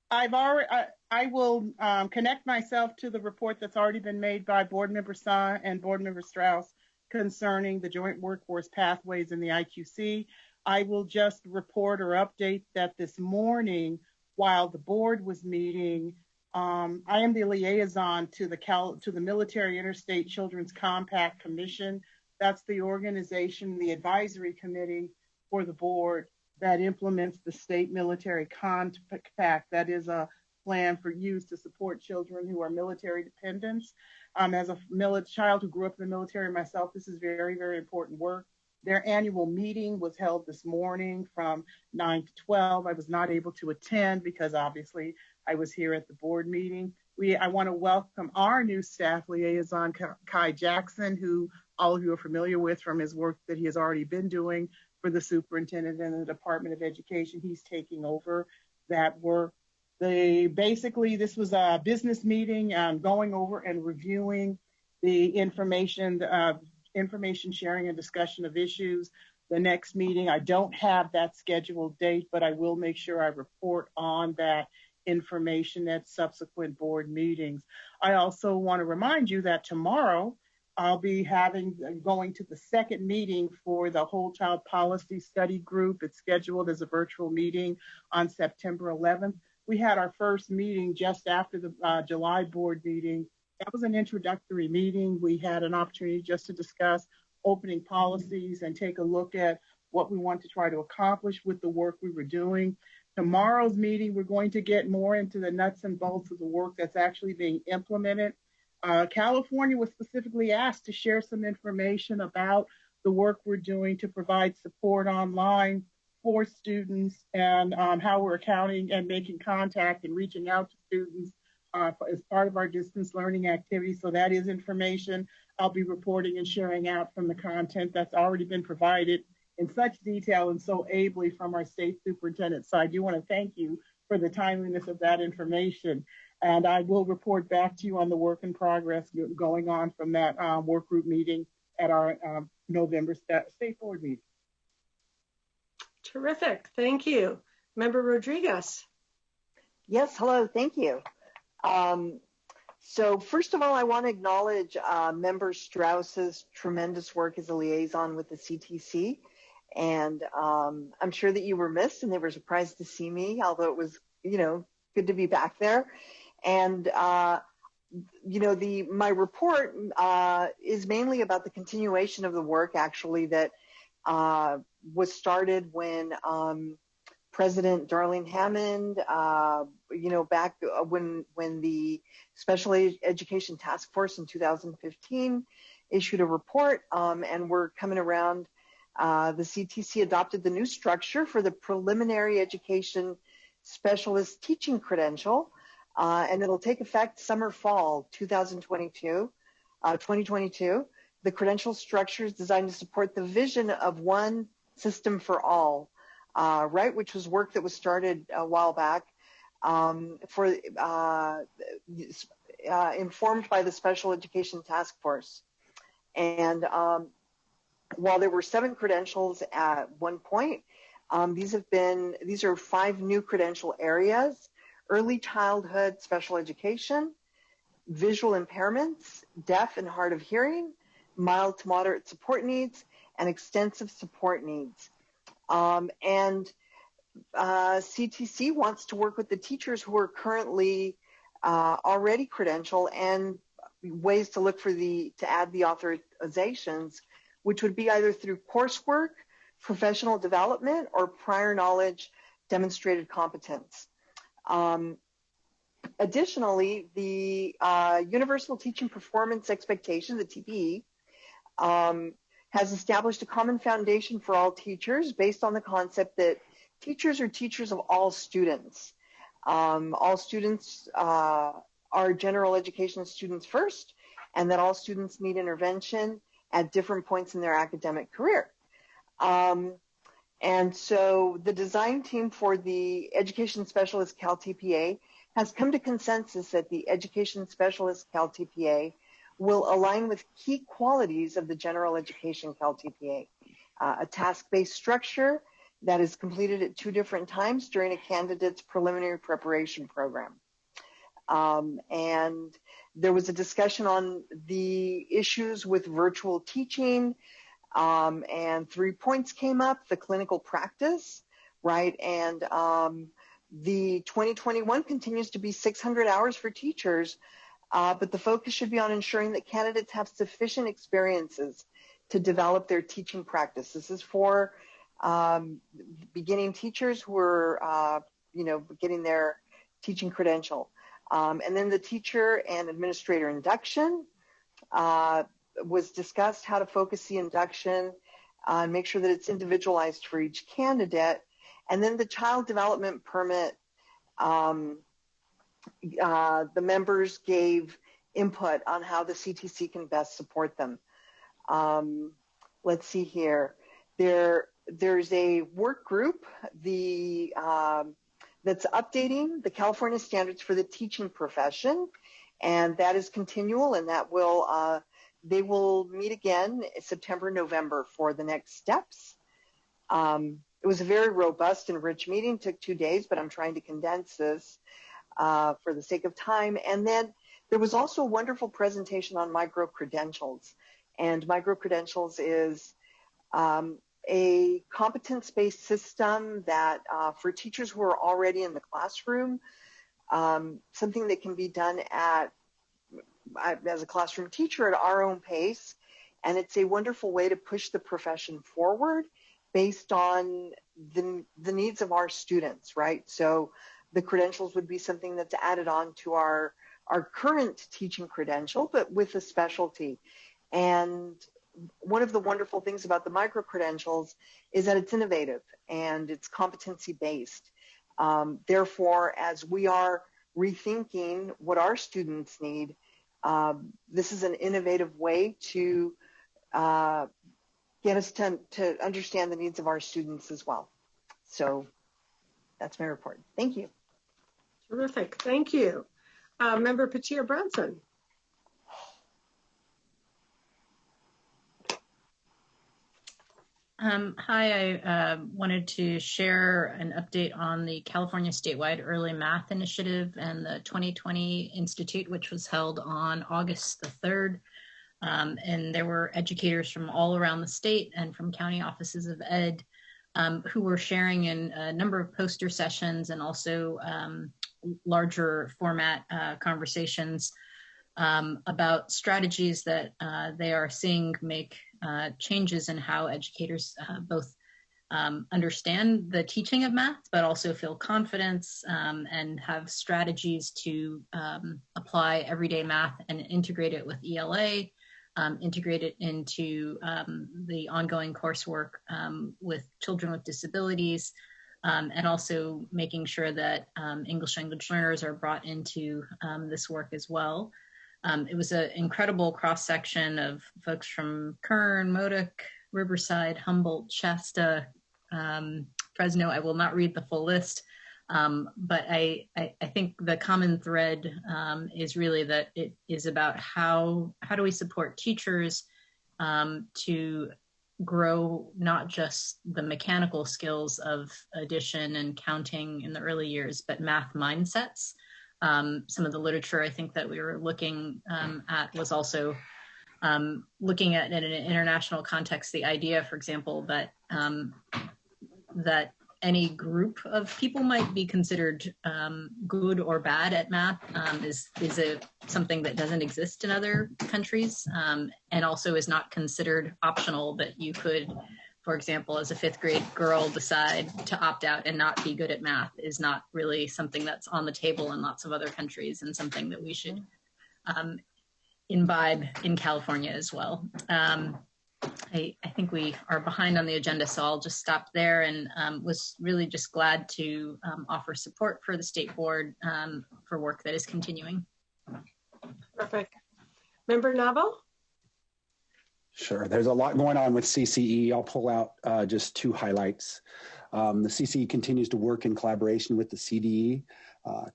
I will connect myself to the report that's already been made by Board Member Sa and Board Member Strauss concerning the joint workforce pathways in the IQC. I will just report or update that this morning, while the board was meeting, I am the liaison to the Military Interstate Children's Compact Commission. That's the organization, the advisory committee for the board that implements the state military compact. That is a plan for use to support children who are military dependents. As a child who grew up in the military myself, this is very, very important work. Their annual meeting was held this morning from 9 to 12. I was not able to attend because obviously I was here at the board meeting. I want to welcome our new staff liaison, Kai Jackson, who all of you are familiar with from his work that he has already been doing for the superintendent and the Department of Education. He's taking over that work. Basically, this was a business meeting going over and reviewing the information sharing and discussion of issues. The next meeting, I don't have that scheduled date, but I will make sure I report on that information at subsequent board meetings. I also want to remind you that tomorrow I'll be going to the second meeting for the Whole Child Policy Study Group. It's scheduled as a virtual meeting on September 11th. We had our first meeting just after the July board meeting. That was an introductory meeting. We had an opportunity just to discuss opening policies and take a look at what we want to try to accomplish with the work we were doing. Tomorrow's meeting, we're going to get more into the nuts and bolts of the work that's actually being implemented. California was specifically asked to share some information about the work we're doing to provide support online for students and how we're accounting and making contact and reaching out to students as part of our distance learning activity. So that is information I'll be reporting and sharing out from the content that's already been provided in such detail and so ably from our state superintendent. So I do want to thank you for the timeliness of that information. And I will report back to you on the work in progress going on from that work group meeting at our November state board meeting. Terrific. Thank you. Member Rodriguez. Yes, hello. Thank you. So first of all, I want to acknowledge Member Strauss's tremendous work as a liaison with the CTC. And I'm sure that you were missed and they were surprised to see me, although it was, good to be back there. And, my report is mainly about the continuation of the work actually that was started when President Darlene Hammond, back when the Special Education Task Force in 2015 issued a report, and we're coming around. The CTC adopted the new structure for the preliminary education specialist teaching credential, and it'll take effect summer-fall 2022. The credential structure is designed to support the vision of one system for all, which was work that was started a while back informed by the Special Education Task Force. And while there were 7 credentials at one point, these are 5 new credential areas: early childhood special education, visual impairments, deaf and hard of hearing, mild to moderate support needs, and extensive support needs. CTC wants to work with the teachers who are currently already credentialed and ways to look to add the authorizations, which would be either through coursework, professional development, or prior knowledge demonstrated competence. Additionally, the Universal Teaching Performance Expectation, the TPE, has established a common foundation for all teachers based on the concept that teachers are teachers of all students. All students are general education students first, and that all students need intervention at different points in their academic career. And so the design team for the Education Specialist Cal TPA has come to consensus that the Education Specialist Cal TPA will align with key qualities of the General Education Cal TPA, a task-based structure that is completed at 2 different times during a candidate's preliminary preparation program. And there was a discussion on the issues with virtual teaching, and 3 points came up: the clinical practice, right? And the 2021 continues to be 600 hours for teachers, but the focus should be on ensuring that candidates have sufficient experiences to develop their teaching practice. This is for beginning teachers who are, getting their teaching credential. And then the teacher and administrator induction was discussed, how to focus the induction and make sure that it's individualized for each candidate. And then the child development permit, the members gave input on how the CTC can best support them. Let's see here. There's a work group that's updating the California standards for the teaching profession, and that is continual, and that will they will meet again in September, November for the next steps. It was a very robust and rich meeting, took 2 days, but I'm trying to condense this for the sake of time. And then there was also a wonderful presentation on micro-credentials. And micro-credentials is a competence-based system that for teachers who are already in the classroom, something that can be done as a classroom teacher at our own pace. And it's a wonderful way to push the profession forward based on the needs of our students, right? So the credentials would be something that's added on to our current teaching credential, but with a specialty. And one of the wonderful things about the micro-credentials is that it's innovative and it's competency-based. Therefore, as we are rethinking what our students need, this is an innovative way to get us to understand the needs of our students as well. So that's my report. Thank you. Terrific. Thank you. Member Patia Brunson. Hi, I wanted to share an update on the California Statewide Early Math Initiative and the 2020 Institute, which was held on August the 3rd. And there were educators from all around the state and from county offices of ed who were sharing in a number of poster sessions and also larger format conversations about strategies that they are seeing make changes in how educators both understand the teaching of math, but also feel confidence and have strategies to apply everyday math and integrate it with ELA, integrate it into the ongoing coursework with children with disabilities, and also making sure that English language learners are brought into this work as well. It was an incredible cross-section of folks from Kern, Modoc, Riverside, Humboldt, Shasta, Fresno. I will not read the full list, but I think the common thread is really that it is about how do we support teachers to grow not just the mechanical skills of addition and counting in the early years, but math mindsets. Some of the literature I think that we were looking at was also looking at in an international context, the idea, for example, that that any group of people might be considered good or bad at math is something that doesn't exist in other countries, and also is not considered optional, that you could, for example, as a 5th grade girl, decide to opt out and not be good at math is not really something that's on the table in lots of other countries, and something that we should imbibe in California as well. I think we are behind on the agenda, so I'll just stop there, and was really just glad to offer support for the state board for work that is continuing. Perfect. Member Navo? Sure. There's a lot going on with CCE. I'll pull out just two highlights. The CCE continues to work in collaboration with the CDE,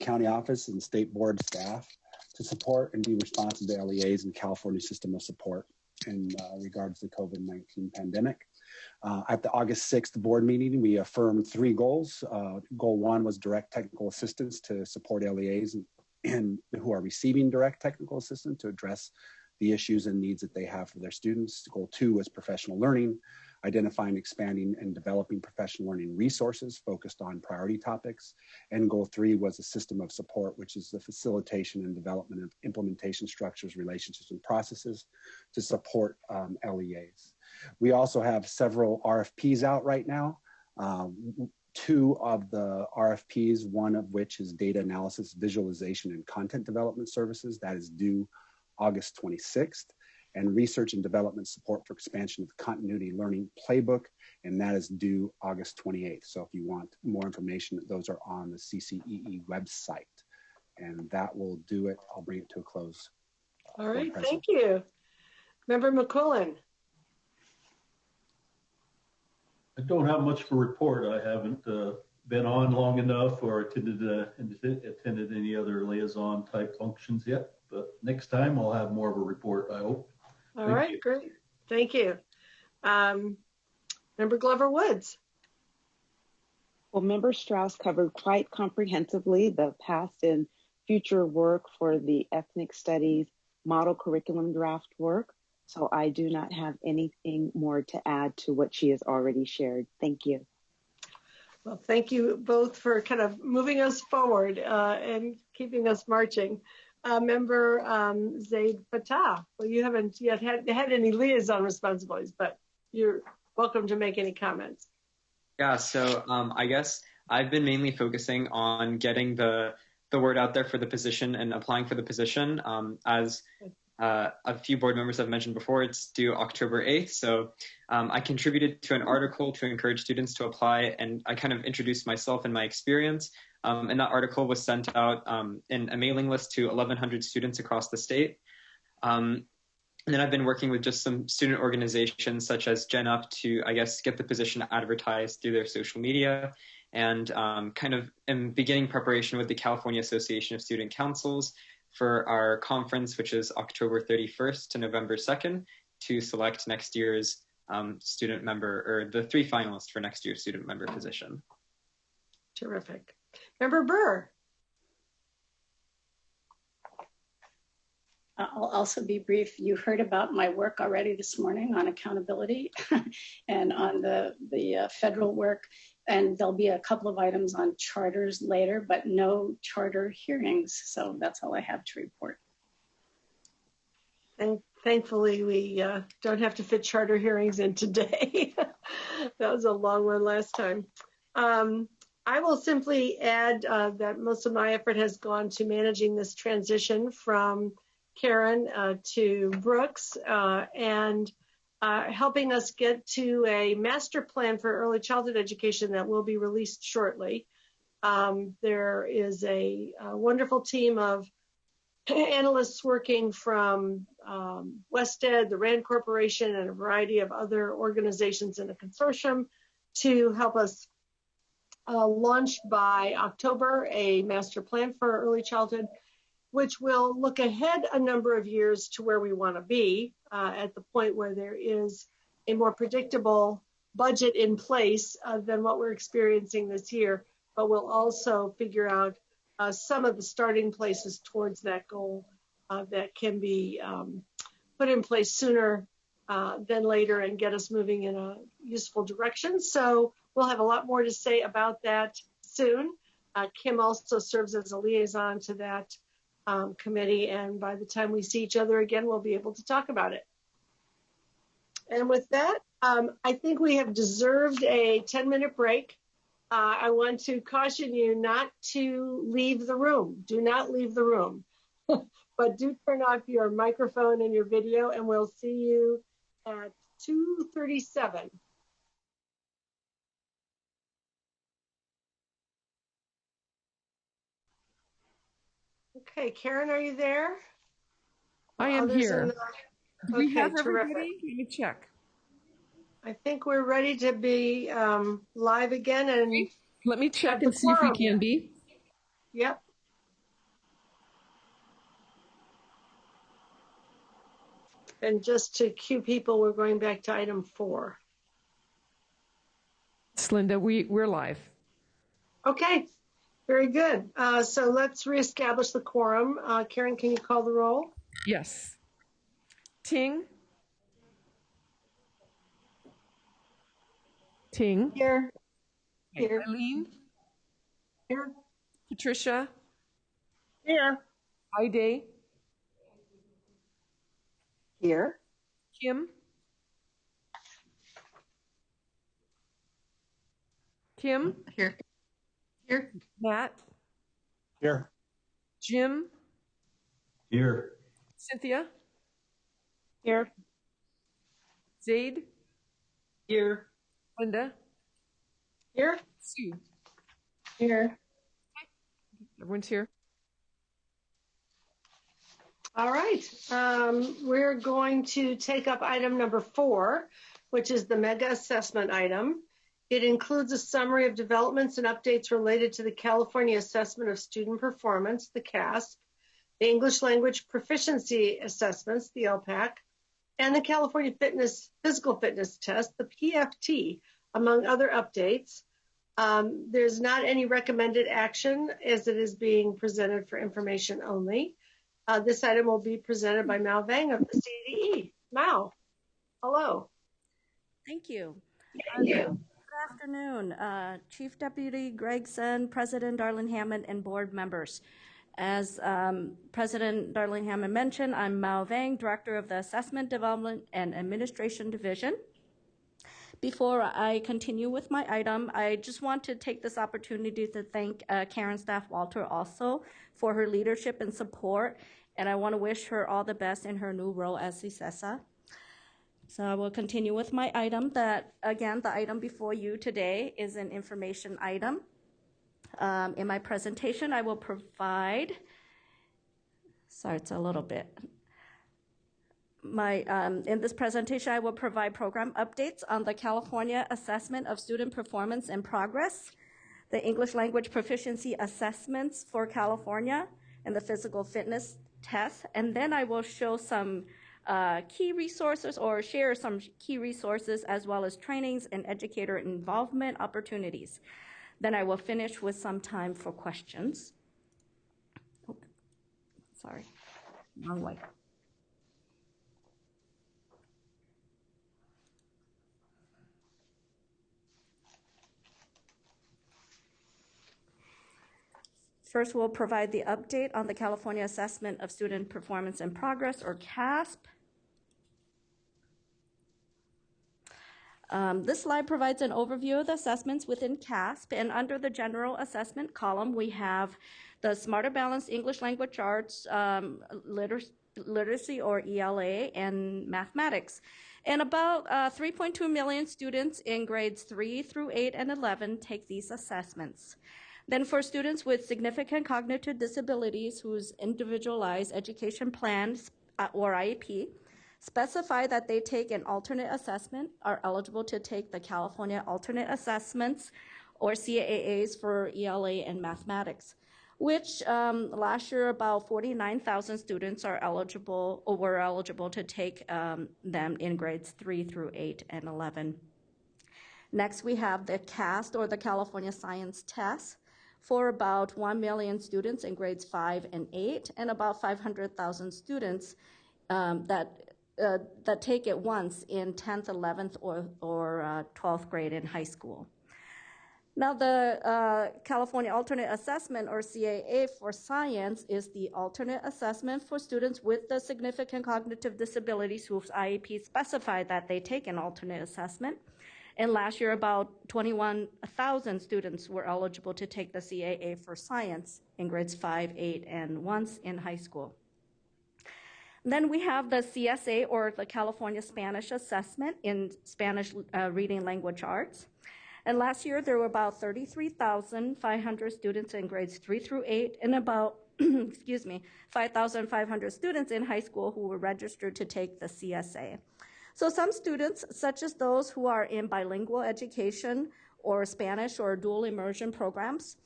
county office, and state board staff to support and be responsive to LEAs and California system of support in regards to the COVID-19 pandemic. At the August 6th board meeting, we affirmed 3 goals. Goal 1 was direct technical assistance to support LEAs and who are receiving direct technical assistance to address the issues and needs that they have for their students. Goal 2 was professional learning, identifying, expanding, and developing professional learning resources focused on priority topics. And goal 3 was a system of support, which is the facilitation and development of implementation structures, relationships, and processes to support LEAs. We also have several RFPs out right now. 2 of the RFPs, one of which is data analysis, visualization, and content development services. That is due August 26th, and research and development support for expansion of the continuity learning playbook, and that is due August 28th. So if you want more information, those are on the CCEE website, and that will do it. I'll bring it to a close. All right, thank you. Member McQuillan. I don't have much to report. I haven't been on long enough or attended any other liaison type functions yet, but next time I'll have more of a report, I hope. All right, great. Thank you. Member Glover Woods. Well, Member Strauss covered quite comprehensively the past and future work for the ethnic studies model curriculum draft work. So I do not have anything more to add to what she has already shared. Thank you. Well, thank you both for kind of moving us forward and keeping us marching. Member Zaid Fatah, well, you haven't yet had any liaison responsibilities, but you're welcome to make any comments. Yeah, so I guess I've been mainly focusing on getting the word out there for the position and applying for the position. As a few board members have mentioned before, it's due October 8th. So I contributed to an article to encourage students to apply, and I kind of introduced myself and my experience. And that article was sent out in a mailing list to 1,100 students across the state. And then I've been working with just some student organizations such as Gen Up to, I guess, get the position advertised through their social media, and kind of am beginning preparation with the California Association of Student Councils for our conference, which is October 31st to November 2nd, to select next year's student member, or the 3 finalists for next year's student member position. Terrific. Member Burr. I'll also be brief. You heard about my work already this morning on accountability and on the federal work, and there'll be a couple of items on charters later, but no charter hearings. So that's all I have to report. And thankfully, we don't have to fit charter hearings in today. That was a long one last time. I will simply add that most of my effort has gone to managing this transition from Karen to Brooks and helping us get to a master plan for early childhood education that will be released shortly. There is a wonderful team of analysts working from WestEd, the RAND Corporation, and a variety of other organizations in a consortium to help us launch by October a master plan for early childhood, which will look ahead a number of years to where we want to be at the point where there is a more predictable budget in place than what we're experiencing this year, but we'll also figure out some of the starting places towards that goal that can be put in place sooner than later and get us moving in a useful direction. So we'll have a lot more to say about that soon. Kim also serves as a liaison to that committee, and by the time we see each other again, we'll be able to talk about it. And with that, I think we have deserved a 10-minute break. I want to caution you not to leave the room. Do not leave the room, but do turn off your microphone and your video, and we'll see you at 2:37. Okay, Karen, are you there? I am Others here. in Do we Okay, have terrific. everybody? Let me check. I think we're ready to be live again and Let me have check the and see if we quorum. can be. Yep. And just to cue people, we're going back to item 4. It's Linda, we're live. Okay, very good. So let's reestablish the quorum. Karen, can you call the roll? Yes. Ting? Ting? Here. Here. Eileen? Here. Patricia? Here. Ide? Here. Kim? Kim? Here. Here. Matt? Here. Jim? Here. Cynthia? Here. Zaid? Here. Linda? Here. Sue? Here. Everyone's here? All right. We're going to take up item number 4, which is the mega assessment item. It includes a summary of developments and updates related to the California Assessment of Student Performance, the CASP, the English Language Proficiency Assessments, the LPAC, and the California Physical Fitness Test, the PFT, among other updates. There's not any recommended action as it is being presented for information only. This item will be presented by Mao Vang of the CDE. Mao, hello. Thank you. Thank you. Good afternoon, Chief Deputy Gregson, President Darlene Hammond, and board members. As President Darlene Hammond mentioned, I'm Mao Vang, Director of the Assessment, Development, and Administration Division. Before I continue with my item, I just want to take this opportunity to thank Karen Stapf Walter also for her leadership and support, and I want to wish her all the best in her new role as CSESA. So I will continue with my item. That again, the item before you today is an information item. In my presentation, I will provide. Sorry, it's a little bit. In this presentation, I will provide program updates on the California Assessment of Student Performance and Progress, the English Language Proficiency Assessments for California, and the Physical Fitness Test. And then I will show some key resources or share some key resources as well as trainings and educator involvement opportunities. Then I will finish with some time for questions. Oh, sorry, wrong way. First, we'll provide the update on the California Assessment of Student Performance and Progress, or CASP. This slide provides an overview of the assessments within CASP, and under the general assessment column, we have the Smarter Balanced English Language Arts, Literacy or ELA, and Mathematics. And about 3.2 million students in grades 3 through 8 and 11 take these assessments. Then for students with significant cognitive disabilities whose individualized education plans or IEP specify that they take an alternate assessment are eligible to take the California Alternate Assessments or CAAs for ELA and Mathematics, which last year about 49,000 students are eligible or were eligible to take them in grades 3 through 8 and 11. Next, we have the CAST or the California Science Test for about 1 million students in grades 5 and 8 and about 500,000 students that take it once in 10th, 11th, or 12th grade in high school. Now, the California Alternate Assessment, or CAA for Science, is the alternate assessment for students with the significant cognitive disabilities whose IEP specify that they take an alternate assessment. And last year, about 21,000 students were eligible to take the CAA for Science in grades 5, 8, and once in high school. Then we have the CSA, or the California Spanish Assessment in Spanish Reading Language Arts. And last year, there were about 33,500 students in grades 3 through 8 and about excuse me, 5,500 students in high school who were registered to take the CSA. So some students, such as those who are in bilingual education or Spanish or dual immersion programs,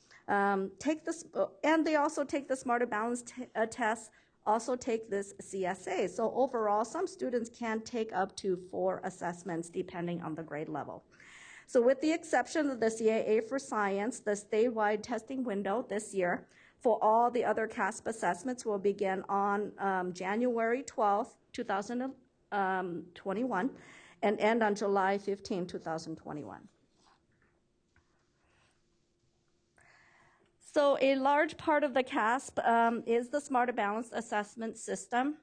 take this, and they also take the Smarter Balance test, also take this CSA. So overall, some students can take up to 4 assessments depending on the grade level. So with the exception of the CAA for science, the statewide testing window this year for all the other CASP assessments will begin on January 12th, 2021, and end on July 15, 2021. So a large part of the CASP is the Smarter Balance assessment system.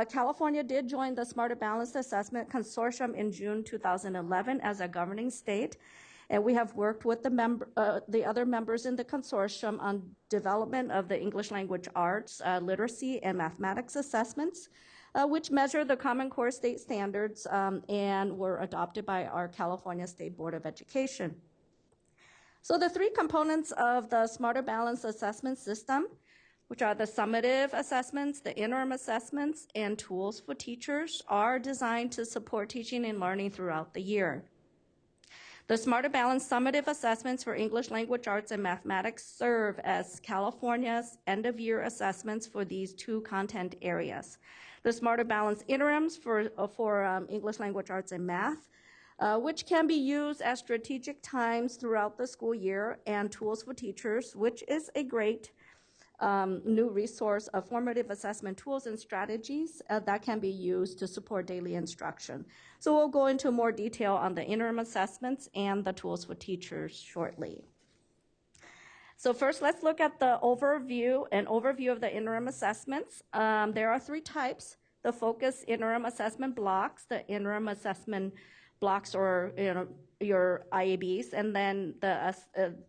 California did join the Smarter Balance Assessment Consortium in June 2011 as a governing state, and we have worked with the other members in the consortium on development of the English language arts, literacy, and mathematics assessments, which measure the Common Core state standards and were adopted by our California State Board of Education. So the 3 components of the Smarter Balance assessment system, which are the summative assessments, the interim assessments, and tools for teachers, are designed to support teaching and learning throughout the year. The Smarter Balance summative assessments for English language arts and mathematics serve as California's end-of-year assessments for these 2 content areas. The Smarter Balance interims for English language arts and math, which can be used at strategic times throughout the school year, and tools for teachers, which is a great new resource of formative assessment tools and strategies that can be used to support daily instruction. So we'll go into more detail on the interim assessments and the tools for teachers shortly. So first, let's look at the overview of the interim assessments. There are 3 types: the focus interim assessment blocks, the interim assessment blocks, or your IABs, and then the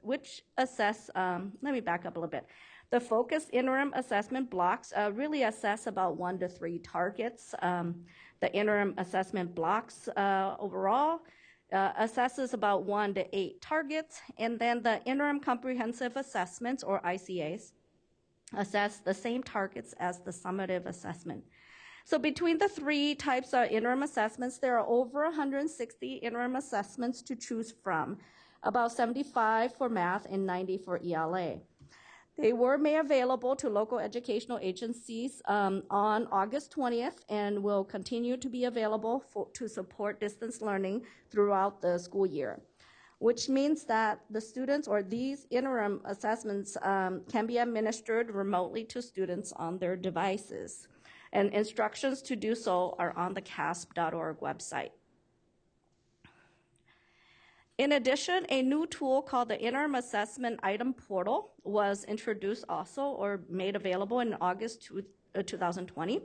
which assess. Let me back up a little bit. The focus interim assessment blocks really assess about 1 to 3 targets. The interim assessment blocks overall assesses about 1 to 8 targets, and then the interim comprehensive assessments, or ICAs, assess the same targets as the summative assessment. So between the 3 types of interim assessments, there are over 160 interim assessments to choose from, about 75 for math and 90 for ELA. They were made available to local educational agencies on August 20th and will continue to be available to support distance learning throughout the school year, which means that the students, or these interim assessments, can be administered remotely to students on their devices. And instructions to do so are on the casp.org website. In addition, a new tool called the Interim Assessment Item Portal was introduced also, or made available in August 2020.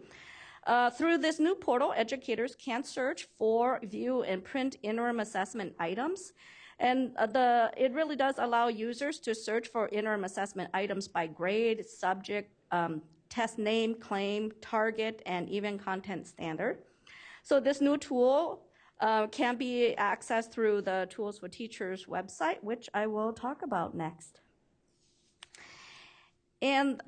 Through this new portal, educators can search for, view, and print interim assessment items. And it really does allow users to search for interim assessment items by grade, subject, test name, claim, target, and even content standard. So this new tool can be accessed through the Tools for Teachers website, which I will talk about next. And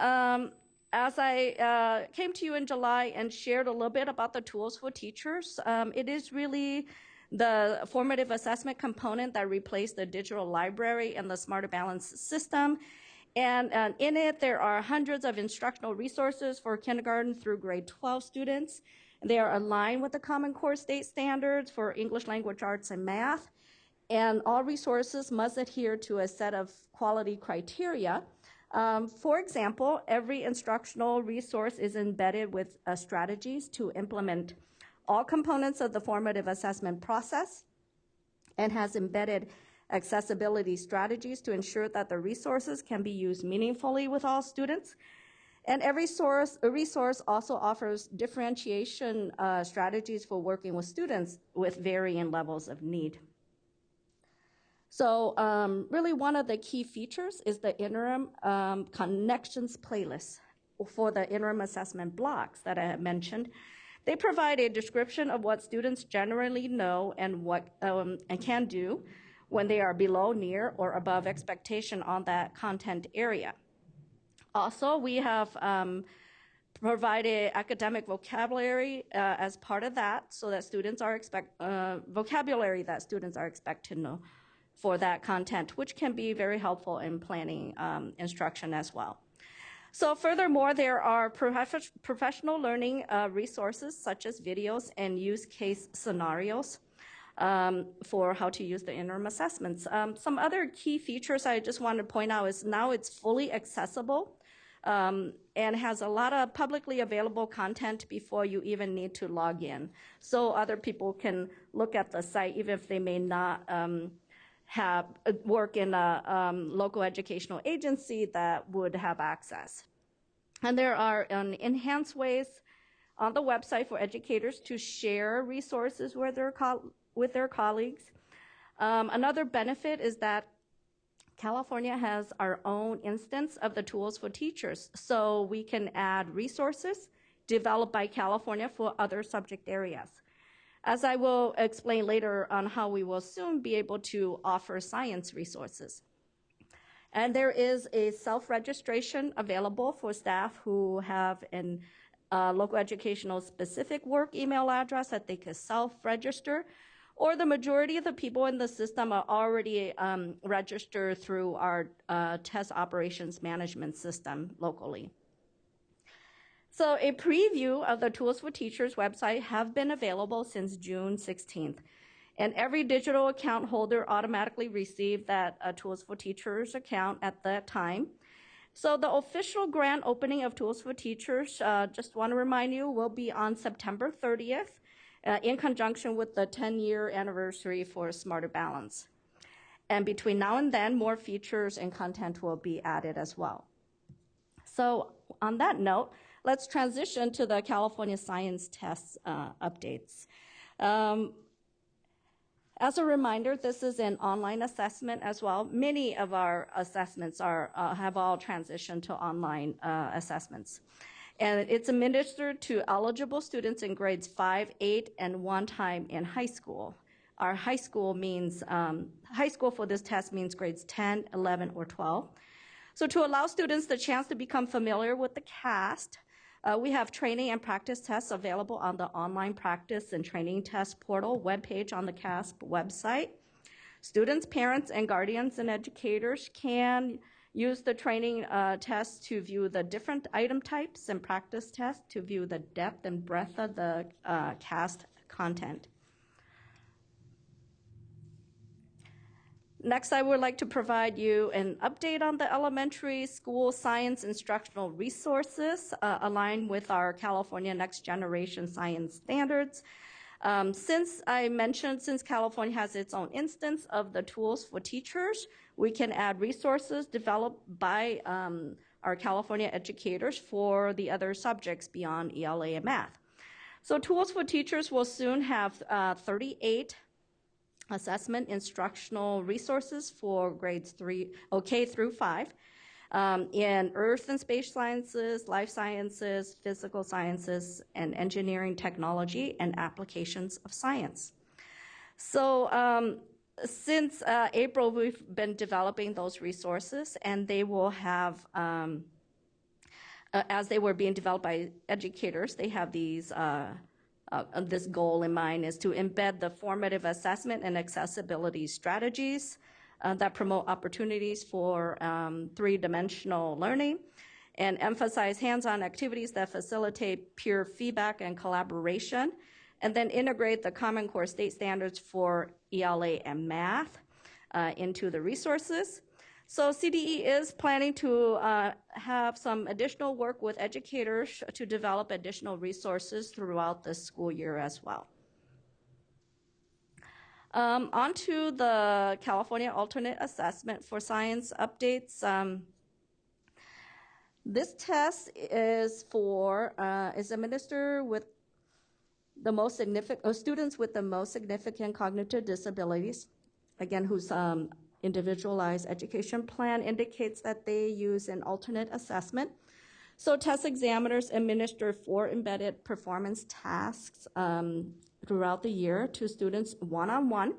as I came to you in July and shared a little bit about the Tools for Teachers, it is really the formative assessment component that replaced the digital library and the Smarter Balance system. And in it, there are hundreds of instructional resources for kindergarten through grade 12 students. They are aligned with the Common Core state standards for English language arts and math. And all resources must adhere to a set of quality criteria. For example, every instructional resource is embedded with strategies to implement all components of the formative assessment process and has embedded accessibility strategies to ensure that the resources can be used meaningfully with all students. And every resource also offers differentiation strategies for working with students with varying levels of need. So really one of the key features is the interim connections playlist for the interim assessment blocks that I have mentioned. They provide a description of what students generally know and what and can do when they are below, near, or above expectation on that content area. Also, we have provided academic vocabulary as part of that, so that students are vocabulary that students are expected to know for that content, which can be very helpful in planning instruction as well. So furthermore, there are professional learning resources such as videos and use case scenarios for how to use the interim assessments. Some other key features I just want to point out is now it's fully accessible and has a lot of publicly available content before you even need to log in. So other people can look at the site even if they may not work in a local educational agency that would have access. And there are enhanced ways on the website for educators to share resources with their colleagues. Another benefit is that California has our own instance of the tools for teachers, so we can add resources developed by California for other subject areas. As I will explain later on how we will soon be able to offer science resources. And there is a self-registration available for staff who have an local educational specific work email address that they can self-register, or the majority of the people in the system are already registered through our test operations management system locally. So a preview of the Tools for Teachers website have been available since June 16th. And every digital account holder automatically received that Tools for Teachers account at that time. So the official grand opening of Tools for Teachers, just want to remind you, will be on September 30th in conjunction with the 10-year anniversary for Smarter Balance. And between now and then, more features and content will be added as well. So on that note, let's transition to the California Science Tests updates. As a reminder, this is an online assessment as well. Many of our assessments have all transitioned to online assessments. And it's administered to eligible students in grades 5, 8, and one time in high school. Our high school means, high school for this test means grades 10, 11, or 12. So to allow students the chance to become familiar with the CAST, we have training and practice tests available on the online practice and training test portal webpage on the CASP website. Students, parents, and guardians and educators can use the training tests to view the different item types and practice tests to view the depth and breadth of the CAST content. Next, I would like to provide you an update on the elementary school science instructional resources aligned with our California Next Generation Science Standards. Since California has its own instance of the tools for teachers, we can add resources developed by our California educators for the other subjects beyond ELA and math. So Tools for Teachers will soon have 38 assessment instructional resources for grades K through 5 in earth and space sciences, life sciences, physical sciences, and engineering technology and applications of science. So since April, we've been developing those resources, and they will have, as they were being developed by educators, they have these this goal in mind is to embed the formative assessment and accessibility strategies that promote opportunities for three-dimensional learning and emphasize hands-on activities that facilitate peer feedback and collaboration, and then integrate the Common Core state standards for ELA and math into the resources. So CDE is planning to have some additional work with educators to develop additional resources throughout the school year as well. On to the California Alternate Assessment for Science updates. This test is administered with the most significant students with the most significant cognitive disabilities, again, whose individualized education plan indicates that they use an alternate assessment. So test examiners administer 4 embedded performance tasks throughout the year to students one-on-one,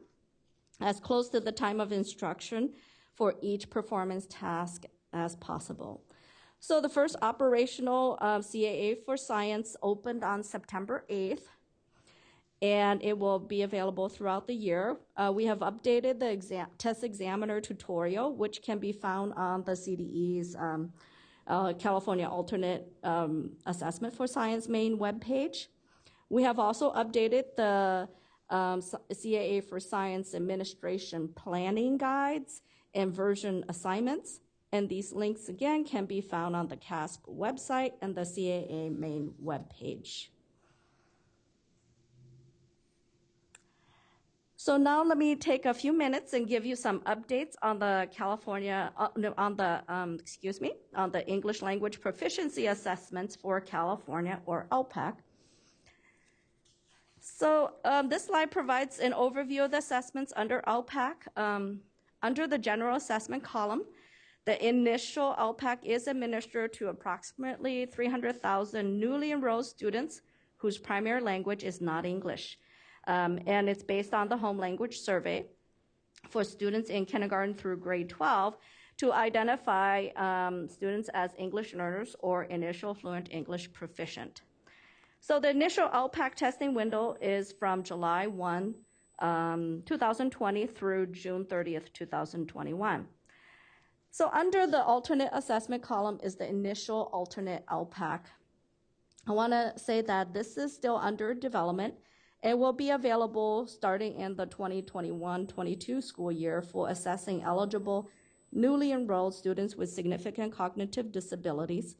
as close to the time of instruction for each performance task as possible. So the first operational CAA for science opened on September 8th, and it will be available throughout the year. We have updated the test examiner tutorial, which can be found on the CDE's California Alternate Assessment for Science main webpage. We have also updated the CAA for Science Administration Planning Guides and version assignments. And these links, again, can be found on the CASP website and the CAA main webpage. So now let me take a few minutes and give you some updates on the on the English language proficiency assessments for California, or LPAC. So this slide provides an overview of the assessments under LPAC. Under the general assessment column, the initial LPAC is administered to approximately 300,000 newly enrolled students whose primary language is not English. And it's based on the home language survey for students in kindergarten through grade 12 to identify students as English learners or initial fluent English proficient. So the initial LPAC testing window is from July 1, 2020 through June 30th, 2021. So under the alternate assessment column is the initial alternate LPAC. I want to say that this is still under development. It will be available starting in the 2021-22 school year for assessing eligible newly enrolled students with significant cognitive disabilities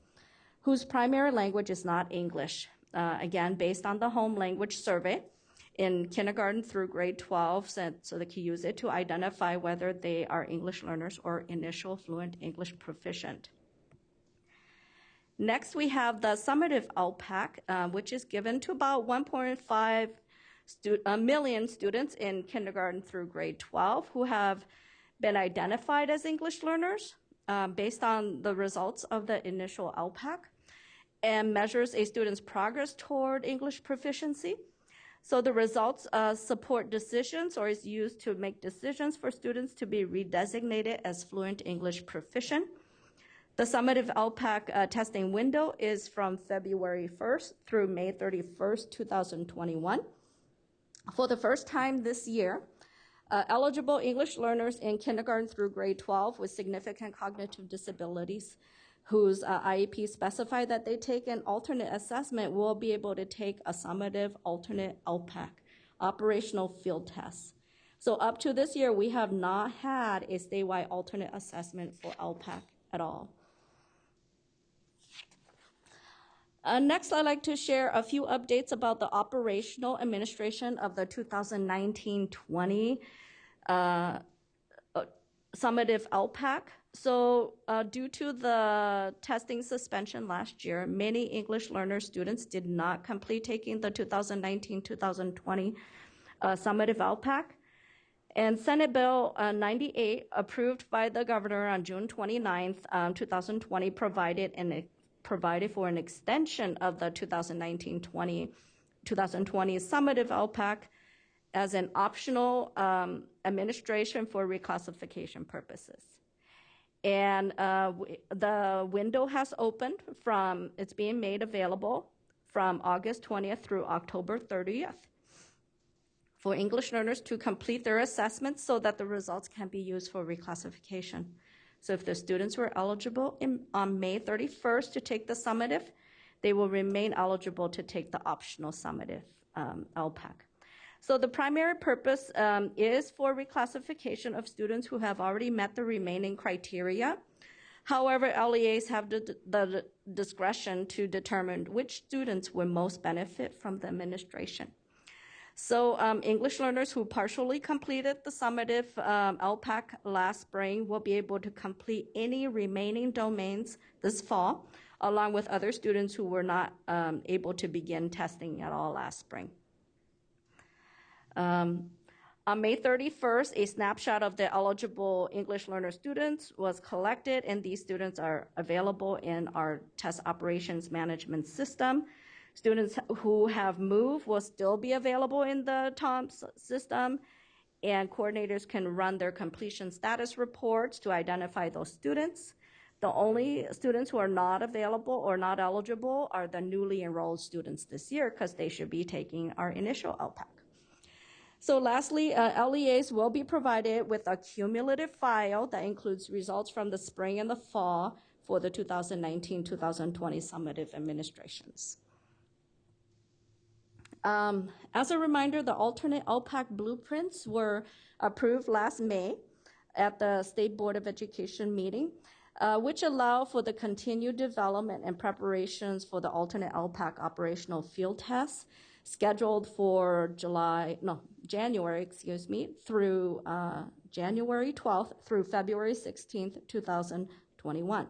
whose primary language is not English. Again, based on the home language survey in kindergarten through grade 12, so they can use it to identify whether they are English learners or initial fluent English proficient. Next, we have the summative LPAC, which is given to about 1.5 million students in kindergarten through grade 12 who have been identified as English learners based on the results of the initial LPAC, and measures a student's progress toward English proficiency. So the results support decisions, or is used to make decisions for students to be redesignated as fluent English proficient. The summative LPAC testing window is from February 1st through May 31st, 2021. For the first time this year, eligible English learners in kindergarten through grade 12 with significant cognitive disabilities whose IEP specify that they take an alternate assessment will be able to take a summative alternate LPAC, operational field test. So up to this year, we have not had a statewide alternate assessment for LPAC at all. Next, I'd like to share a few updates about the operational administration of the 2019-20 summative LPAC. So due to the testing suspension last year, many English learner students did not complete taking the 2019-2020 summative LPAC. And Senate Bill 98, approved by the governor on June 29th, 2020, provided for an extension of the 2019-20 summative LPAC as an optional administration for reclassification purposes. And the window has opened it's being made available from August 20th through October 30th for English learners to complete their assessments so that the results can be used for reclassification. So if the students were eligible on May 31st to take the summative, they will remain eligible to take the optional summative LPAC. So the primary purpose is for reclassification of students who have already met the remaining criteria. However, LEAs have the discretion to determine which students will most benefit from the administration. So English learners who partially completed the summative LPAC last spring will be able to complete any remaining domains this fall, along with other students who were not able to begin testing at all last spring. On May 31st, a snapshot of the eligible English learner students was collected, and these students are available in our test operations management system. Students who have moved will still be available in the TOMS system, and coordinators can run their completion status reports to identify those students. The only students who are not available or not eligible are the newly enrolled students this year because they should be taking our initial LPAC. So lastly, LEAs will be provided with a cumulative file that includes results from the spring and the fall for the 2019-2020 summative administrations. As a reminder, the alternate LPAC blueprints were approved last May at the State Board of Education meeting, which allow for the continued development and preparations for the alternate LPAC operational field tests scheduled for January through January 12th through February 16th, 2021.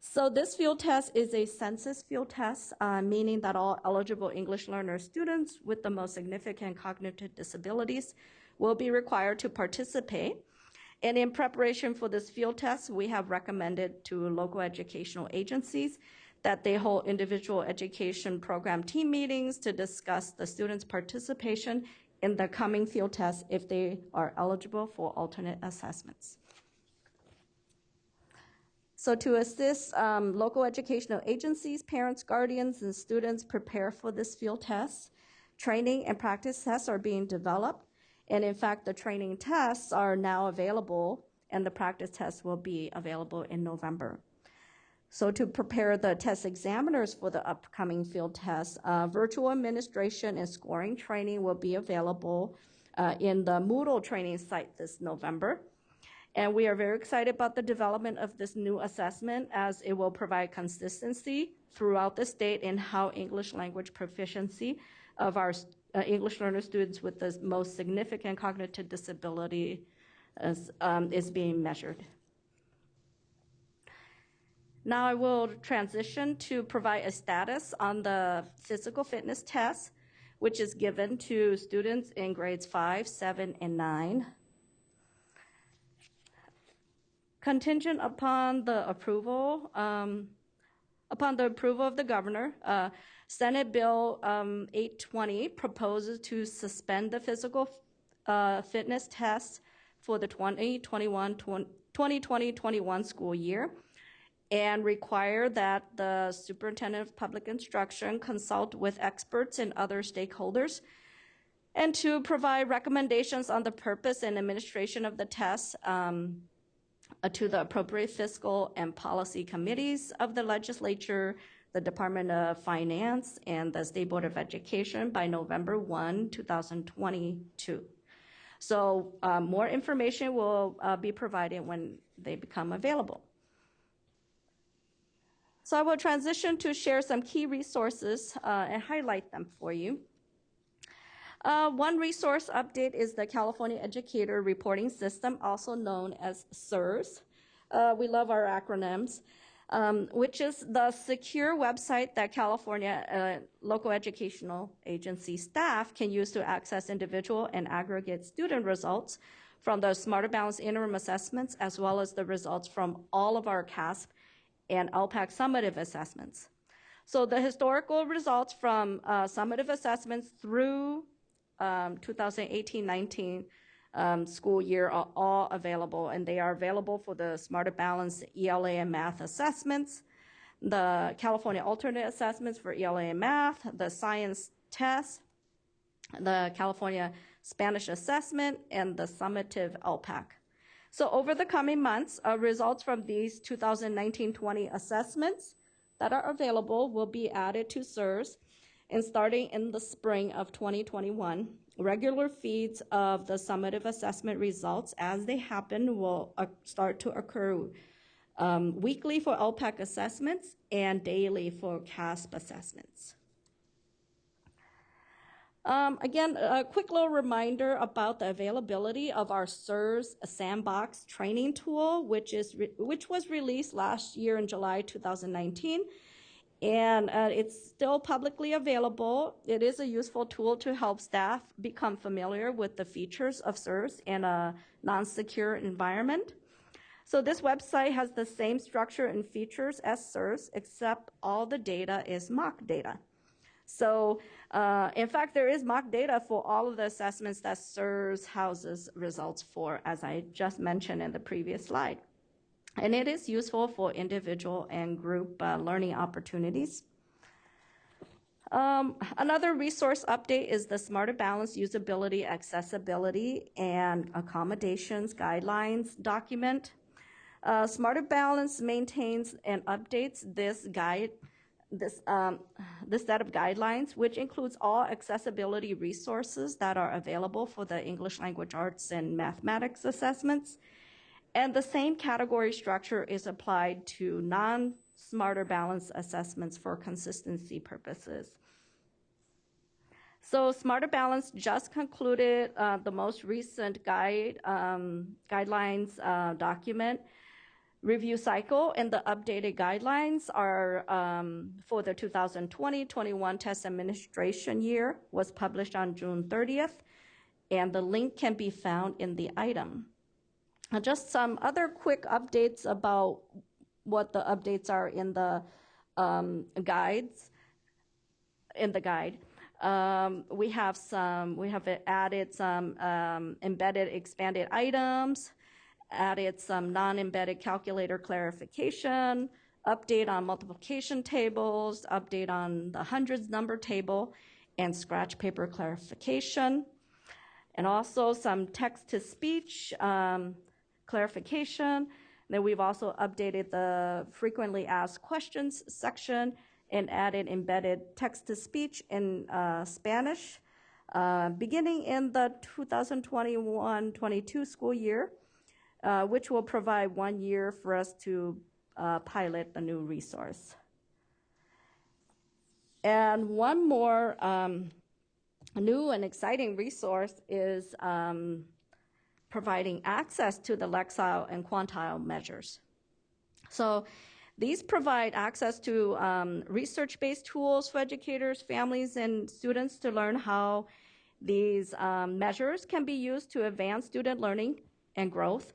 So this field test is a census field test, meaning that all eligible English learner students with the most significant cognitive disabilities will be required to participate. And in preparation for this field test, we have recommended to local educational agencies that they hold individual education program team meetings to discuss the students' participation in the coming field test if they are eligible for alternate assessments. So to assist local educational agencies, parents, guardians, and students prepare for this field test, training and practice tests are being developed. And in fact, the training tests are now available and the practice tests will be available in November. So to prepare the test examiners for the upcoming field tests, virtual administration and scoring training will be available in the Moodle training site this November. And we are very excited about the development of this new assessment as it will provide consistency throughout the state in how English language proficiency of our English learner students with the most significant cognitive disability is being measured. Now I will transition to provide a status on the physical fitness test, which is given to students in grades 5, 7, and 9. Contingent upon the approval of the governor, Senate Bill 820 proposes to suspend the physical fitness test for the 2020-21 school year and require that the Superintendent of Public Instruction consult with experts and other stakeholders and to provide recommendations on the purpose and administration of the test to the appropriate fiscal and policy committees of the legislature, the Department of Finance, and the State Board of Education by November 1, 2022. So more information will be provided when they become available. So I will transition to share some key resources and highlight them for you. One resource update is the California Educator Reporting System, also known as CERS. We love our acronyms, which is the secure website that California local educational agency staff can use to access individual and aggregate student results from the Smarter Balance interim assessments, as well as the results from all of our CASP and LPAC summative assessments. So the historical results from summative assessments through 2018-19 school year are all available, and they are available for the Smarter Balance ELA and Math assessments, the California alternate assessments for ELA and Math, the science test, the California Spanish assessment, and the summative LPAC. So over the coming months, results from these 2019-20 assessments that are available will be added to CERS, and starting in the spring of 2021, regular feeds of the summative assessment results as they happen will start to occur weekly for LPAC assessments and daily for CASP assessments. Again, a quick little reminder about the availability of our CERS Sandbox training tool, which was released last year in July 2019. And it's still publicly available. It is a useful tool to help staff become familiar with the features of CERS in a non-secure environment. So this website has the same structure and features as CERS, except all the data is mock data. So in fact, there is mock data for all of the assessments that CERS houses results for, as I just mentioned in the previous slide. and it is useful for individual and group learning opportunities. Another resource update is the Smarter Balance Usability, Accessibility, and Accommodations Guidelines document. Smarter Balance maintains and updates this set of guidelines, which includes all accessibility resources that are available for the English language arts and mathematics assessments. And the same category structure is applied to non-Smarter Balance assessments for consistency purposes. So Smarter Balance just concluded the most recent guidelines document review cycle, and the updated guidelines are for the 2020-21 test administration year, was published on June 30th, and the link can be found in the item. Just some other quick updates about what the updates are in the guides. In the guide, we have added some embedded expanded items, added some non-embedded calculator clarification, update on multiplication tables, update on the hundreds number table, and scratch paper clarification, and also some text-to-speech clarification. Then we've also updated the frequently asked questions section and added embedded text-to-speech in Spanish, beginning in the 2021-22 school year, which will provide 1 year for us to pilot the new resource. And one more new and exciting resource is providing access to the Lexile and Quantile measures. So these provide access to research-based tools for educators, families, and students to learn how these measures can be used to advance student learning and growth,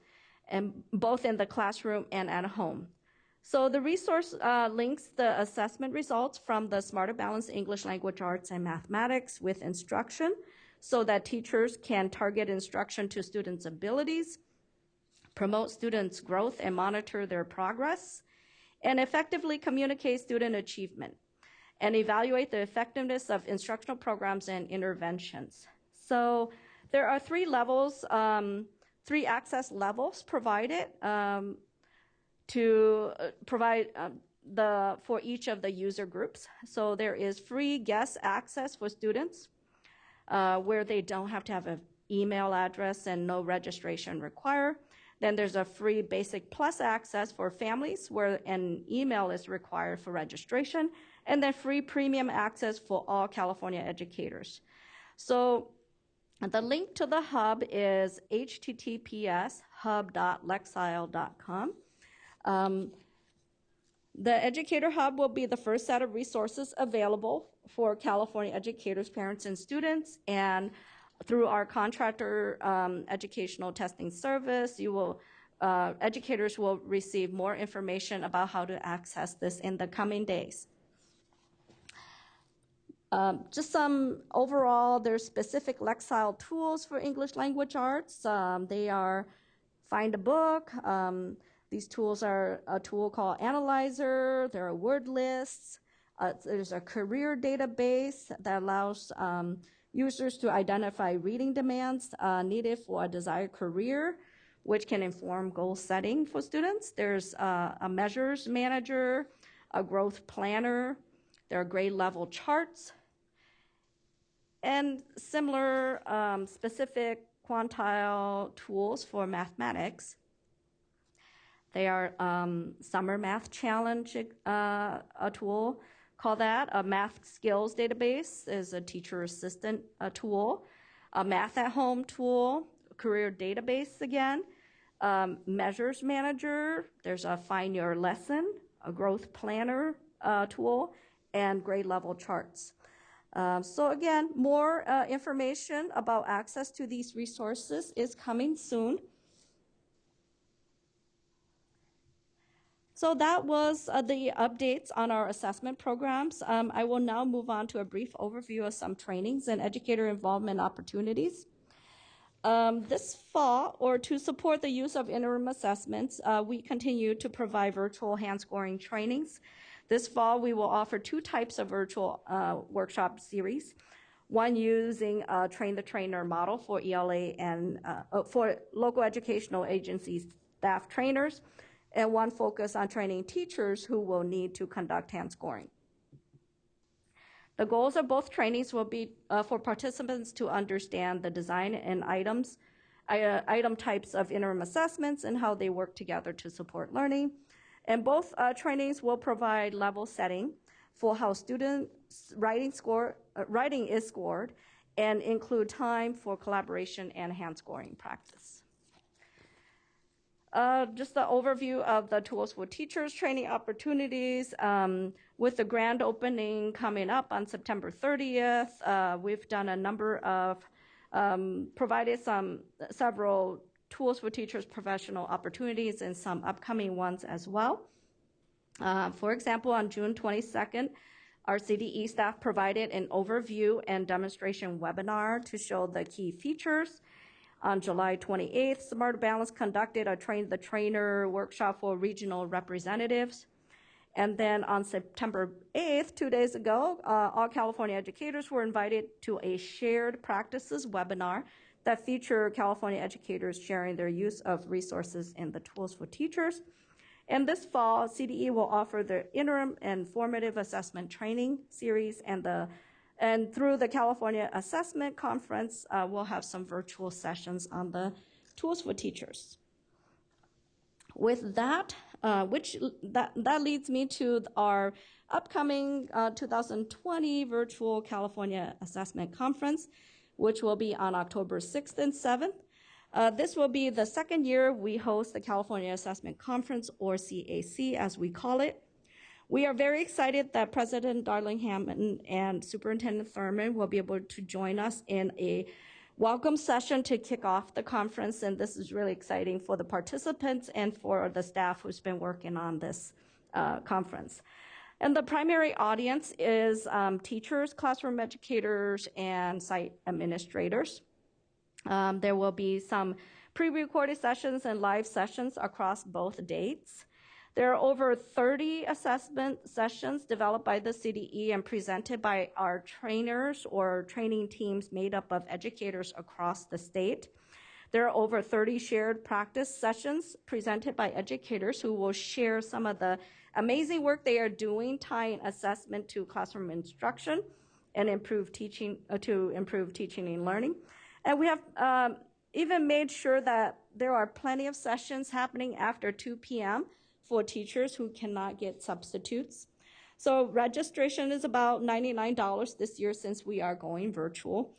and both in the classroom and at home. So the resource links the assessment results from the Smarter Balance English Language Arts and Mathematics with instruction so that teachers can target instruction to students' abilities, promote students' growth and monitor their progress, and effectively communicate student achievement, and evaluate the effectiveness of instructional programs and interventions. So there are 3 levels, 3 access levels provided to provide for each of the user groups. So there is free guest access for students, where they don't have to have an email address and no registration required. Then there's a free basic plus access for families where an email is required for registration, and then free premium access for all California educators. So the link to the hub is https://hub.lexile.com. The Educator Hub will be the first set of resources available for California educators, parents, and students, and through our contractor educational testing service, educators will receive more information about how to access this in the coming days. Just some overall, there's specific Lexile tools for English language arts. They are Find a Book. These tools are a tool called Analyzer. There are word lists. There's a career database that allows users to identify reading demands needed for a desired career, which can inform goal setting for students. There's a measures manager, a growth planner. There are grade level charts, and similar specific quantile tools for mathematics. They are Summer Math Challenge, a tool called that. A Math Skills Database is a teacher assistant tool. A Math at Home tool, Career Database again. Measures Manager, there's a Find Your Lesson, a Growth Planner tool, and grade level charts. So again, more information about access to these resources is coming soon. So that was the updates on our assessment programs. I will now move on to a brief overview of some trainings and educator involvement opportunities. This fall, or to support the use of interim assessments, we continue to provide virtual hand scoring trainings. This fall, we will offer 2 types of virtual workshop series. One using a train the trainer model for ELA and for local educational agencies staff trainers, and one focus on training teachers who will need to conduct hand scoring. The goals of both trainings will be for participants to understand the design and item types of interim assessments and how they work together to support learning. And both trainings will provide level setting for how students' writing is scored and include time for collaboration and hand scoring practice. Just the overview of the Tools for Teachers training opportunities. With the grand opening coming up on September 30th, we've done a number of, provided several Tools for Teachers professional opportunities and some upcoming ones as well. For example, on June 22nd, our CDE staff provided an overview and demonstration webinar to show the key features. On July 28th, Smart Balance conducted a Train the Trainer workshop for regional representatives. And then on September 8th, 2 days ago, all California educators were invited to a shared practices webinar that featured California educators sharing their use of resources in the Tools for Teachers. And this fall, CDE will offer the interim and formative assessment training series, and through the California Assessment Conference, we'll have some virtual sessions on the Tools for Teachers. With that, that leads me to our upcoming 2020 virtual California Assessment Conference, which will be on October 6th and 7th. This will be the second year we host the California Assessment Conference, or CAC as we call it. We are very excited that President Darling Hammond and Superintendent Thurman will be able to join us in a welcome session to kick off the conference, and this is really exciting for the participants and for the staff who's been working on this conference. And the primary audience is teachers, classroom educators, and site administrators. There will be some pre-recorded sessions and live sessions across both dates. There are over 30 assessment sessions developed by the CDE and presented by our trainers or training teams made up of educators across the state. There are over 30 shared practice sessions presented by educators who will share some of the amazing work they are doing tying assessment to classroom instruction and improve teaching and learning. And we have even made sure that there are plenty of sessions happening after 2 p.m. for teachers who cannot get substitutes. So registration is about $99 this year since we are going virtual.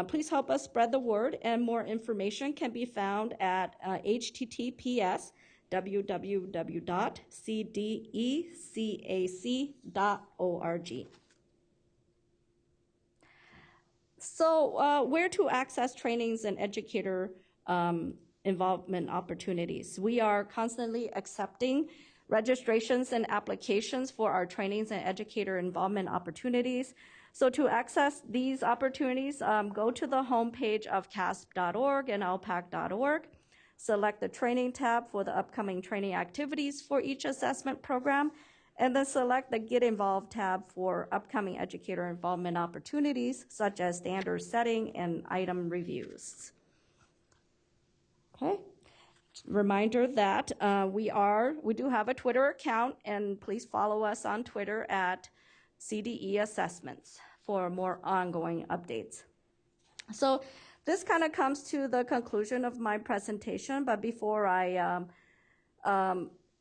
Please help us spread the word, and more information can be found at https://www.cdecac.org. So where to access trainings and educator involvement opportunities. We are constantly accepting registrations and applications for our trainings and educator involvement opportunities. So to access these opportunities, go to the homepage of CASP.org and LPAC.org. Select the training tab for the upcoming training activities for each assessment program, and then select the Get Involved tab for upcoming educator involvement opportunities, such as standard setting and item reviews. Okay. Reminder that we do have a Twitter account, and please follow us on Twitter at CDE Assessments for more ongoing updates. So this kind of comes to the conclusion of my presentation, but before I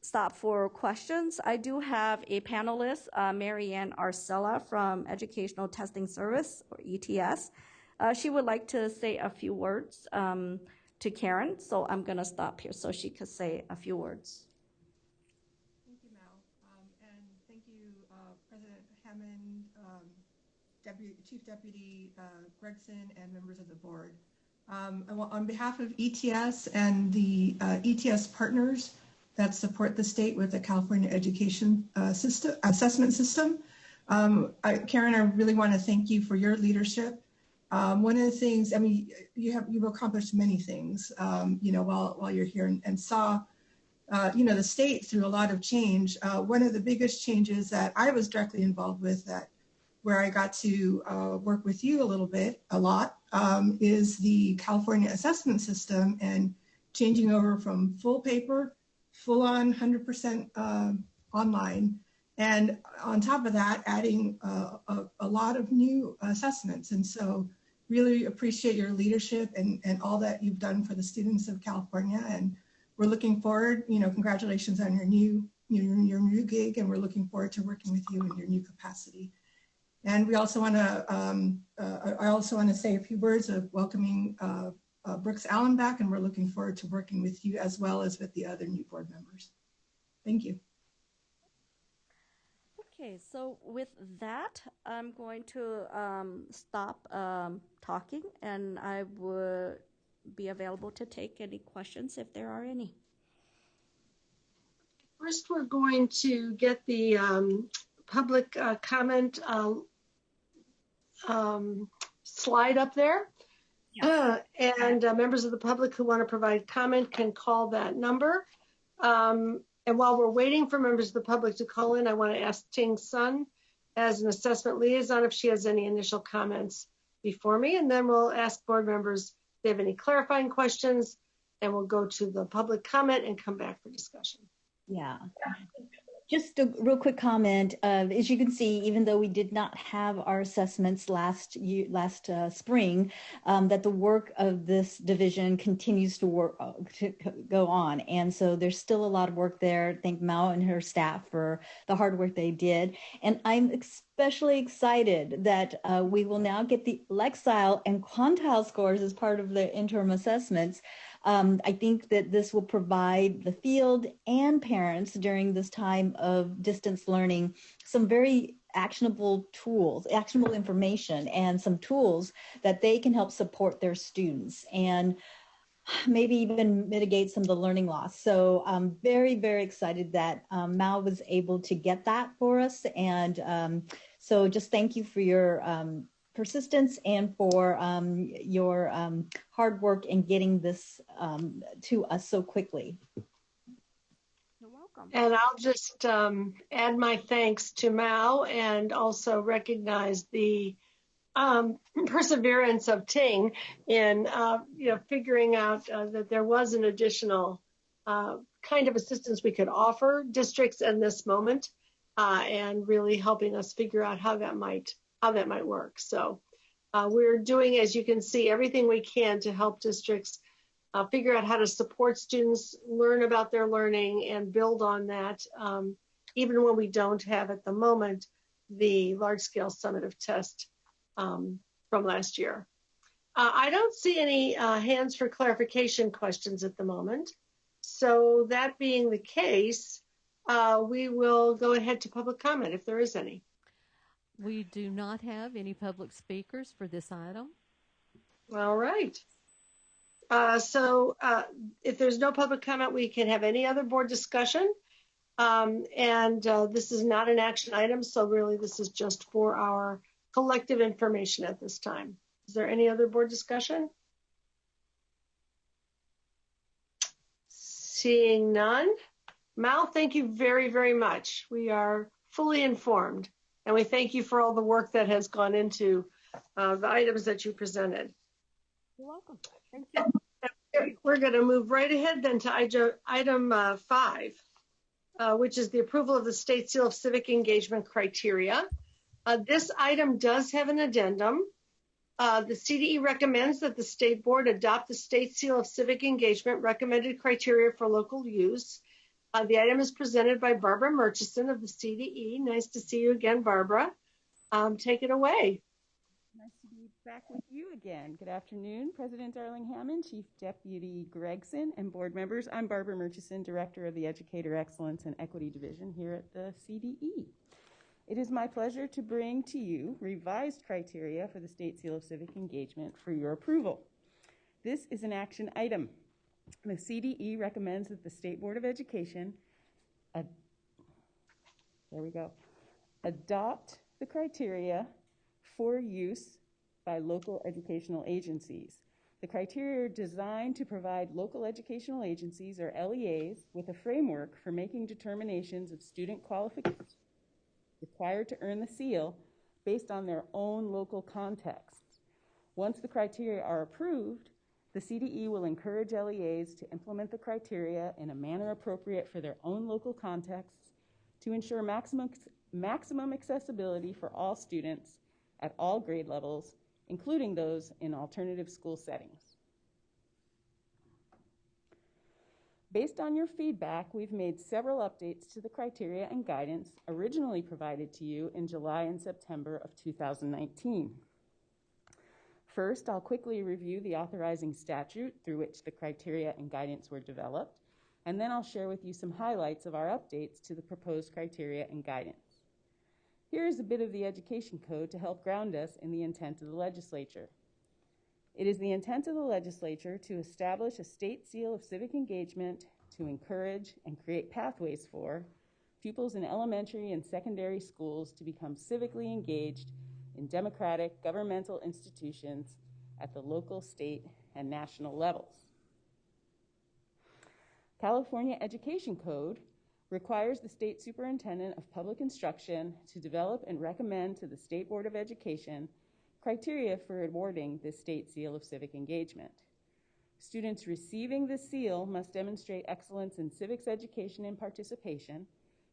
stop for questions, I do have a panelist, Marianne Arcella from Educational Testing Service, or ETS. She would like to say a few words to Karen, so I'm going to stop here so she could say a few words. Thank you, Mel, and thank you, President Hammond, Chief Deputy Gregson, and members of the board. On behalf of ETS and the ETS partners that support the state with the California Education Assessment System, Karen, I really want to thank you for your leadership One of the things, I mean, you've accomplished many things, while you're here, and saw, the state through a lot of change. One of the biggest changes that I was directly involved with, where I got to work with you a lot, is the California assessment system and changing over from full paper, full on 100% online. And on top of that, adding a lot of new assessments. And so really appreciate your leadership and all that you've done for the students of California. And we're looking forward, congratulations on your new gig, and we're looking forward to working with you in your new capacity. And we also want to, I also want to say a few words of welcoming Brooks Allen back, and we're looking forward to working with you as well as with the other new board members. Thank you. Okay, so with that, I'm going to stop talking, and I would be available to take any questions if there are any. First, we're going to get the public comment slide up there. And members of the public who want to provide comment can call that number. And while we're waiting for members of the public to call in, I want to ask Ting Sun as an assessment liaison if she has any initial comments before me, and then we'll ask board members if they have any clarifying questions, and we'll go to the public comment and come back for discussion. Yeah. Just a real quick comment. As you can see, even though we did not have our assessments last spring, that the work of this division continues to go on. And so there's still a lot of work there. Thank Mao and her staff for the hard work they did. And I'm especially excited that we will now get the Lexile and quantile scores as part of the interim assessments. I think that this will provide the field and parents during this time of distance learning some very actionable tools, actionable information, and some tools that they can help support their students and maybe even mitigate some of the learning loss. So I'm very, very excited that Mal was able to get that for us. And so just thank you for your persistence and for your hard work in getting this to us so quickly. You're welcome. And I'll just add my thanks to Mao and also recognize the perseverance of Ting in figuring out that there was an additional kind of assistance we could offer districts in this moment, and really helping us figure out how that might work. So we're doing, as you can see, everything we can to help districts figure out how to support students, learn about their learning, and build on that, even when we don't have at the moment the large-scale summative test from last year. I don't see any hands for clarification questions at the moment. So that being the case, we will go ahead to public comment if there is any. We do not have any public speakers for this item. All right. So if there's no public comment, we can have any other board discussion. This is not an action item, so really this is just for our collective information at this time. Is there any other board discussion? Seeing none. Mal, thank you very, very much. We are fully informed, and we thank you for all the work that has gone into the items that you presented. You're welcome. Thank you. We're going to move right ahead then to item 5, which is the approval of the State Seal of Civic Engagement criteria. This item does have an addendum. The CDE recommends that the State Board adopt the State Seal of Civic Engagement recommended criteria for local use. The item is presented by Barbara Murchison of the CDE. Nice to see you again, Barbara. Take it away. Nice to be back with you again. Good afternoon, President Darling Hammond, Chief Deputy Gregson, and board members. I'm Barbara Murchison, Director of the Educator Excellence and Equity Division here at the CDE. It is my pleasure to bring to you revised criteria for the State Seal of Civic Engagement for your approval. This is an action item. The CDE recommends that the State Board of Education adopt the criteria for use by local educational agencies. The criteria are designed to provide local educational agencies, or LEAs, with a framework for making determinations of student qualifications required to earn the seal based on their own local contexts. Once the criteria are approved, the CDE will encourage LEAs to implement the criteria in a manner appropriate for their own local contexts to ensure maximum accessibility for all students at all grade levels, including those in alternative school settings. Based on your feedback, we've made several updates to the criteria and guidance originally provided to you in July and September of 2019. First, I'll quickly review the authorizing statute through which the criteria and guidance were developed, and then I'll share with you some highlights of our updates to the proposed criteria and guidance. Here is a bit of the Education Code to help ground us in the intent of the legislature. It is the intent of the legislature to establish a state seal of civic engagement to encourage and create pathways for pupils in elementary and secondary schools to become civically engaged in democratic governmental institutions at the local, state, and national levels. California Education Code requires the State Superintendent of Public Instruction to develop and recommend to the State Board of Education criteria for awarding this state seal of civic engagement. Students receiving this seal must demonstrate excellence in civics education and participation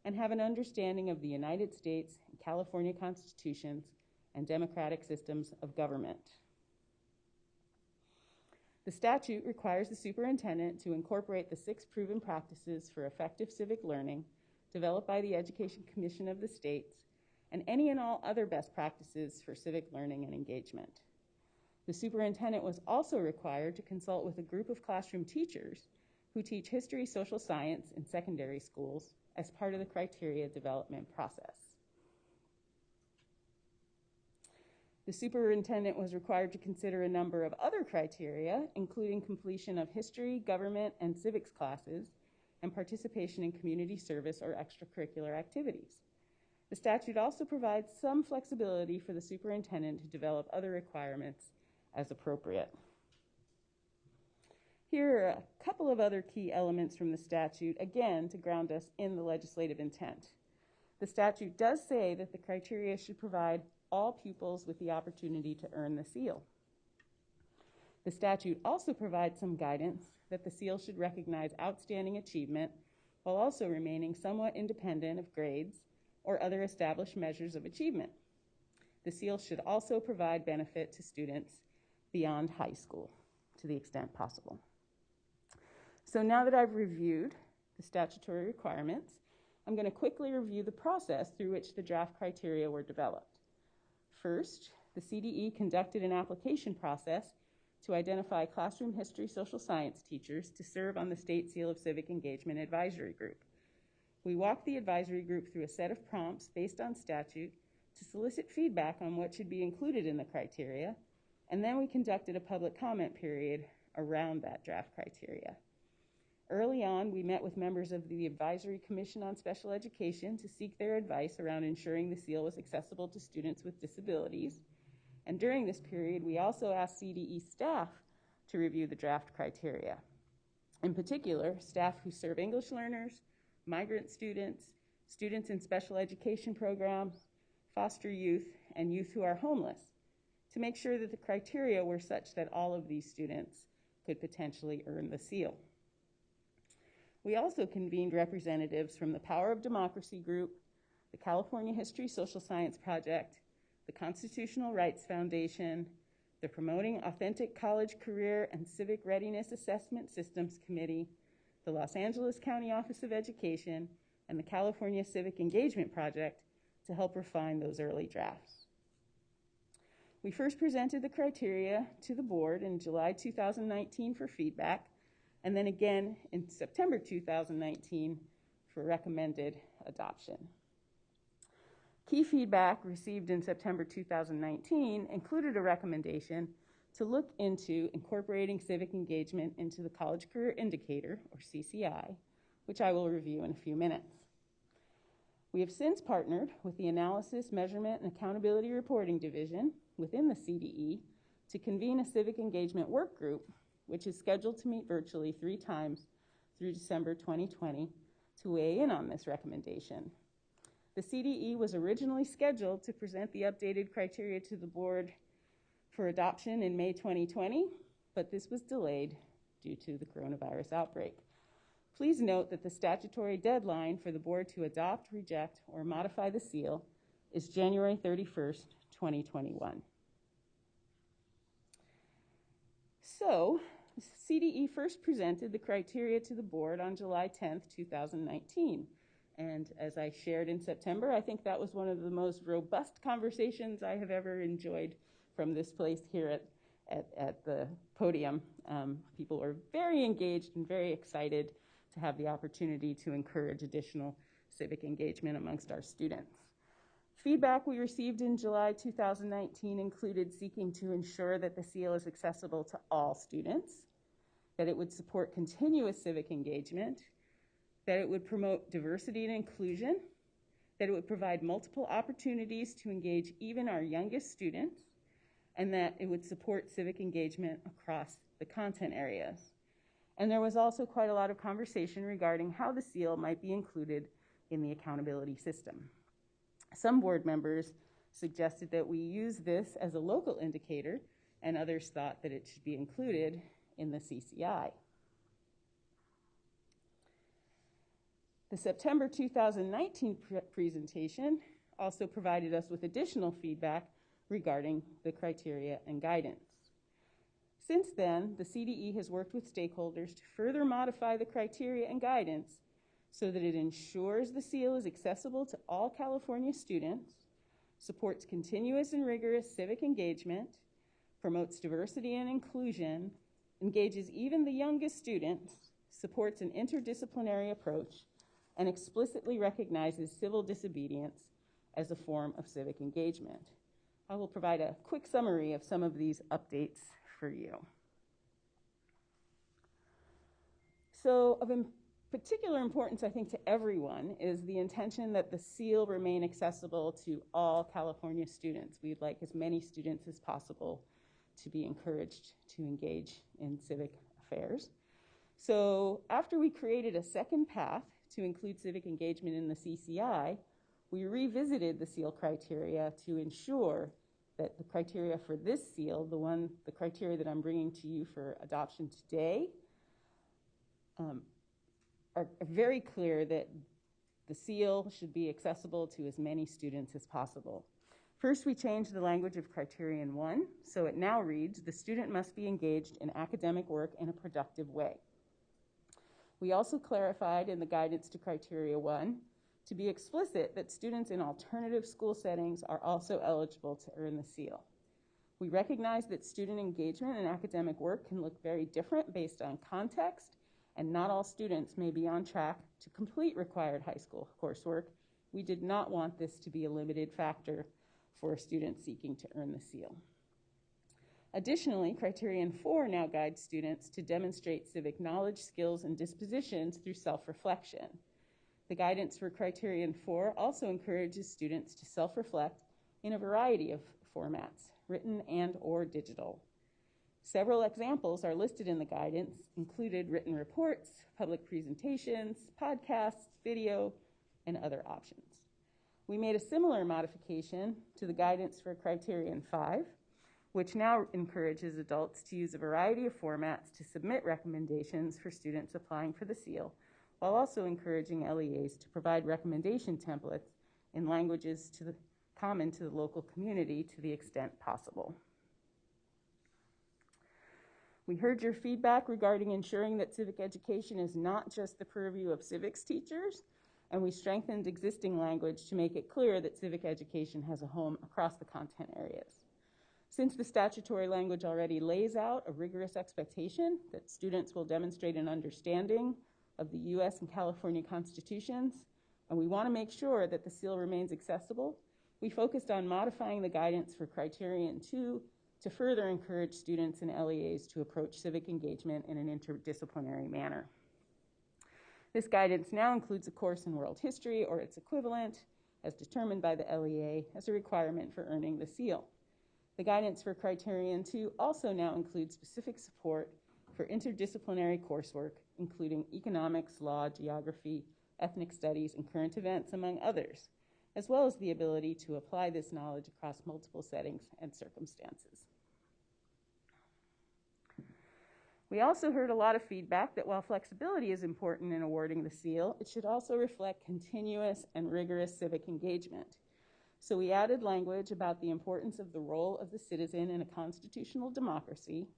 and have an understanding of the United States and California constitutions and democratic systems of government. The statute requires the superintendent to incorporate the 6 proven practices for effective civic learning developed by the Education Commission of the states and any and all other best practices for civic learning and engagement. The superintendent was also required to consult with a group of classroom teachers who teach history, social science in secondary schools as part of the criteria development process. The superintendent was required to consider a number of other criteria, including completion of history, government, and civics classes, and participation in community service or extracurricular activities. The statute also provides some flexibility for the superintendent to develop other requirements as appropriate. Here are a couple of other key elements from the statute, again, to ground us in the legislative intent. The statute does say that the criteria should provide all pupils with the opportunity to earn the seal. The statute also provides some guidance that the seal should recognize outstanding achievement while also remaining somewhat independent of grades or other established measures of achievement. The seal should also provide benefit to students beyond high school to the extent possible. So now that I've reviewed the statutory requirements, I'm going to quickly review the process through which the draft criteria were developed. First, the CDE conducted an application process to identify classroom history social science teachers to serve on the State Seal of Civic Engagement Advisory Group. We walked the advisory group through a set of prompts based on statute to solicit feedback on what should be included in the criteria, and then we conducted a public comment period around that draft criteria. Early on, we met with members of the Advisory Commission on Special Education to seek their advice around ensuring the seal was accessible to students with disabilities. And during this period, we also asked CDE staff to review the draft criteria. In particular, staff who serve English learners, migrant students, students in special education programs, foster youth, and youth who are homeless, to make sure that the criteria were such that all of these students could potentially earn the seal. We also convened representatives from the Power of Democracy Group, the California History Social Science Project, the Constitutional Rights Foundation, the Promoting Authentic College Career and Civic Readiness Assessment Systems Committee, the Los Angeles County Office of Education, and the California Civic Engagement Project to help refine those early drafts. We first presented the criteria to the board in July 2019 for feedback, and then again in September 2019 for recommended adoption. Key feedback received in September 2019 included a recommendation to look into incorporating civic engagement into the College Career Indicator, or CCI, which I will review in a few minutes. We have since partnered with the Analysis, Measurement, and Accountability Reporting Division, within the CDE to convene a civic engagement work group, which is scheduled to meet virtually 3 times through December 2020 to weigh in on this recommendation. The CDE was originally scheduled to present the updated criteria to the board for adoption in May 2020, but this was delayed due to the coronavirus outbreak. Please note that the statutory deadline for the board to adopt, reject, or modify the seal is January 31st, 2021. So, CDE first presented the criteria to the board on July 10th, 2019. And as I shared in September, I think that was one of the most robust conversations I have ever enjoyed from this place here at the podium. People were very engaged and very excited to have the opportunity to encourage additional civic engagement amongst our students. Feedback we received in July 2019 included seeking to ensure that the seal is accessible to all students, that it would support continuous civic engagement, that it would promote diversity and inclusion, that it would provide multiple opportunities to engage even our youngest students, and that it would support civic engagement across the content areas. And there was also quite a lot of conversation regarding how the seal might be included in the accountability system. Some board members suggested that we use this as a local indicator, and others thought that it should be included in the CCI. The September 2019 presentation also provided us with additional feedback regarding the criteria and guidance. Since then, the CDE has worked with stakeholders to further modify the criteria and guidance so that it ensures the seal is accessible to all California students, supports continuous and rigorous civic engagement, promotes diversity and inclusion, engages even the youngest students, supports an interdisciplinary approach, and explicitly recognizes civil disobedience as a form of civic engagement. I will provide a quick summary of some of these updates for you. So of particular importance, I think, to everyone is the intention that the seal remain accessible to all California students. We'd like as many students as possible to be encouraged to engage in civic affairs. So after we created a second path to include civic engagement in the CCI, we revisited the seal criteria to ensure that the criteria for this seal, the criteria that I'm bringing to you for adoption today, are very clear that the seal should be accessible to as many students as possible. First, we changed the language of Criterion 1, so it now reads, the student must be engaged in academic work in a productive way. We also clarified in the guidance to Criteria 1 to be explicit that students in alternative school settings are also eligible to earn the seal. We recognize that student engagement in academic work can look very different based on context, and not all students may be on track to complete required high school coursework. We did not want this to be a limited factor for students seeking to earn the seal. Additionally, Criterion 4 now guides students to demonstrate civic knowledge, skills, and dispositions through self-reflection. The guidance for Criterion 4 also encourages students to self-reflect in a variety of formats, written and/or digital. Several examples are listed in the guidance, included written reports, public presentations, podcasts, video, and other options. We made a similar modification to the guidance for Criterion 5, which now encourages adults to use a variety of formats to submit recommendations for students applying for the seal, while also encouraging LEAs to provide recommendation templates in languages common to the local community to the extent possible. We heard your feedback regarding ensuring that civic education is not just the purview of civics teachers, and we strengthened existing language to make it clear that civic education has a home across the content areas. Since the statutory language already lays out a rigorous expectation that students will demonstrate an understanding of the U.S. and California constitutions, and we want to make sure that the seal remains accessible, we focused on modifying the guidance for Criterion 2 to further encourage students and LEAs to approach civic engagement in an interdisciplinary manner. This guidance now includes a course in world history or its equivalent, as determined by the LEA, as a requirement for earning the seal. The guidance for Criterion 2 also now includes specific support for interdisciplinary coursework, including economics, law, geography, ethnic studies, and current events, among others, as well as the ability to apply this knowledge across multiple settings and circumstances. We also heard a lot of feedback that while flexibility is important in awarding the seal, it should also reflect continuous and rigorous civic engagement. So we added language about the importance of the role of the citizen in a constitutional democracy.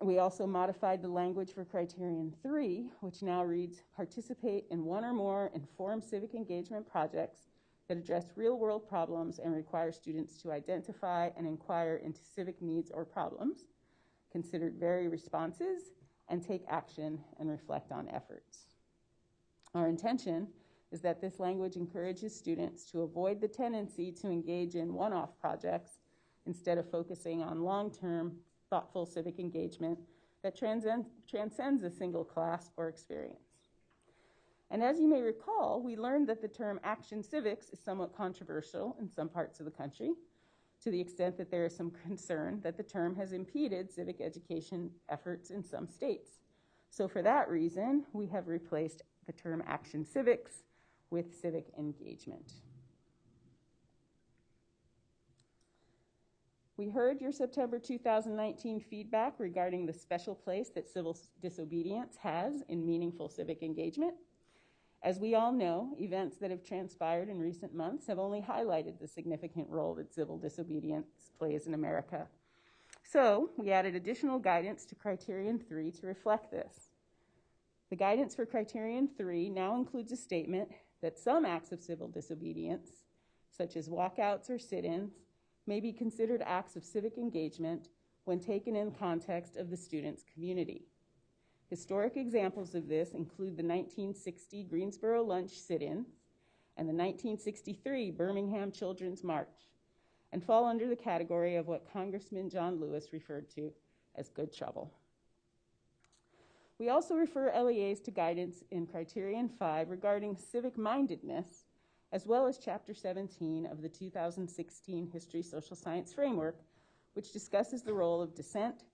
We also modified the language for Criterion 3, which now reads, participate in one or more informed civic engagement projects that address real-world problems and require students to identify and inquire into civic needs or problems, consider vary responses, and take action and reflect on efforts. Our intention is that this language encourages students to avoid the tendency to engage in one-off projects instead of focusing on long-term, thoughtful civic engagement that transcends a single class or experience. And as you may recall, we learned that the term action civics is somewhat controversial in some parts of the country, to the extent that there is some concern that the term has impeded civic education efforts in some states. So for that reason, we have replaced the term action civics with civic engagement. We heard your September 2019 feedback regarding the special place that civil disobedience has in meaningful civic engagement. As we all know, events that have transpired in recent months have only highlighted the significant role that civil disobedience plays in America. So we added additional guidance to Criterion 3 to reflect this. The guidance for Criterion 3 now includes a statement that some acts of civil disobedience, such as walkouts or sit-ins, may be considered acts of civic engagement when taken in context of the student's community. Historic examples of this include the 1960 Greensboro lunch sit-ins and the 1963 Birmingham Children's March, and fall under the category of what Congressman John Lewis referred to as good trouble. We also refer LEAs to guidance in Criterion 5 regarding civic mindedness, as well as Chapter 17 of the 2016 History Social Science Framework, which discusses the role of dissent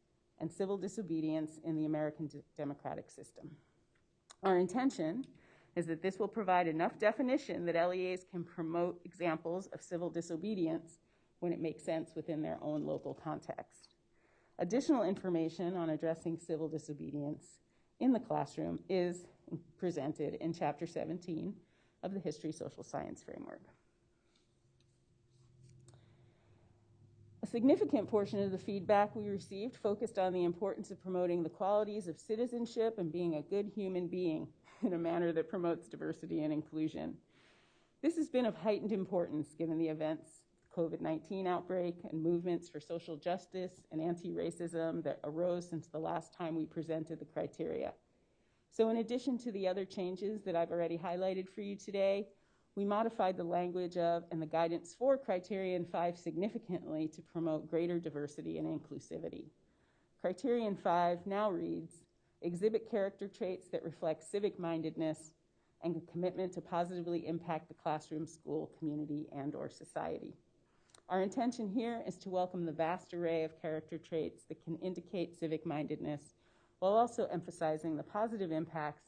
and civil disobedience in the American democratic system. Our intention is that this will provide enough definition that LEAs can promote examples of civil disobedience when it makes sense within their own local context. Additional information on addressing civil disobedience in the classroom is presented in Chapter 17 of the History Social Science Framework. A significant portion of the feedback we received focused on the importance of promoting the qualities of citizenship and being a good human being in a manner that promotes diversity and inclusion. This has been of heightened importance given the events, COVID-19 outbreak, and movements for social justice and anti-racism that arose since the last time we presented the criteria. So in addition to the other changes that I've already highlighted for you today, we modified the language of and the guidance for Criterion 5 significantly to promote greater diversity and inclusivity. Criterion 5 now reads, exhibit character traits that reflect civic mindedness and a commitment to positively impact the classroom, school, community, and/or society. Our intention here is to welcome the vast array of character traits that can indicate civic mindedness, while also emphasizing the positive impacts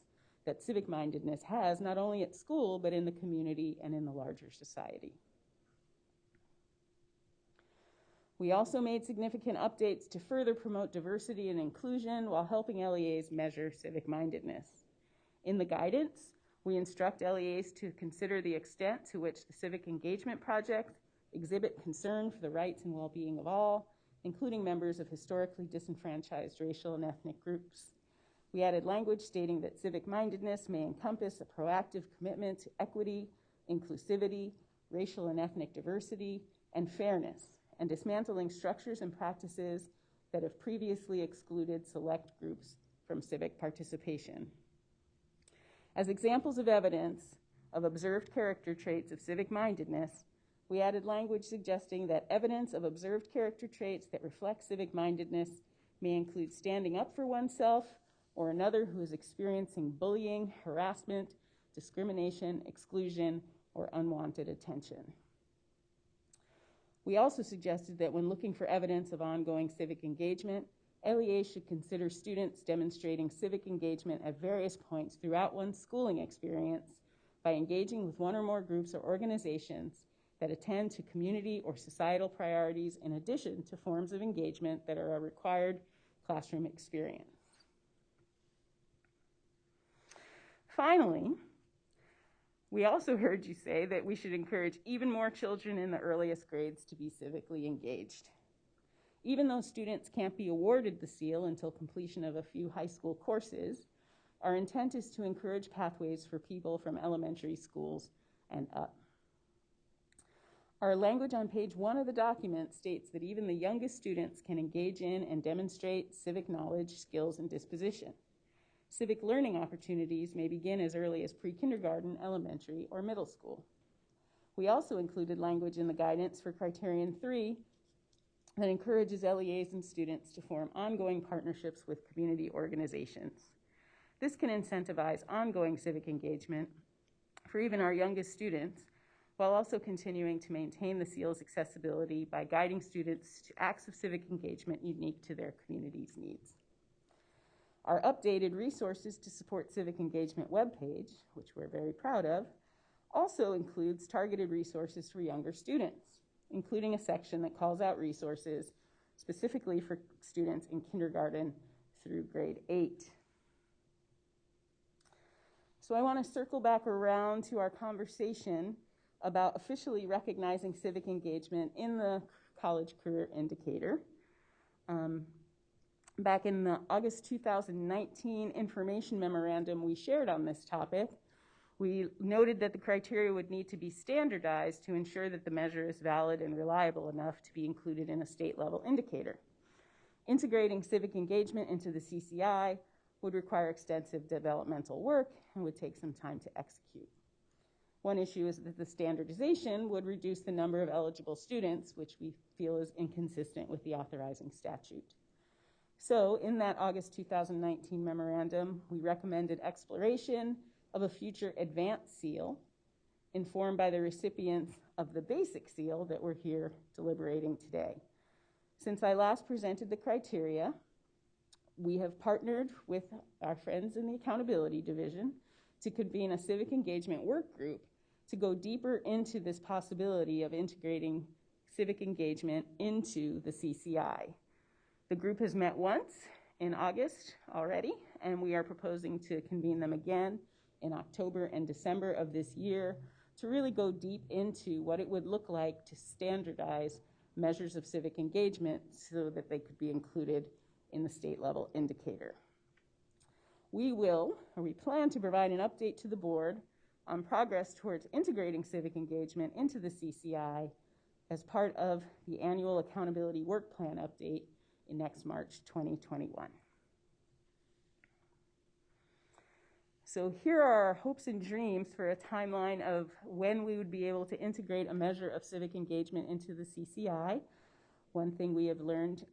that civic mindedness has not only at school, but in the community and in the larger society. We also made significant updates to further promote diversity and inclusion while helping LEAs measure civic mindedness. In the guidance, we instruct LEAs to consider the extent to which the civic engagement projects exhibit concern for the rights and well-being of all, including members of historically disenfranchised racial and ethnic groups. We added language stating that civic mindedness may encompass a proactive commitment to equity, inclusivity, racial and ethnic diversity, and fairness, and dismantling structures and practices that have previously excluded select groups from civic participation. As examples of evidence of observed character traits of civic mindedness, we added language suggesting that evidence of observed character traits that reflect civic mindedness may include standing up for oneself or another who is experiencing bullying, harassment, discrimination, exclusion, or unwanted attention. We also suggested that when looking for evidence of ongoing civic engagement, LEA should consider students demonstrating civic engagement at various points throughout one's schooling experience by engaging with one or more groups or organizations that attend to community or societal priorities in addition to forms of engagement that are a required classroom experience. Finally, we also heard you say that we should encourage even more children in the earliest grades to be civically engaged. Even though students can't be awarded the seal until completion of a few high school courses, our intent is to encourage pathways for people from elementary schools and up. Our language on page 1 of the document states that even the youngest students can engage in and demonstrate civic knowledge, skills, and disposition. Civic learning opportunities may begin as early as pre-kindergarten, elementary, or middle school. We also included language in the guidance for Criterion 3 that encourages LEAs and students to form ongoing partnerships with community organizations. This can incentivize ongoing civic engagement for even our youngest students, while also continuing to maintain the seal's accessibility by guiding students to acts of civic engagement unique to their community's needs. Our updated resources to support civic engagement webpage, which we're very proud of, also includes targeted resources for younger students, including a section that calls out resources specifically for students in kindergarten through grade 8. So I want to circle back around to our conversation about officially recognizing civic engagement in the College Career Indicator. Back in the August 2019 information memorandum we shared on this topic, we noted that the criteria would need to be standardized to ensure that the measure is valid and reliable enough to be included in a state-level indicator. Integrating civic engagement into the CCI would require extensive developmental work and would take some time to execute. One issue is that the standardization would reduce the number of eligible students, which we feel is inconsistent with the authorizing statute. So in that August 2019 memorandum, we recommended exploration of a future advanced seal informed by the recipients of the basic seal that we're here deliberating today. Since I last presented the criteria, we have partnered with our friends in the Accountability Division to convene a civic engagement work group to go deeper into this possibility of integrating civic engagement into the CCI. The group has met once in August already, and we are proposing to convene them again in October and December of this year to really go deep into what it would look like to standardize measures of civic engagement so that they could be included in the state-level indicator. We plan to provide an update to the board on progress towards integrating civic engagement into the CCI as part of the annual accountability work plan update in next March 2021. So here are our hopes and dreams for a timeline of when we would be able to integrate a measure of civic engagement into the CCI. One thing we have learned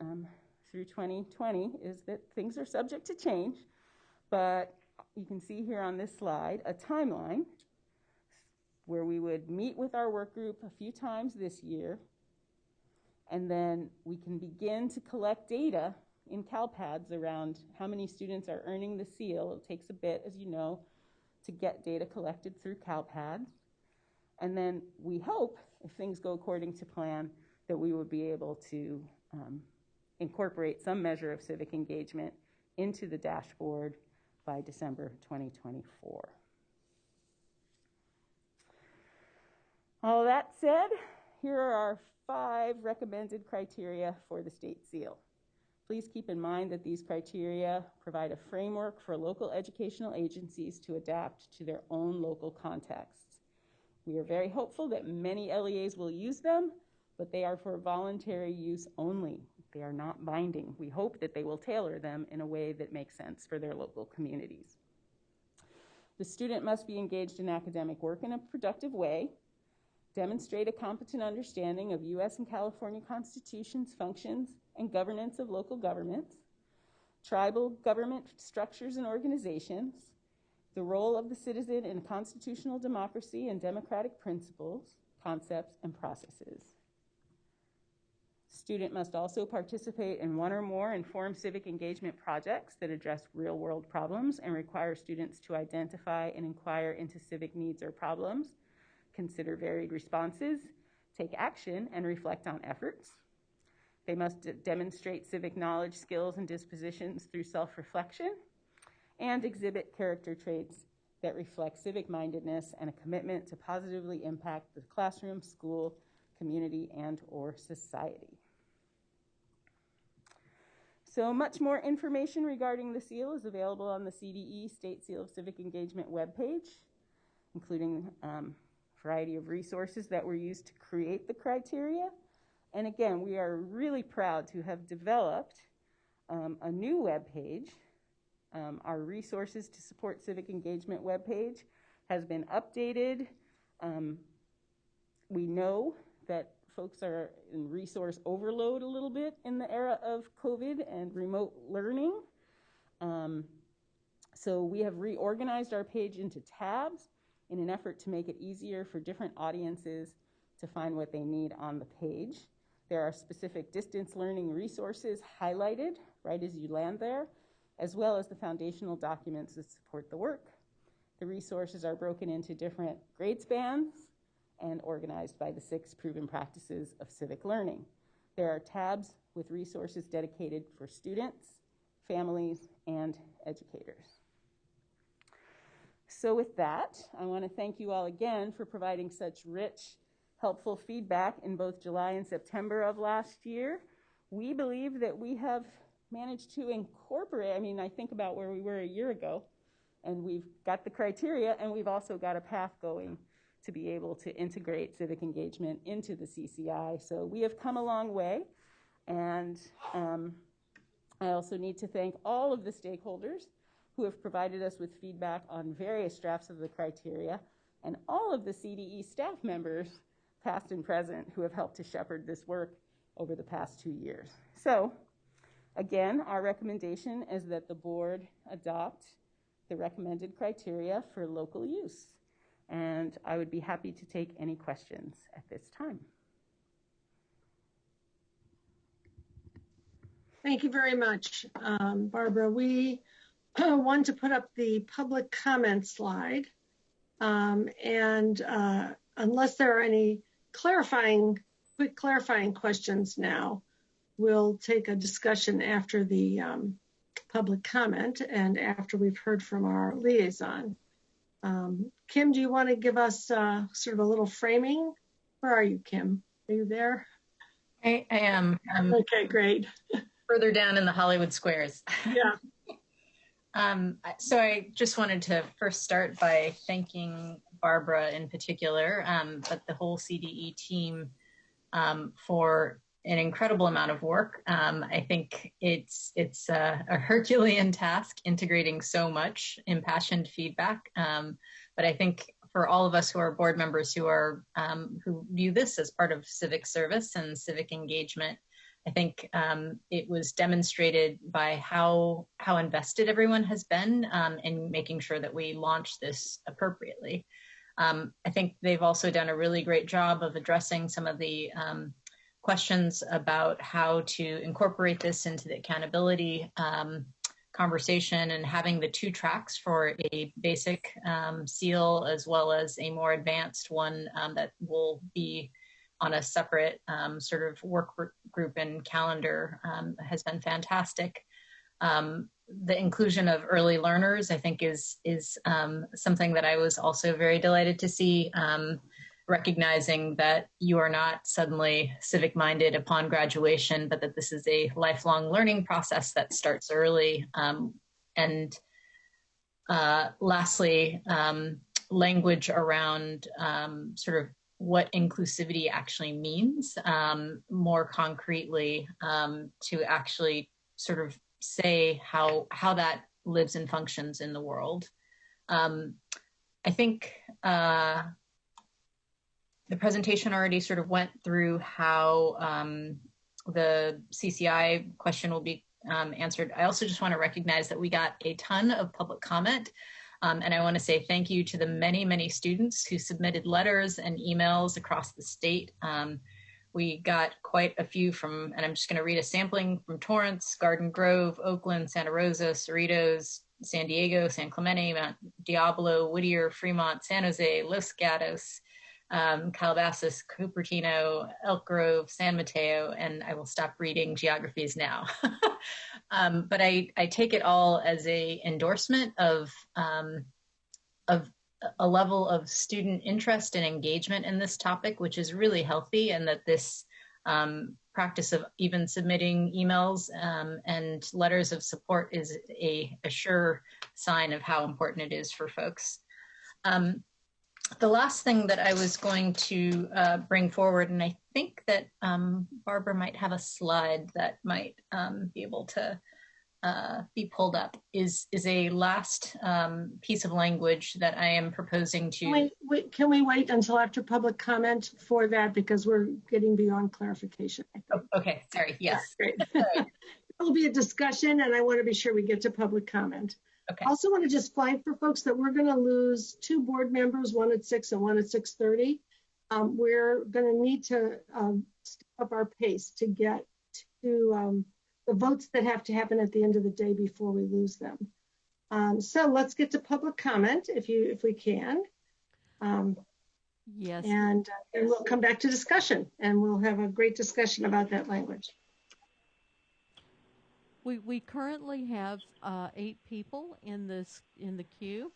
through 2020 is that things are subject to change, but you can see here on this slide a timeline where we would meet with our work group a few times this year, and then we can begin to collect data in CalPads around how many students are earning the seal. It takes a bit, as you know, to get data collected through CalPads. And then we hope, if things go according to plan, that we will be able to incorporate some measure of civic engagement into the dashboard by December 2024. All that said, here are our 5 recommended criteria for the state seal. Please keep in mind that these criteria provide a framework for local educational agencies to adapt to their own local contexts. We are very hopeful that many LEAs will use them, but they are for voluntary use only. They are not binding. We hope that they will tailor them in a way that makes sense for their local communities. The student must be engaged in academic work in a productive way, demonstrate a competent understanding of U.S. and California constitutions, functions, and governance of local governments, tribal government structures and organizations, the role of the citizen in constitutional democracy and democratic principles, concepts, and processes. Student must also participate in one or more informed civic engagement projects that address real-world problems and require students to identify and inquire into civic needs or problems, consider varied responses, take action, and reflect on efforts. They must demonstrate civic knowledge, skills, and dispositions through self-reflection, and exhibit character traits that reflect civic mindedness and a commitment to positively impact the classroom, school, community, and/or society. So much more information regarding the seal is available on the CDE State Seal of Civic Engagement webpage, including a variety of resources that were used to create the criteria. And again, we are really proud to have developed a new webpage. Our resources to support civic engagement webpage has been updated. We know that folks are in resource overload a little bit in the era of COVID and remote learning. So we have reorganized our page into tabs in an effort to make it easier for different audiences to find what they need on the page. There are specific distance learning resources highlighted right as you land there, as well as the foundational documents that support the work. The resources are broken into different grade spans and organized by the 6 proven practices of civic learning. There are tabs with resources dedicated for students, families, and educators. So with that, I want to thank you all again for providing such rich, helpful feedback in both July and September of last year. We believe that we have managed to incorporate, I think about where we were a year ago, and we've got the criteria, and we've also got a path going to be able to integrate civic engagement into the CCI. So we have come a long way, and I also need to thank all of the stakeholders who have provided us with feedback on various drafts of the criteria, and all of the CDE staff members, past and present, who have helped to shepherd this work over the past 2 years. So again, our recommendation is that the board adopt the recommended criteria for local use. And I would be happy to take any questions at this time. Thank you very much, Barbara. We want to put up the public comment slide. And unless there are any quick clarifying questions now, we'll take a discussion after the public comment and after we've heard from our liaison. Kim, do you want to give us sort of a little framing? Where are you, Kim? Are you there? I am. Okay, great. Further down in the Hollywood squares. Yeah. So I just wanted to first start by thanking Barbara in particular, but the whole CDE team for an incredible amount of work. I think it's a Herculean task integrating so much impassioned feedback. But I think for all of us who are board members who view this as part of civic service and civic engagement, I think it was demonstrated by how invested everyone has been in making sure that we launch this appropriately. I think they've also done a really great job of addressing some of the questions about how to incorporate this into the accountability conversation and having the 2 tracks for a basic seal as well as a more advanced one that will be on a separate sort of work group and calendar has been fantastic. The inclusion of early learners, I think, is something that I was also very delighted to see, recognizing that you are not suddenly civic-minded upon graduation, but that this is a lifelong learning process that starts early. And lastly, language around sort of what inclusivity actually means more concretely to actually sort of say how that lives and functions in the world. I think the presentation already sort of went through how the CCI question will be answered. I also just want to recognize that we got a ton of public comment. And I want to say thank you to the many, many students who submitted letters and emails across the state. We got quite a few from, and I'm just going to read a sampling from Torrance, Garden Grove, Oakland, Santa Rosa, Cerritos, San Diego, San Clemente, Mount Diablo, Whittier, Fremont, San Jose, Los Gatos, Calabasas, Cupertino, Elk Grove, San Mateo, and I will stop reading geographies now. But I take it all as a endorsement of a level of student interest and engagement in this topic, which is really healthy, and that this practice of even submitting emails and letters of support is a sure sign of how important it is for folks. The last thing that I was going to bring forward, and I think that Barbara might have a slide that might be able to be pulled up, is a last piece of language that I am proposing to. Can we wait until after public comment for that, because we're getting beyond clarification? Oh, okay, sorry, yes. Great. It'll be a discussion, and I want to be sure we get to public comment. Okay. Also want to just flag for folks that we're going to lose 2 board members, one at 6 and one at 6:30. We're going to need to step up our pace to get to the votes that have to happen at the end of the day before we lose them. So let's get to public comment if we can. Yes. And we'll come back to discussion, and we'll have a great discussion about that language. We currently have 8 people in the queue.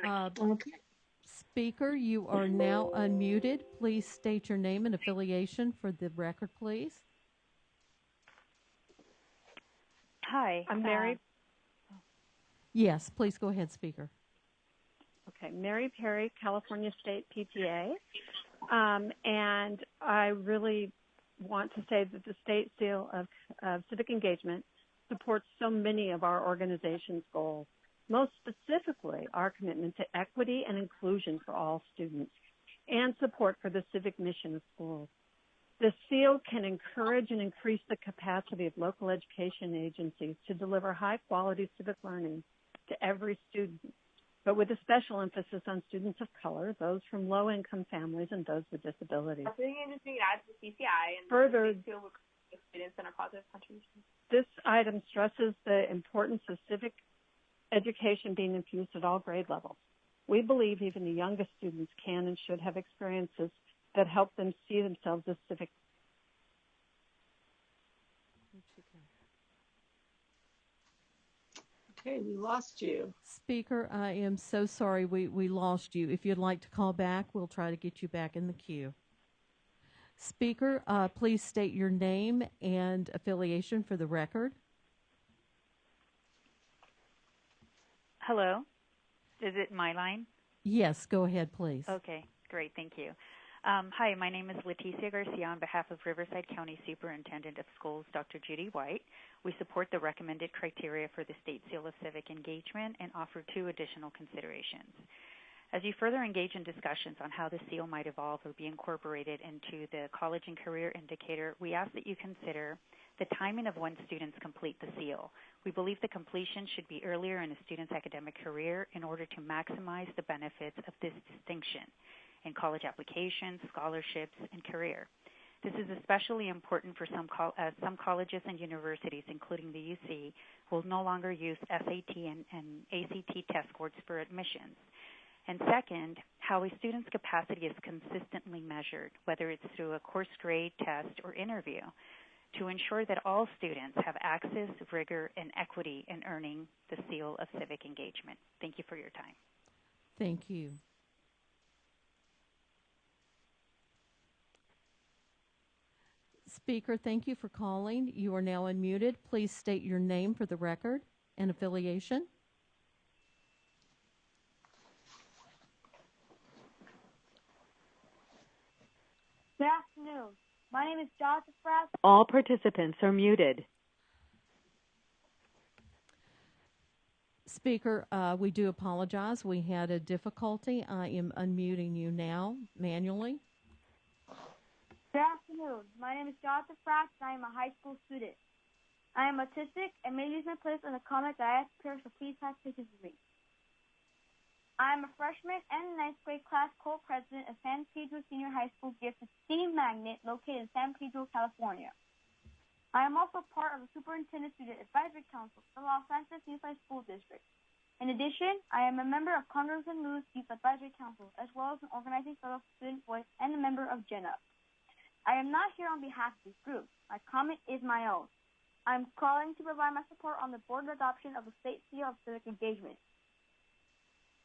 Okay. Speaker, you are now unmuted. Please state your name and affiliation for the record, please. Hi, I'm Mary. Yes, please go ahead, Speaker. Okay, Mary Perry, California State PTA. And I really want to say that the State Seal of Civic Engagement supports so many of our organization's goals, most specifically our commitment to equity and inclusion for all students and support for the civic mission of schools. The seal can encourage and increase the capacity of local education agencies to deliver high-quality civic learning to every student, but with a special emphasis on students of color, those from low-income families, and those with disabilities. Further, students and a positive contribution. This item stresses the importance of civic education being infused at all grade levels. We believe even the youngest students can and should have experiences that help them see themselves as civic. Okay, we lost you. Speaker, I am so sorry we lost you. If you'd like to call back, we'll try to get you back in the queue. Speaker, please state your name and affiliation for the record. Hello, is it my line? Yes, go ahead, please. Okay, great, thank you. Hi, my name is Leticia Garcia on behalf of Riverside County Superintendent of Schools, Dr. Judy White. We support the recommended criteria for the State Seal of Civic Engagement and offer 2 additional considerations. As you further engage in discussions on how the seal might evolve or be incorporated into the college and career indicator, we ask that you consider the timing of when students complete the seal. We believe the completion should be earlier in a student's academic career in order to maximize the benefits of this distinction in college applications, scholarships, and career. This is especially important for some colleges and universities, including the UC, will no longer use SAT and ACT test scores for admissions. And second, how a student's capacity is consistently measured, whether it's through a course grade, test, or interview, to ensure that all students have access, rigor, and equity in earning the seal of civic engagement. Thank you for your time. Thank you. Speaker, thank you for calling. You are now unmuted. Please state your name for the record and affiliation. Good afternoon. My name is Joseph Brass. All participants are muted. Speaker, we do apologize. We had a difficulty. I am unmuting you now manually. Good afternoon. My name is Joseph Brass, and I am a high school student. I am autistic and may use my place in the comment that I asked parents to please pass pictures of me. I'm a freshman and ninth grade class co-president of San Pedro Senior High School Gifted Steam Magnet located in San Pedro, California. I am also part of the Superintendent Student Advisory Council for the Los Angeles Unified School District. In addition, I am a member of Congressman Liu's Youth Advisory Council, as well as an organizing fellow of Student Voice and a member of Gen Up. I am not here on behalf of this group. My comment is my own. I'm calling to provide my support on the board adoption of the State Seal of Civic Engagement.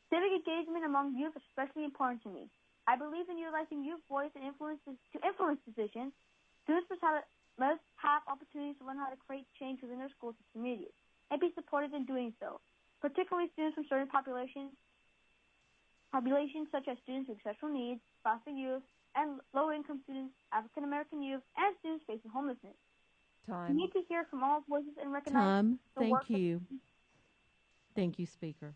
Civic engagement among youth is especially important to me. I believe in utilizing youth voice and influences to influence decisions. Students must have opportunities to learn how to create change within their schools and communities, and be supported in doing so, particularly students from certain populations such as students with special needs, foster youth, and low-income students, African American youth, and students facing homelessness. Time. We need to hear from all voices and recognize Time. the work. Thank you. Thank you, Speaker.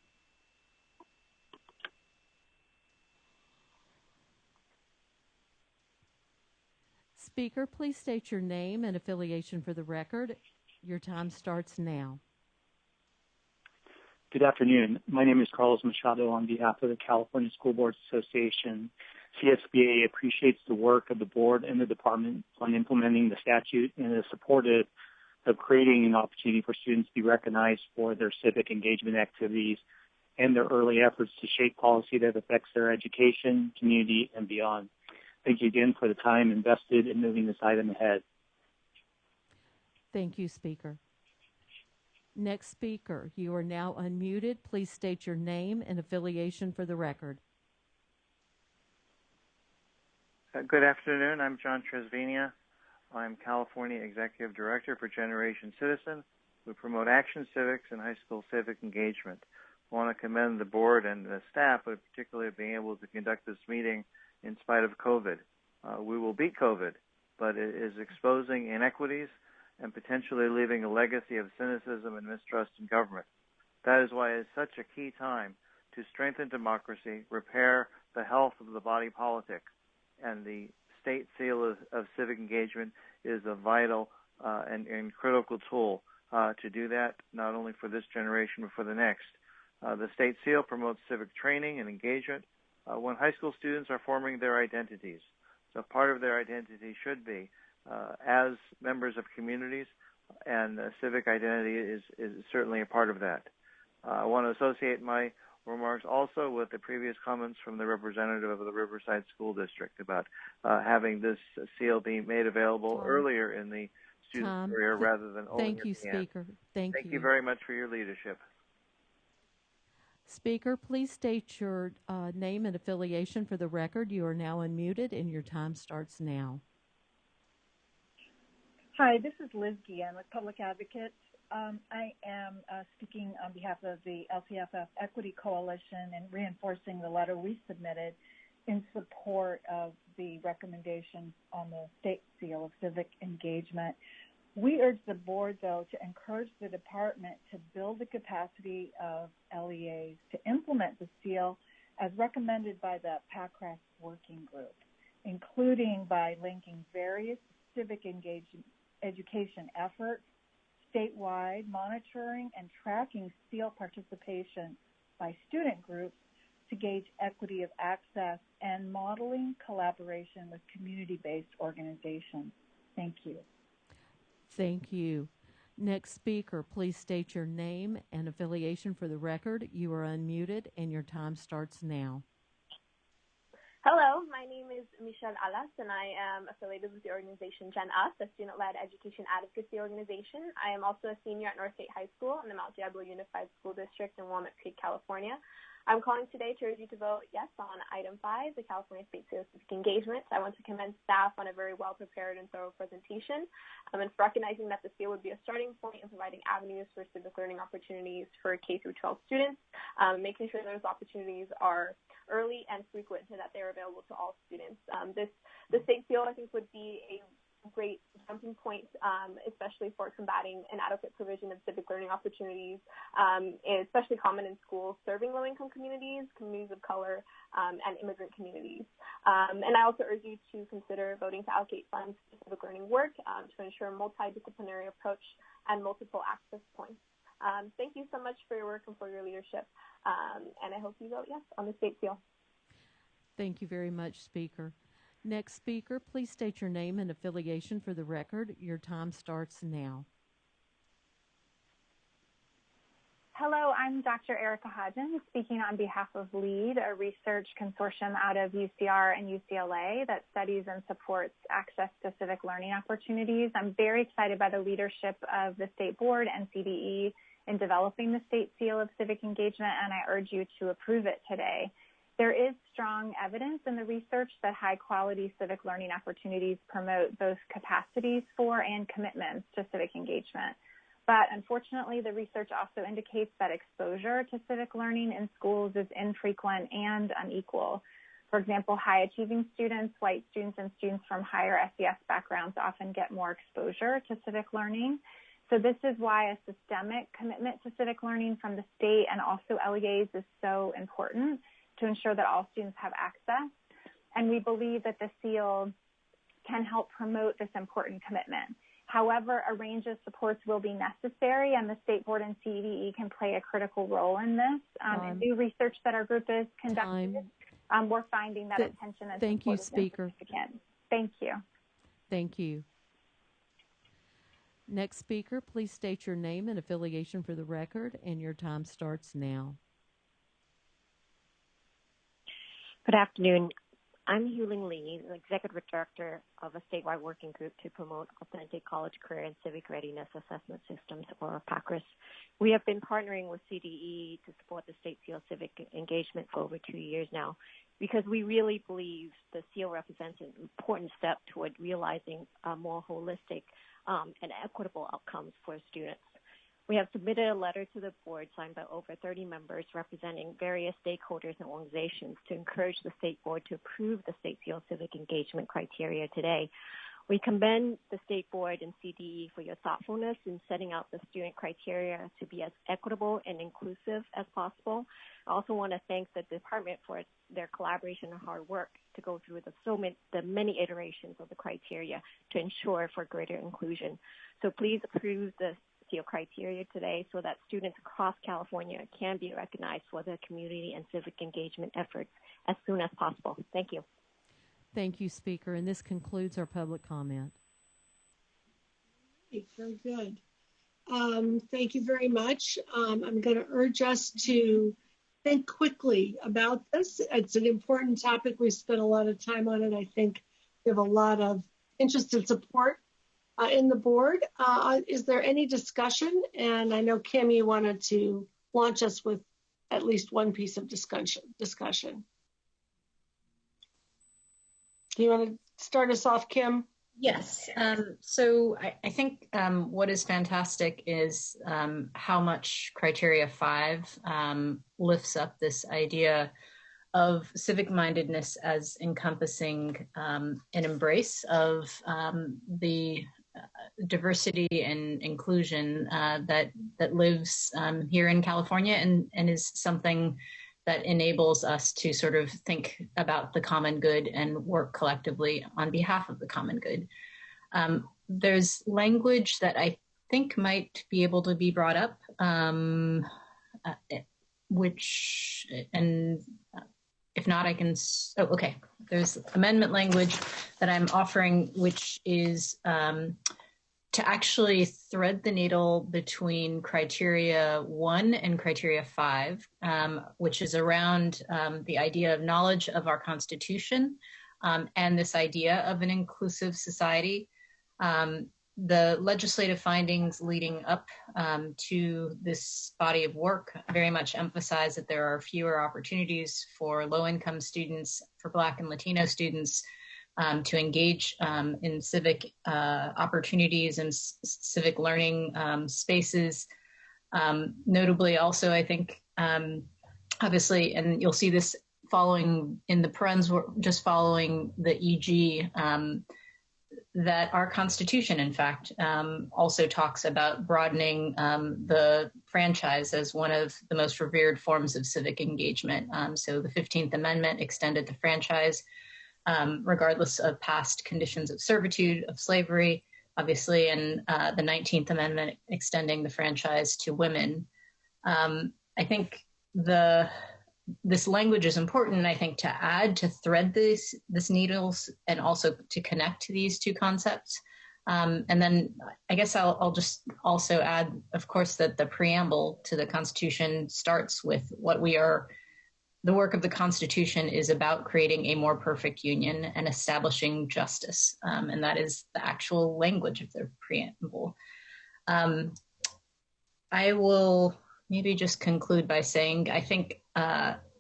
Speaker, please state your name and affiliation for the record. Your time starts now. Good afternoon. My name is Carlos Machado on behalf of the California School Boards Association. CSBA appreciates the work of the board and the department on implementing the statute and is supportive of creating an opportunity for students to be recognized for their civic engagement activities and their early efforts to shape policy that affects their education, community, and beyond. Thank you again for the time invested in moving this item ahead. Thank you, Speaker. Next speaker, you are now unmuted. Please state your name and affiliation for the record. Good afternoon. I'm John Tresvenia. I'm California Executive Director for Generation Citizen. We promote action civics and high school civic engagement. I want to commend the board and the staff, but particularly being able to conduct this meeting in spite of COVID. We will beat COVID, but it is exposing inequities and potentially leaving a legacy of cynicism and mistrust in government. That is why it's such a key time to strengthen democracy, repair the health of the body politic, and the state seal of civic engagement is a vital and critical tool to do that, not only for this generation, but for the next. The state seal promotes civic training and engagement when high school students are forming their identities. So part of their identity should be as members of communities, and civic identity is certainly a part of that. I want to associate my remarks also with the previous comments from the representative of the Riverside School District about having this seal being made available earlier in the student career rather than only Thank you, Speaker. Thank you. Thank you very much for your leadership. Speaker, please state your name and affiliation for the record. You are now unmuted, and your time starts now. Hi, this is Liz Guillen with Public Advocates. I am speaking on behalf of the LCFF Equity Coalition and reinforcing the letter we submitted in support of the recommendations on the state seal of civic engagement. We urge the board, though, to encourage the department to build the capacity of LEAs to implement the seal as recommended by the PACRAS working group, including by linking various civic engagement education efforts, statewide monitoring and tracking seal participation by student groups to gauge equity of access, and modeling collaboration with community-based organizations. Thank you. Thank you. Next speaker, please state your name and affiliation for the record. You are unmuted, and your time starts now. Hello, my name is Michelle Alas, and I am affiliated with the organization Gen Us, a student-led education advocacy organization. I am also a senior at North State High School in the Mount Diablo Unified School District in Walnut Creek, California. I'm calling today to urge you to vote yes on Item 5, the California State Seal of Civic Engagement. I want to commend staff on a very well-prepared and thorough presentation, and for recognizing that the seal would be a starting point in providing avenues for civic learning opportunities for K-12 students, making sure those opportunities are early and frequent and that they're available to all students. The state seal, I think, would be a great jumping point, especially for combating inadequate provision of civic learning opportunities, especially common in schools serving low-income communities, communities of color, and immigrant communities. And I also urge you to consider voting to allocate funds to civic learning work to ensure a multidisciplinary approach and multiple access points. Thank you so much for your work and for your leadership. And I hope you vote yes on the state seal. Thank you very much, Speaker. Next speaker, please state your name and affiliation for the record. Your time starts now. Hello, I'm Dr. Erica Hodgins, speaking on behalf of LEAD, a research consortium out of UCR and UCLA that studies and supports access to civic learning opportunities. I'm very excited by the leadership of the State Board and CDE in developing the State Seal of Civic Engagement, and I urge you to approve it today. There is strong evidence in the research that high-quality civic learning opportunities promote both capacities for and commitments to civic engagement. But unfortunately, the research also indicates that exposure to civic learning in schools is infrequent and unequal. For example, high-achieving students, white students, and students from higher SES backgrounds often get more exposure to civic learning. So this is why a systemic commitment to civic learning from the state and also LEAs is so important to ensure that all students have access. And we believe that the seal can help promote this important commitment. However, a range of supports will be necessary, and the State Board and CDE can play a critical role in this. In new research that our group is conducting, we're finding that attention and Thank you, support is Speaker. significant. Thank you. Thank you. Next speaker, please state your name and affiliation for the record, and your time starts now. Good afternoon. I'm Huling Lee, the Executive Director of a statewide working group to promote authentic college career and civic readiness assessment systems, or PACRIS. We have been partnering with CDE to support the State Seal Civic Engagement for over 2 years now, because we really believe the seal represents an important step toward realizing more holistic and equitable outcomes for students. We have submitted a letter to the board signed by over 30 members representing various stakeholders and organizations to encourage the State Board to approve the State Seal Civic Engagement criteria today. We commend the State Board and CDE for your thoughtfulness in setting out the student criteria to be as equitable and inclusive as possible. I also want to thank the department for their collaboration and hard work to go through the many iterations of the criteria to ensure for greater inclusion. So please approve the seal criteria today so that students across California can be recognized for their community and civic engagement efforts as soon as possible. Thank you. Thank you, Speaker. And this concludes our public comment. Very good. Thank you very much. I'm going to urge us to think quickly about this. It's an important topic. We spent a lot of time on it. I think we have a lot of interest and support in the board. Is there any discussion? And I know, Kim, you wanted to launch us with at least one piece of discussion. Do you want to start us off, Kim? Yes. So I think what is fantastic is how much Criteria 5 lifts up this idea of civic mindedness as encompassing an embrace of the diversity and inclusion that lives here in California and is something that enables us to sort of think about the common good and work collectively on behalf of the common good. There's language that I think might be able to be brought up, if not, I can, okay. There's amendment language that I'm offering, which is to actually thread the needle between criteria 1 and criteria 5, which is around the idea of knowledge of our Constitution and this idea of an inclusive society. The legislative findings leading up to this body of work very much emphasize that there are fewer opportunities for low-income students, for Black and Latino students, to engage in civic opportunities and civic learning spaces. Notably also, I think, obviously, and you'll see this following in the parens, just following the EG, that our Constitution, in fact, also talks about broadening the franchise as one of the most revered forms of civic engagement. So the 15th Amendment extended the franchise regardless of past conditions of servitude, of slavery. obviously, and the 19th Amendment extending the franchise to women. I think this language is important, I think, to add, to thread this needles and also to connect to these two concepts. And then I guess I'll just also add, of course, that the preamble to the Constitution starts with the work of the Constitution is about creating a more perfect union and establishing justice. And that is the actual language of the preamble. I will maybe just conclude by saying, I think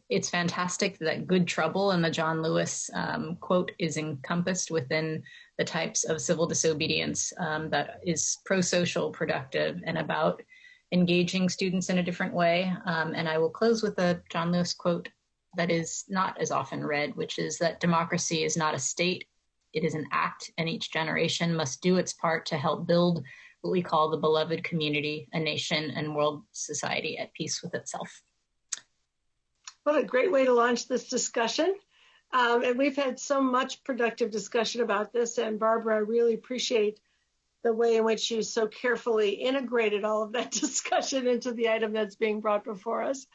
it's fantastic that good trouble and the John Lewis quote is encompassed within the types of civil disobedience that is pro-social, productive, and about engaging students in a different way. And I will close with a John Lewis quote that is not as often read, which is that democracy is not a state, it is an act, and each generation must do its part to help build what we call the beloved community, a nation and world society at peace with itself. What a great way to launch this discussion. And we've had so much productive discussion about this. And Barbara, I really appreciate the way in which you so carefully integrated all of that discussion into the item that's being brought before us.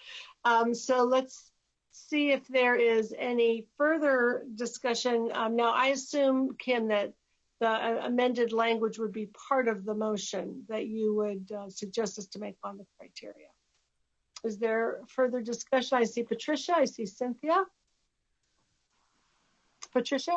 So let's see if there is any further discussion. Now, I assume, Kim, that the amended language would be part of the motion that you would suggest us to make on the criteria. Is there further discussion? I see Patricia, I see Cynthia. Patricia?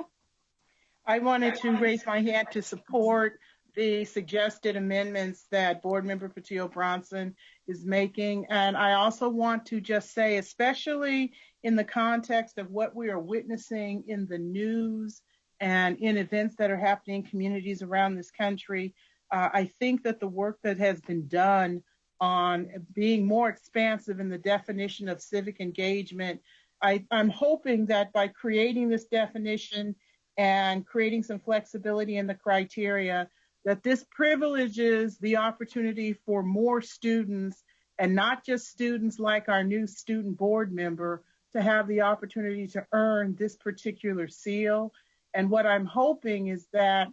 I wanted to raise my hand to support the suggested amendments that Board Member Patillo-Bronson is making. And I also want to just say, especially in the context of what we are witnessing in the news and in events that are happening in communities around this country, I think that the work that has been done on being more expansive in the definition of civic engagement, I'm hoping that by creating this definition and creating some flexibility in the criteria, that this privileges the opportunity for more students, and not just students like our new student board member, to have the opportunity to earn this particular seal. And what I'm hoping is that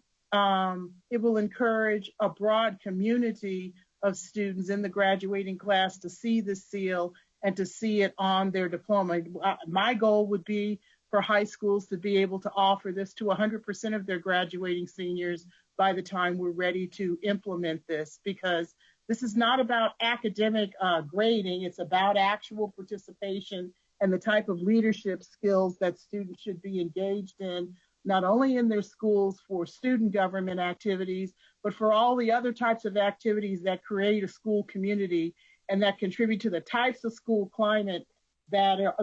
it will encourage a broad community of students in the graduating class to see the seal and to see it on their diploma. My goal would be for high schools to be able to offer this to 100% of their graduating seniors by the time we're ready to implement this, because this is not about academic grading, it's about actual participation and the type of leadership skills that students should be engaged in, not only in their schools for student government activities, but for all the other types of activities that create a school community and that contribute to the types of school climate that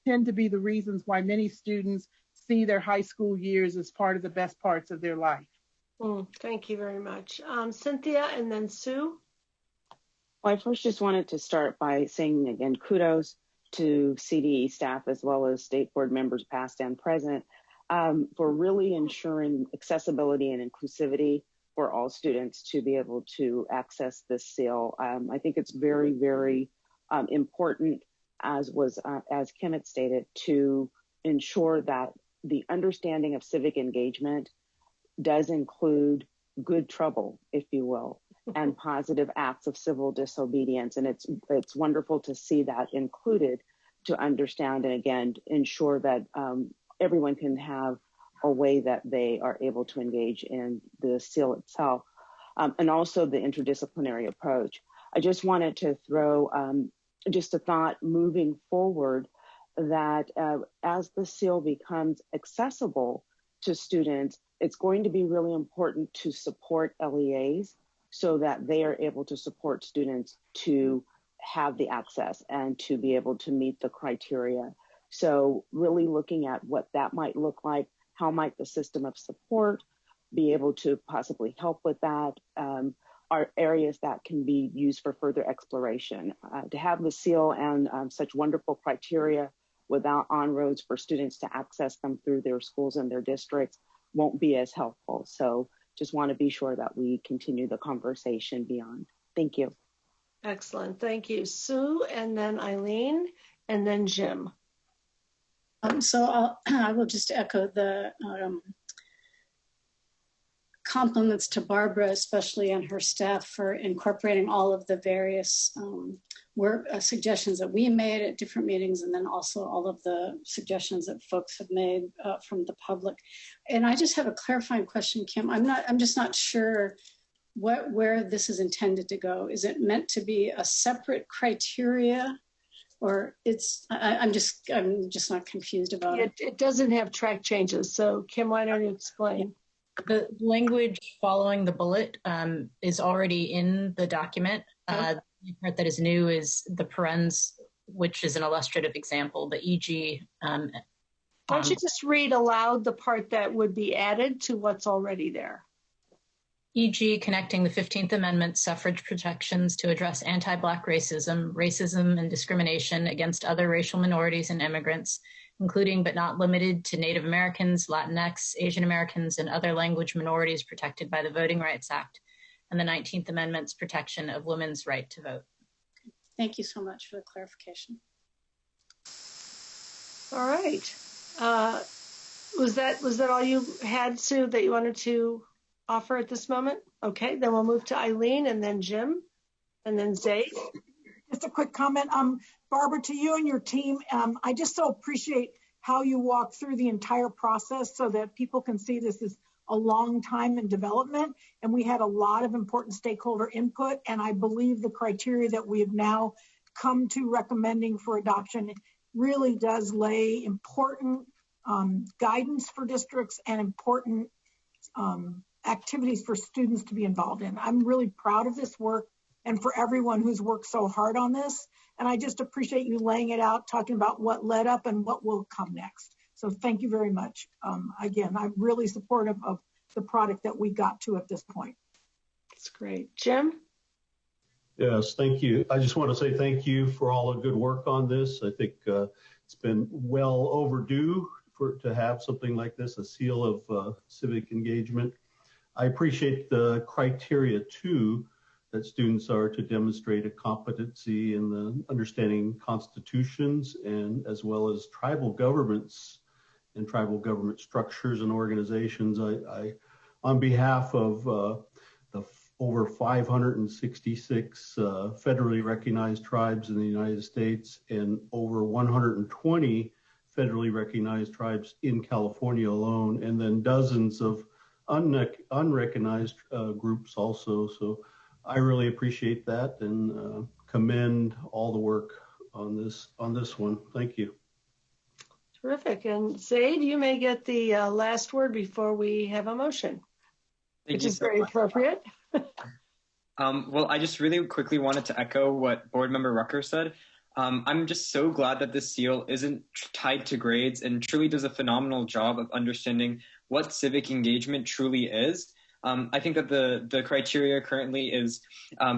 tend to be the reasons why many students see their high school years as part of the best parts of their life. Thank you very much. Cynthia and then Sue. Well, I first just wanted to start by saying again, kudos to CDE staff as well as state board members past and present for really ensuring accessibility and inclusivity for all students to be able to access this seal. I think it's very, very important, as Kim had stated, to ensure that the understanding of civic engagement does include good trouble, if you will, and positive acts of civil disobedience. And it's wonderful to see that included, to understand and again ensure that everyone can have a way that they are able to engage in the seal itself, and also the interdisciplinary approach. I just wanted to throw just a thought moving forward that as the seal becomes accessible to students, it's going to be really important to support LEAs so that they are able to support students to have the access and to be able to meet the criteria. So really looking at what that might look like, how might the system of support be able to possibly help with that, are areas that can be used for further exploration. To have the seal and such wonderful criteria without on-roads for students to access them through their schools and their districts won't be as helpful. So just want to be sure that we continue the conversation beyond. Thank you. Excellent. Thank you. Sue, and then Eileen, and then Jim. So I will just echo the compliments to Barbara, especially and her staff, for incorporating all of the various work suggestions that we made at different meetings, and then also all of the suggestions that folks have made from the public. And I just have a clarifying question, Kim. I'm just not sure where this is intended to go. Is it meant to be a separate criteria, or I'm just not confused about it. It doesn't have track changes. So Kim, why don't you explain? The language following the bullet is already in the document. The part that is new is the parens, which is an illustrative example, the e.g. Why don't you just read aloud the part that would be added to what's already there? E.g. connecting the 15th Amendment suffrage protections to address anti-Black racism, racism and discrimination against other racial minorities and immigrants, including but not limited to Native Americans, Latinx, Asian Americans, and other language minorities protected by the Voting Rights Act, and the 19th Amendment's protection of women's right to vote. Thank you so much for the clarification. All right. Was that all you had, Sue, that you wanted to offer at this moment? Okay, then we'll move to Eileen, and then Jim, and then Zaid. Just a quick comment. Barbara, to you and your team, I just so appreciate how you walk through the entire process so that people can see this is a long time in development, and we had a lot of important stakeholder input, and I believe the criteria that we have now come to recommending for adoption really does lay important guidance for districts and important activities for students to be involved in. I'm really proud of this work and for everyone who's worked so hard on this. And I just appreciate you laying it out, talking about what led up and what will come next. So thank you very much. Again, I'm really supportive of the product that we got to at this point. That's great. Jim? Yes, thank you. I just want to say thank you for all the good work on this. I think it's been well overdue to have something like this, a seal of civic engagement. I appreciate the criteria too, that students are to demonstrate a competency in the understanding constitutions and as well as tribal governments and tribal government structures and organizations. I on behalf of the over 566 federally recognized tribes in the United States and over 120 federally recognized tribes in California alone, and then dozens of unrecognized groups also. So I really appreciate that and commend all the work on this one. Thank you. Terrific. And Zaid, you may get the last word before we have a motion, which is very appropriate. Well, I just really quickly wanted to echo what Board Member Rucker said. I'm just so glad that this seal isn't tied to grades and truly does a phenomenal job of understanding what civic engagement truly is. I think that the criteria currently is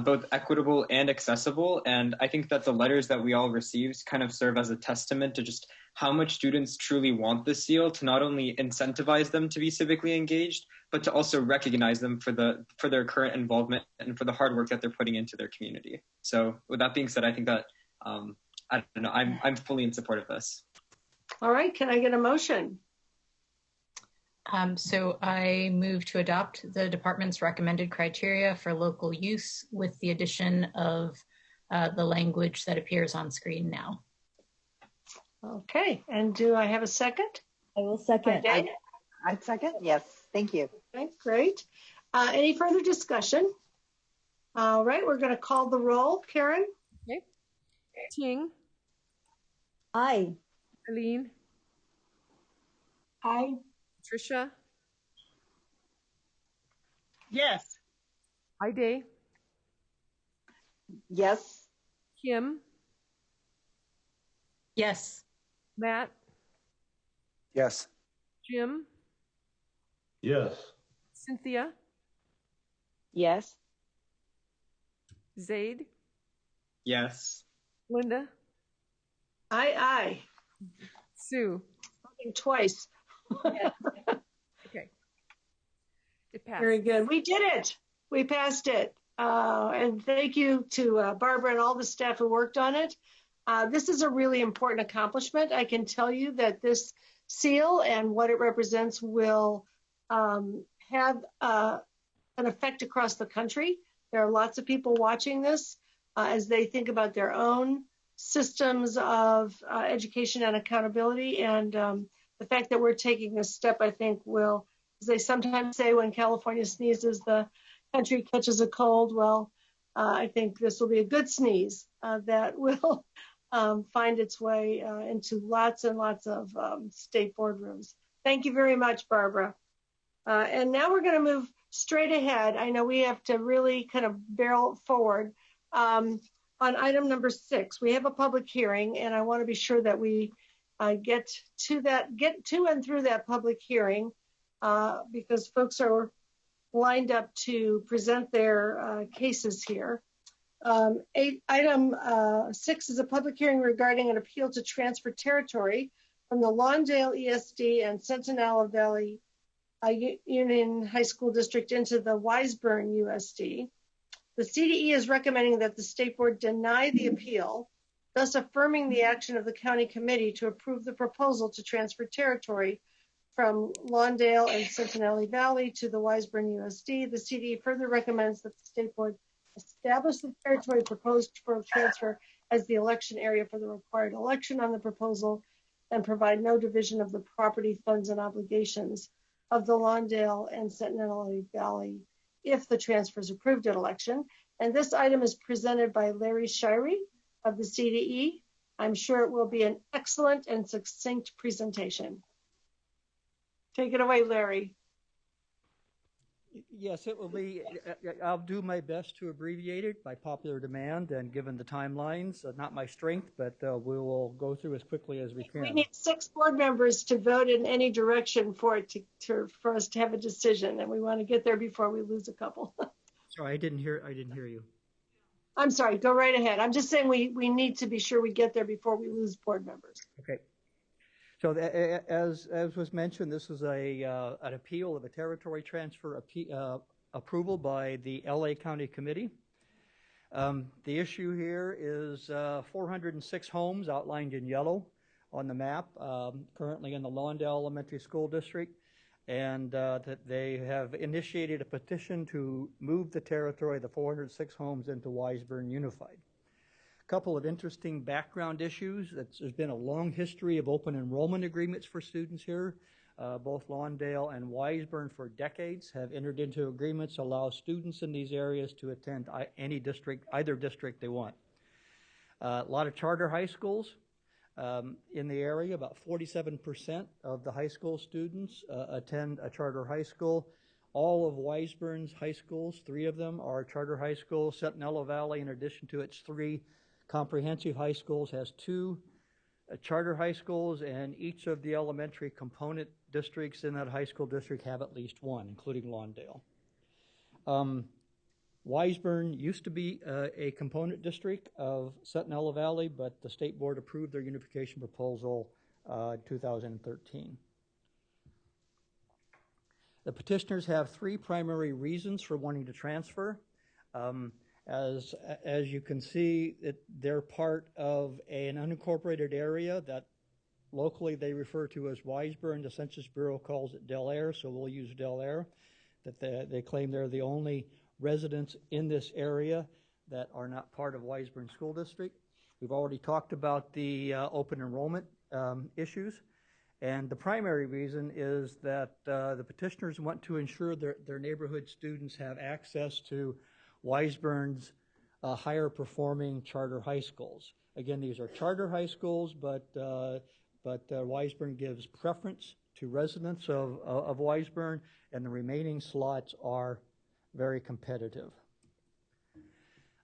both equitable and accessible, and I think that the letters that we all received kind of serve as a testament to just how much students truly want this seal, to not only incentivize them to be civically engaged, but to also recognize them for their current involvement and for the hard work that they're putting into their community. So with that being said, I think that I don't know, I'm fully in support of this. All right, can I get a motion? So I move to adopt the department's recommended criteria for local use with the addition of the language that appears on screen now. Okay, and do I have a second? I will second. I'd second, yes, thank you. Okay, great. Any further discussion? All right, we're going to call the roll. Karen? Okay. Ting? Aye. Eileen? Aye. Tricia? Yes. Ide? Yes. Kim? Yes. Matt? Yes. Jim? Yes. Cynthia? Yes. Zaid? Yes. Linda? Aye. Sue? Twice. Okay. It passed. Very good. We did it. We passed it. And thank you to Barbara and all the staff who worked on it. This is a really important accomplishment. I can tell you that this seal and what it represents will have an effect across the country. There are lots of people watching this as they think about their own systems of education and accountability. And the fact that we're taking this step, I think, will, as they sometimes say, when California sneezes, the country catches a cold. Well, I think this will be a good sneeze that will find its way into lots and lots of state boardrooms. Thank you very much, Barbara. And now we're going to move straight ahead. I know we have to really kind of barrel forward. On item number 6, we have a public hearing, and I want to be sure that we get to and through that public hearing because folks are lined up to present their cases here. Item 6 is a public hearing regarding an appeal to transfer territory from the Lawndale ESD and Centinela Valley Union High School District into the Wiseburn USD. The CDE is recommending that the State Board deny the appeal, thus affirming the action of the County Committee to approve the proposal to transfer territory from Lawndale and Centinela Valley to the Wiseburn USD. The CDE further recommends that the State Board establish the territory proposed for transfer as the election area for the required election on the proposal and provide no division of the property, funds, and obligations of the Lawndale and Centinela Valley if the transfer is approved at election. And this item is presented by Larry Shirey of the CDE. I'm sure it will be an excellent and succinct presentation. Take it away, Larry. Yes, it will be. I'll do my best to abbreviate it by popular demand and given the timelines. Not my strength, but we will go through as quickly as we can. We need 6 board members to vote in any direction for it for us to have a decision, and we want to get there before we lose a couple. Sorry, I didn't hear you. I'm sorry. Go right ahead. I'm just saying we need to be sure we get there before we lose board members. Okay. So as was mentioned, this is an appeal of a territory transfer approval by the LA County Committee. The issue here is 406 homes outlined in yellow on the map, currently in the Lawndale Elementary School District, and that they have initiated a petition to move the territory, the 406 homes, into Wiseburn Unified. Couple of interesting background issues. There's been a long history of open enrollment agreements for students here. Both Lawndale and Wiseburn for decades have entered into agreements to allow students in these areas to attend either district they want. A lot of charter high schools in the area. About 47% of the high school students attend a charter high school. All of Wiseburn's high schools, 3 of them, are charter high schools. Centinela Valley, in addition to its 3 comprehensive high schools, has 2 charter high schools, and each of the elementary component districts in that high school district have at least 1, including Lawndale. Wiseburn used to be a component district of Centinela Valley, but the State Board approved their unification proposal in 2013. The petitioners have 3 primary reasons for wanting to transfer. As you can see, they're part of an unincorporated area that locally they refer to as Wiseburn. The Census Bureau calls it Del Air, so we'll use Del Air. That they claim they're the only residents in this area that are not part of Wiseburn School District. We've already talked about the open enrollment issues. And the primary reason is that the petitioners want to ensure their neighborhood students have access to Wiseburn's higher performing charter high schools. Again, these are charter high schools, but Wiseburn gives preference to residents of Wiseburn, and the remaining slots are very competitive.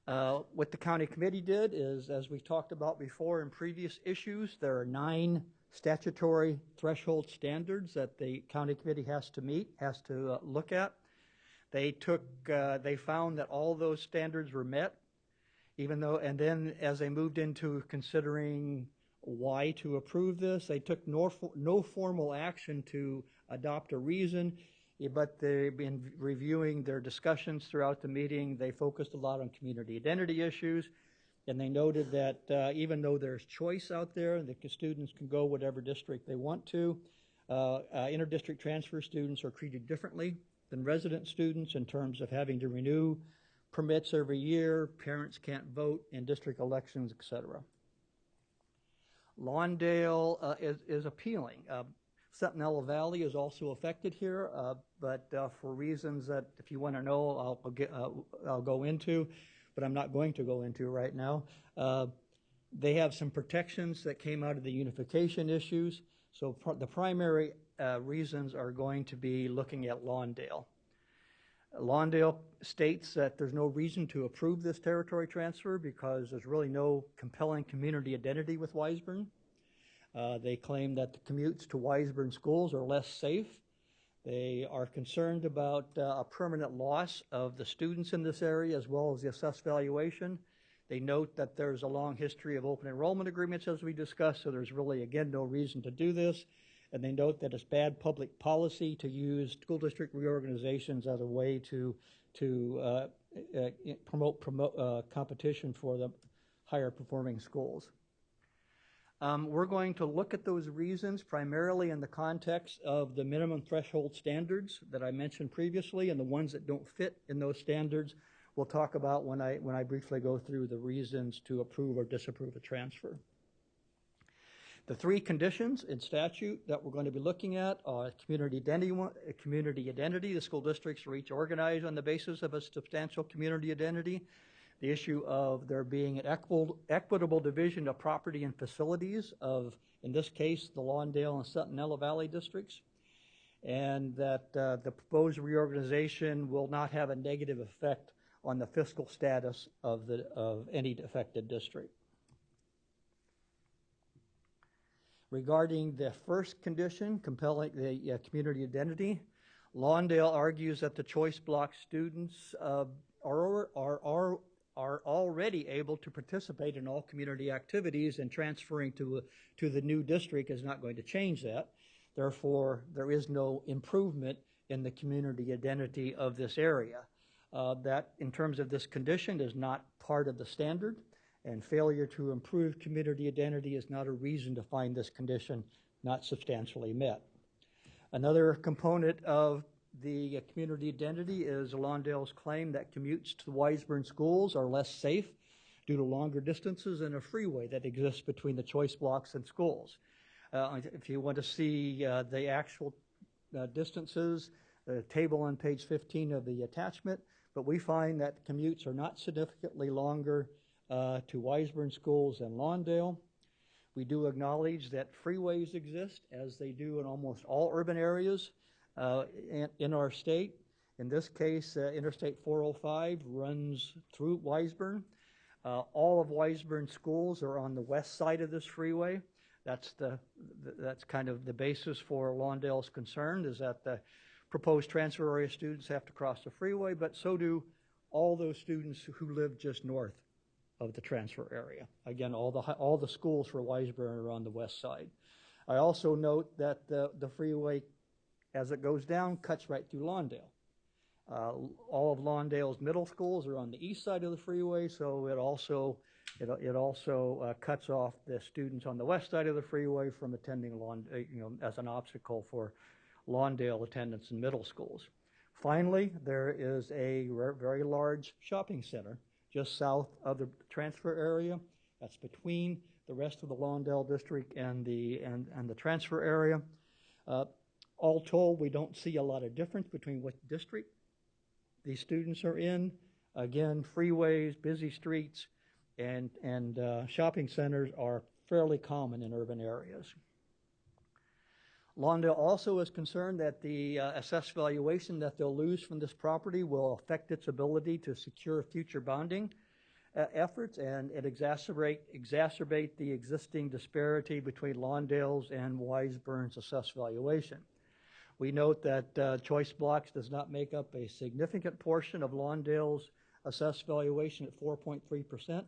What the county committee did is, as we talked about before in previous issues, there are 9 statutory threshold standards that the county committee has to look at. They found that all those standards were met, and then as they moved into considering why to approve this, they took no formal action to adopt a reason, but they've been reviewing their discussions throughout the meeting. They focused a lot on community identity issues, and they noted that even though there's choice out there, the students can go whatever district they want to, interdistrict transfer students are treated differently than resident students in terms of having to renew permits every year, parents can't vote in district elections, etc. Lawndale is appealing. Centinela Valley is also affected here, but for reasons that if you want to know, I'll go into, but I'm not going to go into right now. They have some protections that came out of the unification issues. So the primary reasons are going to be looking at Lawndale. Lawndale states that there's no reason to approve this territory transfer because there's really no compelling community identity with Wiseburn. They claim that the commutes to Wiseburn schools are less safe. They are concerned about a permanent loss of the students in this area as well as the assessed valuation. They note that there's a long history of open enrollment agreements as we discussed, so there's really, again, no reason to do this. And they note that it's bad public policy to use school district reorganizations as a way to promote competition for the higher performing schools. We're going to look at those reasons primarily in the context of the minimum threshold standards that I mentioned previously, and the ones that don't fit in those standards we'll talk about when I briefly go through the reasons to approve or disapprove a transfer. The three conditions in statute that we're going to be looking at are community identity. The school districts are each organized on the basis of a substantial community identity. The issue of there being an equitable division of property and facilities of, in this case, the Lawndale and Centinela Valley districts, and that the proposed reorganization will not have a negative effect on the fiscal status of any affected district. Regarding the first condition, compelling the community identity, Lawndale argues that the choice block students are already able to participate in all community activities, and transferring to the new district is not going to change that. Therefore, there is no improvement in the community identity of this area. That, in terms of this condition, is not part of the standard, and failure to improve community identity is not a reason to find this condition not substantially met. Another component of the community identity is Lawndale's claim that commutes to Wiseburn schools are less safe due to longer distances and a freeway that exists between the choice blocks and schools. If you want to see the actual distances, the table on page 15 of the attachment, but we find that commutes are not significantly longer to Wiseburn schools and Lawndale. We do acknowledge that freeways exist, as they do in almost all urban areas in our state. In this case, Interstate 405 runs through Wiseburn. All of Wiseburn schools are on the west side of this freeway. That's kind of the basis for Lawndale's concern, is that the proposed transfer area students have to cross the freeway, but so do all those students who live just north of the transfer area. Again, all the schools for Wiseburn are on the west side. I also note that the freeway, as it goes down, cuts right through Lawndale. All of Lawndale's middle schools are on the east side of the freeway, so it also cuts off the students on the west side of the freeway from attending as an obstacle for Lawndale attendance in middle schools. Finally, there is a very large shopping center just south of the transfer area. That's between the rest of the Lawndale district and the transfer area. All told, we don't see a lot of difference between what district these students are in. Again, freeways, busy streets, and shopping centers are fairly common in urban areas. Lawndale also is concerned that the assessed valuation that they'll lose from this property will affect its ability to secure future bonding efforts, and it exacerbate the existing disparity between Lawndale's and Wiseburn's assessed valuation. We note that choice blocks does not make up a significant portion of Lawndale's assessed valuation at 4.3%.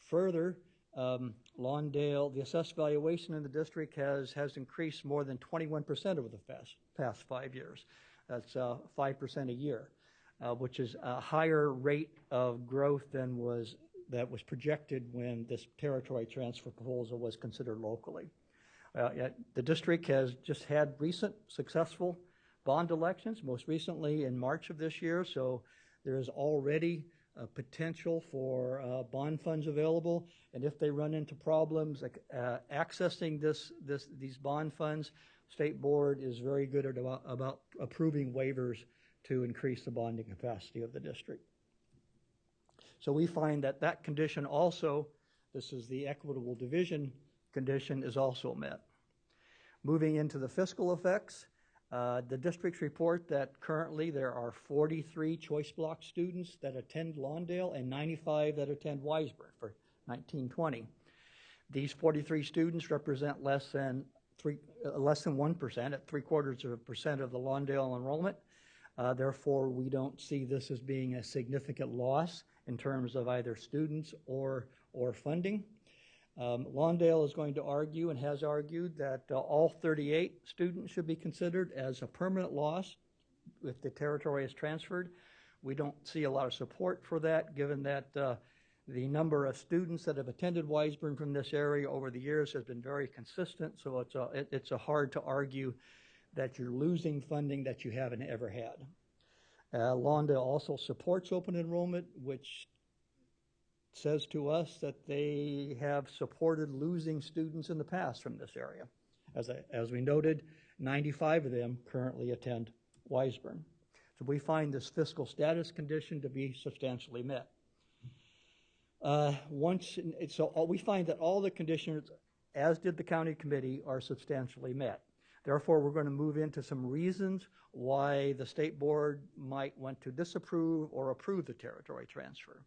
Further, Lawndale, the assessed valuation in the district has increased more than 21% over the past 5 years. That's 5% a year, which is a higher rate of growth than was projected when this territory transfer proposal was considered locally. The district has just had recent successful bond elections, most recently in March of this year, so there is already a potential for bond funds available, and if they run into problems accessing these bond funds, State Board is very good at about approving waivers to increase the bonding capacity of the district. So we find that condition also, this is the equitable division condition, is also met. Moving into the fiscal effects, the districts report that currently there are 43 choice block students that attend Lawndale and 95 that attend Wiseburn for 1920. These 43 students represent less than 1%, at 0.75% of the Lawndale enrollment. Therefore, we don't see this as being a significant loss in terms of either students or funding. Lawndale is going to argue and has argued that all 38 students should be considered as a permanent loss if the territory is transferred. We don't see a lot of support for that, given that the number of students that have attended Wiseburn from this area over the years has been very consistent, so it's hard to argue that you're losing funding that you haven't ever had. Lawndale also supports open enrollment, which says to us that they have supported losing students in the past from this area. As we noted, 95 of them currently attend Wiseburn. So we find this fiscal status condition to be substantially met. We find that all the conditions, as did the county committee, are substantially met. Therefore, we're going to move into some reasons why the State Board might want to disapprove or approve the territory transfer.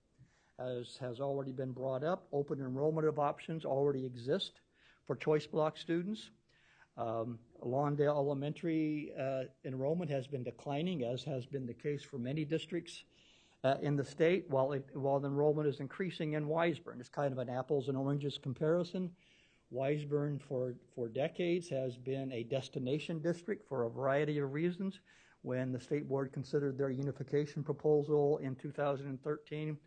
As has already been brought up, open enrollment of options already exist for choice block students. Lawndale Elementary enrollment has been declining, as has been the case for many districts in the state, while the enrollment is increasing in Wiseburn. It's kind of an apples and oranges comparison. Wiseburn for decades has been a destination district for a variety of reasons. When the State Board considered their unification proposal in 2013,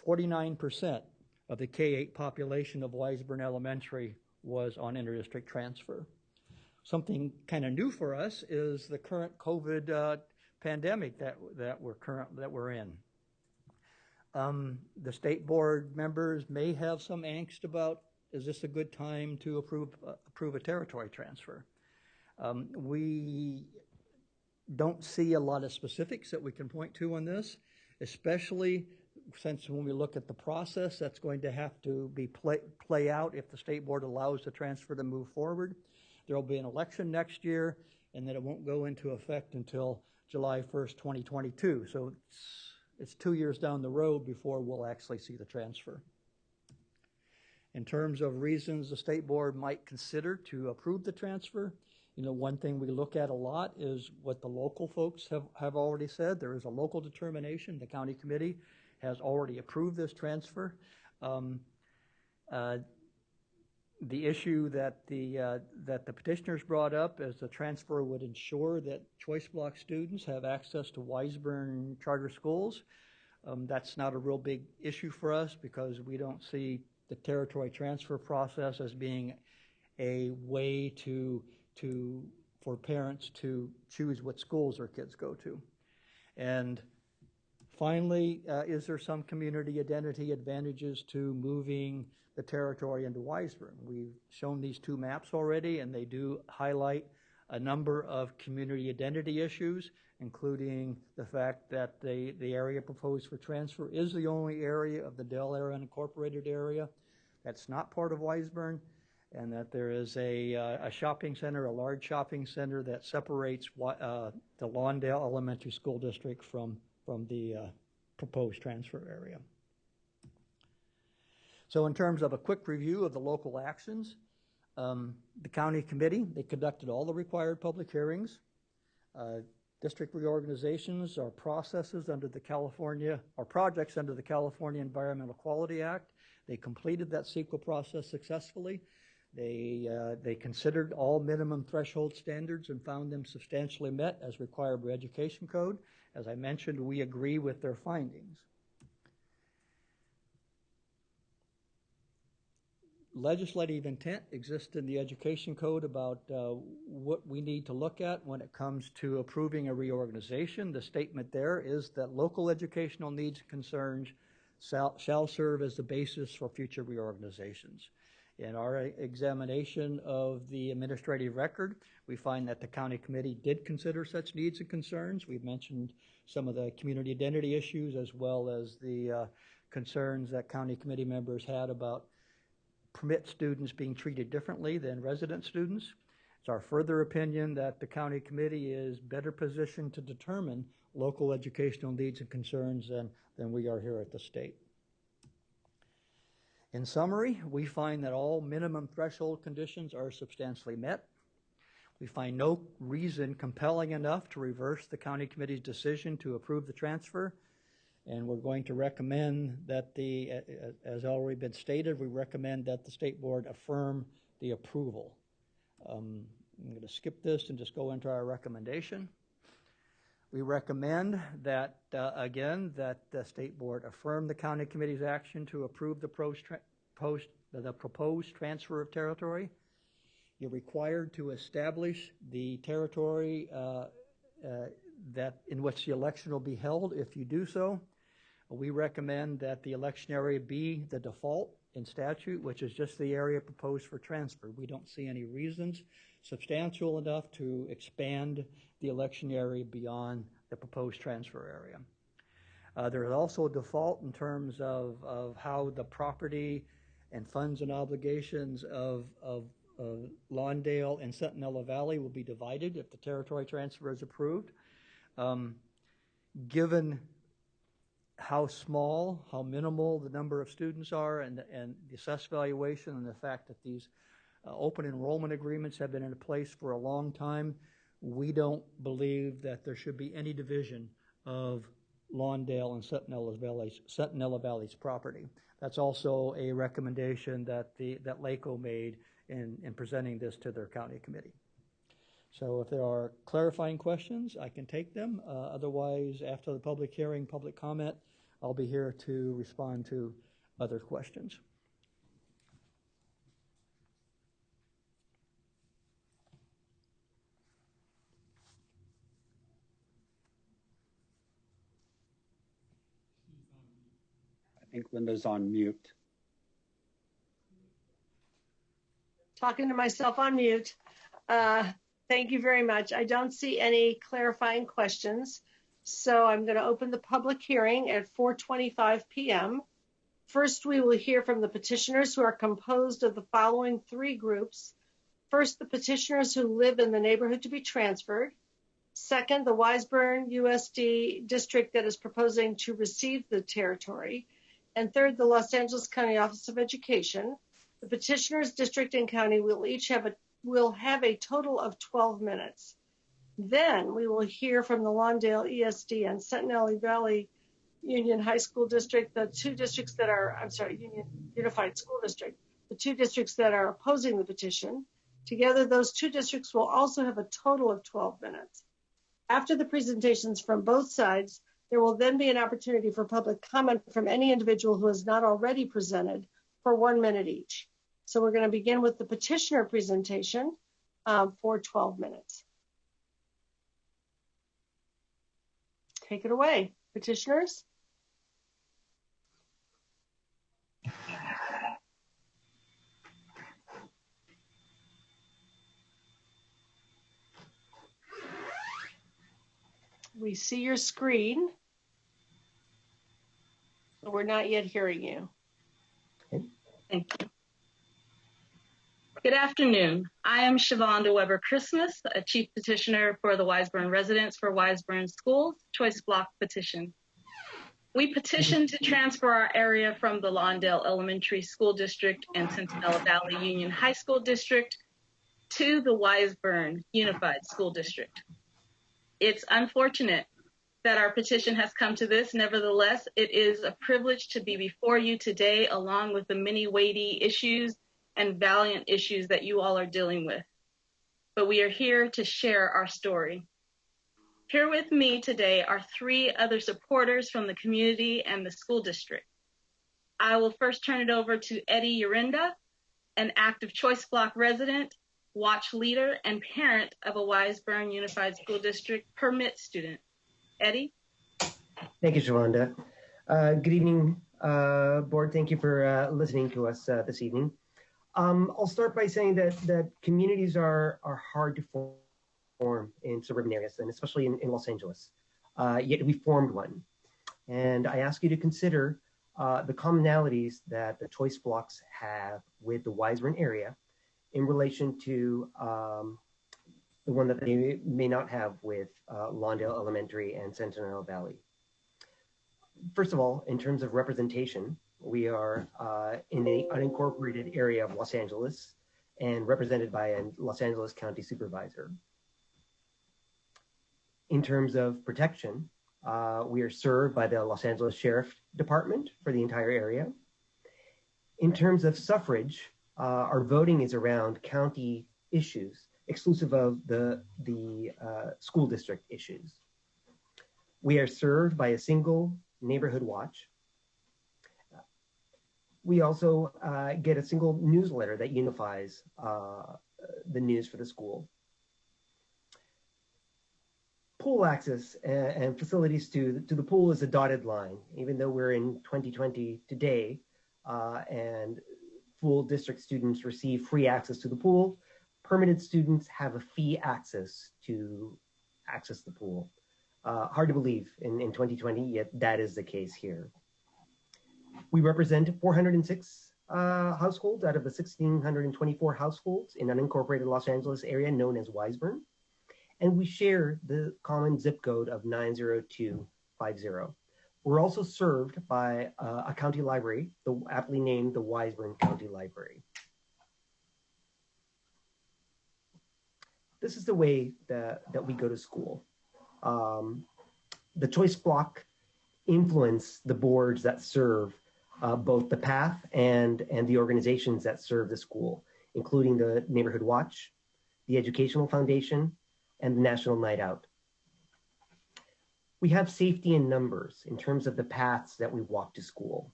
49% of the K-8 population of Wiseburn Elementary was on interdistrict transfer. Something kind of new for us is the current COVID pandemic that we're in. The State Board members may have some angst about, is this a good time to approve a territory transfer? We don't see a lot of specifics that we can point to on this, especially since when we look at the process, that's going to have to be play out if the State Board allows the transfer to move forward. There will be an election next year, and then it won't go into effect until July 1st, 2022. So it's 2 years down the road before we'll actually see the transfer. In terms of reasons the State Board might consider to approve the transfer, one thing we look at a lot is what the local folks have already said. There is a local determination. The county committee has already approved this transfer. The issue that the petitioners brought up is the transfer would ensure that choice block students have access to Wiseburn charter schools. That's not a real big issue for us because we don't see the territory transfer process as being a way for parents to choose what schools their kids go to. And finally, is there some community identity advantages to moving the territory into Wiseburn? We've shown these two maps already, and they do highlight a number of community identity issues, including the fact that the area proposed for transfer is the only area of the Delaware unincorporated area that's not part of Wiseburn, and that there is a shopping center, a large shopping center that separates the Lawndale Elementary School District from the proposed transfer area. So in terms of a quick review of the local actions, the county committee, they conducted all the required public hearings. District reorganizations are processes under the projects under the California Environmental Quality Act. They completed that CEQA process successfully. They considered all minimum threshold standards and found them substantially met as required by Education Code. As I mentioned, we agree with their findings. legislative intent exists in the education code about what we need to look at when it comes to approving a reorganization. The statement there is that local educational needs and concerns shall serve as the basis for future reorganizations. In our examination of the administrative record, we find that the county committee did consider such needs and concerns. We've mentioned some of the community identity issues as well as the concerns that county committee members had about permit students being treated differently than resident students. It's our further opinion that the county committee is better positioned to determine local educational needs and concerns than we are here at the state. In summary, we find that all minimum threshold conditions are substantially met. We find no reason compelling enough to reverse the county committee's decision to approve the transfer, and we're going to recommend that as already been stated, we recommend that the state board affirm the approval. I'm going to skip this and just go into our recommendation. We recommend that, again, that the state board affirm the county committee's action to approve the proposed transfer of territory. You're required to establish the territory that in which the election will be held. If you do so, we recommend that the election area be the default in statute, which is just the area proposed for transfer. We don't see any reasons substantial enough to expand the election area beyond the proposed transfer area. There is also a default in terms of how the property and funds and obligations of Lawndale and Centinela Valley will be divided if the territory transfer is approved. Given how small, how minimal the number of students are and the assessed valuation and the fact that these open enrollment agreements have been in place for a long time, we don't believe that there should be any division of Lawndale and Centinela Valley's property. That's also a recommendation that that LACO made in presenting this to their county committee. So if there are clarifying questions, I can take them. Otherwise, after the public hearing, public comment, I'll be here to respond to other questions. I think Linda's on mute. Talking to myself on mute. Thank you very much. I don't see any clarifying questions. So I'm going to open the public hearing at 4:25 p.m. First, we will hear from the petitioners, who are composed of the following three groups. First, the petitioners who live in the neighborhood to be transferred. Second, the Wiseburn USD district that is proposing to receive the territory. And third, the Los Angeles County Office of Education. The petitioners, district and county, will have a total of 12 minutes. Then we will hear from the Lawndale ESD and Centinela Valley Union High School District, the two districts that are, Union Unified School District, the two districts that are opposing the petition. Together, those two districts will also have a total of 12 minutes. After the presentations from both sides, there will then be an opportunity for public comment from any individual who has not already presented for 1 minute each. So we're going to begin with the petitioner presentation for 12 minutes. Take it away, petitioners. We see your screen, but we're not yet hearing you. Thank you. Good afternoon. I am Shavonda Weber Christmas, a chief petitioner for the Wiseburn residents for Wiseburn Schools Choice Block Petition. We petitioned to transfer our area from the Lawndale Elementary School District and Centinela Valley Union High School District to the Wiseburn Unified School District. It's unfortunate that our petition has come to this. Nevertheless, it is a privilege to be before you today, along with the many weighty issues and valiant issues that you all are dealing with. But we are here to share our story. Here with me today are three other supporters from the community and the school district. I will first turn it over to Eddie Urinda, an active choice block resident, watch leader, and parent of a Wiseburn Unified School District permit student. Eddie? Thank you, Shavonda. Good evening, board. Thank you for listening to us this evening. I'll start by saying that communities are hard to form in suburban areas, and especially in Los Angeles. Yet we formed one. And I ask you to consider the commonalities that the choice blocks have with the Wiseburn area in relation to the one that they may not have with Lawndale Elementary and Centinela Valley. First of all, in terms of representation, we are in the unincorporated area of Los Angeles and represented by a Los Angeles County Supervisor. In terms of protection, we are served by the Los Angeles Sheriff Department for the entire area. In terms of suffrage, our voting is around county issues, exclusive of the school district issues. We are served by a single neighborhood watch. We also get a single newsletter that unifies the news for the school. Pool access and facilities to the pool is a dotted line, even though we're in 2020 today and full district students receive free access to the pool. Permitted students have a fee access to access the pool. Hard to believe in 2020, yet that is the case here. We represent 406 households out of the 1,624 households in unincorporated Los Angeles area known as Wiseburn. And we share the common zip code of 90250. We're also served by a county library, aptly named the Wiseburn County Library. This is the way that we go to school. The choice block influence the boards that serve both the path and the organizations that serve the school, including the Neighborhood Watch, the Educational Foundation, and the National Night Out. We have safety in numbers in terms of the paths that we walk to school.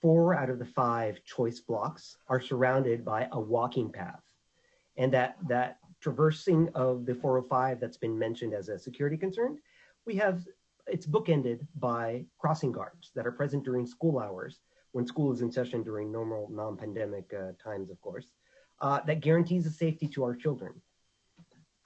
4 out of the 5 choice blocks are surrounded by a walking path. And that traversing of the 405 that's been mentioned as a security concern, it's bookended by crossing guards that are present during school hours, when school is in session during normal non-pandemic times, of course, that guarantees the safety to our children.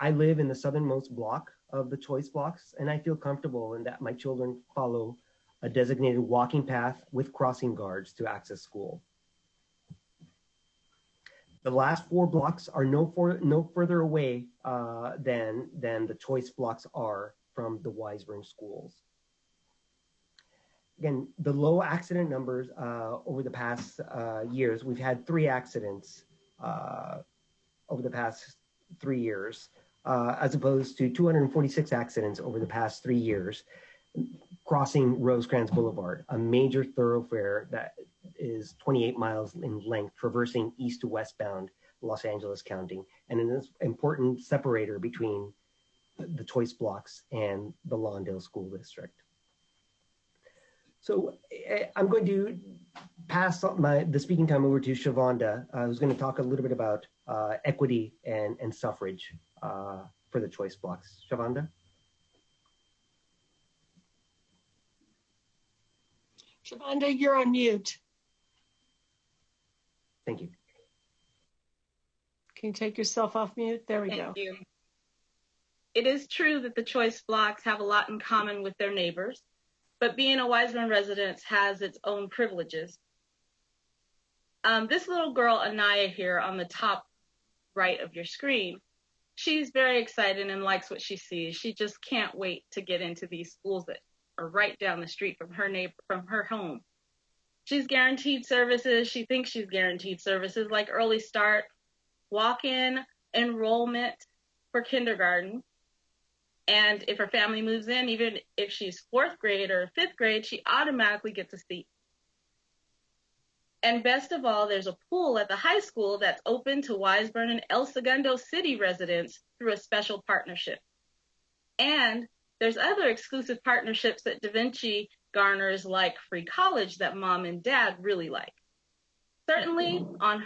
I live in the southernmost block of the choice blocks, and I feel comfortable in that my children follow a designated walking path with crossing guards to access school. The last 4 blocks are no further away than the choice blocks are from the Wiseburn schools. Again, the low accident numbers over the past years, we've had 3 accidents over the past 3 years, as opposed to 246 accidents over the past 3 years, crossing Rosecrans Boulevard, a major thoroughfare that is 28 miles in length, traversing east to westbound Los Angeles County, and an important separator between the choice blocks and the Lawndale School District. So I'm going to pass the speaking time over to Shavonda, who's going to talk a little bit about equity and suffrage for the choice blocks. Shavonda? Shavonda, you're on mute. Thank you. Can you take yourself off mute? There we go. Thank you. It is true that the choice blocks have a lot in common with their neighbors, but being a Wiseburn resident has its own privileges. This little girl, Anaya, here on the top right of your screen, she's very excited and likes what she sees. She just can't wait to get into these schools that are right down the street from her home. She's guaranteed services. She thinks she's guaranteed services like early start, walk-in enrollment for kindergarten. And if her family moves in, even if she's 4th grade or 5th grade, she automatically gets a seat. And best of all, there's a pool at the high school that's open to Wiseburn and El Segundo city residents through a special partnership. And there's other exclusive partnerships that Da Vinci garners, like free college that mom and dad really like. Certainly on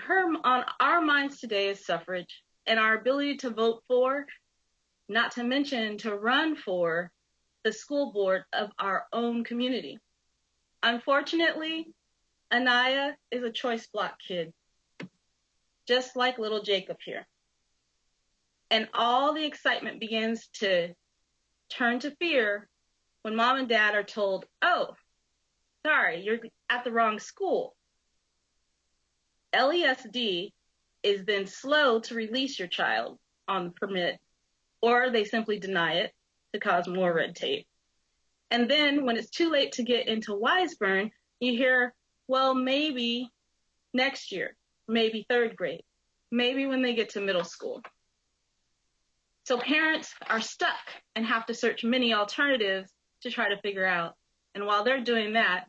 our minds today is suffrage and our ability to vote for, not to mention to run for, the school board of our own community. Unfortunately, Anaya is a choice block kid, just like little Jacob here. And all the excitement begins to turn to fear when mom and dad are told, oh, sorry, you're at the wrong school. LESD is then slow to release your child on the permit, or they simply deny it to cause more red tape. And then when it's too late to get into Wiseburn, you hear, well, maybe next year, maybe third grade, maybe when they get to middle school. So parents are stuck and have to search many alternatives to try to figure out. And while they're doing that,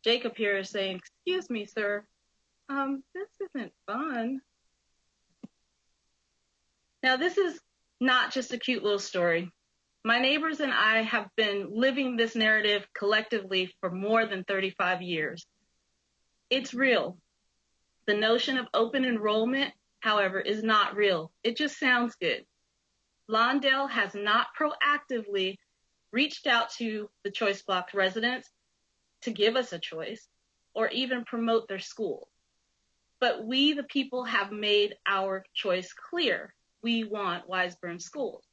Jacob here is saying, excuse me, sir, this isn't fun. Now, this is not just a cute little story. My neighbors and I have been living this narrative collectively for more than 35 years. It's real. The notion of open enrollment, however, is not real. It just sounds good. Lawndale has not proactively reached out to the choice block residents to give us a choice or even promote their school. But we, the people, have made our choice clear. We want Wiseburn schools.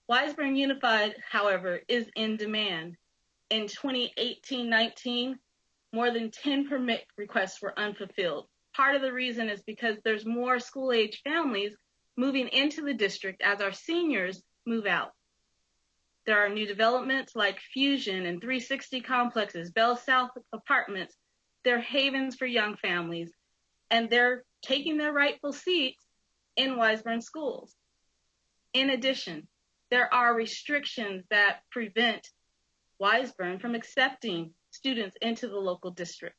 Wiseburn Unified, however, is in demand. In 2018-19, more than 10 permit requests were unfulfilled. Part of the reason is because there's more school-age families moving into the district as our seniors move out. There are new developments like Fusion and 360 complexes, Bell South apartments. They're havens for young families, and they're taking their rightful seats in Wiseburn schools. In addition, there are restrictions that prevent Wiseburn from accepting students into the local district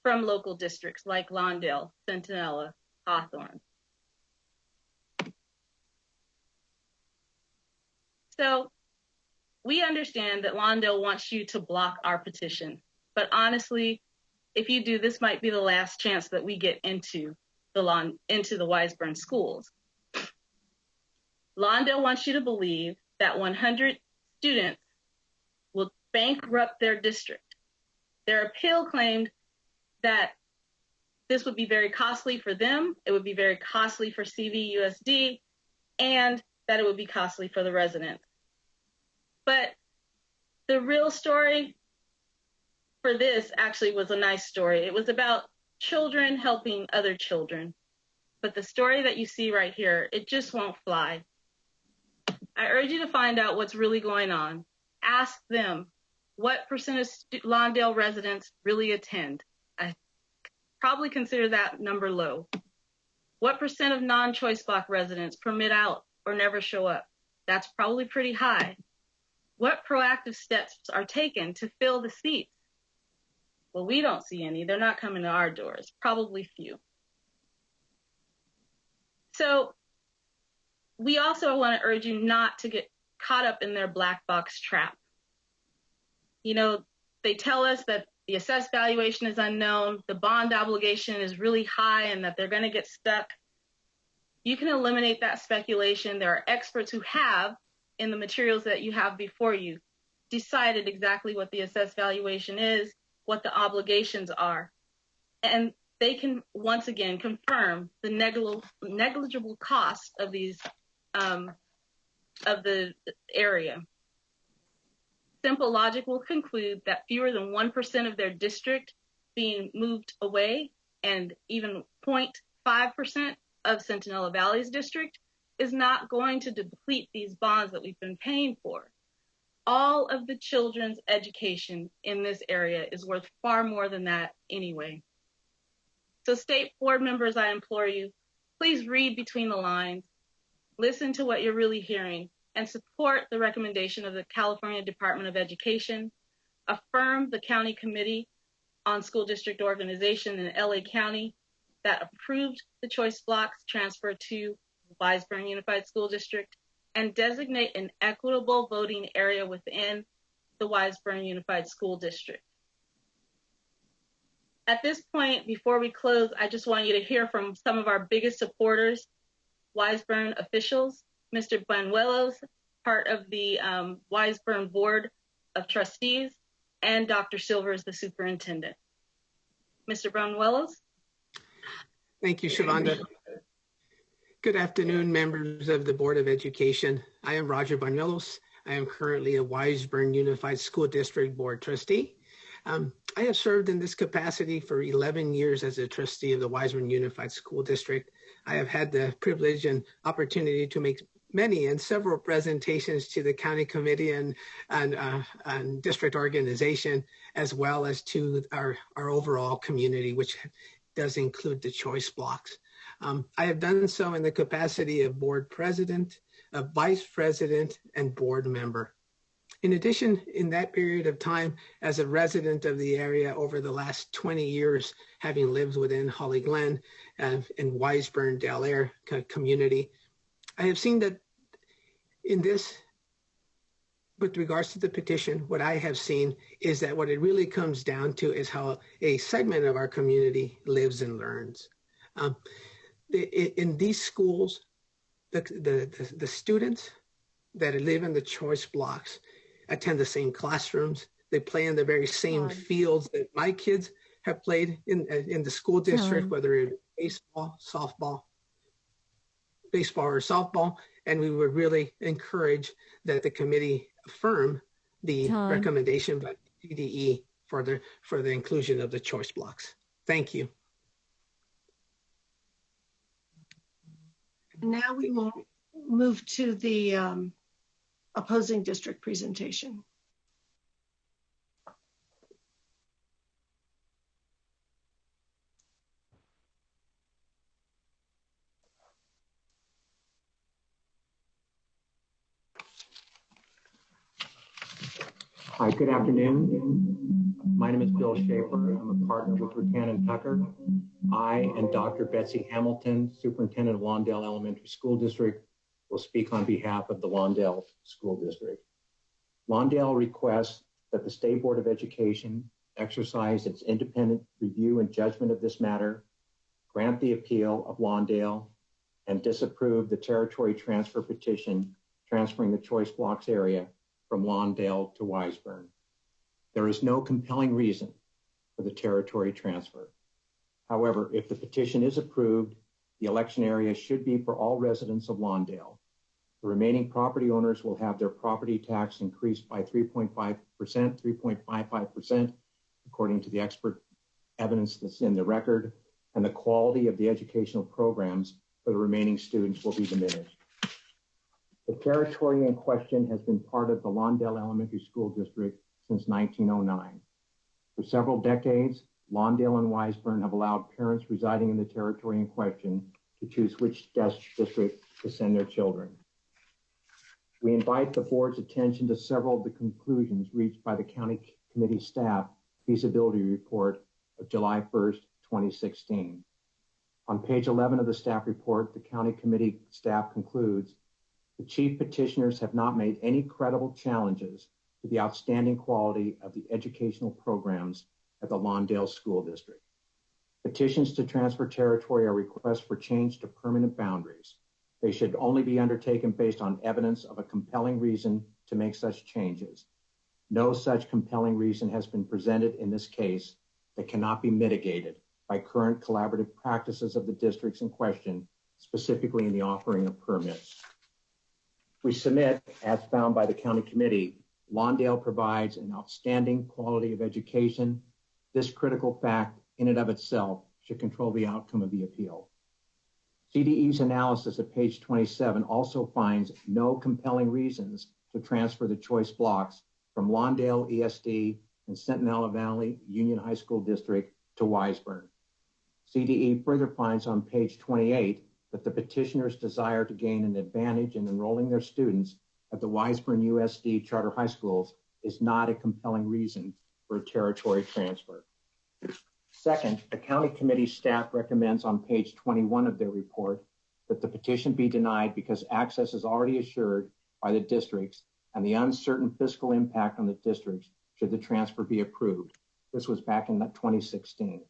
from local districts like Lawndale, Centinela, Hawthorne. So we understand that Lawndale wants you to block our petition, but honestly, if you do, this might be the last chance that we get into the Wiseburn schools. Lawndale wants you to believe that 100 students will bankrupt their district. Their appeal claimed that this would be very costly for them, it would be very costly for CVUSD, and that it would be costly for the residents. But the real story for this actually was a nice story. It was about children helping other children. But the story that you see right here, it just won't fly. I urge you to find out what's really going on. Ask them what percent of Lawndale residents really attend. I probably consider that number low. What percent of non-choice block residents permit out or never show up? That's probably pretty high. What proactive steps are taken to fill the seats? Well, we don't see any. They're not coming to our doors, probably few. So we also want to urge you not to get caught up in their black box trap. You know, they tell us that the assessed valuation is unknown, the bond obligation is really high, and that they're going to get stuck. You can eliminate that speculation. There are experts who have, in the materials that you have before you, decided exactly what the assessed valuation is, what the obligations are. And they can once again confirm the negligible cost of these of the area. Simple logic will conclude that fewer than 1% of their district being moved away, and even 0.5% of Centinela Valley's district, is not going to deplete these bonds that we've been paying for. All of the children's education in this area is worth far more than that anyway. So state board members, I implore you, please read between the lines, listen to what you're really hearing, and support the recommendation of the California Department of Education, affirm the County Committee on School District Organization in LA County that approved the choice blocks transfer to Wiseburn Unified School District, and designate an equitable voting area within the Wiseburn Unified School District. At this point, before we close, I just want you to hear from some of our biggest supporters, Wiseburn officials, Mr. Banuelos, part of the Wiseburn Board of Trustees, and Dr. Silvers, the superintendent. Mr. Banuelos? Thank you, Shavonda. Good afternoon, members of the Board of Education. I am Roger Banuelos. I am currently a Wiseburn Unified School District Board Trustee. I have served in this capacity for 11 years as a trustee of the Wiseburn Unified School District. I have had the privilege and opportunity to make many and several presentations to the county committee and district organization, as well as to our overall community, which does include the choice blocks. I have done so in the capacity of board president, a vice president, and board member. In addition, in that period of time, as a resident of the area over the last 20 years, having lived within Holly Glen and Wiseburn, Del Air community, I have seen that in this, with regards to the petition, what I have seen is that what it really comes down to is how a segment of our community lives and learns. In these schools, the students that live in the choice blocks attend the same classrooms. They play in the very same fields that my kids have played in the school district, whether it's baseball, or softball. And we would really encourage that the committee affirm the recommendation by CDE for the inclusion of the choice blocks. Thank you. Now we will move to the opposing district presentation. Hi, good afternoon. My name is Bill Schaefer. I'm a partner with Rutan & Tucker. I and Dr. Betsy Hamilton, Superintendent of Lawndale Elementary School District, will speak on behalf of the Lawndale School District. Lawndale requests that the State Board of Education exercise its independent review and judgment of this matter, grant the appeal of Lawndale, and disapprove the territory transfer petition transferring the choice blocks area from Lawndale to Wiseburn. There is no compelling reason for the territory transfer. However, if the petition is approved, the election area should be for all residents of Lawndale. The remaining property owners will have their property tax increased by 3.55%, according to the expert evidence that's in the record, and the quality of the educational programs for the remaining students will be diminished. The territory in question has been part of the Lawndale Elementary School District since 1909. For several decades, Lawndale and Wiseburn have allowed parents residing in the territory in question to choose which district to send their children. We invite the board's attention to several of the conclusions reached by the county committee staff feasibility report of July 1st, 2016. On page 11 of the staff report, the county committee staff concludes the chief petitioners have not made any credible challenges to the outstanding quality of the educational programs at the Lawndale School District. Petitions to transfer territory are requests for change to permanent boundaries. They should only be undertaken based on evidence of a compelling reason to make such changes. No such compelling reason has been presented in this case that cannot be mitigated by current collaborative practices of the districts in question, specifically in the offering of permits. We submit, as found by the county committee, Lawndale provides an outstanding quality of education. This critical fact in and of itself should control the outcome of the appeal. CDE's analysis at page 27 also finds no compelling reasons to transfer the choice blocks from Lawndale ESD and Centinela Valley Union High School District to Wiseburn. CDE further finds on page 28 that the petitioners' desire to gain an advantage in enrolling their students at the Wiseburn USD charter high schools is not a compelling reason for a territory transfer. Second, the county committee staff recommends on page 21 of their report that the petition be denied because access is already assured by the districts and the uncertain fiscal impact on the districts should the transfer be approved. This was back in 2016.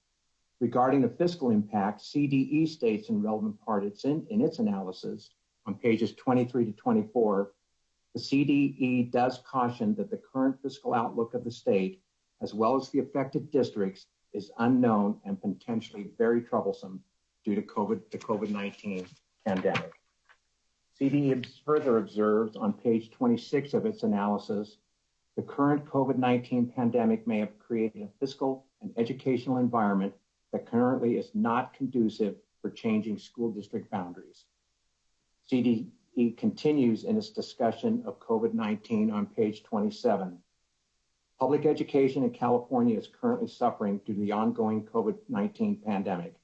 Regarding the fiscal impact, CDE states in relevant part in its analysis on pages 23 to 24, the CDE does caution that the current fiscal outlook of the state, as well as the affected districts, is unknown and potentially very troublesome due to the COVID-19 pandemic. CDE further observes on page 26 of its analysis, the current COVID-19 pandemic may have created a fiscal and educational environment that currently is not conducive for changing school district boundaries. CDE continues in its discussion of COVID-19 on page 27. Public education in California is currently suffering due to the ongoing COVID-19 pandemic.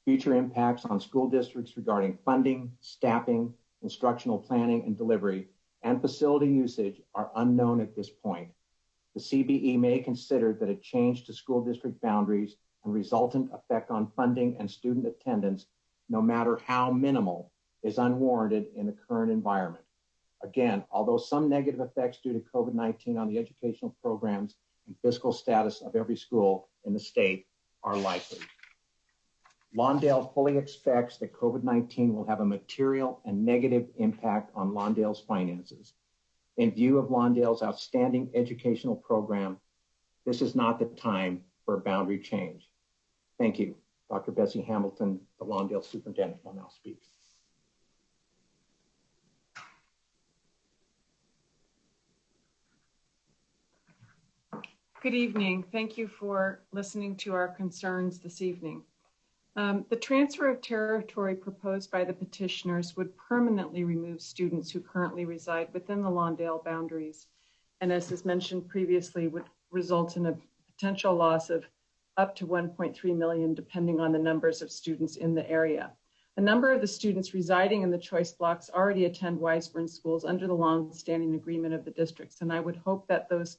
Future impacts on school districts regarding funding, staffing, instructional planning and delivery, and facility usage are unknown at this point. The CBE may consider that a change to school district boundaries and resultant effect on funding and student attendance, no matter how minimal, is unwarranted in the current environment. Again, although some negative effects due to COVID-19 on the educational programs and fiscal status of every school in the state are likely. Lawndale fully expects that COVID-19 will have a material and negative impact on Lawndale's finances. In view of Lawndale's outstanding educational program, this is not the time for a boundary change. Thank you. Dr. Bessie Hamilton, the Lawndale Superintendent, will now speak. Good evening. Thank you for listening to our concerns this evening. The transfer of territory proposed by the petitioners would permanently remove students who currently reside within the Lawndale boundaries, and as is mentioned previously, would result in a potential loss of up to $1.3 million, depending on the numbers of students in the area. A number of the students residing in the choice blocks already attend Wiseburn schools under the long-standing agreement of the districts, and I would hope that those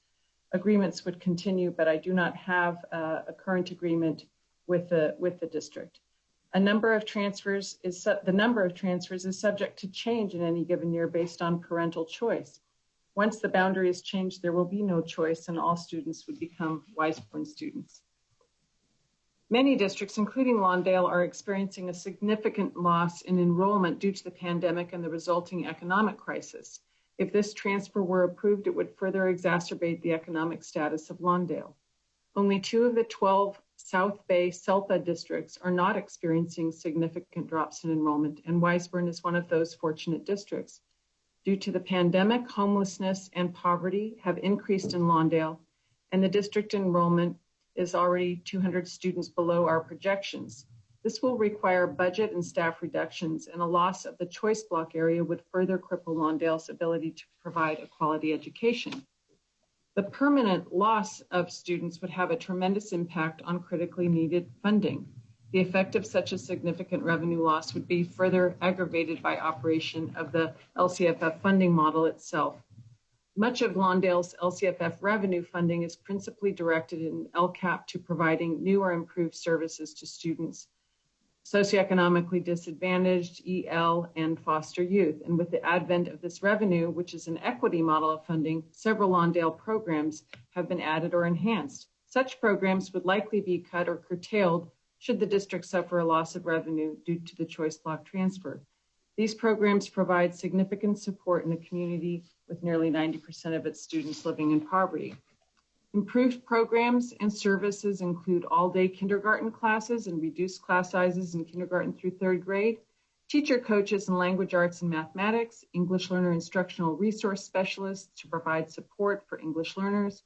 agreements would continue, but I do not have a current agreement with the district. The number of transfers is subject to change in any given year based on parental choice. Once the boundary is changed, there will be no choice and all students would become Wiseburn students. Many districts, including Lawndale, are experiencing a significant loss in enrollment due to the pandemic and the resulting economic crisis. If this transfer were approved, it would further exacerbate the economic status of Lawndale. Only 2 of the 12 South Bay SELPA districts are not experiencing significant drops in enrollment, and Wiseburn is one of those fortunate districts. Due to the pandemic, homelessness and poverty have increased in Lawndale, and the district enrollment is already 200 students below our projections. This will require budget and staff reductions, and a loss of the choice block area would further cripple Lawndale's ability to provide a quality education. The permanent loss of students would have a tremendous impact on critically needed funding. The effect of such a significant revenue loss would be further aggravated by operation of the LCFF funding model itself. Much of Lawndale's LCFF revenue funding is principally directed in LCAP to providing new or improved services to students socioeconomically disadvantaged, EL, and foster youth. And with the advent of this revenue, which is an equity model of funding, several Lawndale programs have been added or enhanced. Such programs would likely be cut or curtailed should the district suffer a loss of revenue due to the choice block transfer. These programs provide significant support in a community with nearly 90% of its students living in poverty. Improved programs and services include all-day kindergarten classes and reduced class sizes in kindergarten through 3rd grade, teacher coaches in language arts and mathematics, English learner instructional resource specialists to provide support for English learners,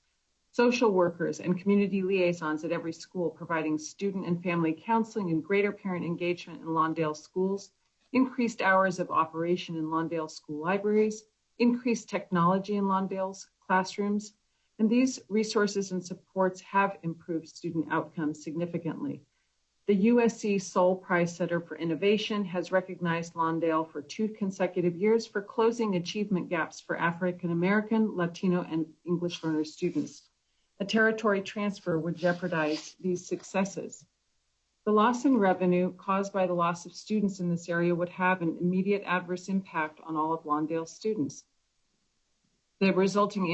social workers and community liaisons at every school providing student and family counseling and greater parent engagement in Lawndale schools, increased hours of operation in Lawndale school libraries, increased technology in Lawndale's classrooms, and these resources and supports have improved student outcomes significantly. The USC Sole Prize Center for Innovation has recognized Lawndale for 2 consecutive years for closing achievement gaps for African American, Latino, and English learner students. A territory transfer would jeopardize these successes. The loss in revenue caused by the loss of students in this area would have an immediate adverse impact on all of Lawndale's students. The resulting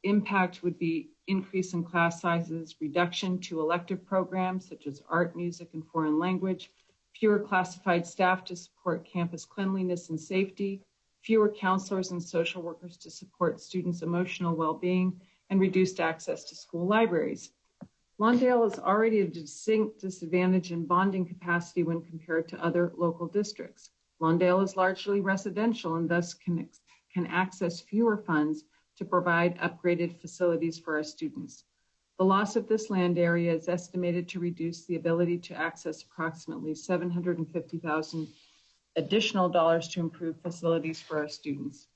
impact would be increase in class sizes, reduction to elective programs such as art, music, and foreign language, fewer classified staff to support campus cleanliness and safety, fewer counselors and social workers to support students' emotional well-being, and reduced access to school libraries. Lawndale is already a distinct disadvantage in bonding capacity when compared to other local districts. Lawndale is largely residential and thus can access fewer funds to provide upgraded facilities for our students. The loss of this land area is estimated to reduce the ability to access approximately $750,000 additional dollars to improve facilities for our students.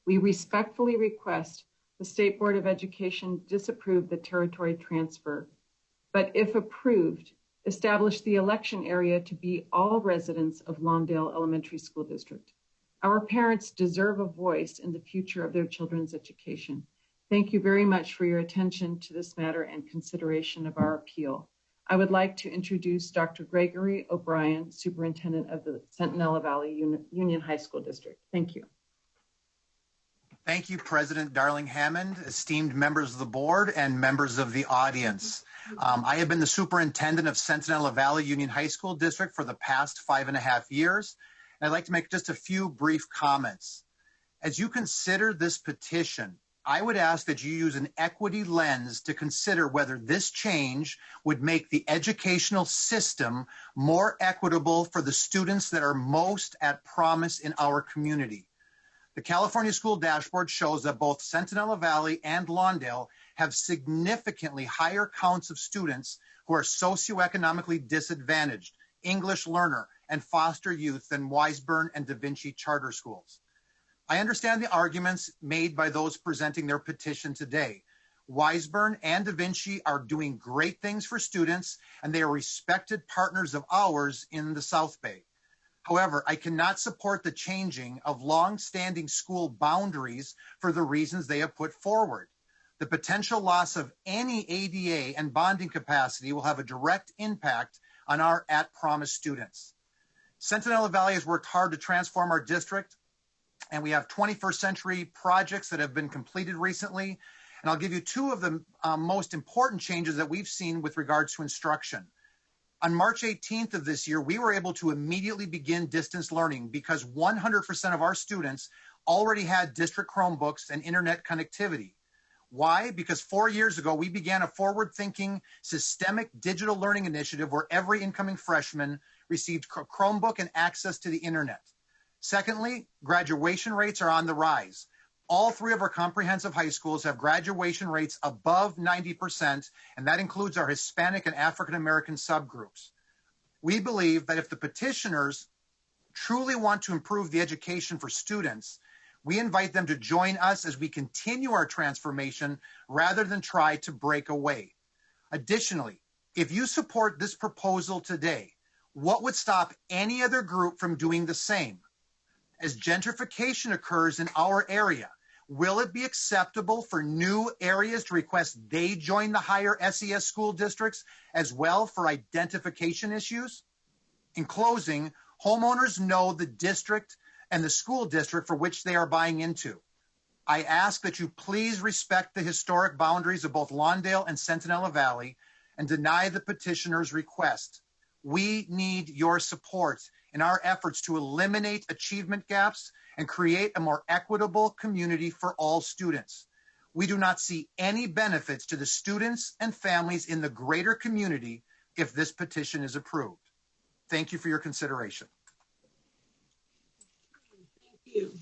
We respectfully request the State Board of Education disapprove the territory transfer, but if approved, establish the election area to be all residents of Lawndale Elementary School District. Our parents deserve a voice in the future of their children's education. Thank you very much for your attention to this matter and consideration of our appeal. I would like to introduce Dr. Gregory O'Brien, Superintendent of the Centinela Valley Union High School District. Thank you. Thank you, President Darling Hammond, esteemed members of the board and members of the audience. I have been the superintendent of Centinela Valley Union High School District for the past 5.5 years. And I'd like to make just a few brief comments. As you consider this petition, I would ask that you use an equity lens to consider whether this change would make the educational system more equitable for the students that are most at promise in our community. The California School Dashboard shows that both Centinela Valley and Lawndale have significantly higher counts of students who are socioeconomically disadvantaged, English learner, and foster youth than Wiseburn and Da Vinci charter schools. I understand the arguments made by those presenting their petition today. Wiseburn and Da Vinci are doing great things for students, and they are respected partners of ours in the South Bay. However, I cannot support the changing of long-standing school boundaries for the reasons they have put forward. The potential loss of any ADA and bonding capacity will have a direct impact on our at-promise students. Centinela Valley has worked hard to transform our district, and we have 21st century projects that have been completed recently. And I'll give you two of the most important changes that we've seen with regards to instruction. On March 18th of this year, we were able to immediately begin distance learning because 100% of our students already had district Chromebooks and internet connectivity. Why? Because 4 years ago, we began a forward-thinking systemic digital learning initiative where every incoming freshman received a Chromebook and access to the internet. Secondly, graduation rates are on the rise. All three of our comprehensive high schools have graduation rates above 90%, and that includes our Hispanic and African-American subgroups. We believe that if the petitioners truly want to improve the education for students, we invite them to join us as we continue our transformation rather than try to break away. Additionally, if you support this proposal today, what would stop any other group from doing the same? As gentrification occurs in our area, will it be acceptable for new areas to request they join the higher SES school districts as well for identification issues? In closing, homeowners know the district and the school district for which they are buying into. I ask that you please respect the historic boundaries of both Lawndale and Centinela Valley and deny the petitioner's request. We need your support in our efforts to eliminate achievement gaps and create a more equitable community for all students. We do not see any benefits to the students and families in the greater community if this petition is approved. Thank you for your consideration. Thank you.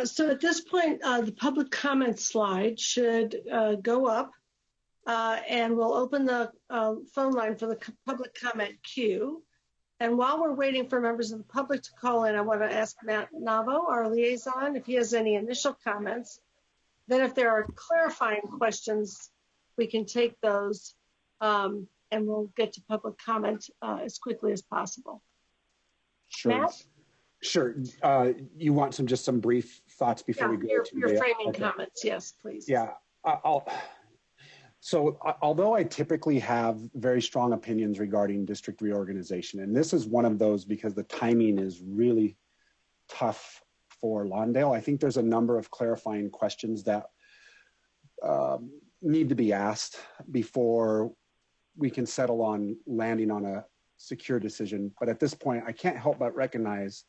So at this point, the public comment slide should go up. And we'll open the phone line for the public comment queue. And while we're waiting for members of the public to call in, I want to ask Matt Navo, our liaison, if he has any initial comments. Then if there are clarifying questions, we can take those and we'll get to public comment as quickly as possible. Sure. Matt? Sure. You want just some brief thoughts before we go to your framing comments. Yes, please. Yeah. So although I typically have very strong opinions regarding district reorganization, and this is one of those because the timing is really tough for Lawndale. I think there's a number of clarifying questions that need to be asked before we can settle on landing on a secure decision. But at this point, I can't help but recognize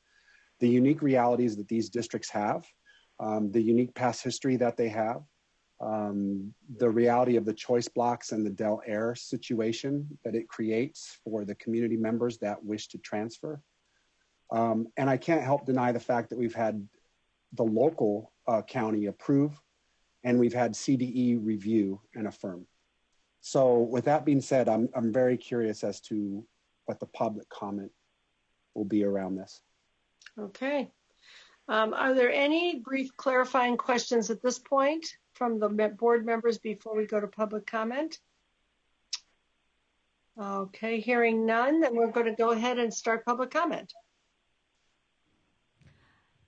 the unique realities that these districts have, the unique past history that they have, the reality of the choice blocks and the Del Air situation that it creates for the community members that wish to transfer. And I can't help deny the fact that we've had the local county approve, and we've had CDE review and affirm. So with that being said, I'm very curious as to what the public comment will be around this. Okay. Are there any brief clarifying questions at this point from the board members before we go to public comment? Okay, hearing none, then we're going to go ahead and start public comment.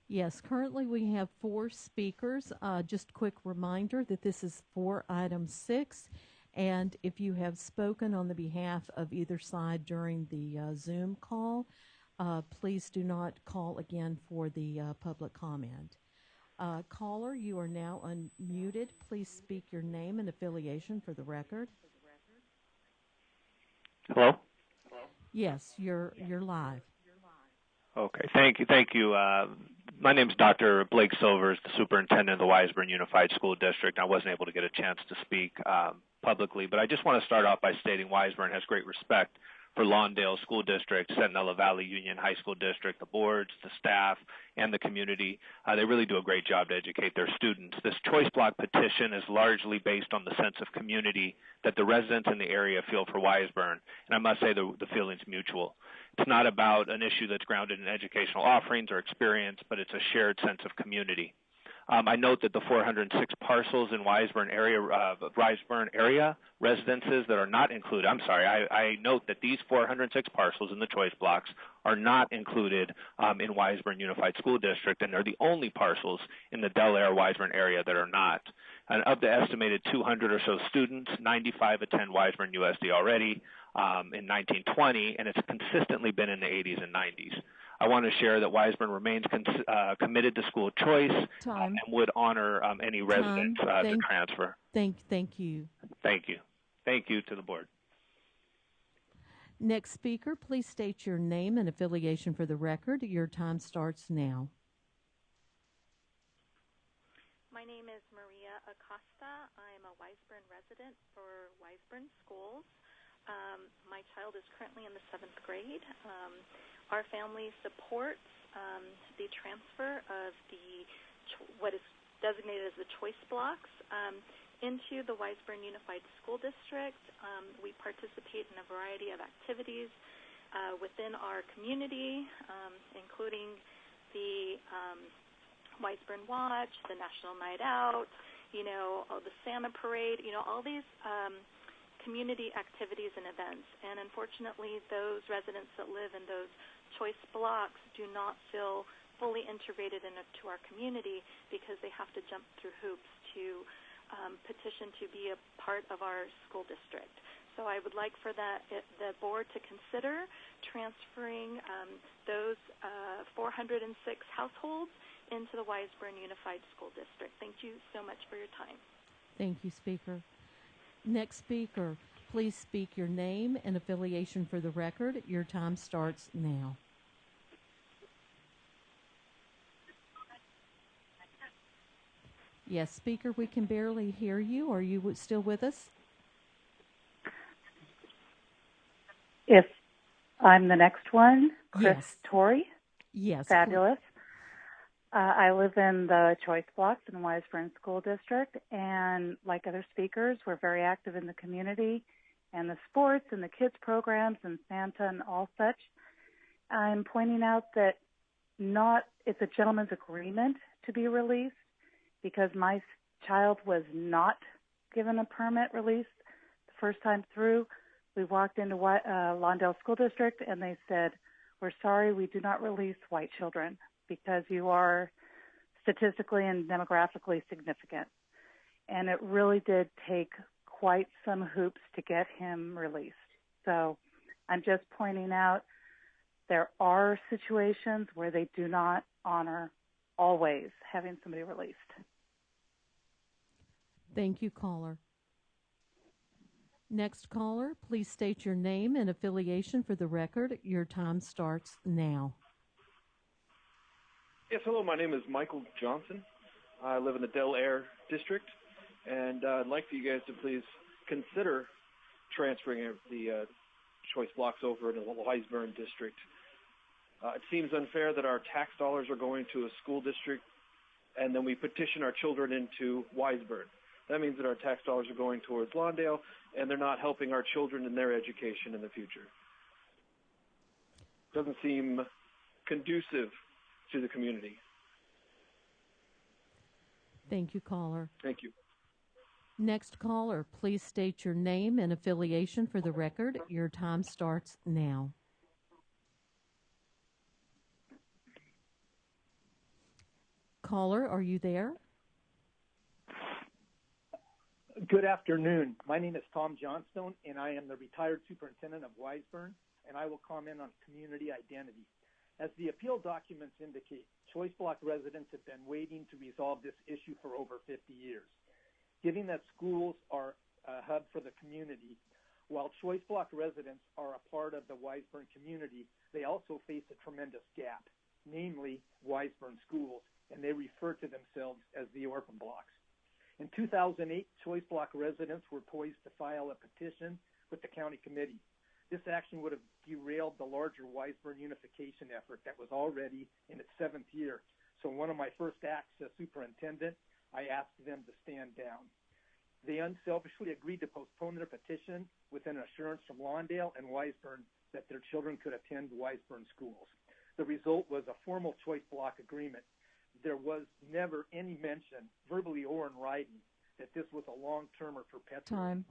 Yes, currently we have 4 speakers. Just a quick reminder that this is for item 6. And if you have spoken on the behalf of either side during the Zoom call, please do not call again for the public comment. Caller, you are now unmuted. Please speak your name and affiliation for the record. Hello? Yes, you're live. Okay, thank you. My name is Dr. Blake Silvers, the superintendent of the Wiseburn Unified School District. I wasn't able to get a chance to speak publicly, but I just want to start off by stating Wiseburn has great respect for Lawndale School District, Centinela Valley Union High School District, the boards, the staff, and the community. They really do a great job to educate their students. This choice block petition is largely based on the sense of community that the residents in the area feel for Wiseburn, and I must say the feeling's mutual. It's not about an issue that's grounded in educational offerings or experience, but it's a shared sense of community. I note that the 406 parcels in Wiseburn area residences that are not included, I note that these 406 parcels in the choice blocks are not included in Wiseburn Unified School District, and they're the only parcels in the Del Air Wiseburn area that are not. And of the estimated 200 or so students, 95 attend Wiseburn USD already in 1920, and it's consistently been in the 80s and 90s. I want to share that Wiseburn remains committed to school choice and would honor any residents to transfer. Thank you. Thank you. Thank you to the board. Next speaker, please state your name and affiliation for the record. Your time starts now. My name is Maria Acosta. I'm a Wiseburn resident for Wiseburn Schools. My child is currently in the 7th grade. Our family supports the transfer of what is designated as the choice blocks into the Wiseburn Unified School District. We participate in a variety of activities within our community, including the Wiseburn Watch, the National Night Out, the Santa Parade, all these community activities and events. And unfortunately, those residents that live in those choice blocks do not feel fully integrated into our community because they have to jump through hoops to petition to be a part of our school district. So I would like for the board to consider transferring those 406 households into the Wiseburn Unified School District. Thank you so much for your time. Thank you, Speaker. Next speaker, please speak your name and affiliation for the record. Your time starts now. Yes, speaker, we can barely hear you. Are you still with us? If I'm the next one, Chris Yes. Torrey. Yes. Fabulous. I live in the choice blocks in Wiseburn School District, and like other speakers, we're very active in the community and the sports and the kids programs and Santa and all such. I'm pointing out that it's a gentleman's agreement to be released because my child was not given a permit release the first time through. We walked into Lawndale School District and they said, "We're sorry, we do not release white children because you are statistically and demographically significant." And it really did take quite some hoops to get him released. So I'm just pointing out there are situations where they do not honor always having somebody released. Thank you, caller. Next caller, please state your name and affiliation for the record. Your time starts now. Yes, hello. My name is Michael Johnson. I live in the Del Air district, and I'd like for you guys to please consider transferring the choice blocks over to the Wiseburn district. It seems unfair that our tax dollars are going to a school district, and then we petition our children into Wiseburn. That means that our tax dollars are going towards Lawndale, and they're not helping our children in their education in the future. Doesn't seem conducive to the community. Thank you, caller. Thank you. Next caller, please state your name and affiliation for the record. Your time starts now. Caller, are you there? Good afternoon. My name is Tom Johnstone, and I am the retired superintendent of Wiseburn, and I will comment on community identity. As the appeal documents indicate, choice block residents have been waiting to resolve this issue for over 50 years. Given that schools are a hub for the community, while choice block residents are a part of the Wiseburn community, they also face a tremendous gap, namely Wiseburn schools, and they refer to themselves as the orphan blocks. In 2008, choice block residents were poised to file a petition with the county committee. This action would have derailed the larger Wiseburn unification effort that was already in its 7th year. So one of my first acts as superintendent, I asked them to stand down. They unselfishly agreed to postpone their petition with an assurance from Lawndale and Wiseburn that their children could attend Wiseburn schools. The result was a formal choice block agreement. There was never any mention, verbally or in writing, that this was a long-term or perpetual. Time.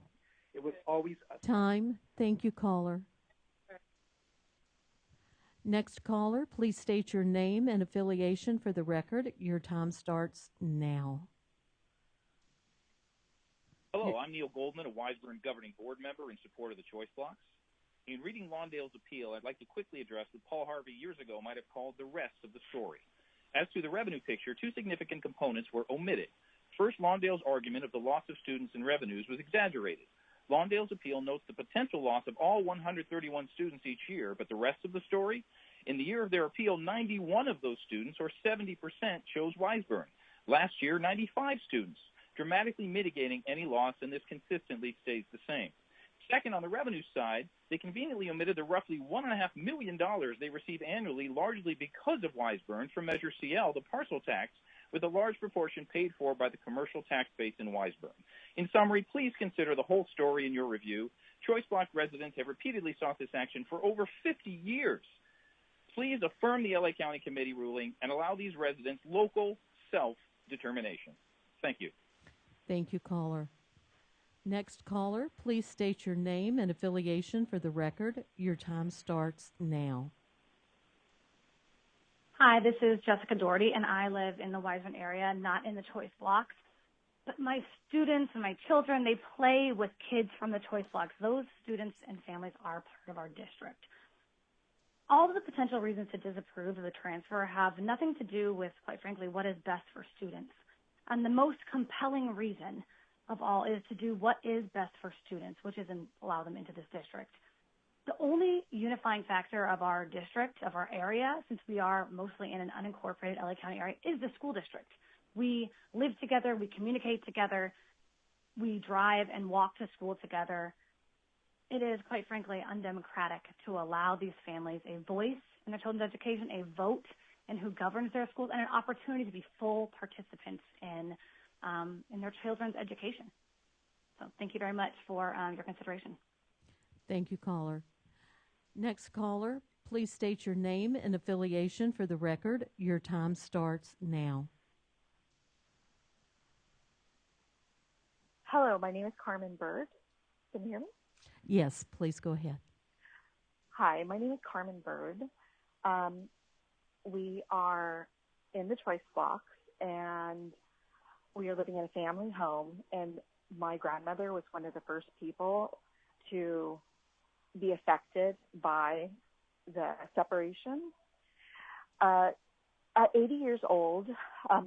It was always a Time. Thank you, caller. Next caller, please state your name and affiliation for the record. Your time starts now. Hello, I'm Neil Goldman, a Wiseburn governing board member in support of the choice blocks. In reading Lawndale's appeal, I'd like to quickly address what Paul Harvey years ago might have called the rest of the story. As to the revenue picture, two significant components were omitted. First, Lawndale's argument of the loss of students and revenues was exaggerated. Lawndale's appeal notes the potential loss of all 131 students each year, but the rest of the story? In the year of their appeal, 91 of those students, or 70%, chose Wiseburn. Last year, 95 students, dramatically mitigating any loss, and this consistently stays the same. Second, on the revenue side, they conveniently omitted the roughly $1.5 million they receive annually, largely because of Wiseburn, from Measure CL, the parcel tax, with a large proportion paid for by the commercial tax base in Wiseburn. In summary, please consider the whole story in your review. Choice block residents have repeatedly sought this action for over 50 years. Please affirm the LA County Committee ruling and allow these residents local self-determination. Thank you. Thank you, caller. Next caller, please state your name and affiliation for the record. Your time starts now. Hi, this is Jessica Doherty, and I live in the Wiseburn area, not in the choice blocks. But my students and my children, they play with kids from the choice blocks. Those students and families are part of our district. All of the potential reasons to disapprove of the transfer have nothing to do with, quite frankly, what is best for students. And the most compelling reason of all is to do what is best for students, which is allow them into this district. The only unifying factor of our district, of our area, since we are mostly in an unincorporated LA County area, is the school district. We live together, we communicate together, we drive and walk to school together. It is, quite frankly, undemocratic to allow these families a voice in their children's education, a vote in who governs their schools, and an opportunity to be full participants in their children's education. So thank you very much for your consideration. Thank you, caller. Next caller, please state your name and affiliation for the record. Your time starts now. Hello, my name is Carmen Bird. Can you hear me? Yes, please go ahead. Hi, my name is Carmen Bird. We are in the choice blocks, and we are living in a family home, and my grandmother was one of the first people to be affected by the separation. At 80 years old,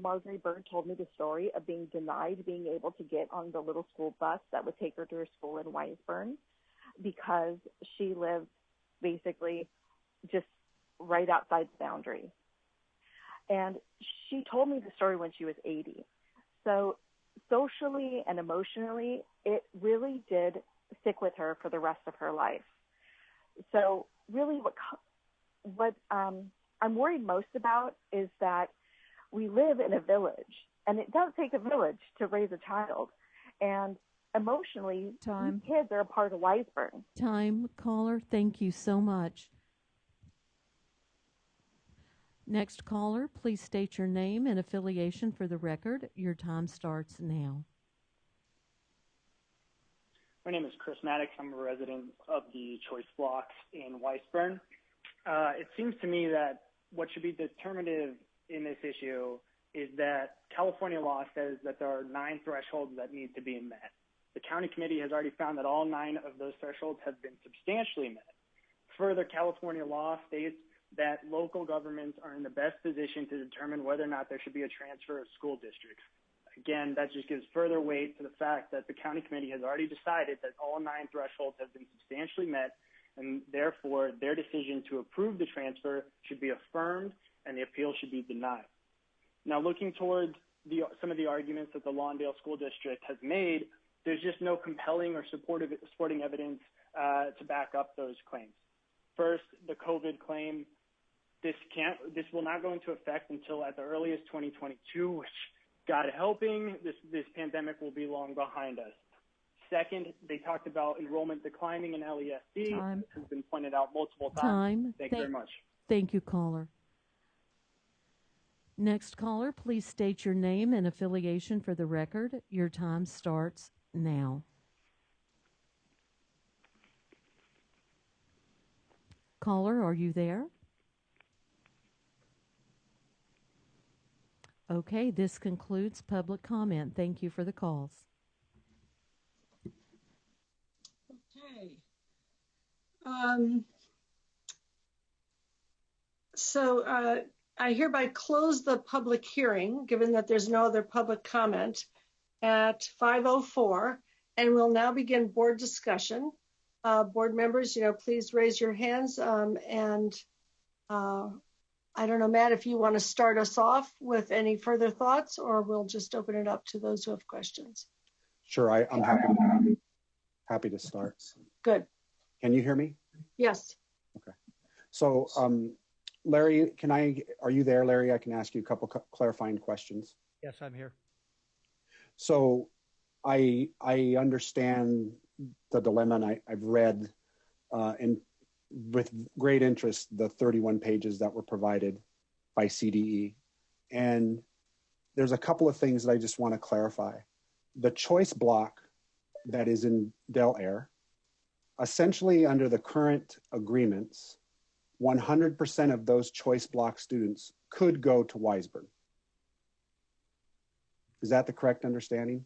Marjorie Bird told me the story of being denied being able to get on the little school bus that would take her to her school in Wiseburn because she lived basically just right outside the boundary. And she told me the story when she was 80. So socially and emotionally, it really did stick with her for the rest of her life. So really what I'm worried most about is that we live in a village, and it does take a village to raise a child. And emotionally, these kids are a part of Wiseburn. Time, caller. Thank you so much. Next caller, please state your name and affiliation for the record. Your time starts now. My name is Chris Maddox. I'm a resident of the Choice Blocks in Wiseburn. It seems to me that what should be determinative in this issue is that California law says that there are 9 thresholds that need to be met. The county committee has already found that all 9 of those thresholds have been substantially met. Further, California law states that local governments are in the best position to determine whether or not there should be a transfer of school districts. Again, that just gives further weight to the fact that the county committee has already decided that all 9 thresholds have been substantially met, and therefore their decision to approve the transfer should be affirmed and the appeal should be denied. Now, looking towards some of the arguments that the Lawndale School District has made, there's just no compelling or supporting evidence to back up those claims. First, the COVID claim. This will not go into effect until at the earliest 2022, which, God helping, this pandemic will be long behind us. Second, they talked about enrollment declining in LESD. Time. This has been pointed out multiple times. Time. Thank you very much. Thank you, caller. Next caller, please state your name and affiliation for the record. Your time starts now. Caller, are you there? Okay, this concludes public comment. Thank you for the calls. Okay. So I hereby close the public hearing, given that there's no other public comment, at 5:04, and we'll now begin board discussion. Board members, please raise your hands, and I don't know, Matt, if you want to start us off with any further thoughts, or we'll just open it up to those who have questions. Sure, I'm happy to start. Good. Can you hear me? Yes. Okay. So, Larry, are you there, Larry? I can ask you a couple clarifying questions. Yes, I'm here. So I understand the dilemma, and I've read and with great interest the 31 pages that were provided by CDE. And there's a couple of things that I just want to clarify. The choice block that is in Del Air, essentially under the current agreements, 100% of those choice block students could go to Wiseburn. Is that the correct understanding?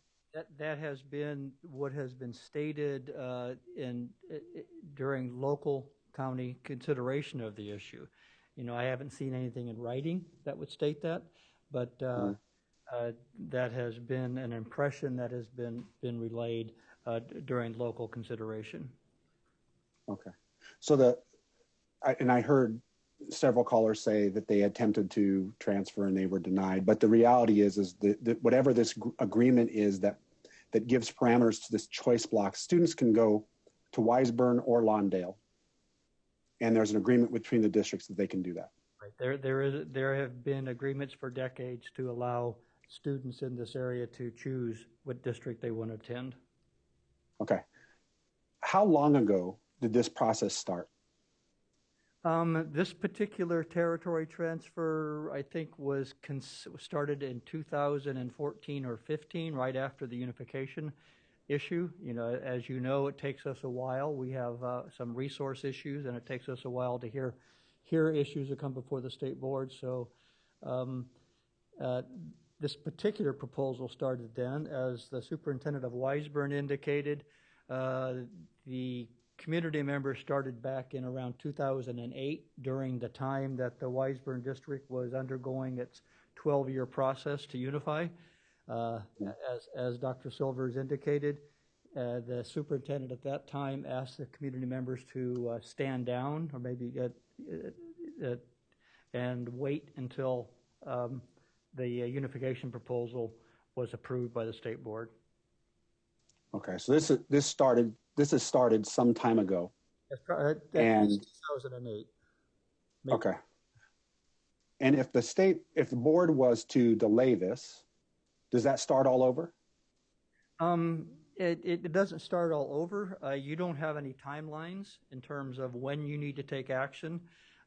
That has been what has been stated during local county consideration of the issue. I haven't seen anything in writing that would state that, but that has been an impression that has been relayed during local consideration. Okay. So I heard several callers say that they attempted to transfer and they were denied, but the reality is that whatever this agreement is that gives parameters to this choice block, students can go to Wiseburn or Lawndale, and there's an agreement between the districts that they can do that. Right. There have been agreements for decades to allow students in this area to choose what district they want to attend. Okay. How long ago did this process start? This particular territory transfer, I think, was started in 2014 or 15, right after the unification issue. As you know, it takes us a while. We have some resource issues, and it takes us a while to hear issues that come before the state board. So this particular proposal started then. As the superintendent of Wiseburn indicated, the community members started back in around 2008 during the time that the Wiseburn district was undergoing its 12-year process to unify. As Dr. Silvers indicated, the superintendent at that time asked the community members to stand down or maybe and wait until the unification proposal was approved by the state board. Okay, so this has started some time ago. And 2008. Maybe. Okay. And if the board was to delay this, does that start all over? It doesn't start all over. You don't have any timelines in terms of when you need to take action,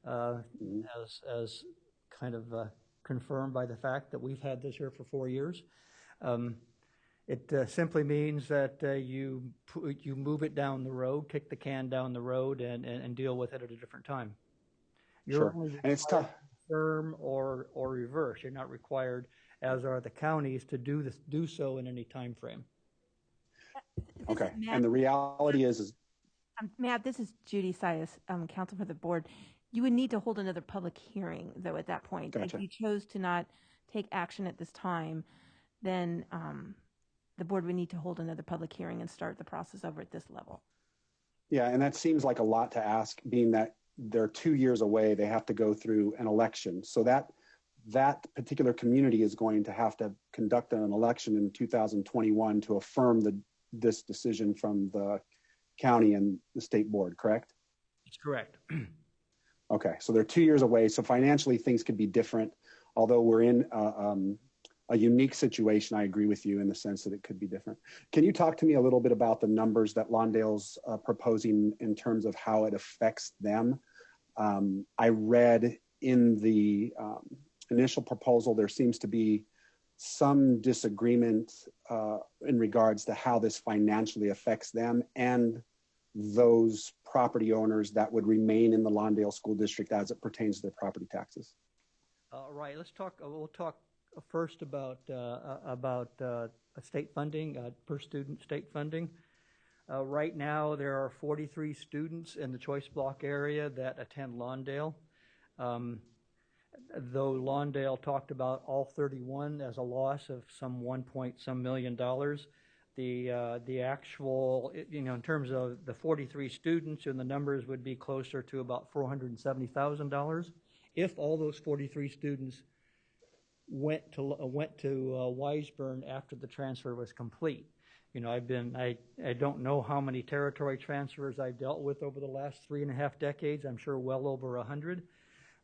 as kind of confirmed by the fact that we've had this here for 4 years. It simply means that you move it down the road, kick the can down the road, and deal with it at a different time. You're sure. And it's tough. Term or reverse. You're not required, as are the counties, to do so in any time frame. Okay. And the reality is Matt, this is Judy Sias, counsel for the board. You would need to hold another public hearing, though, at that point. Gotcha. If you chose to not take action at this time, then the board would need to hold another public hearing and start the process over at this level. Yeah, and that seems like a lot to ask, being that they're 2 years away. They have to go through an election. So that particular community is going to have to conduct an election in 2021 to affirm this decision from the county and the state board, correct? That's correct. Okay, so they're 2 years away. So financially, things could be different. Although we're in a unique situation, I agree with you in the sense that it could be different. Can you talk to me a little bit about the numbers that Lawndale's proposing in terms of how it affects them? I read in the initial proposal, there seems to be some disagreement in regards to how this financially affects them and those property owners that would remain in the Lawndale School District as it pertains to their property taxes. Right. Let's talk. We'll talk first about state funding, per student state funding. Right now, there are 43 students in the choice block area that attend Lawndale. Though Lawndale talked about all 31 as a loss of some $1 million, the actual, in terms of the 43 students, and the numbers would be closer to about $470,000 if all those 43 students went to Wiseburn after the transfer was complete. I don't know how many territory transfers I've dealt with over the last 3.5 decades. I'm sure well over 100.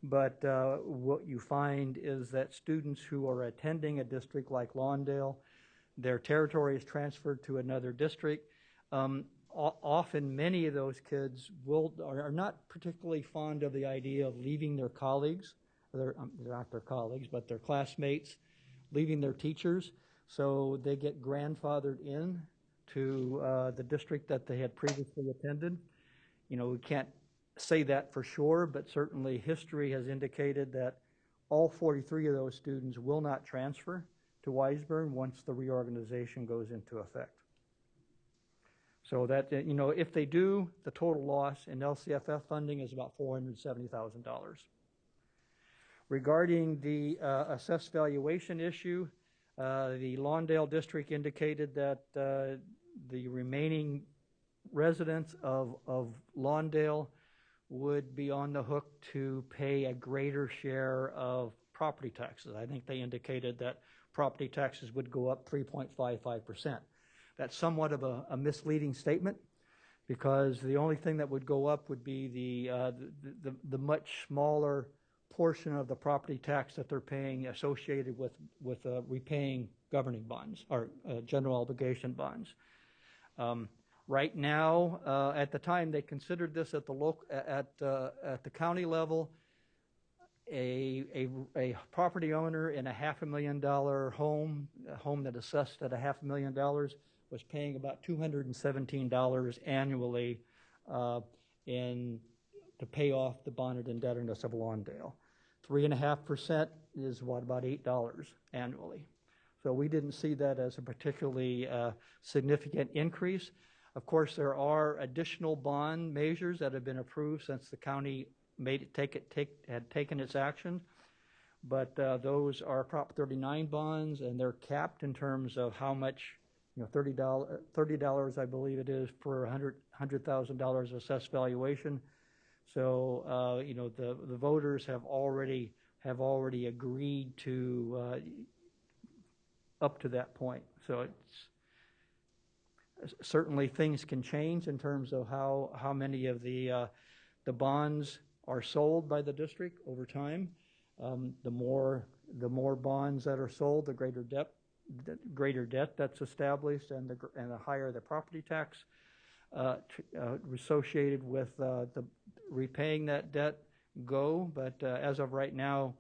But what you find is that students who are attending a district like Lawndale, their territory is transferred to another district. Often many of those kids are not particularly fond of the idea of leaving their colleagues. They're not their colleagues, but their classmates, leaving their teachers. So they get grandfathered in to the district that they had previously attended. We can't say that for sure, but certainly history has indicated that all 43 of those students will not transfer to Wiseburn once the reorganization goes into effect. So that, if they do, the total loss in LCFF funding is about $470,000. Regarding the assessed valuation issue, the Lawndale district indicated that the remaining residents of Lawndale would be on the hook to pay a greater share of property taxes. I think they indicated that property taxes would go up 3.55%. That's somewhat of a misleading statement, because the only thing that would go up would be the much smaller portion of the property tax that they're paying associated with repaying governing bonds or general obligation bonds. Right now, at the time they considered this at the county level, a property owner in a $500,000 home, a home that assessed at $500,000, was paying about $217 annually to pay off the bonded indebtedness of Lawndale. 3.5% is about $8 annually. So we didn't see that as a particularly significant increase. Of course, there are additional bond measures that have been approved since the county had taken its action, but those are Prop 39 bonds, and they're capped in terms of how much, $30 I believe it is per $100,000 assessed valuation. So the voters have already agreed to up to that point. So it's certainly things can change in terms of how many of the bonds are sold by the district over time. The more bonds that are sold, the greater debt that's established, and the higher the property tax associated with the repaying that debt go. But as of right now,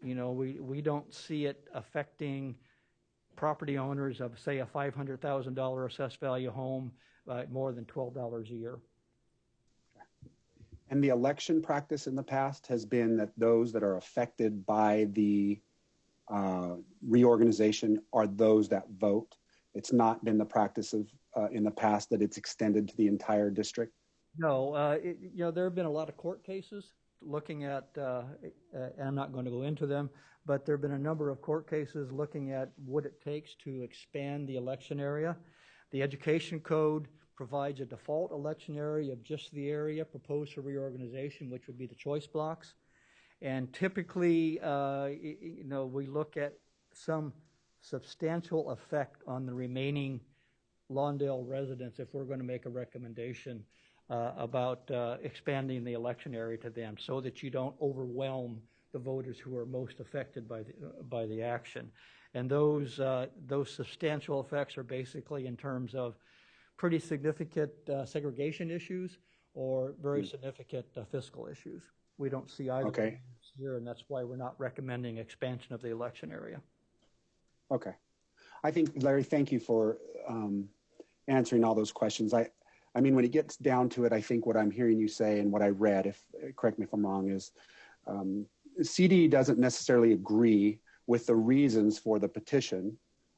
we don't see it affecting property owners of, say, a $500,000 assessed value home by more than $12 a year. And the election practice in the past has been that those that are affected by the reorganization are those that vote. It's not been the practice of in the past that it's extended to the entire district. No, there have been a lot of court cases looking at, and I'm not going to go into them, but there have been a number of court cases looking at what it takes to expand the election area. The education code provides a default election area of just the area proposed for reorganization, which would be the choice blocks. And typically, we look at some substantial effect on the remaining Lawndale residents if we're going to make a recommendation about expanding the election area to them, so that you don't overwhelm the voters who are most affected by the action. And those substantial effects are basically in terms of pretty significant segregation issues or very significant fiscal issues. We don't see either here, and that's why we're not recommending expansion of the election area. Okay. I think, Larry, thank you for answering all those questions. I mean, when it gets down to it, I think what I'm hearing you say and what I read, correct me if I'm wrong, is CD doesn't necessarily agree with the reasons for the petition,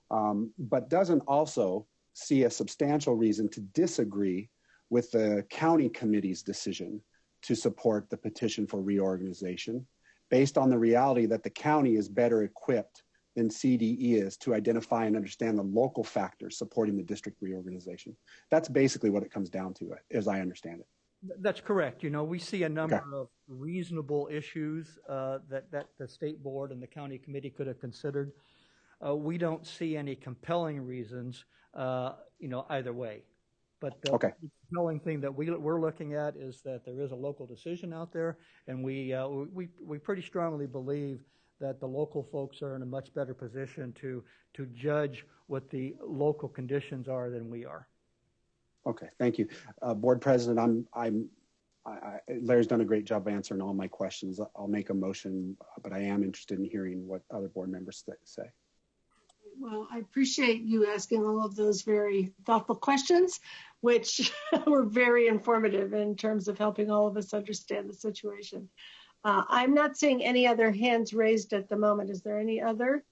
but doesn't also see a substantial reason to disagree with the county committee's decision to support the petition for reorganization, based on the reality that the county is better equipped than CDE is to identify and understand the local factors supporting the district reorganization. That's basically what it comes down to, as I understand it. That's correct. We see a number of reasonable issues that the state board and the county committee could have considered. We don't see any compelling reasons, either way. But the compelling thing that we're looking at is that there is a local decision out there, and we pretty strongly believe that the local folks are in a much better position to judge what the local conditions are than we are. Okay, thank you. Board President, Larry's done a great job answering all my questions. I'll make a motion, but I am interested in hearing what other board members say. Well, I appreciate you asking all of those very thoughtful questions, which were very informative in terms of helping all of us understand the situation. I'm not seeing any other hands raised at the moment. Is there any other?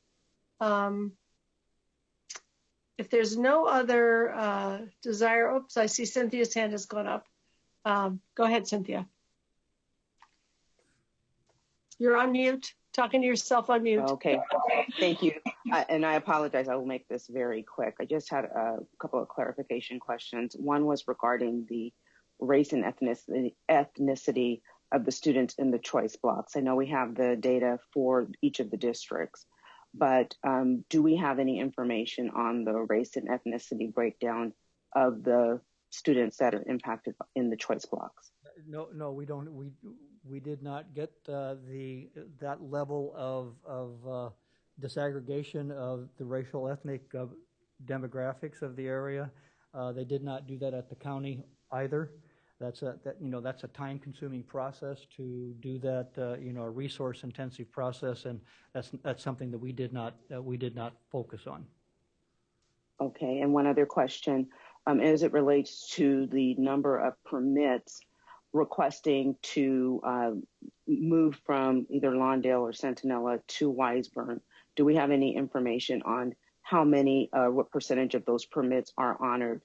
If there's no other desire, oops, I see Cynthia's hand has gone up. Go ahead, Cynthia. You're on mute, talking to yourself on mute. Okay, thank you. And I apologize, I will make this very quick. I just had a couple of clarification questions. One was regarding the race and ethnicity of the students in the choice blocks. I know we have the data for each of the districts, but do we have any information on the race and ethnicity breakdown of the students that are impacted in the choice blocks? No, we don't. We did not get that level of disaggregation of the racial ethnic demographics of the area. They did not do that at the county either. That's a time-consuming process to do that. A resource-intensive process, and that's something that we did not focus on. Okay, and one other question, as it relates to the number of permits requesting to move from either Lawndale or Centinela to Wiseburn. Do we have any information on how many, what percentage of those permits are honored?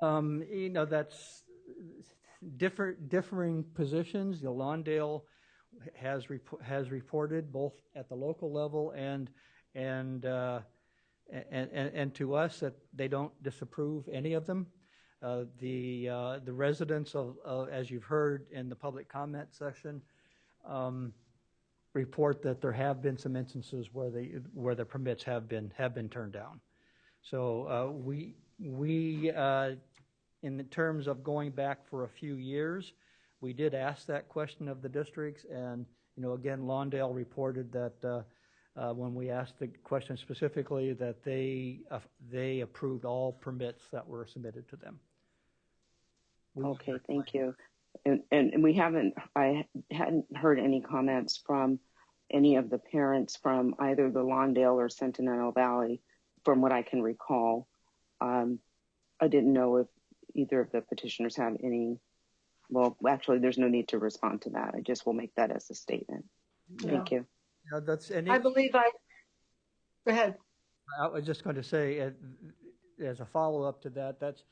That's differing positions. Lawndale has reported both at the local level and to us that they don't disapprove any of them. The residents of as you've heard in the public comment section, report that there have been some instances where the permits have been turned down. So we in terms of going back for a few years, we did ask that question of the districts, and again, Lawndale reported that when we asked the question specifically, that they approved all permits that were submitted to them. Okay, thank you. And I hadn't heard any comments from any of the parents from either the Lawndale or Centinela Valley, from what I can recall. I didn't know if either of the petitioners have any. Well, actually, there's no need to respond to that. I just will make that as a statement. Yeah. Thank you. I believe go ahead. I was just going to say, as a follow-up to that, that's,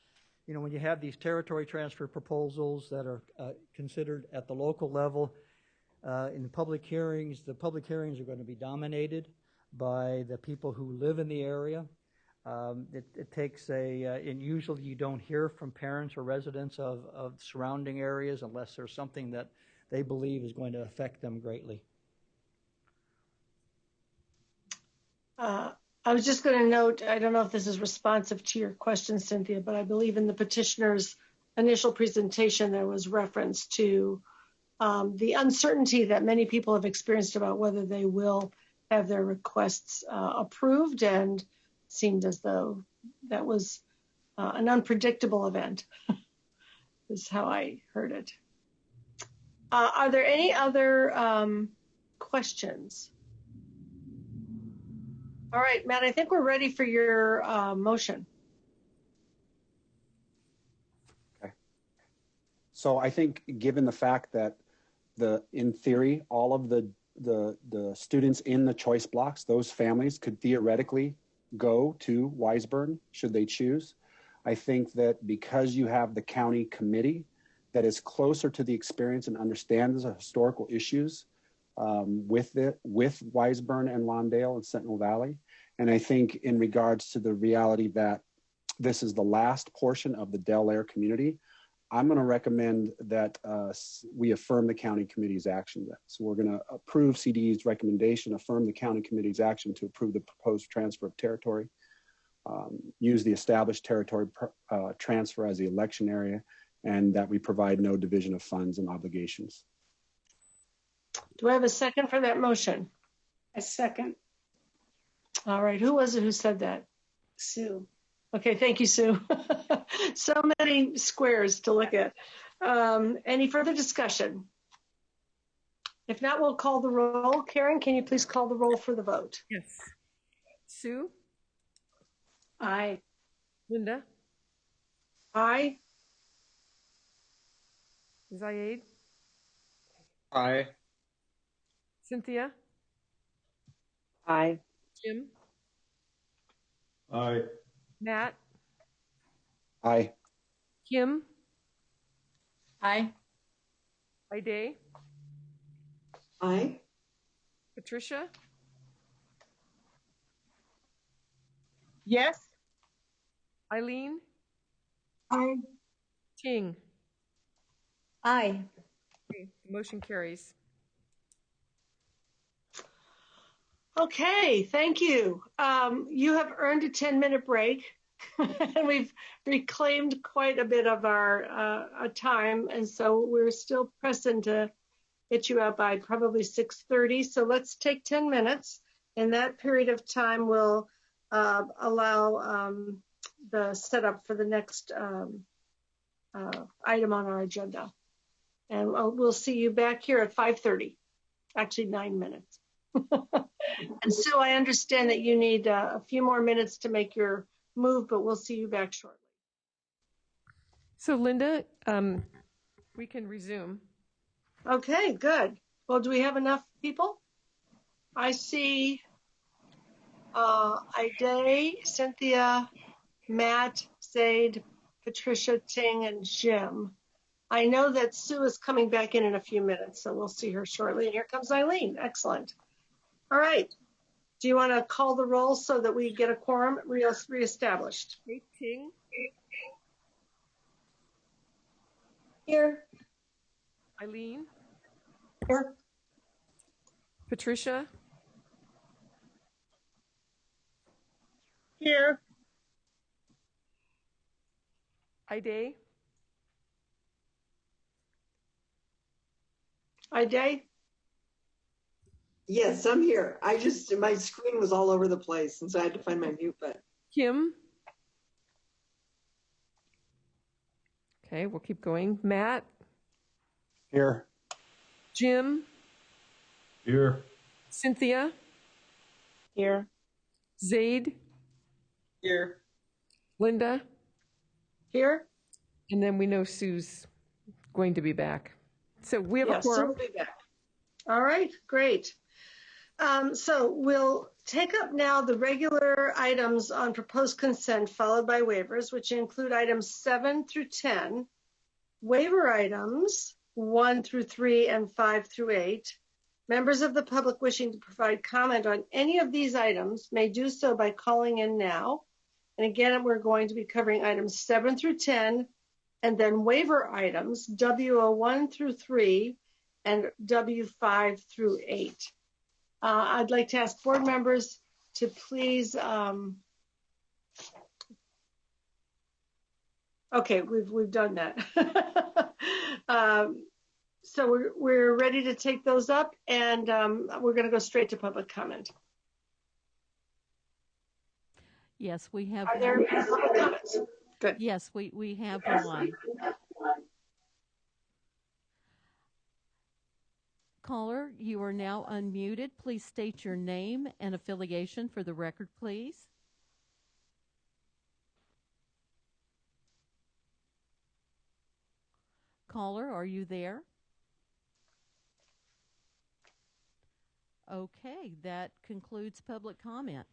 when you have these territory transfer proposals that are considered at the local level, in public hearings, the public hearings are going to be dominated by the people who live in the area. It takes and usually you don't hear from parents or residents of surrounding areas unless there's something that they believe is going to affect them greatly. I was just going to note, I don't know if this is responsive to your question, Cynthia, but I believe in the petitioner's initial presentation, there was reference to the uncertainty that many people have experienced about whether they will have their requests approved, and seemed as though that was an unpredictable event, is how I heard it. Are there any other questions? All right, Matt, I think we're ready for your motion. Okay. So I think given the fact that in theory, all of the students in the choice blocks, those families could theoretically go to Wiseburn should they choose. I think that because you have the county committee that is closer to the experience and understands the historical issues with Wiseburn and Lawndale and Centinela Valley. And I think in regards to the reality that this is the last portion of the Del Air community, I'm going to recommend that we affirm the county committee's action. So we're going to approve CDE's recommendation, affirm the county committee's action to approve the proposed transfer of territory, use the established territory transfer as the election area, and that we provide no division of funds and obligations. Do I have a second for that motion? A second. All right, who was it who said that? Sue. Okay, thank you, Sue. So many squares to look at. Any further discussion? If not, we'll call the roll. Karen, can you please call the roll for the vote? Yes. Sue? Aye. Linda? Aye. Zaid? Aye. Cynthia? Aye. Jim? Aye. Matt? Aye. Kim? Aye. Ide? Aye. Patricia? Yes. Eileen? Aye. Ting? Aye. Okay, the motion carries. Okay, thank you. You have earned a 10-minute break, and we've reclaimed quite a bit of our time, and so we're still pressing to get you out by probably 6:30. So let's take 10 minutes, and that period of time will allow the setup for the next item on our agenda. And we'll see you back here at 5:30, actually 9 minutes. And Sue, I understand that you need a few more minutes to make your move, but we'll see you back shortly. So Linda, we can resume. Okay, good. Well, do we have enough people? I see Ide, Cynthia, Matt, Zaid, Patricia, Ting, and Jim. I know that Sue is coming back in a few minutes, so we'll see her shortly. And here comes Eileen. Excellent. All right. Do you want to call the roll so that we get a quorum reestablished? Ting. Here. Eileen. Here. Patricia. Here. Ide. Ide? Yes, I'm here. My screen was all over the place, and so I had to find my mute button. Kim. Okay, we'll keep going. Matt. Here. Jim. Here. Cynthia. Here. Zaid. Here. Linda. Here. And then we know Sue's going to be back. So we have a Sue quorum. will be back. All right, great. So we'll take up now the regular items on proposed consent followed by waivers, which include items 7 through 10, waiver items 1 through 3 and 5 through 8. Members of the public wishing to provide comment on any of these items may do so by calling in now. And again, we're going to be covering items 7 through 10 and then waiver items W01 through 3 and W5 through 8. I'd like to ask board members to please, okay, we've done that. So we're ready to take those up, and we're going to go straight to public comment. Yes, we have. Are there any public comments? Good. Yes, we have one. Caller, you are now unmuted. Please state your name and affiliation for the record, please. Caller, are you there? Okay, that concludes public comment.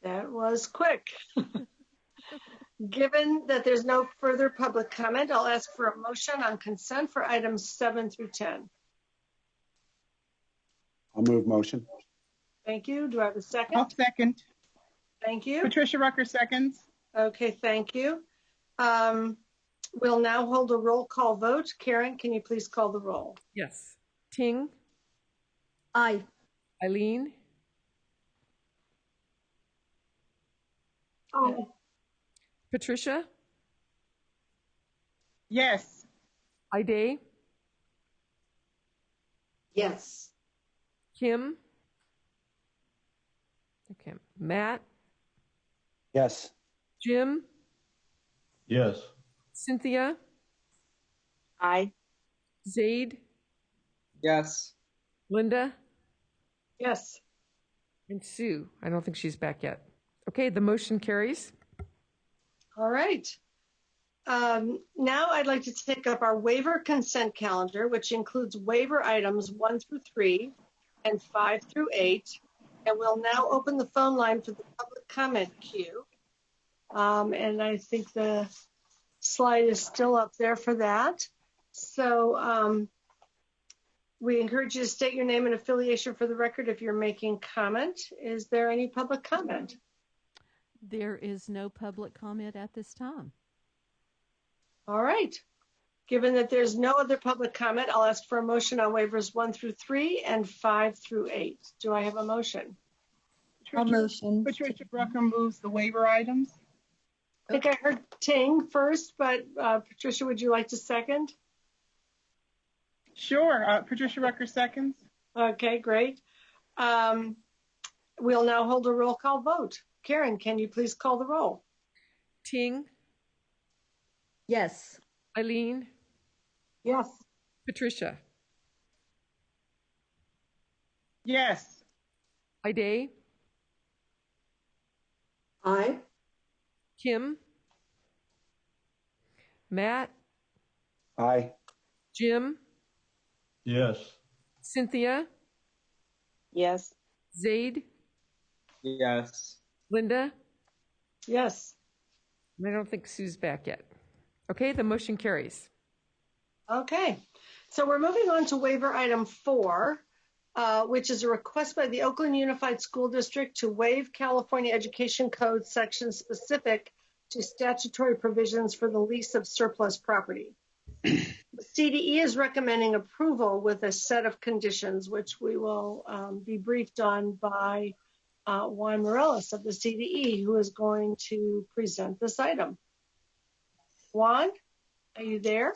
That was quick. Given that there's no further public comment, I'll ask for a motion on consent for items 7 through 10. I'll move motion. Thank you. Do I have a second? I'll second. Thank you. Patricia Rucker seconds. Okay, thank you. We'll now hold a roll call vote. Karen, can you please call the roll? Yes. Ting. Aye. Eileen. Aye. Patricia. Yes. Ide. Yes. Kim. Okay. Matt. Yes. Jim. Yes. Cynthia. Aye. Zaid. Yes. Linda. Yes. And Sue. I don't think she's back yet. Okay, the motion carries. All right. Now I'd like to take up our waiver consent calendar, which includes waiver items 1 through 3 and 5 through 8. And we'll now open the phone line for the public comment queue. And I think the slide is still up there for that. So we encourage you to state your name and affiliation for the record if you're making comment. Is there any public comment? There is no public comment at this time. All right. Given that there's no other public comment, I'll ask for a motion on waivers 1 through 3 and 5 through 8. Do I have a motion? I'll motion. Patricia Rucker moves the waiver items. I think I heard Ting first, but Patricia, would you like to second? Sure. Patricia Rucker seconds. Okay, great. We'll now hold a roll call vote. Karen, can you please call the roll? Ting. Yes. Eileen. Yes. Patricia. Yes. Ide. Aye. Kim. Matt. Aye. Jim. Yes. Cynthia. Yes. Zaid. Yes. Linda. Yes. I don't think Sue's back yet. Okay, the motion carries. Okay, so we're moving on to waiver item 4, which is a request by the Oakland Unified School District to waive California Education Code sections specific to statutory provisions for the lease of surplus property. The CDE is recommending approval with a set of conditions, which we will be briefed on by Juan Morales of the CDE, who is going to present this item. Juan, are you there?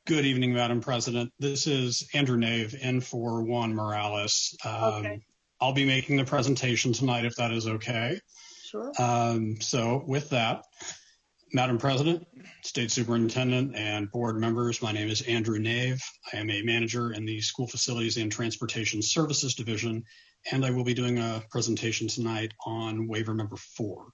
Good evening, Madam President. This is Andrew Nave in for Juan Morales. Okay. I'll be making the presentation tonight if that is okay. Sure. So with that, Madam President, State Superintendent, and board members, my name is Andrew Nave. I am a manager in the School Facilities and Transportation Services Division, and I will be doing a presentation tonight on waiver number 4.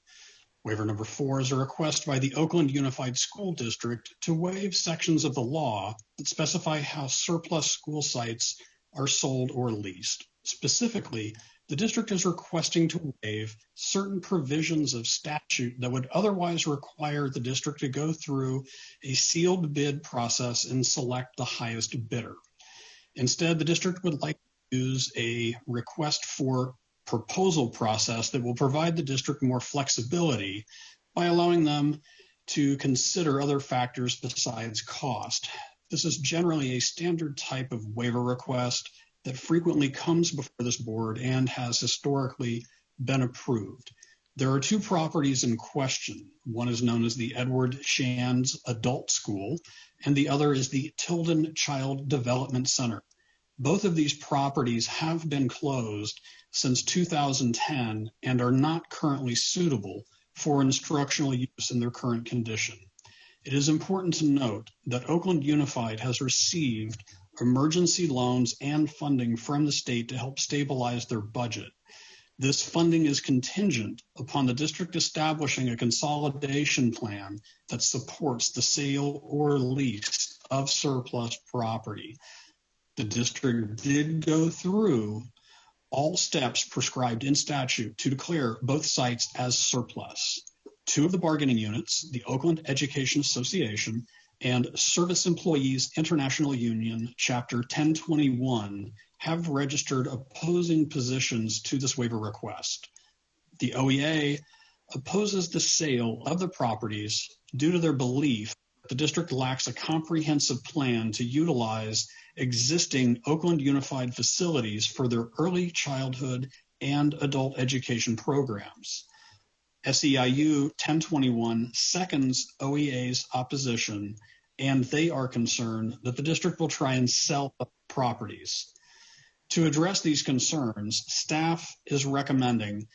Waiver number 4 is a request by the Oakland Unified School District to waive sections of the law that specify how surplus school sites are sold or leased. Specifically, the district is requesting to waive certain provisions of statute that would otherwise require the district to go through a sealed bid process and select the highest bidder. Instead, the district would like to use a request for proposal process that will provide the district more flexibility by allowing them to consider other factors besides cost. This is generally a standard type of waiver request that frequently comes before this board and has historically been approved. There are 2 properties in question. One is known as the Edward Shands Adult School, and the other is the Tilden Child Development Center. Both of these properties have been closed since 2010 and are not currently suitable for instructional use in their current condition. It is important to note that Oakland Unified has received emergency loans and funding from the state to help stabilize their budget. This funding is contingent upon the district establishing a consolidation plan that supports the sale or lease of surplus property. The district did go through all steps prescribed in statute to declare both sites as surplus. 2 of the bargaining units, the Oakland Education Association and Service Employees International Union, Chapter 1021, have registered opposing positions to this waiver request. The OEA opposes the sale of the properties due to their belief that the district lacks a comprehensive plan to utilize existing Oakland Unified facilities for their early childhood and adult education programs. SEIU 1021 seconds OEA's opposition, and they are concerned that the district will try and sell the properties. To address these concerns, staff is recommending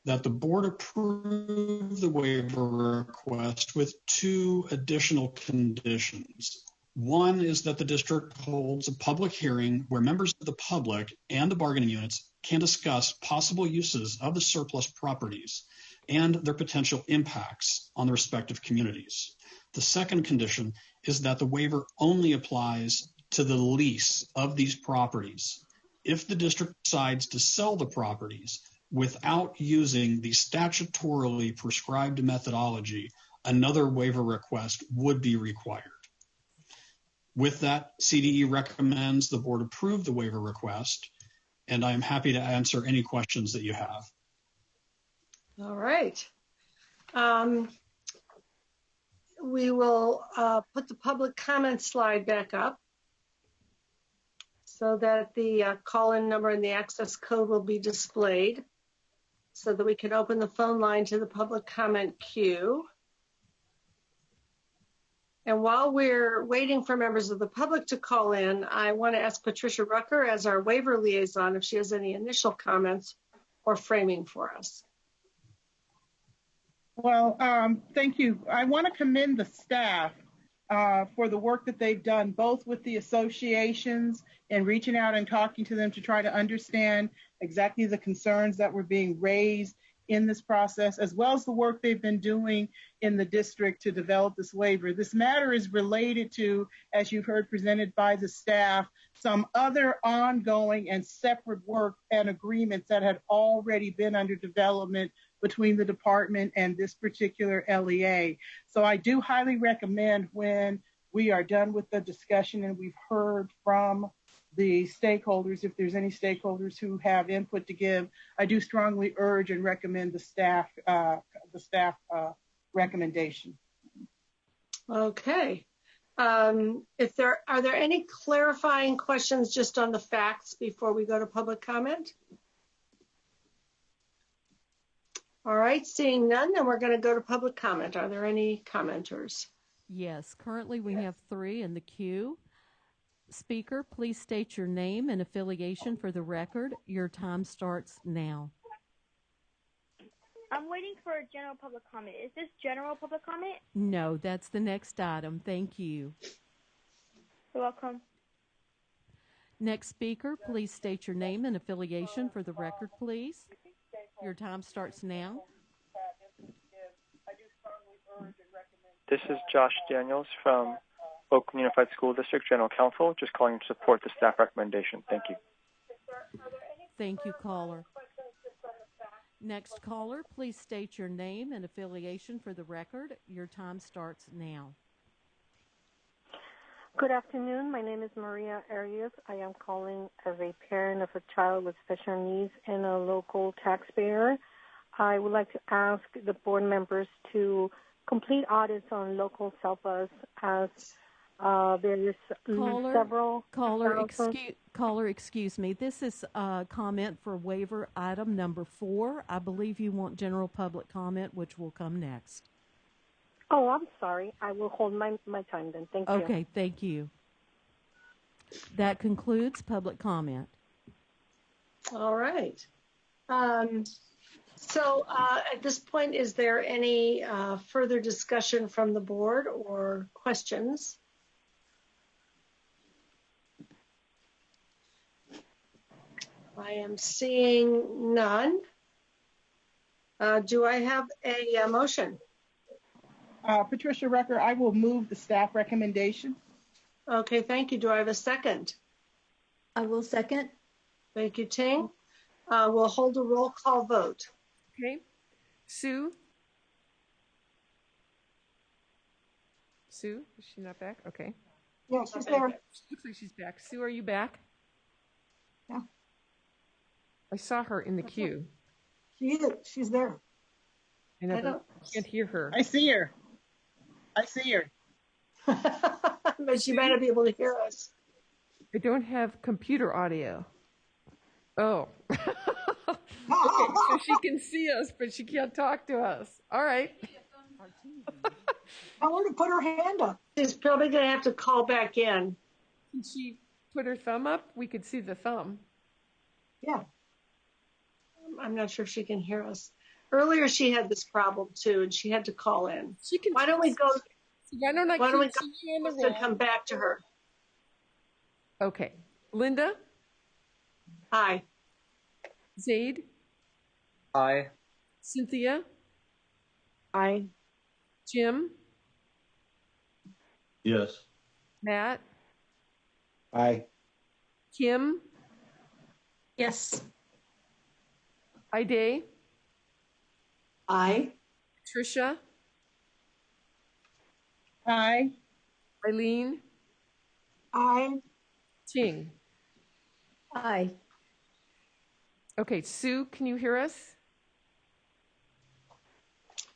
that the board approve the waiver request with 2 additional conditions. One is that the district holds a public hearing where members of the public and the bargaining units can discuss possible uses of the surplus properties and their potential impacts on the respective communities. The second condition is that the waiver only applies to the lease of these properties. If the district decides to sell the properties without using the statutorily prescribed methodology, another waiver request would be required. With that, CDE recommends the board approve the waiver request, and I am happy to answer any questions that you have. All right. We will put the public comment slide back up so that the call-in number and the access code will be displayed so that we can open the phone line to the public comment queue. And while we're waiting for members of the public to call in, I want to ask Patricia Rucker as our waiver liaison if she has any initial comments or framing for us. Well, thank you. I want to commend the staff for the work that they've done, both with the associations and reaching out and talking to them to try to understand exactly the concerns that were being raised in this process, as well as the work they've been doing in the district to develop this waiver. This matter is related to, as you've heard presented by the staff, some other ongoing and separate work and agreements that had already been under development between the department and this particular LEA. So I do highly recommend, when we are done with the discussion and we've heard from the stakeholders, if there's any stakeholders who have input to give, I do strongly urge and recommend the staff recommendation. Okay. Are there any clarifying questions just on the facts before we go to public comment? All right, seeing none, then we're going to go to public comment. Are there any commenters? Yes, currently we have 3 in the queue. Speaker, please state your name and affiliation for the record. Your time starts now. I'm waiting for a general public comment. Is this general public comment? No, that's the next item. Thank you. You're welcome. Next speaker, please state your name and affiliation for the record, please. Your time starts now. This is Josh Daniels from Oakland Unified School District General Counsel, just calling to support the staff recommendation. Thank you. Thank you, caller. Next caller, please state your name and affiliation for the record. Your time starts now. Good afternoon. My name is Maria Arias. I am calling as a parent of a child with special needs and a local taxpayer. I would like to ask the board members to complete audits on local CELPAs as there is several. Caller, excuse me. This is a comment for waiver item number 4. I believe you want general public comment, which will come next. Oh, I'm sorry. I will hold my time then. Thank you. Okay, thank you. That concludes public comment. All right. So at this point, is there any further discussion from the board or questions? I am seeing none. Do I have a motion? Patricia Rucker, I will move the staff recommendation. Okay, thank you. Do I have a second? I will second. Thank you, Ting. We'll hold a roll call vote. Okay. Sue? Sue, is she not back? Okay. Yeah, she's there. Looks like she's back. Sue, are you back? Yeah. I saw her in the queue. She is. She's there. I know, I can't hear her. I see her. But she might not be able to hear us. I don't have computer audio. Oh. Okay, so she can see us, but she can't talk to us. All right. Tell her to put her hand up. She's probably going to have to call back in. Can she put her thumb up? We could see the thumb. Yeah. I'm not sure if she can hear us. Earlier, she had this problem too, and she had to call in. She can. Why don't we go? Why don't we go and come back to her? Okay. Linda? Hi. Zaid? Aye. Cynthia? Aye. Jim? Yes. Matt? Aye. Kim? Yes. Ide? Aye. Tricia? Aye. Eileen? Aye. Ting? Aye. Okay, Sue, can you hear us?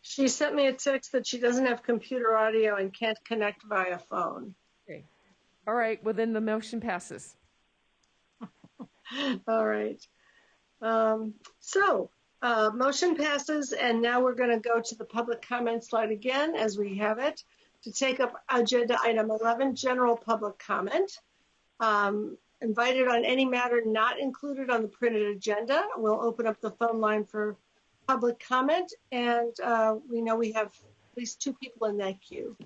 She sent me a text that she doesn't have computer audio and can't connect via phone. Okay. All right, well then the motion passes. All right. Motion passes, and now we're going to go to the public comment slide again as we have it to take up agenda item 11, general public comment. Invited on any matter not included on the printed agenda. We'll open up the phone line for public comment, and we know we have at least 2 people in that queue.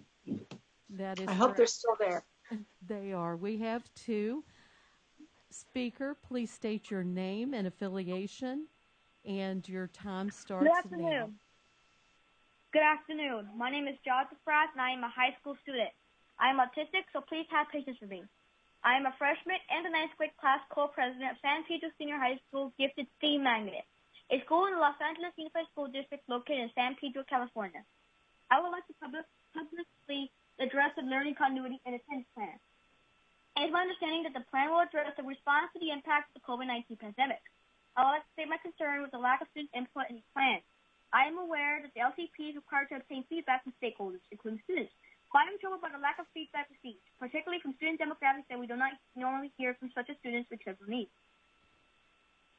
That is I hope they're still there. They are. We have 2. Speaker, please state your name and affiliation. And your time starts Good afternoon. now. Good afternoon. My name is Jonathan Frass, and I am a high school student. I am autistic, so please have patience with me. I am a freshman and the 9th grade class co-president of San Pedro Senior High School Gifted Steam Magnet, a school in the Los Angeles Unified School District located in San Pedro, California. I would like to publicly address the learning continuity and attendance plan. It is my understanding that the plan will address the response to the impact of the COVID-19 pandemic. I would like to state my concern with the lack of student input in the plan. I am aware that the LCP is required to obtain feedback from stakeholders, including students. But I am troubled by the lack of feedback received, particularly from student demographics that we do not normally hear from such as students with special needs.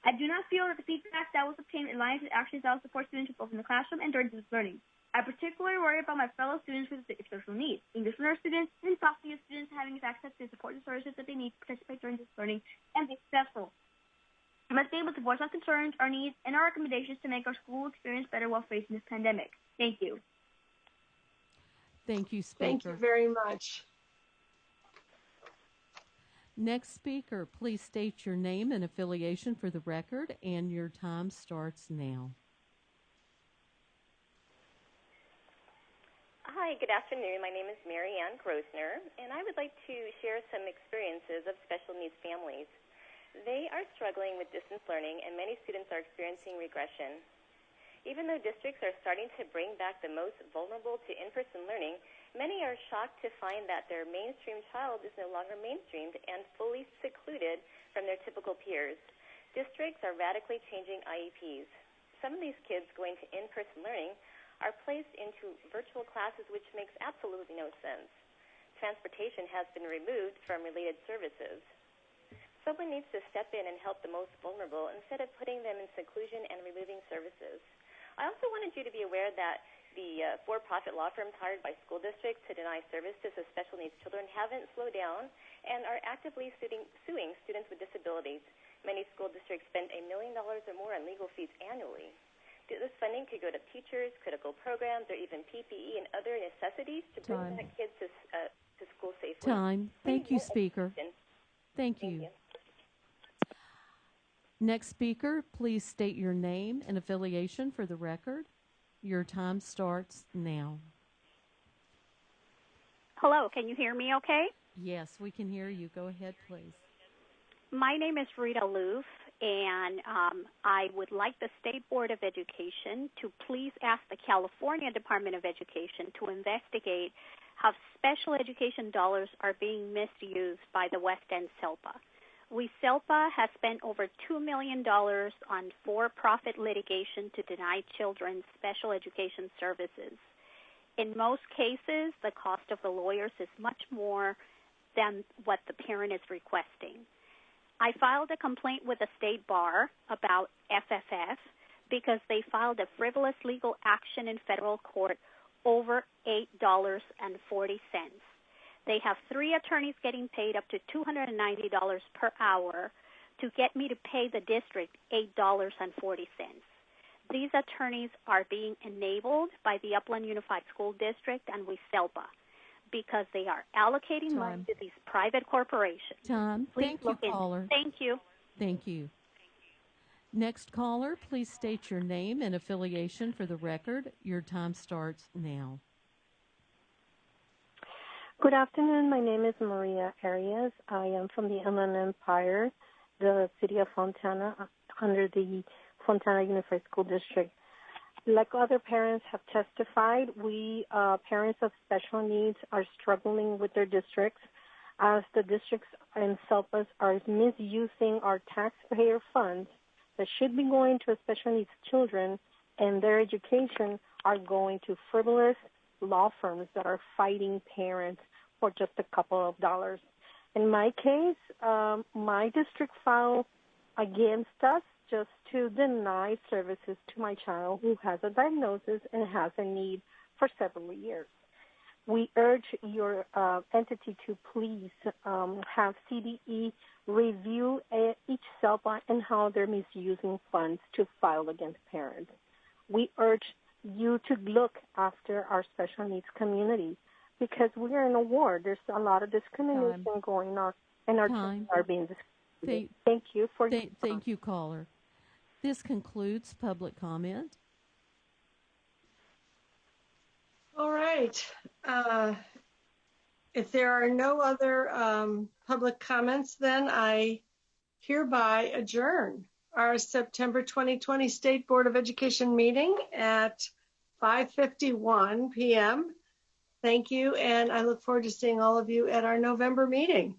I do not feel that the feedback that was obtained aligns with actions that will support students both in the classroom and during distance learning. I particularly worry about my fellow students with special needs, English learner students, and SOCIA students having access to support and services that they need to participate during distance learning and be successful. I must be able to voice our concerns, our needs, and our recommendations to make our school experience better while facing this pandemic. Thank you. Thank you, speaker. Thank you very much. Next speaker, please state your name and affiliation for the record, and your time starts now. Hi, good afternoon. My name is Mary Ann Grosner, and I would like to share some experiences of special needs families. They are struggling with distance learning, and many students are experiencing regression. Even though districts are starting to bring back the most vulnerable to in-person learning, many are shocked to find that their mainstream child is no longer mainstreamed and fully secluded from their typical peers. Districts are radically changing IEPs. Some of these kids going to in-person learning are placed into virtual classes, which makes absolutely no sense. Transportation has been removed from related services. Someone needs to step in and help the most vulnerable instead of putting them in seclusion and removing services. I also wanted you to be aware that the for-profit law firms hired by school districts to deny services to special needs children haven't slowed down and are actively suing students with disabilities. Many school districts spend $1 million or more on legal fees annually. This funding could go to teachers, critical programs, or even PPE and other necessities to bring back kids to school safely. Time. Thank you, speaker. Thank you. Next speaker, please state your name and affiliation for the record. Your time starts now. Hello, can you hear me okay? Yes, we can hear you. Go ahead, please. My name is Rita Loof, and I would like the State Board of Education to please ask the California Department of Education to investigate how special education dollars are being misused by the West End SELPA. WeSELPA has spent over $2 million on for-profit litigation to deny children special education services. In most cases, the cost of the lawyers is much more than what the parent is requesting. I filed a complaint with the State Bar about FFF because they filed a frivolous legal action in federal court over $8.40. They have 3 attorneys getting paid up to $290 per hour to get me to pay the district $8.40. These attorneys are being enabled by the Oakland Unified School District and WeSELPA because they are allocating money to these private corporations. Please Thank you, caller. Thank you. Thank you. Next caller, please state your name and affiliation for the record. Your time starts now. Good afternoon. My name is Maria Arias. I am from the Inland Empire, the city of Fontana, under the Fontana Unified School District. Like other parents have testified, we parents of special needs are struggling with their districts as the districts and SELPAs are misusing our taxpayer funds that should be going to special needs children, and their education are going to frivolous law firms that are fighting parents for just a couple of dollars. In my case, my district filed against us just to deny services to my child who has a diagnosis and has a need for several years. We urge your entity to please have CDE review each SELPA and how they're misusing funds to file against parents. We urge you to look after our special needs community because we are in a war. There's a lot of discrimination going on, and our children are being discriminated. Thank you for Thank you, caller. This concludes public comment. All right. If there are no other public comments, then I hereby adjourn our September 2020 State Board of Education meeting at 5:51 p.m. Thank you, and I look forward to seeing all of you at our November meeting.